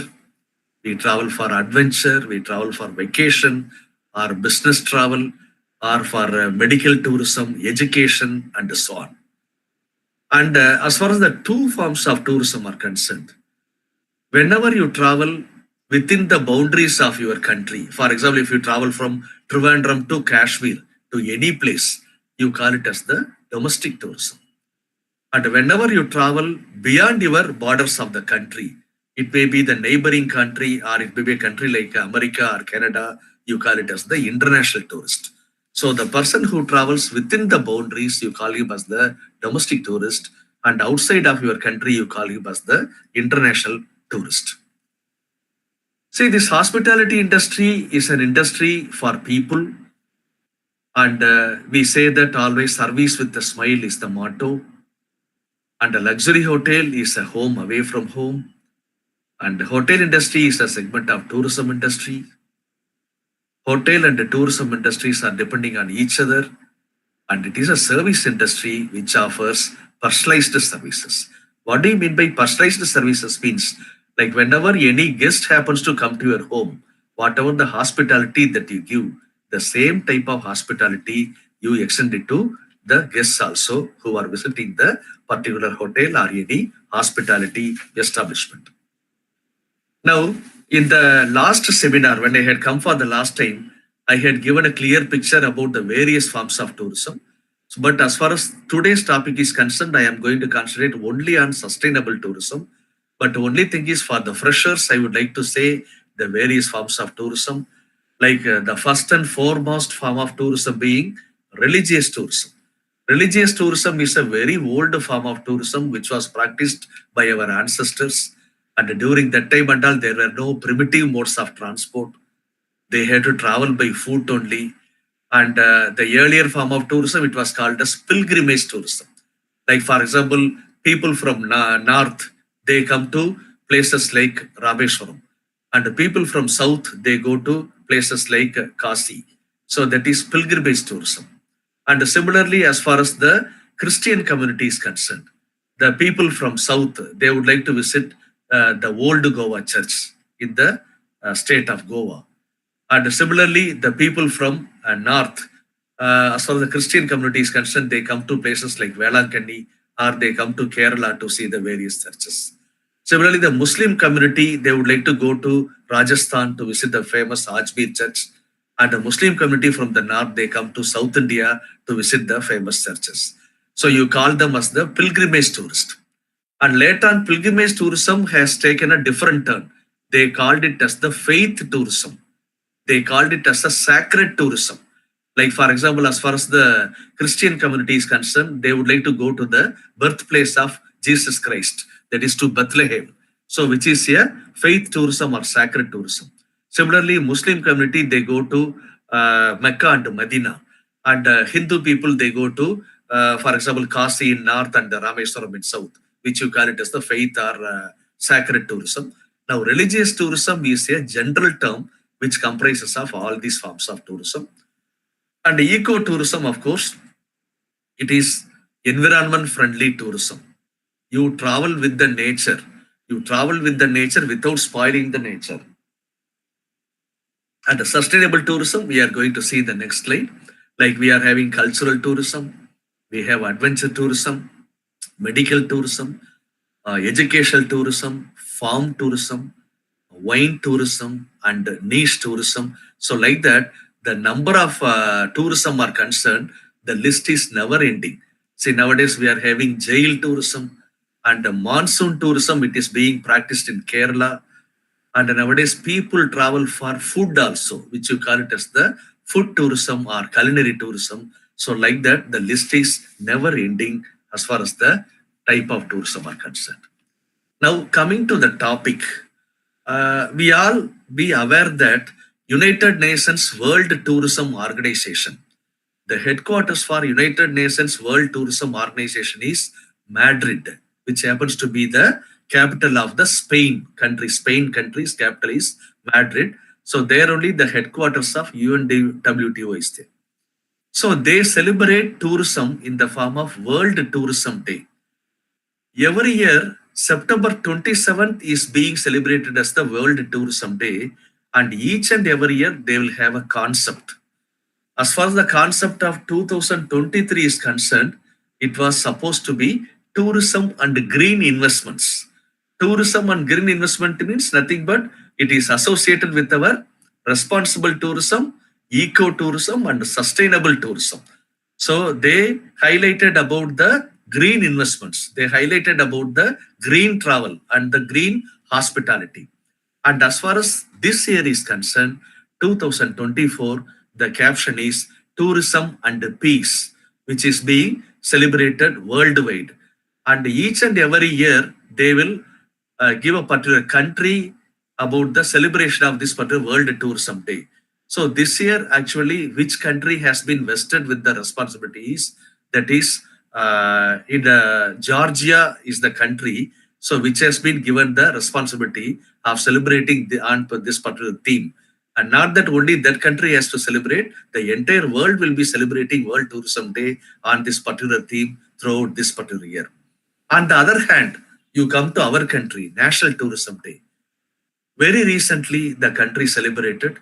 we travel for adventure, we travel for vacation, or business travel, or for medical tourism, education, and so on. And as far as the two forms of tourism are concerned, whenever you travel within the boundaries of your country, for example, if you travel from Trivandrum to Kashmir to any place, you call it as the domestic tourism. And whenever you travel beyond your borders of the country, it may be the neighboring country or it may be a country like America or Canada, you call it as the international tourist. So the person who travels within the boundaries, you call him as the domestic tourist, and outside of your country, you call him as the international tourist. See, this hospitality industry is an industry for people, and we say that always service with a smile is the motto. And a luxury hotel is a home away from home. And the hotel industry is a segment of tourism industry. Hotel and the tourism industries are depending on each other. And it is a service industry which offers personalized services. What do you mean by personalized services? Means like whenever any guest happens to come to your home, whatever the hospitality that you give, the same type of hospitality you extend it to the guests also who are visiting the particular hotel or any hospitality establishment. Now, in the last seminar, when I had come for the last time, I had given a clear picture about the various forms of tourism. But as far as today's topic is concerned, I am going to concentrate only on sustainable tourism. But the only thing is for the freshers, I would like to say the various forms of tourism, like the first and foremost form of tourism being religious tourism. Religious tourism is a very old form of tourism which was practiced by our ancestors. And during that time and all, there were no primitive modes of transport. They had to travel by foot only. And the earlier form of tourism, it was called as pilgrimage tourism. Like, for example, people from north, they come to places like Rameshwaram. And the people from south, they go to places like Kasi. So that is pilgrimage tourism. And similarly, as far as the Christian community is concerned, the people from south, they would like to visit the old Goa church in the state of Goa. And similarly, the people from north, as far as the Christian community is concerned, they come to places like Velankanni or they come to Kerala to see the various churches. Similarly, the Muslim community, they would like to go to Rajasthan to visit the famous Ajmer church. And the Muslim community from the north, they come to South India to visit the famous churches. So you call them as the pilgrimage tourist. And later on, pilgrimage tourism has taken a different turn. They called it as the faith tourism. They called it as a sacred tourism. Like, for example, as far as the Christian community is concerned, they would like to go to the birthplace of Jesus Christ, that is to Bethlehem. So, which is a faith tourism or sacred tourism. Similarly, Muslim community, they go to Mecca and Medina. And Hindu people, they go to, for example, Kasi in north and Rameshwaram in south, which you call it as the faith or sacred tourism. Now, religious tourism is a general term which comprises of all these forms of tourism. And eco-tourism, of course, it is environment-friendly tourism. You travel with the nature. You travel with the nature without spoiling the nature. And the sustainable tourism, we are going to see in the next slide. Like we are having cultural tourism, we have adventure tourism, medical tourism, educational tourism, farm tourism, wine tourism, and niche tourism. So like that, the number of tourism are concerned, the list is never ending. See, nowadays we are having jail tourism and the monsoon tourism. It is being practiced in Kerala. And nowadays people travel for food also, which you call it as the food tourism or culinary tourism. So like that, the list is never ending as far as the type of tourism are concerned. Now coming to the topic, we all be aware that United Nations World Tourism Organization, the headquarters for United Nations World Tourism Organization is Madrid, which happens to be the capital of the Spain country. Spain country's capital is Madrid. So there only the headquarters of UNWTO is there. So they celebrate tourism in the form of World Tourism Day. Every year, September 27th is being celebrated as the World Tourism Day, and each and every year they will have a concept. As far as the concept of 2023 is concerned, it was supposed to be tourism and green investments. Tourism and green investment means nothing but it is associated with our responsible tourism, eco-tourism, and sustainable tourism. So they highlighted about the green investments. They highlighted about the green travel and the green hospitality. And as far as this year is concerned, 2024, the caption is Tourism and Peace, which is being celebrated worldwide. And each and every year, they will give a particular country about the celebration of this particular World Tourism Day. So this year, actually, which country has been vested with the responsibilities? That is, Georgia is the country, so which has been given the responsibility of celebrating on this particular theme. And not that only that country has to celebrate, the entire world will be celebrating World Tourism Day on this particular theme throughout this particular year. On the other hand, you come to our country, National Tourism Day. Very recently, the country celebrated,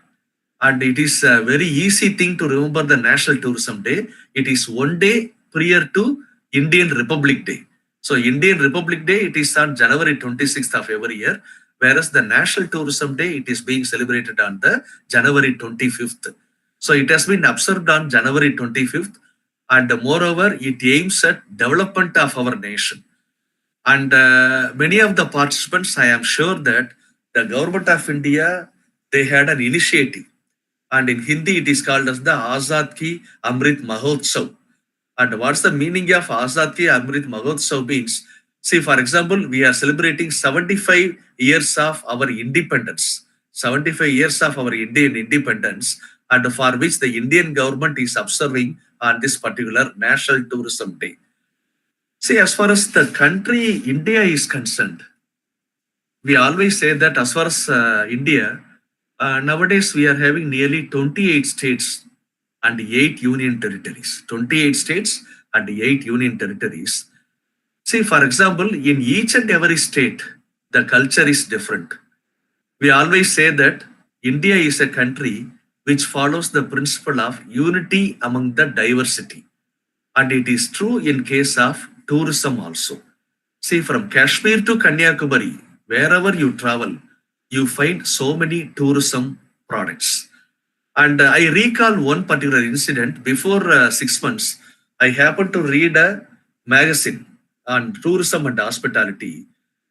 and it is a very easy thing to remember the National Tourism Day. It is one day prior to Indian Republic Day. So Indian Republic Day, it is on January 26th of every year, whereas the National Tourism Day, it is being celebrated on the January 25th. So it has been observed on January 25th, and moreover, it aims at development of our nation. And many of the participants, I am sure that the government of India, they had an initiative. And in Hindi, it is called as the Azad Ki Amrit Mahotsav. And what's the meaning of Azad Ki Amrit Mahotsav means? See, for example, we are celebrating 75 years of our independence. 75 years of our Indian independence, and for which the Indian government is observing on this particular National Tourism Day. See, as far as the country India is concerned, we always say that as far as India, nowadays we are having nearly 28 states and 8 union territories. 28 states and 8 union territories. See, for example, in each and every state, the culture is different. We always say that India is a country which follows the principle of unity among the diversity. And it is true in case of tourism also. See, from Kashmir to Kanyakumari, wherever you travel, you find so many tourism products. And I recall one particular incident. Before 6 months, I happened to read a magazine on tourism and hospitality.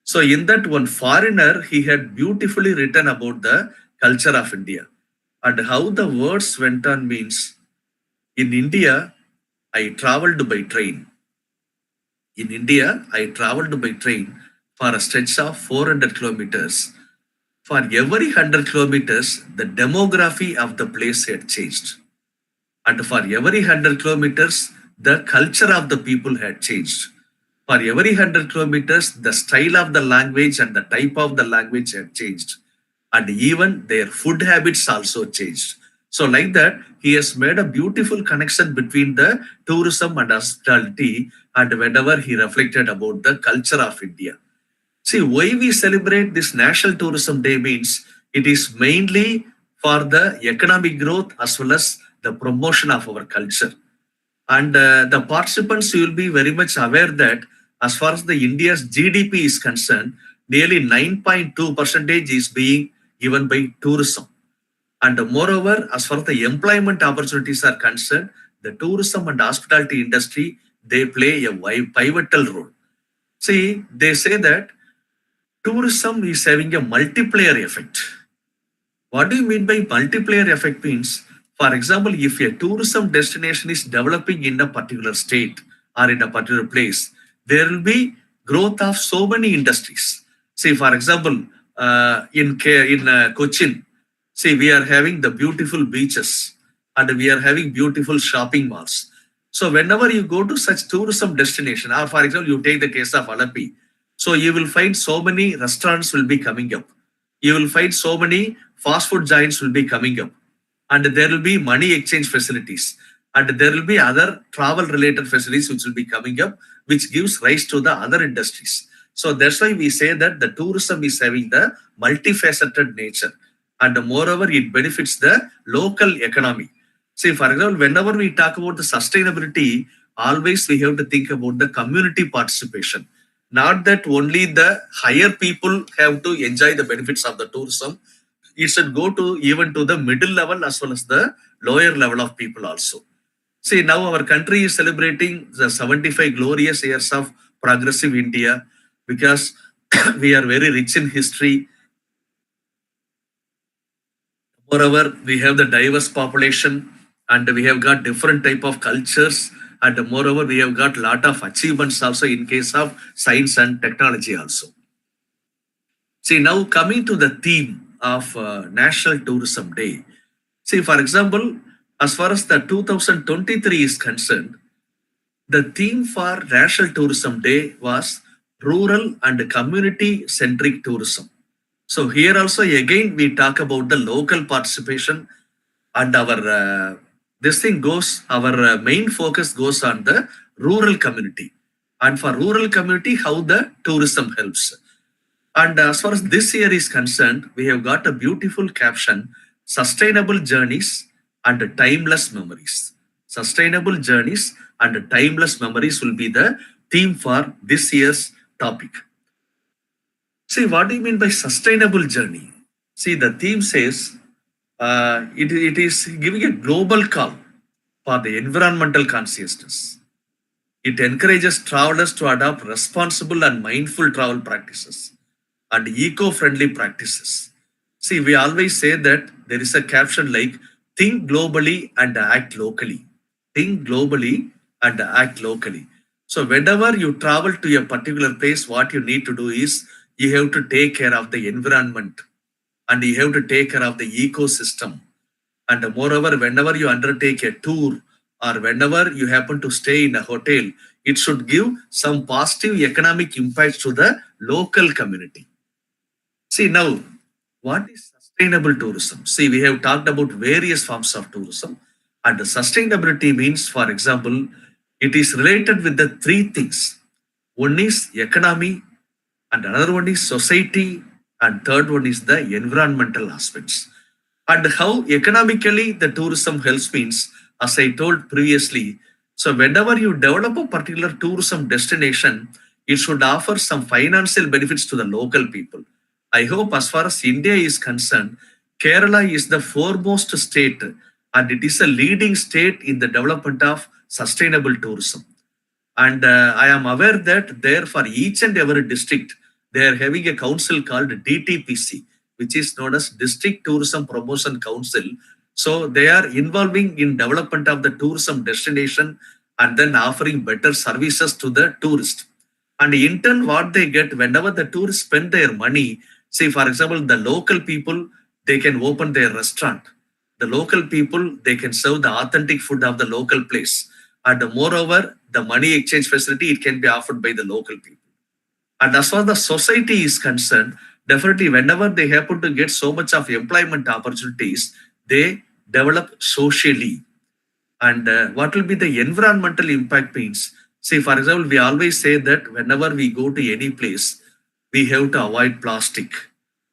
So in that, one foreigner, he had beautifully written about the culture of India. And how the words went on means, in India, I traveled by train. In India, I traveled by train for a stretch of 400 kilometers. For every 100 kilometers, the demography of the place had changed. And for every 100 kilometers, the culture of the people had changed. For every 100 kilometers, the style of the language and the type of the language had changed. And even their food habits also changed. So like that, he has made a beautiful connection between the tourism and hospitality, and whenever he reflected about the culture of India. See, why we celebrate this National Tourism Day means it is mainly for the economic growth as well as the promotion of our culture. And the participants, you will be very much aware that as far as the India's GDP is concerned, nearly 9.2% is being given by tourism. And moreover, as far as the employment opportunities are concerned, the tourism and hospitality industry, they play a pivotal role. See, they say that tourism is having a multiplier effect. What do you mean by multiplier effect means? For example, if a tourism destination is developing in a particular state or in a particular place, there will be growth of so many industries. See, for example, in Cochin, see, we are having the beautiful beaches and we are having beautiful shopping malls. So whenever you go to such tourism destination, or for example, you take the case of Alapi, so you will find so many restaurants will be coming up. You will find so many fast food giants will be coming up, and there will be money exchange facilities, and there will be other travel related facilities which will be coming up, which gives rise to the other industries. So that's why we say that the tourism is having the multifaceted nature, and moreover it benefits the local economy. See, for example, whenever we talk about the sustainability, always we have to think about the community participation. Not that only the higher people have to enjoy the benefits of the tourism, it should go to even to the middle level as well as the lower level of people also. See, now our country is celebrating the 75 glorious years of progressive India because we are very rich in history. Moreover, we have the diverse population and we have got different type of cultures, and moreover, we have got lot of achievements also in case of science and technology also. See, now coming to the theme of National Tourism Day. See, for example, as far as the 2023 is concerned, the theme for National Tourism Day was rural and community-centric tourism. So here also again we talk about the local participation, and our this thing goes, our main focus goes on the rural community, and for rural community how the tourism helps. And as far as this year is concerned, we have got a beautiful caption: sustainable journeys and timeless memories. Sustainable journeys and timeless memories will be the theme for this year's topic. See, what do you mean by sustainable journey? See, the theme says it is giving a global call for the environmental consciousness. It encourages travelers to adopt responsible and mindful travel practices and eco-friendly practices. See, we always say that there is a caption like think globally and act locally. Think globally and act locally. So whenever you travel to a particular place, what you need to do is you have to take care of the environment and you have to take care of the ecosystem. And moreover, whenever you undertake a tour or whenever you happen to stay in a hotel, it should give some positive economic impact to the local community. See, now, what is sustainable tourism? See, we have talked about various forms of tourism, and the sustainability means, for example, it is related with the three things. One is economy, and another one is society, and third one is the environmental aspects. And how economically the tourism helps means, as I told previously, so whenever you develop a particular tourism destination, it should offer some financial benefits to the local people. I hope as far as India is concerned, Kerala is the foremost state and it is a leading state in the development of sustainable tourism. And I am aware that there for each and every district, they are having a council called DTPC, which is known as District Tourism Promotion Council. So they are involving in development of the tourism destination and then offering better services to the tourist. And in turn, what they get whenever the tourists spend their money, say for example, the local people, they can open their restaurant. The local people, they can serve the authentic food of the local place. And moreover, the money exchange facility, it can be offered by the local people. And as far as the society is concerned, definitely whenever they happen to get so much of employment opportunities, they develop socially. And what will be the environmental impact means? See, for example, we always say that whenever we go to any place, we have to avoid plastic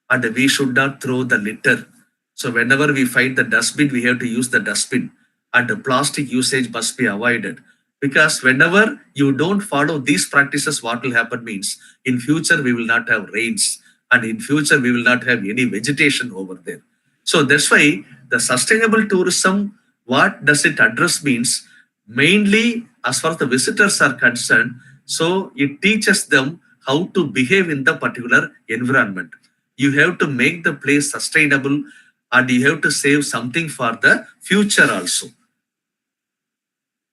and we should not throw the litter. So whenever we find the dustbin, we have to use the dustbin, and the plastic usage must be avoided. Because whenever you don't follow these practices, what will happen means in future we will not have rains, and in future we will not have any vegetation over there. So that's why the sustainable tourism, what does it address means mainly as far as the visitors are concerned. So it teaches them how to behave in the particular environment. You have to make the place sustainable, and you have to save something for the future also.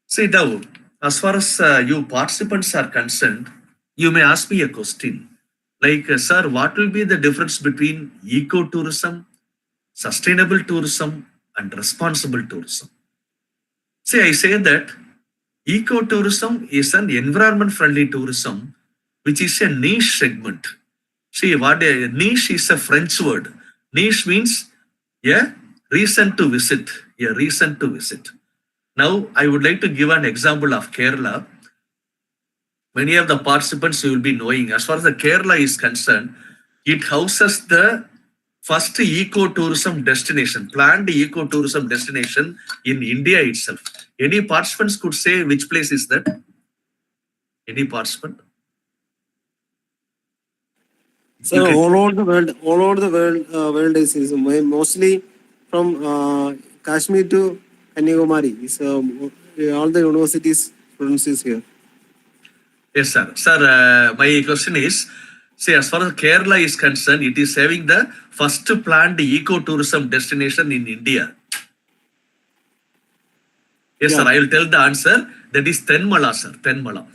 See now, as far as you participants are concerned, you may ask me a question like, sir, what will be the difference between eco-tourism, sustainable tourism, and responsible tourism? See, I say that eco-tourism is an environment-friendly tourism, which is a niche segment. See, what a niche is a French word. Niche means a reason to visit, a reason to visit. Now, I would like to give an example of Kerala. Many of the participants you will be knowing, as far as the Kerala is concerned, it houses the first eco-tourism destination, planned eco-tourism destination in India itself. Any participants could say which place is that? Any participant? So all over the world is mostly from Kashmir to Kanyakumari. So all the universities students is here. Yes, sir. Sir, my question is, see, as far as Kerala is concerned, it is having the first planned eco-tourism destination in India. Yes, sir. I will tell the answer. That is Tenmala, sir. Tenmala.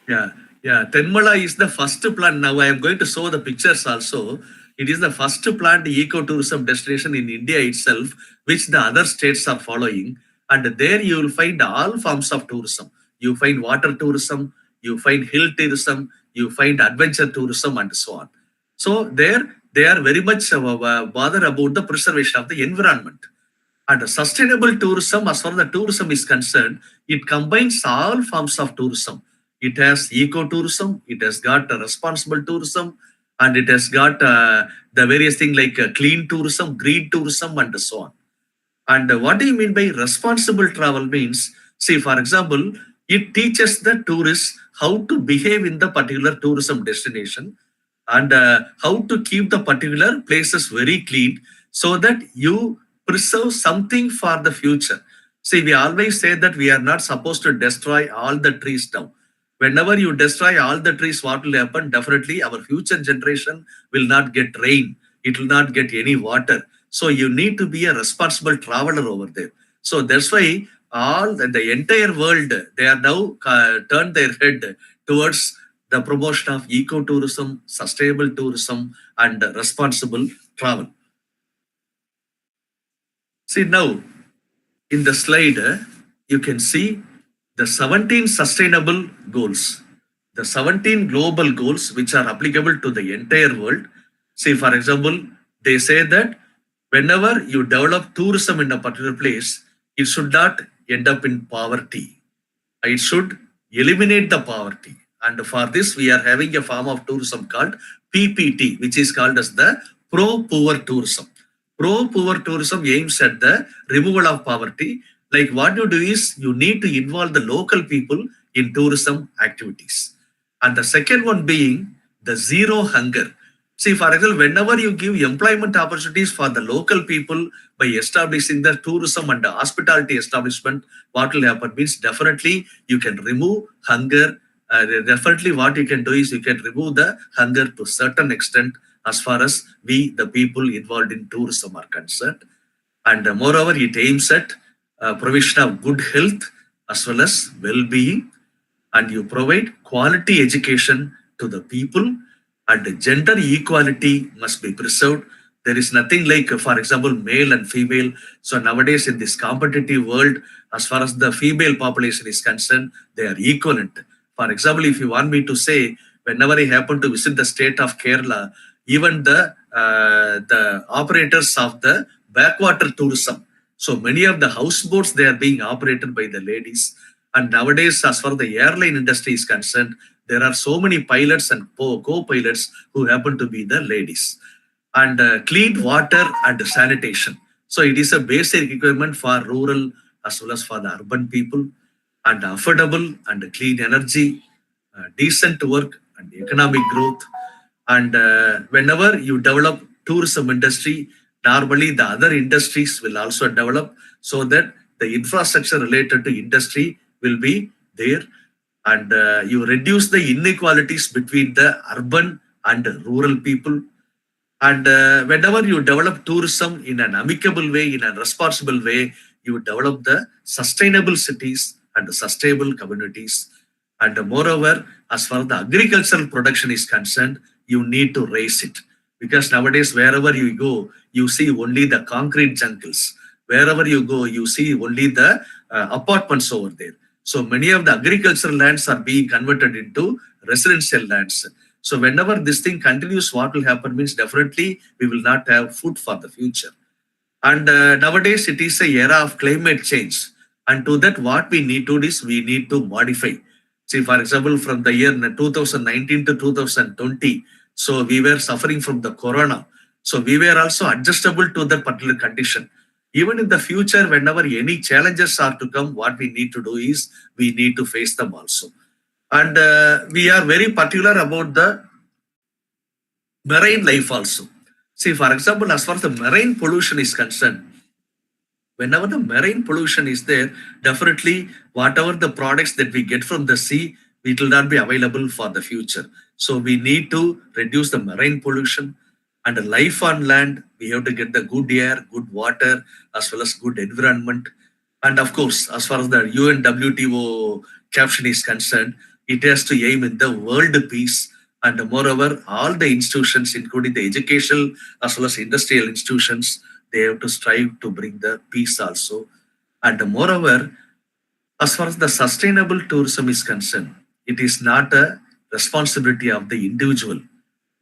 Yeah. Yeah. Tenmala is the first plan. Now I am going to show the pictures also. It is the first planned eco-tourism destination in India itself, which the other states are following. And there you will find all forms of tourism. You find water tourism, you find hill tourism, you find adventure tourism, and so on. So there they are very much bothered about the preservation of the environment. And sustainable tourism, as far as the tourism is concerned, it combines all forms of tourism. It has eco-tourism, it has got responsible tourism, and it has got the various things like clean tourism, green tourism, and so on. And what do you mean by responsible travel means? See, for example, it teaches the tourists how to behave in the particular tourism destination, and how to keep the particular places very clean so that you preserve something for the future. See, we always say that we are not supposed to destroy all the trees now. Whenever you destroy all the trees, what will happen? Definitely our future generation will not get rain. It will not get any water. So you need to be a responsible traveler over there. So that's why all the entire world, they are now turned their head towards the promotion of eco-tourism, sustainable tourism, and responsible travel. See now, in the slide, you can see the 17 sustainable goals, the 17 global goals which are applicable to the entire world. See, for example, they say that whenever you develop tourism in a particular place, it should not end up in poverty. It should eliminate the poverty. And for this, we are having a form of tourism called PPT, which is called as the pro-poor tourism. Pro-poor tourism aims at the removal of poverty. Like what you do is you need to involve the local people in tourism activities. And the second one being the zero hunger. See, for example, whenever you give employment opportunities for the local people by establishing the tourism and the hospitality establishment, what will happen means definitely you can remove hunger. Definitely what you can do is you can remove the hunger to a certain extent as far as we, the people involved in tourism, are concerned. And moreover, it aims at provision of good health as well as well-being, and you provide quality education to the people, and gender equality must be preserved. There is nothing like, for example, male and female. So nowadays in this competitive world, as far as the female population is concerned, they are equivalent. For example, if you want me to say, whenever I happen to visit the state of Kerala, even the operators of the backwater tourism, so many of the houseboats, they are being operated by the ladies. And nowadays, as far as the airline industry is concerned, there are so many pilots and co-pilots who happen to be the ladies. and clean water and sanitation. So it is a basic requirement for rural as well as for the urban people, and affordable and clean energy, decent work and economic growth. And whenever you develop tourism industry, normally the other industries will also develop, so that the infrastructure related to industry will be there, and you reduce the inequalities between the urban and rural people. And whenever you develop tourism in an amicable way, in a responsible way, you develop the sustainable cities and the sustainable communities. And moreover, as far as the agricultural production is concerned, you need to raise it. Because nowadays, wherever you go, you see only the concrete jungles. Wherever you go, you see only the apartments over there. So many of the agricultural lands are being converted into residential lands. So whenever this thing continues, what will happen means definitely we will not have food for the future. And nowadays it is a era of climate change. And to that, what we need to do is we need to modify. See, for example, from the year 2019 to 2020, so we were suffering from the corona. So we were also adjustable to that particular condition. Even in the future, whenever any challenges are to come, what we need to do is we need to face them also. And we are very particular about the marine life also. See, for example, as far as the marine pollution is concerned, whenever the marine pollution is there, definitely whatever the products that we get from the sea, it will not be available for the future. So we need to reduce the marine pollution. And the life on land, we have to get the good air, good water, as well as good environment. And of course, as far as the UNWTO caption is concerned, it has to aim in the world peace. And moreover, all the institutions, including the educational as well as industrial institutions, they have to strive to bring the peace also. And moreover, as far as the sustainable tourism is concerned, it is not a responsibility of the individual.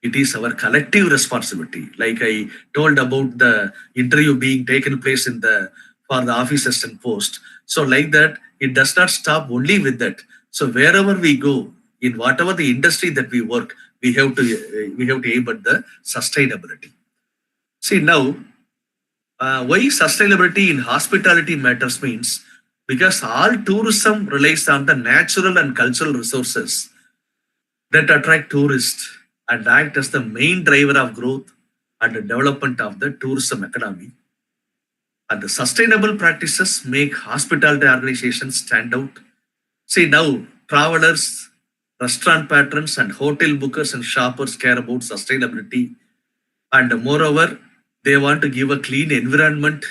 It is our collective responsibility. Like I told about the interview being taken place in the for the office assistant post. So like that, it does not stop only with that. So wherever we go, in whatever the industry that we work, we have to aim at the sustainability. See now, why sustainability in hospitality matters means because all tourism relies on the natural and cultural resources that attract tourists and act as the main driver of growth and the development of the tourism economy. And the sustainable practices make hospitality organizations stand out. See now, travelers, restaurant patrons, and hotel bookers and shoppers care about sustainability. And moreover, they want to give a clean environment.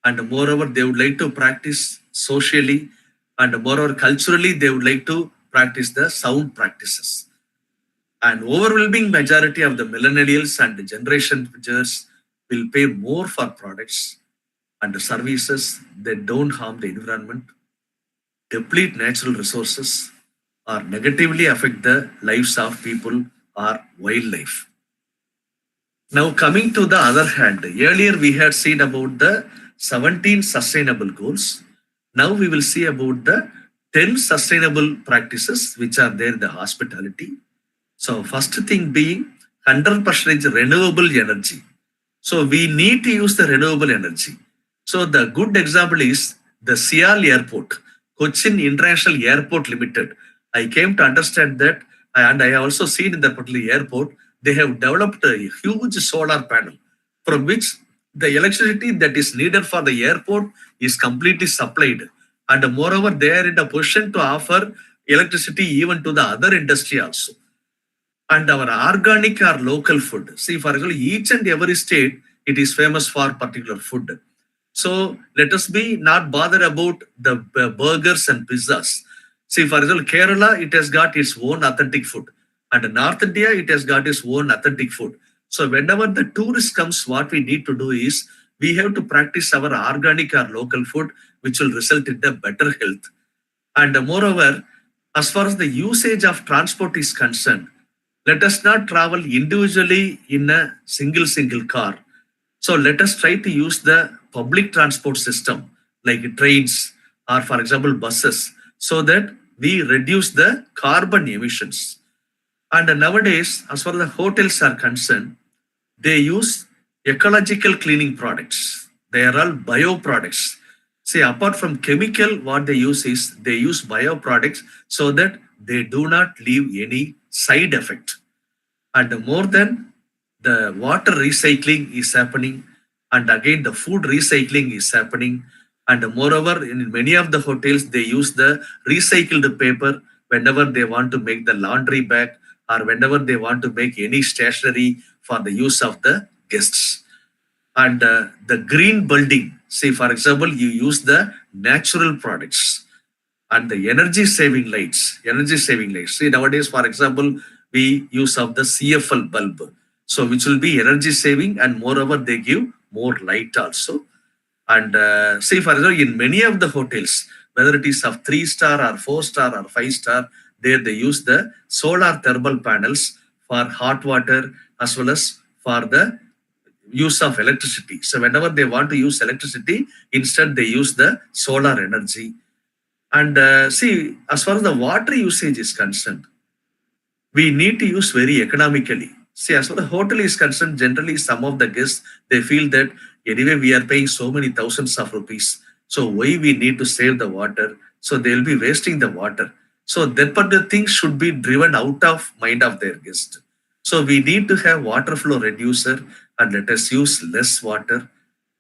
And moreover, they would like to practice socially. And moreover, culturally, they would like to practice the sound practices. And overwhelming majority of the millennials and the Generation Zers will pay more for products and services that don't harm the environment, deplete natural resources, or negatively affect the lives of people or wildlife. Now coming to the other hand, earlier we had seen about the 17 sustainable goals. Now we will see about the 10 sustainable practices which are there in the hospitality. So first thing being 100% renewable energy. So we need to use the renewable energy. So the good example is the Sial Airport, Cochin International Airport Limited. I came to understand that, and I have also seen in the particular airport, they have developed a huge solar panel from which the electricity that is needed for the airport is completely supplied. And moreover, they are in a position to offer electricity even to the other industry also. And our organic or local food. See, for example, each and every state, it is famous for particular food. So let us be not bothered about the burgers and pizzas. See, for example, Kerala, it has got its own authentic food. And North India, it has got its own authentic food. So whenever the tourist comes, what we need to do is, we have to practice our organic or local food, which will result in the better health. And moreover, as far as the usage of transport is concerned, let us not travel individually in a single car. So let us try to use the public transport system like trains or, for example, buses, so that we reduce the carbon emissions. And nowadays, as far as the hotels are concerned, they use ecological cleaning products. They are all bio products. See, apart from chemical, what they use is they use bio products so that they do not leave any side effect. And more than the water recycling is happening, and again the food recycling is happening. And moreover, in many of the hotels, they use the recycled paper whenever they want to make the laundry bag or whenever they want to make any stationery for the use of the guests. And the green building, say for example, you use the natural products. And the energy saving lights. See, nowadays, for example, we use of the CFL bulb, so which will be energy saving, and moreover they give more light also. And say for example, in many of the hotels, whether it is of 3-star or 4-star or 5-star, there they use the solar thermal panels for hot water as well as for the use of electricity. So whenever they want to use electricity, instead they use the solar energy. And see, as far as the water usage is concerned, we need to use very economically. See, as far as the hotel is concerned, generally some of the guests, they feel that anyway we are paying so many thousands of rupees, so why we need to save the water? So they'll be wasting the water. So that particular thing should be driven out of mind of their guest. So we need to have water flow reducer and let us use less water.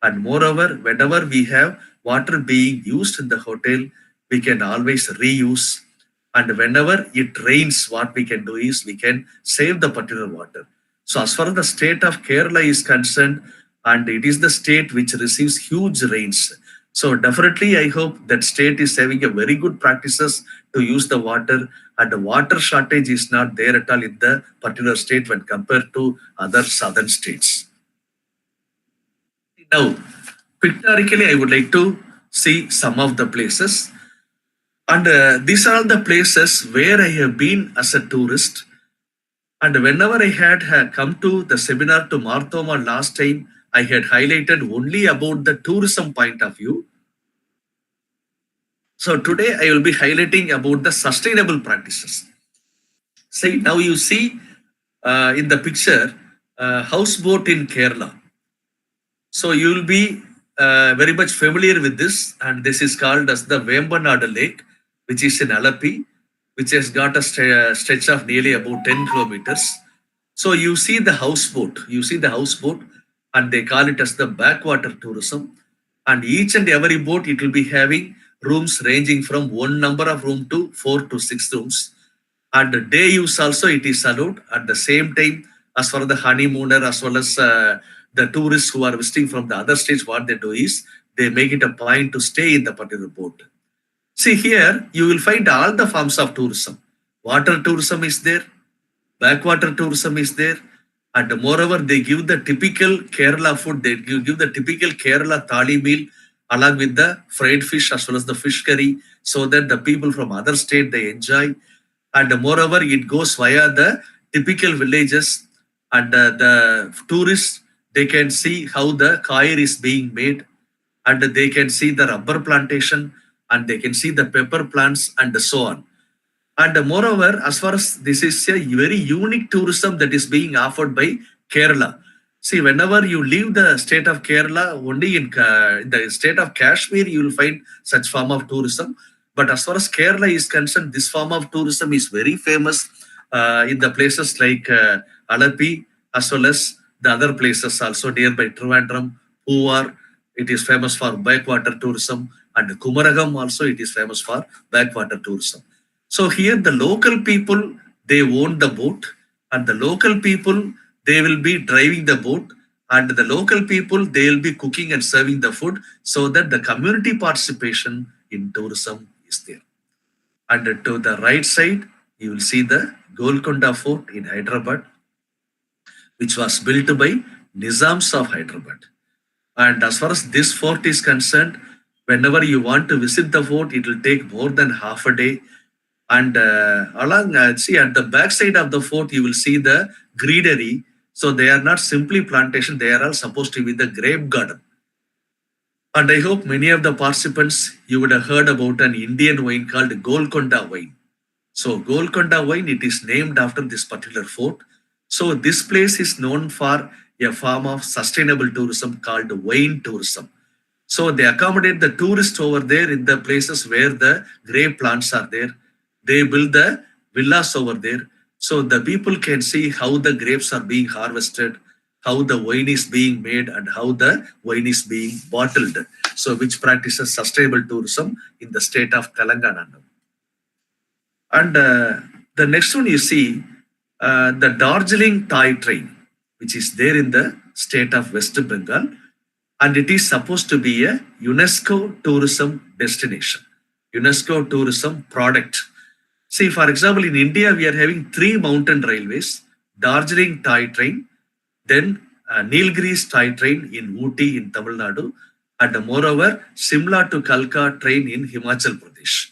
And moreover, whenever we have water being used in the hotel, we can always reuse. And whenever it rains, what we can do is we can save the particular water. So as far as the state of Kerala is concerned, and it is the state which receives huge rains. So definitely I hope that state is having a very good practices to use the water, and the water shortage is not there at all in the particular state when compared to other southern states. Now, pictorically, I would like to see some of the places. And these are the places where I have been as a tourist. And whenever I had come to the seminar to Marthoma last time, I had highlighted only about the tourism point of view. So today I will be highlighting about the sustainable practices. See, now you see in the picture, houseboat in Kerala. So you will be very much familiar with this, and this is called as the Vembanada Lake, which is in Alapi, which has got a stretch of nearly about 10 kilometers. So you see the houseboat, and they call it as the backwater tourism. And each and every boat, it will be having rooms ranging from one number of room to 4 to 6 rooms. And the day use also it is allowed. At the same time, as for the honeymooner as well as the tourists who are visiting from the other states, what they do is they make it a point to stay in the particular boat. See here, you will find all the forms of tourism. Water tourism is there, backwater tourism is there, and moreover, they give the typical Kerala food. They give the typical Kerala thali meal along with the fried fish as well as the fish curry, so that the people from other state they enjoy. And moreover, it goes via the typical villages, and the tourists they can see how the kair is being made, and they can see the rubber plantation, and they can see the pepper plants, and so on. And moreover, as far as this is a very unique tourism that is being offered by Kerala. See, whenever you leave the state of Kerala, only in the state of Kashmir, you will find such form of tourism. But as far as Kerala is concerned, this form of tourism is very famous in the places like Alapi, as well as the other places also nearby Trivandrum, Poovar. It is famous for backwater tourism, and Kumaragam also it is famous for backwater tourism. So here the local people, they own the boat, and the local people, they will be driving the boat, and the local people, they will be cooking and serving the food, so that the community participation in tourism is there. And to the right side, you will see the Golconda Fort in Hyderabad, which was built by Nizams of Hyderabad. And as far as this fort is concerned, whenever you want to visit the fort, it will take more than half a day. And see at the back side of the fort, you will see the greenery. So they are not simply plantation, they are all supposed to be the grape garden. And I hope many of the participants, you would have heard about an Indian wine called Golconda wine. So Golconda wine, it is named after this particular fort. So this place is known for a form of sustainable tourism called wine tourism. So they accommodate the tourists over there in the places where the grape plants are there. They build the villas over there. So the people can see how the grapes are being harvested, how the wine is being made, and how the wine is being bottled. So which practices sustainable tourism in the state of Telangana. And the next one you see, the Darjeeling toy train, which is there in the state of West Bengal, and it is supposed to be a UNESCO tourism destination, UNESCO tourism product. See, for example, in India, we are having 3 mountain railways, Darjeeling toy train, then Nilgiris toy train in Ooty in Tamil Nadu, and moreover, Simla to Kalka train in Himachal Pradesh.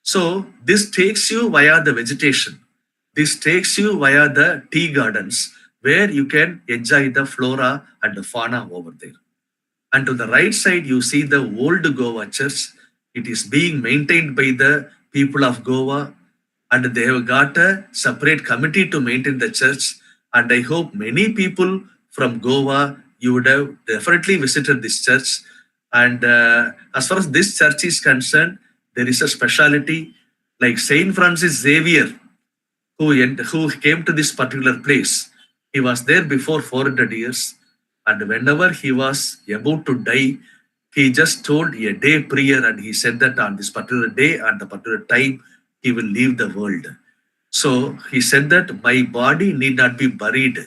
So this takes you via the vegetation. This takes you via the tea gardens where you can enjoy the flora and the fauna over there. And to the right side, you see the old Goa church. It is being maintained by the people of Goa, and they have got a separate committee to maintain the church. And I hope many people from Goa, you would have definitely visited this church. And as far as this church is concerned, there is a speciality like Saint Francis Xavier, who came to this particular place. He was there before 400 years. And whenever he was about to die, he just told a day prayer, and he said that on this particular day and the particular time, he will leave the world. So he said that my body need not be buried.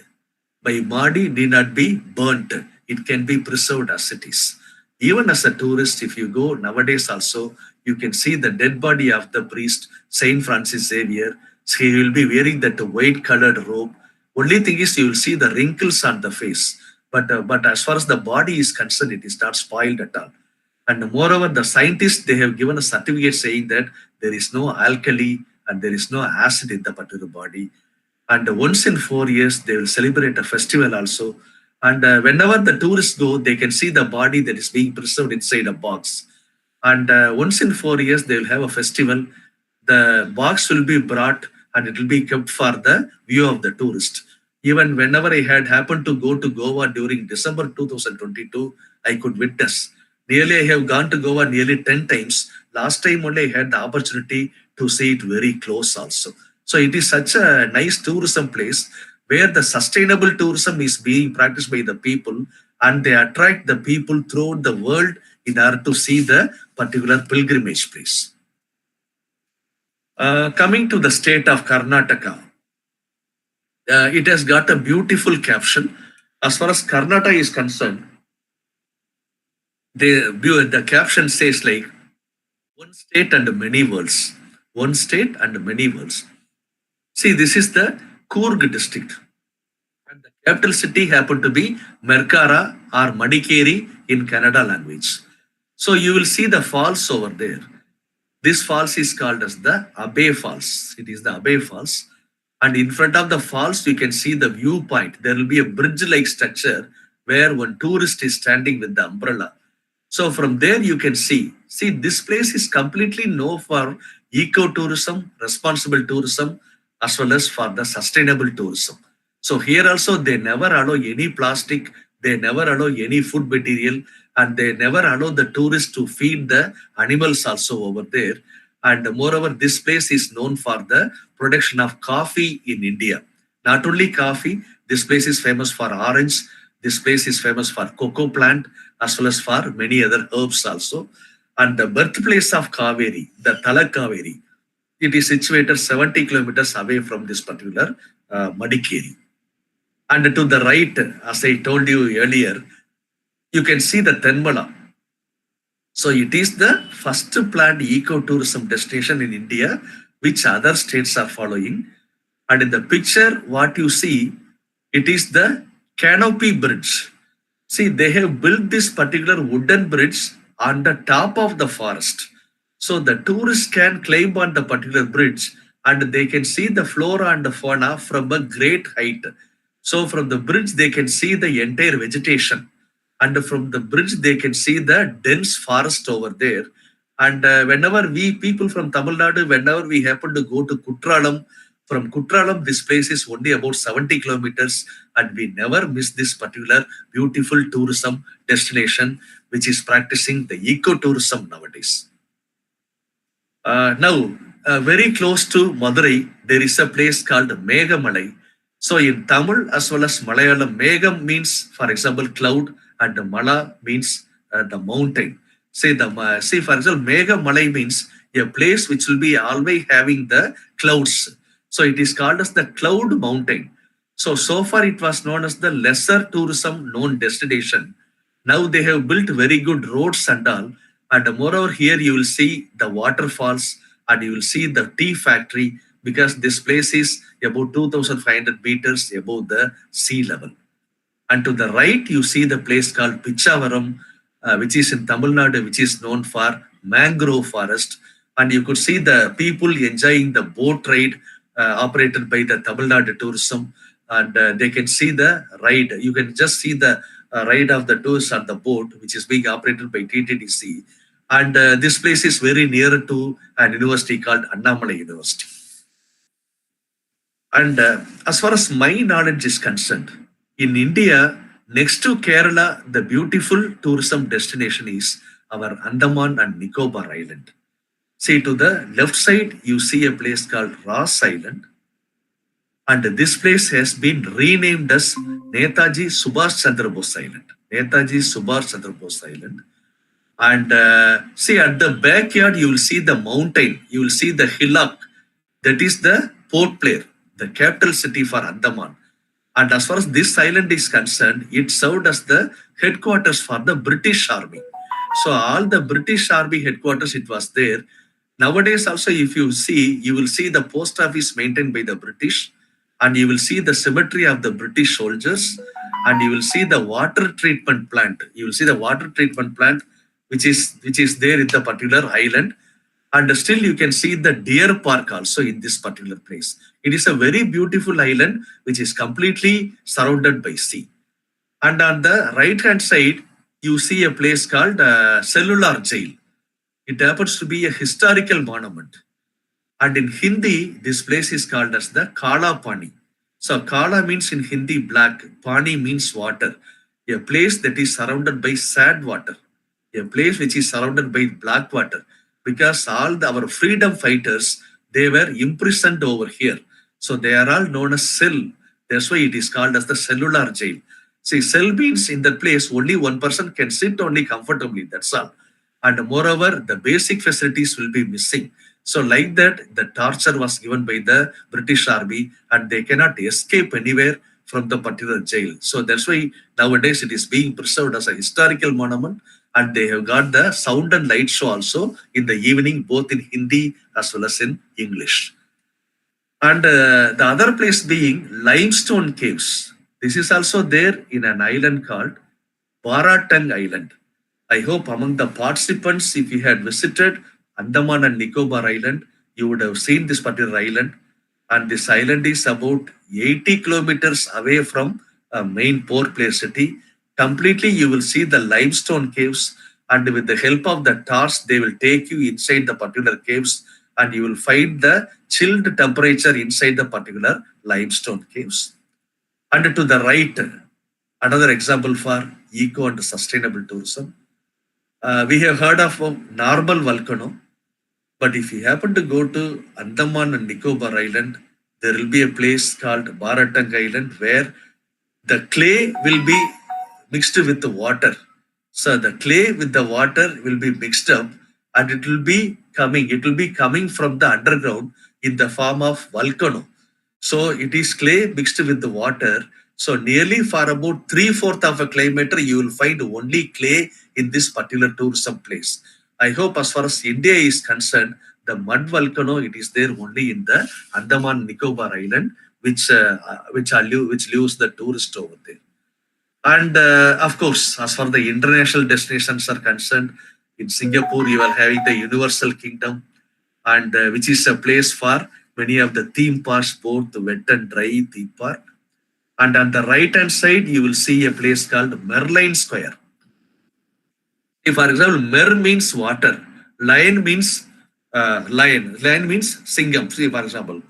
My body need not be burnt. It can be preserved as it is. Even as a tourist, if you go nowadays also, you can see the dead body of the priest, Saint Francis Xavier. So he will be wearing that white colored robe. Only thing is you will see the wrinkles on the face. But as far as the body is concerned, it is not spoiled at all. And moreover, the scientists, they have given a certificate saying that there is no alkali and there is no acid in the particular body. And once in 4 years, they will celebrate a festival also. And whenever the tourists go, they can see the body that is being preserved inside a box. And once in 4 years, they will have a festival. The box will be brought and it will be kept for the view of the tourist. Even whenever I had happened to go to Goa during December 2022, I could witness. Nearly I have gone to Goa nearly 10 times. Last time only I had the opportunity to see it very close also. So it is such a nice tourism place where the sustainable tourism is being practiced by the people, and they attract the people throughout the world in order to see the particular pilgrimage place. Coming to the state of Karnataka, it has got a beautiful caption. As far as Karnataka is concerned, the caption says like, one state and many worlds. One state and many worlds. See, this is the Coorg district. And the capital city happened to be Merkara or Madikeri in Kannada language. So you will see the falls over there. This falls is called as the Abbey Falls. It is the Abbey Falls. And in front of the falls, you can see the viewpoint. There will be a bridge-like structure where one tourist is standing with the umbrella. So from there you can see this place is completely known for eco-tourism, responsible tourism, as well as for the sustainable tourism. So here also they never allow any plastic, they never allow any food material, and they never allow the tourists to feed the animals also over there. And moreover, this place is known for the production of coffee in India. Not only coffee, this place is famous for orange, this place is famous for cocoa plant, as well as for many other herbs also. And the birthplace of Kaveri, the Talakaveri, it is situated 70 kilometers away from this particular Madikeri. And to the right, as I told you earlier, you can see the Tenmala. So it is the first planned eco-tourism destination in India, which other states are following. And in the picture, what you see, it is the canopy bridge. See, they have built this particular wooden bridge on the top of the forest. So the tourists can climb on the particular bridge and they can see the flora and the fauna from a great height. So from the bridge, they can see the entire vegetation. And from the bridge, they can see the dense forest over there. And whenever we people from Tamil Nadu, whenever we happen to go to Kutralam From Kutralam, this place is only about 70 kilometers, and we never miss this particular beautiful tourism destination, which is practicing the ecotourism nowadays. Now, very close to Madurai, there is a place called Megamalai. So in Tamil as well as Malayalam, Megam means, for example, cloud, and Mala means the mountain. See, for example, Megamalai means a place which will be always having the clouds. So it is called as the cloud mountain. So far it was known as the lesser tourism known destination. Now they have built very good roads and all. And moreover, here you will see the waterfalls and you will see the tea factory, because this place is about 2,500 meters above the sea level. And to the right, you see the place called Pichavaram, which is in Tamil Nadu, which is known for mangrove forest. And you could see the people enjoying the boat ride operated by the Tamil Nadu tourism. And they can see the ride. You can just see the ride of the tourists on the boat, which is being operated by TTDC. And this place is very near to an university called Annamalai University. And as far as my knowledge is concerned, in India, next to Kerala, the beautiful tourism destination is our Andaman and Nicobar Island. See, to the left side, you see a place called Ross Island. And this place has been renamed as Netaji Subhash Chandra Bose Island. Netaji Subhash Chandra Bose Island. And see, at the backyard, you will see the mountain. You will see the hillock. That is the Port Blair, the capital city for Andaman. And as far as this island is concerned, it served as the headquarters for the British Army. So all the British Army headquarters, it was there. Nowadays also, if you see, you will see the post office maintained by the British, and you will see the cemetery of the British soldiers, and you will see the water treatment plant. You will see the water treatment plant, which is there in the particular island. And still you can see the deer park also in this particular place. It is a very beautiful island which is completely surrounded by sea. And on the right hand side, you see a place called Cellular Jail. It happens to be a historical monument. And in Hindi, this place is called as the Kala Pani. So Kala means in Hindi black, Pani means water. A place that is surrounded by sad water. A place which is surrounded by black water. Because all our freedom fighters, they were imprisoned over here. So they are all known as cell. That's why it is called as the cellular jail. See, cell means in that place, only one person can sit only comfortably. That's all. And moreover, the basic facilities will be missing. So like that, the torture was given by the British Army, and they cannot escape anywhere from the particular jail. So that's why nowadays it is being preserved as a historical monument. And they have got the sound and light show also in the evening, both in Hindi as well as in English. And the other place being limestone caves. This is also there in an island called Baratang Island. I hope among the participants, if you had visited Andaman and Nicobar Island, you would have seen this particular island. And this island is about 80 kilometers away from a main Port Blair city. Completely, you will see the limestone caves, and with the help of the torch, they will take you inside the particular caves, and you will find the chilled temperature inside the particular limestone caves. And to the right, another example for eco and sustainable tourism. We have heard of a normal volcano, but if you happen to go to Andaman and Nicobar Island, there will be a place called Baratang Island where the clay will be mixed with the water. So the clay with the water will be mixed up, and it will be coming from the underground in the form of volcano. So it is clay mixed with the water. So nearly for about 3/4 of a kilometer, you will find only clay in this particular tourism place. I hope as far as India is concerned, the mud volcano, it is there only in the Andaman Nicobar Island, which lures the tourist over there. And of course, as far the international destinations are concerned, in Singapore, you are having the Universal Kingdom, and which is a place for many of the theme parks, both wet and dry theme park. And on the right hand side, you will see a place called Merlion Square. If, for example, Mer means water, lion means lion means Singam. See, for example,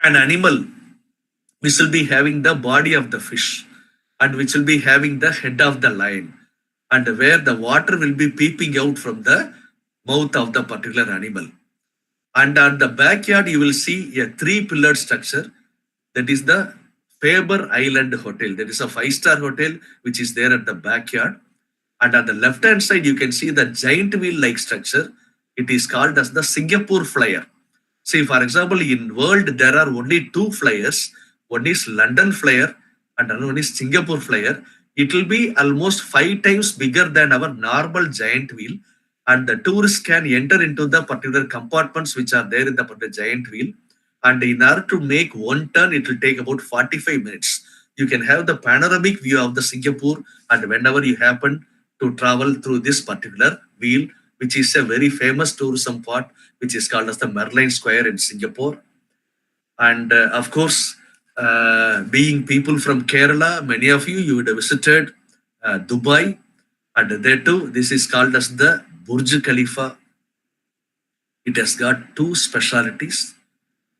an animal which will be having the body of the fish and which will be having the head of the lion, and where the water will be peeping out from the mouth of the particular animal. And at the backyard, you will see a three-pillared structure, that is the Faber Island Hotel. That is a five-star hotel which is there at the backyard. And on the left-hand side, you can see the giant wheel-like structure. It is called as the Singapore Flyer. See, for example, in world, there are only two flyers. One is London Flyer and another one is Singapore Flyer. It will be almost 5 times bigger than our normal giant wheel. And the tourists can enter into the particular compartments which are there in the particular giant wheel. And in order to make one turn, it will take about 45 minutes. You can have the panoramic view of the Singapore, and whenever you happen to travel through this particular wheel, which is a very famous tourism spot, which is called as the Merlion Square in Singapore. And of course, being people from Kerala, many of you would have visited Dubai, and there too, this is called as the Burj Khalifa. It has got two specialities.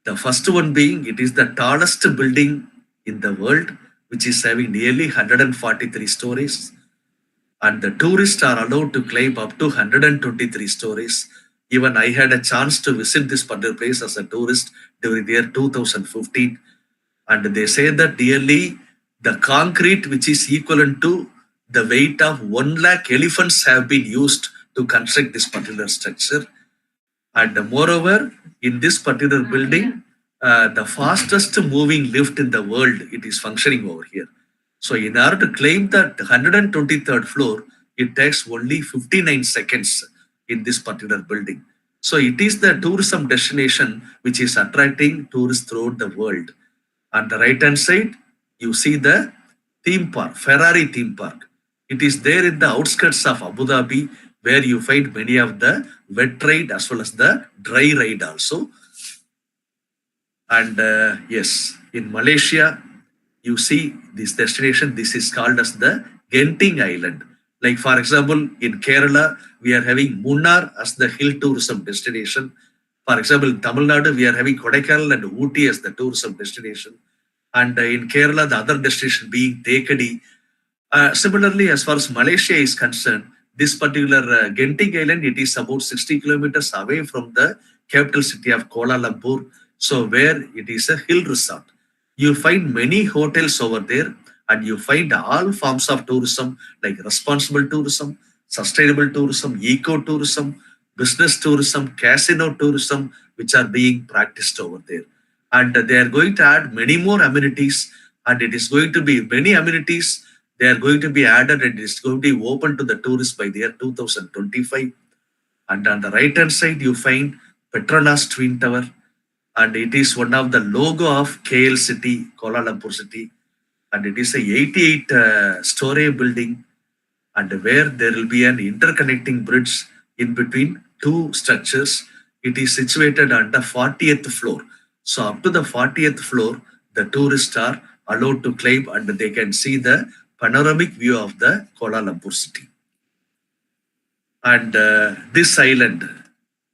The first one being, it is the tallest building in the world, which is having nearly 143 stories. And the tourists are allowed to climb up to 123 stories. Even I had a chance to visit this particular place as a tourist during the year 2015. And they say that nearly the concrete, which is equivalent to the weight of 1 lakh elephants, have been used to construct this particular structure. And moreover, in this particular building, the fastest moving lift in the world, it is functioning over here. So in order to climb the 123rd floor, it takes only 59 seconds in this particular building. So it is the tourism destination which is attracting tourists throughout the world. On the right hand side, you see the theme park, Ferrari theme park. It is there in the outskirts of Abu Dhabi, where you find many of the wet ride as well as the dry ride also. And yes, in Malaysia, you see this destination. This is called as the Genting Island. Like for example, in Kerala, we are having Munnar as the hill tourism destination. For example, in Tamil Nadu, we are having Kodaikanal and Ooty as the tourism destination. And in Kerala, the other destination being Thekadi. Similarly, as far as Malaysia is concerned, this particular Genting Island, it is about 60 kilometers away from the capital city of Kuala Lumpur. So where it is a hill resort. You find many hotels over there, and you find all forms of tourism like responsible tourism, sustainable tourism, eco-tourism, business tourism, casino tourism, which are being practiced over there. And they are going to add many more amenities, and it is going to be many amenities. They are going to be added, and it is going to be open to the tourists by the year 2025. And on the right hand side, you find Petronas Twin Tower, and it is one of the logo of KL City, Kuala Lumpur City, and it is a 88-story building, and where there will be an interconnecting bridge in between two structures. It is situated on the 40th floor. So up to the 40th floor, the tourists are allowed to climb, and they can see the panoramic view of the Kuala Lumpur City. And this island,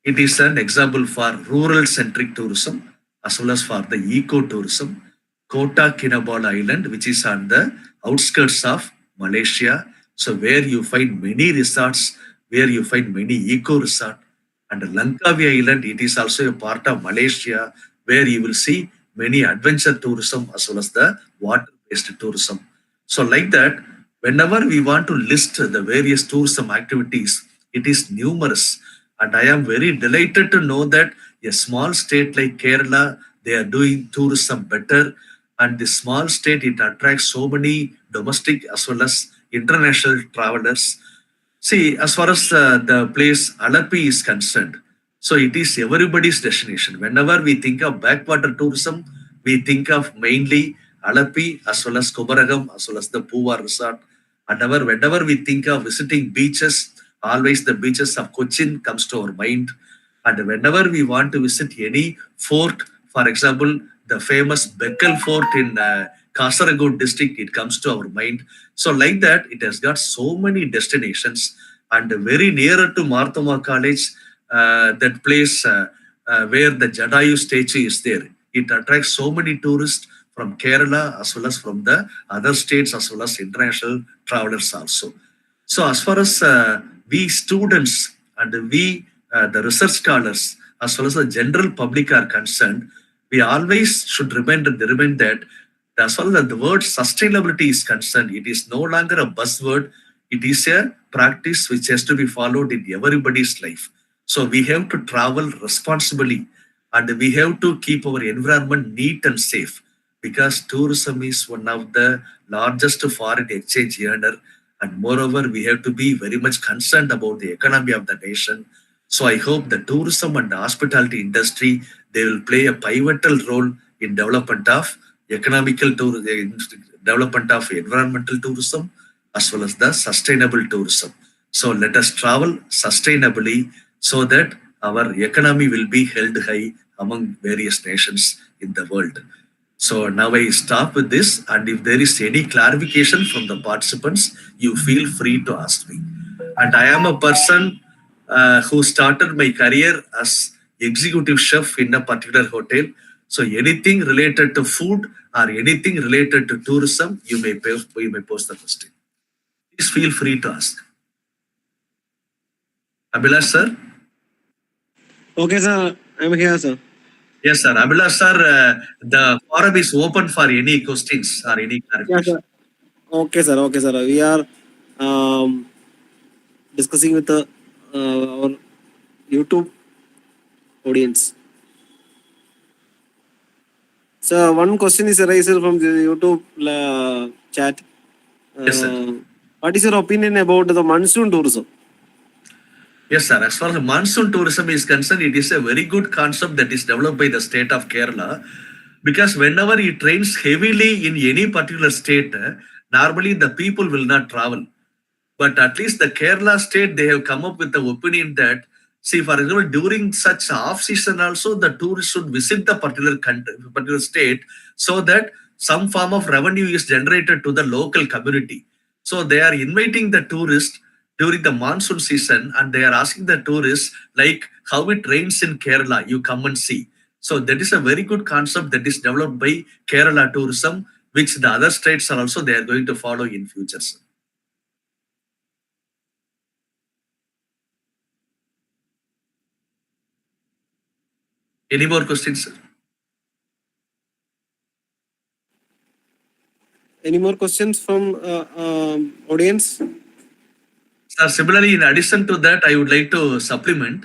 it is an example for rural-centric tourism as well as for the eco-tourism. Kota Kinabalu Island, which is on the outskirts of Malaysia. So where you find many resorts, where you find many eco-resorts. And Langkawi Island, it is also a part of Malaysia, where you will see many adventure tourism as well as the water-based tourism. So like that, whenever we want to list the various tourism activities, it is numerous. And I am very delighted to know that a small state like Kerala, they are doing tourism better. And this small state, it attracts so many domestic as well as international travelers. See, as far as the place Alapi is concerned, so it is everybody's destination. Whenever we think of backwater tourism, we think of mainly Alapi as well as Kumaragam as well as the Puva Resort. And whenever we think of visiting beaches, always the beaches of Cochin comes to our mind. And whenever we want to visit any fort, for example, the famous Bekal Fort in Kasaragod district, it comes to our mind. So like that, it has got so many destinations. And very nearer to Marthoma College, that place where the Jadayu statue is there, It attracts so many tourists from Kerala as well as from the other states as well as international travelers also. So as far as we students and we the research scholars as well as the general public are concerned, we always should remind that as far as the word sustainability is concerned, it is no longer a buzzword. It is a practice which has to be followed in everybody's life. So we have to travel responsibly and we have to keep our environment neat and safe because tourism is one of the largest foreign exchange earner, and moreover we have to be very much concerned about the economy of the nation. So I hope the tourism and the hospitality industry, they will play a pivotal role in development of economical tourism, development of environmental tourism as well as the sustainable tourism. So let us travel sustainably so that our economy will be held high among various nations in the world. So now I stop with this, and if there is any clarification from the participants, you feel free to ask me. And I am a person who started my career as executive chef in a particular hotel. So anything related to food or anything related to tourism, you may post the question. Please feel free to ask. Abhilash sir? Okay, sir. I'm here, sir. Yes, sir. Abhilash sir, the forum is open for any questions or any clarification. Yeah, sir. Okay, sir. Okay, sir. We are discussing with our YouTube audience. So one question is raised from the YouTube chat. Yes, sir. What is your opinion about the monsoon tourism? Yes, sir. As far as monsoon tourism is concerned, it is a very good concept that is developed by the state of Kerala, because whenever it rains heavily in any particular state, normally the people will not travel. But at least the Kerala state, they have come up with the opinion that, see, for example, during such off season also, the tourists should visit the particular country, particular state, so that some form of revenue is generated to the local community. So they are inviting the tourists during the monsoon season, and they are asking the tourists like how it rains in Kerala, you come and see. So that is a very good concept that is developed by Kerala tourism, which the other states are also they are going to follow in future. Sir. Any more questions, sir? Any more questions from audience? Sir, similarly, in addition to that, I would like to supplement.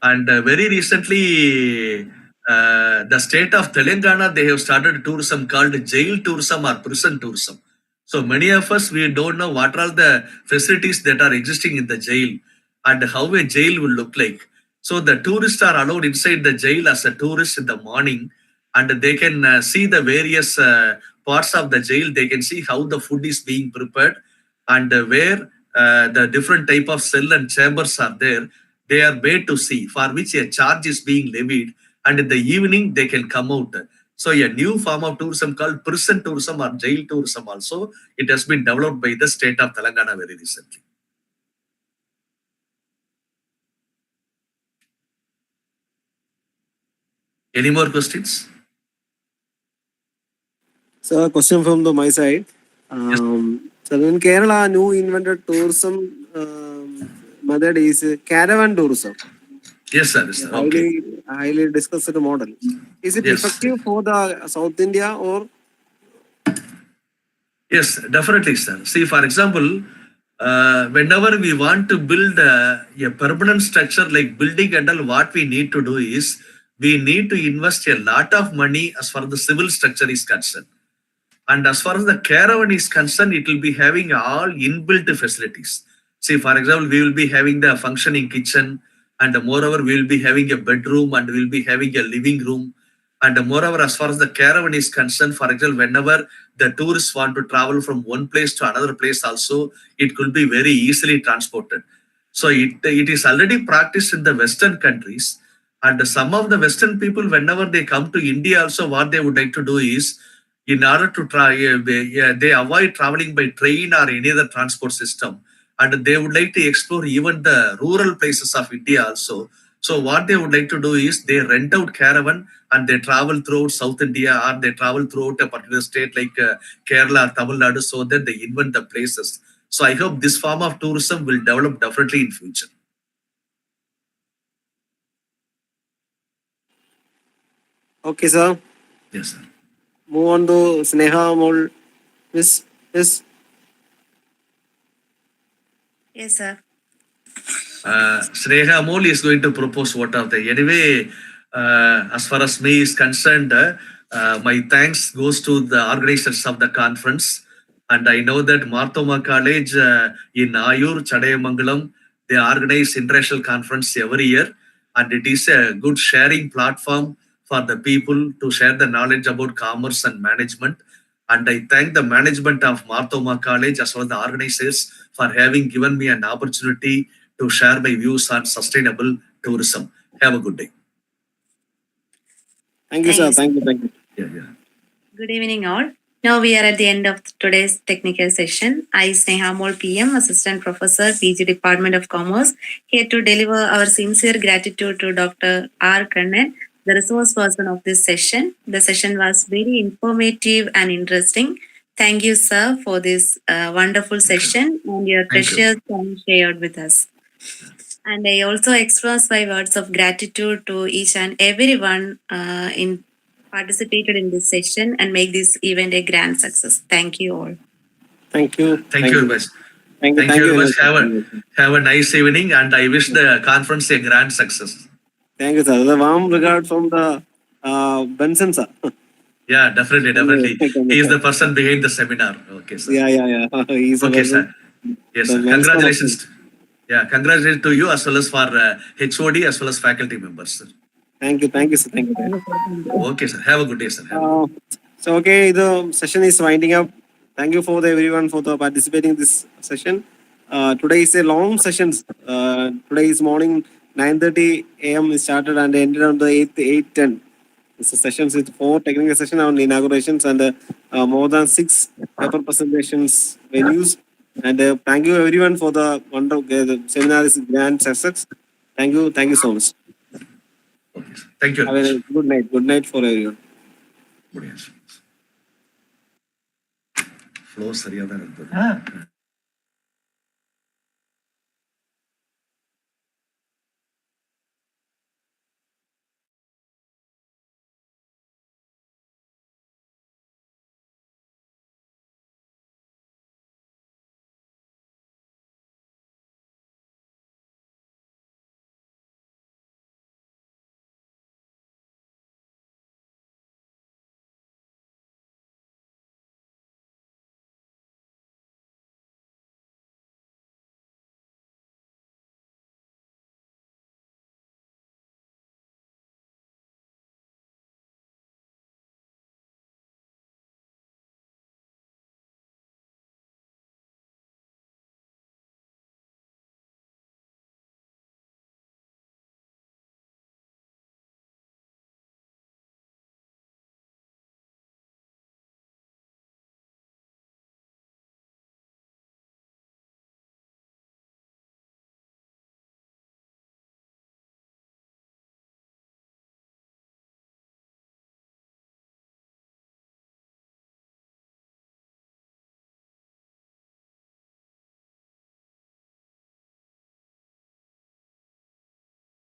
And very recently, the state of Telangana, they have started a tourism called jail tourism or prison tourism. So many of us, we don't know what are the facilities that are existing in the jail and how a jail will look like. So the tourists are allowed inside the jail as a tourist in the morning, and they can see the various parts of the jail. They can see how the food is being prepared and where the different type of cell and chambers are there. They are made to see, for which a charge is being levied, and in the evening they can come out. So a new form of tourism called prison tourism or jail tourism also, it has been developed by the state of Telangana very recently. Any more questions? So a question from my side. So in Kerala, new invented tourism method is caravan tourism. Yes, sir. Yes, sir. Okay. Highly discussed model. Is it effective for the South India or? Yes, definitely, sir. See, for example, whenever we want to build a permanent structure like building and all, what we need to do is we need to invest a lot of money as far as the civil structure is concerned. And as far as the caravan is concerned, it will be having all inbuilt facilities. See, for example, we will be having the functioning kitchen, and moreover, we will be having a bedroom, and we will be having a living room. And moreover, as far as the caravan is concerned, for example, whenever the tourists want to travel from one place to another place also, it could be very easily transported. So it is already practiced in the Western countries. And some of the Western people, whenever they come to India also, what they would like to do is, in order to try, they avoid traveling by train or any other transport system. And they would like to explore even the rural places of India also. So what they would like to do is they rent out caravan and they travel throughout South India, or they travel throughout a particular state like Kerala or Tamil Nadu, so that they invent the places. So I hope this form of tourism will develop definitely in future. Okay, sir. Yes, sir. Move on to Sneha Mol. Miss, yes. Yes, sir. Sneha Mol is going to propose what of the anyway. As far as me is concerned, my thanks goes to the organizers of the conference, and I know that Marthoma College in Ayur, Chadayamangalam, they organize international conference every year, and it is a good sharing platform for the people to share the knowledge about commerce and management. And I thank the management of Marthoma College as well as the organizers for having given me an opportunity to share my views on sustainable tourism. Have a good day. Thank you, sir. Thank you. Thank you. Yeah. Good evening, all. Now we are at the end of today's technical session. I, Sneha Mol PM, Assistant Professor, PG Department of Commerce, here to deliver our sincere gratitude to Dr. R. Kannan, the resource person of this session. The session was very informative and interesting. Thank you, sir, for this wonderful session and your precious time shared with us. And I also express my words of gratitude to each and everyone in participated in this session and make this event a grand success. Thank you all. Thank you. Thank you very much. Thank you. Thank you very much. Have a nice evening, and I wish the conference a grand success. Thank you, sir. The warm regard from the Benson, sir. Yeah, definitely. He is the person behind the seminar. Okay, sir. Yeah. He's Okay, a sir. Yes, sir. the Congratulations. Yeah, congratulations to you as well as for HOD as well as faculty members, sir. Thank you, sir. Thank you. Okay, sir. Have a good day, sir. So, okay, the session is winding up. Thank you for everyone for the participating in this session. Today is a long session. Today is morning 9:30 a.m. started and ended on the 8:10. It's a sessions with 4 technical sessions on inaugurations and more than 6 paper presentations venues. And thank you everyone for the wonderful the seminar is grand success. Thank you so much. Thank you. Have a good night. Good night for everyone. Flow சரியா தான் இருந்தது.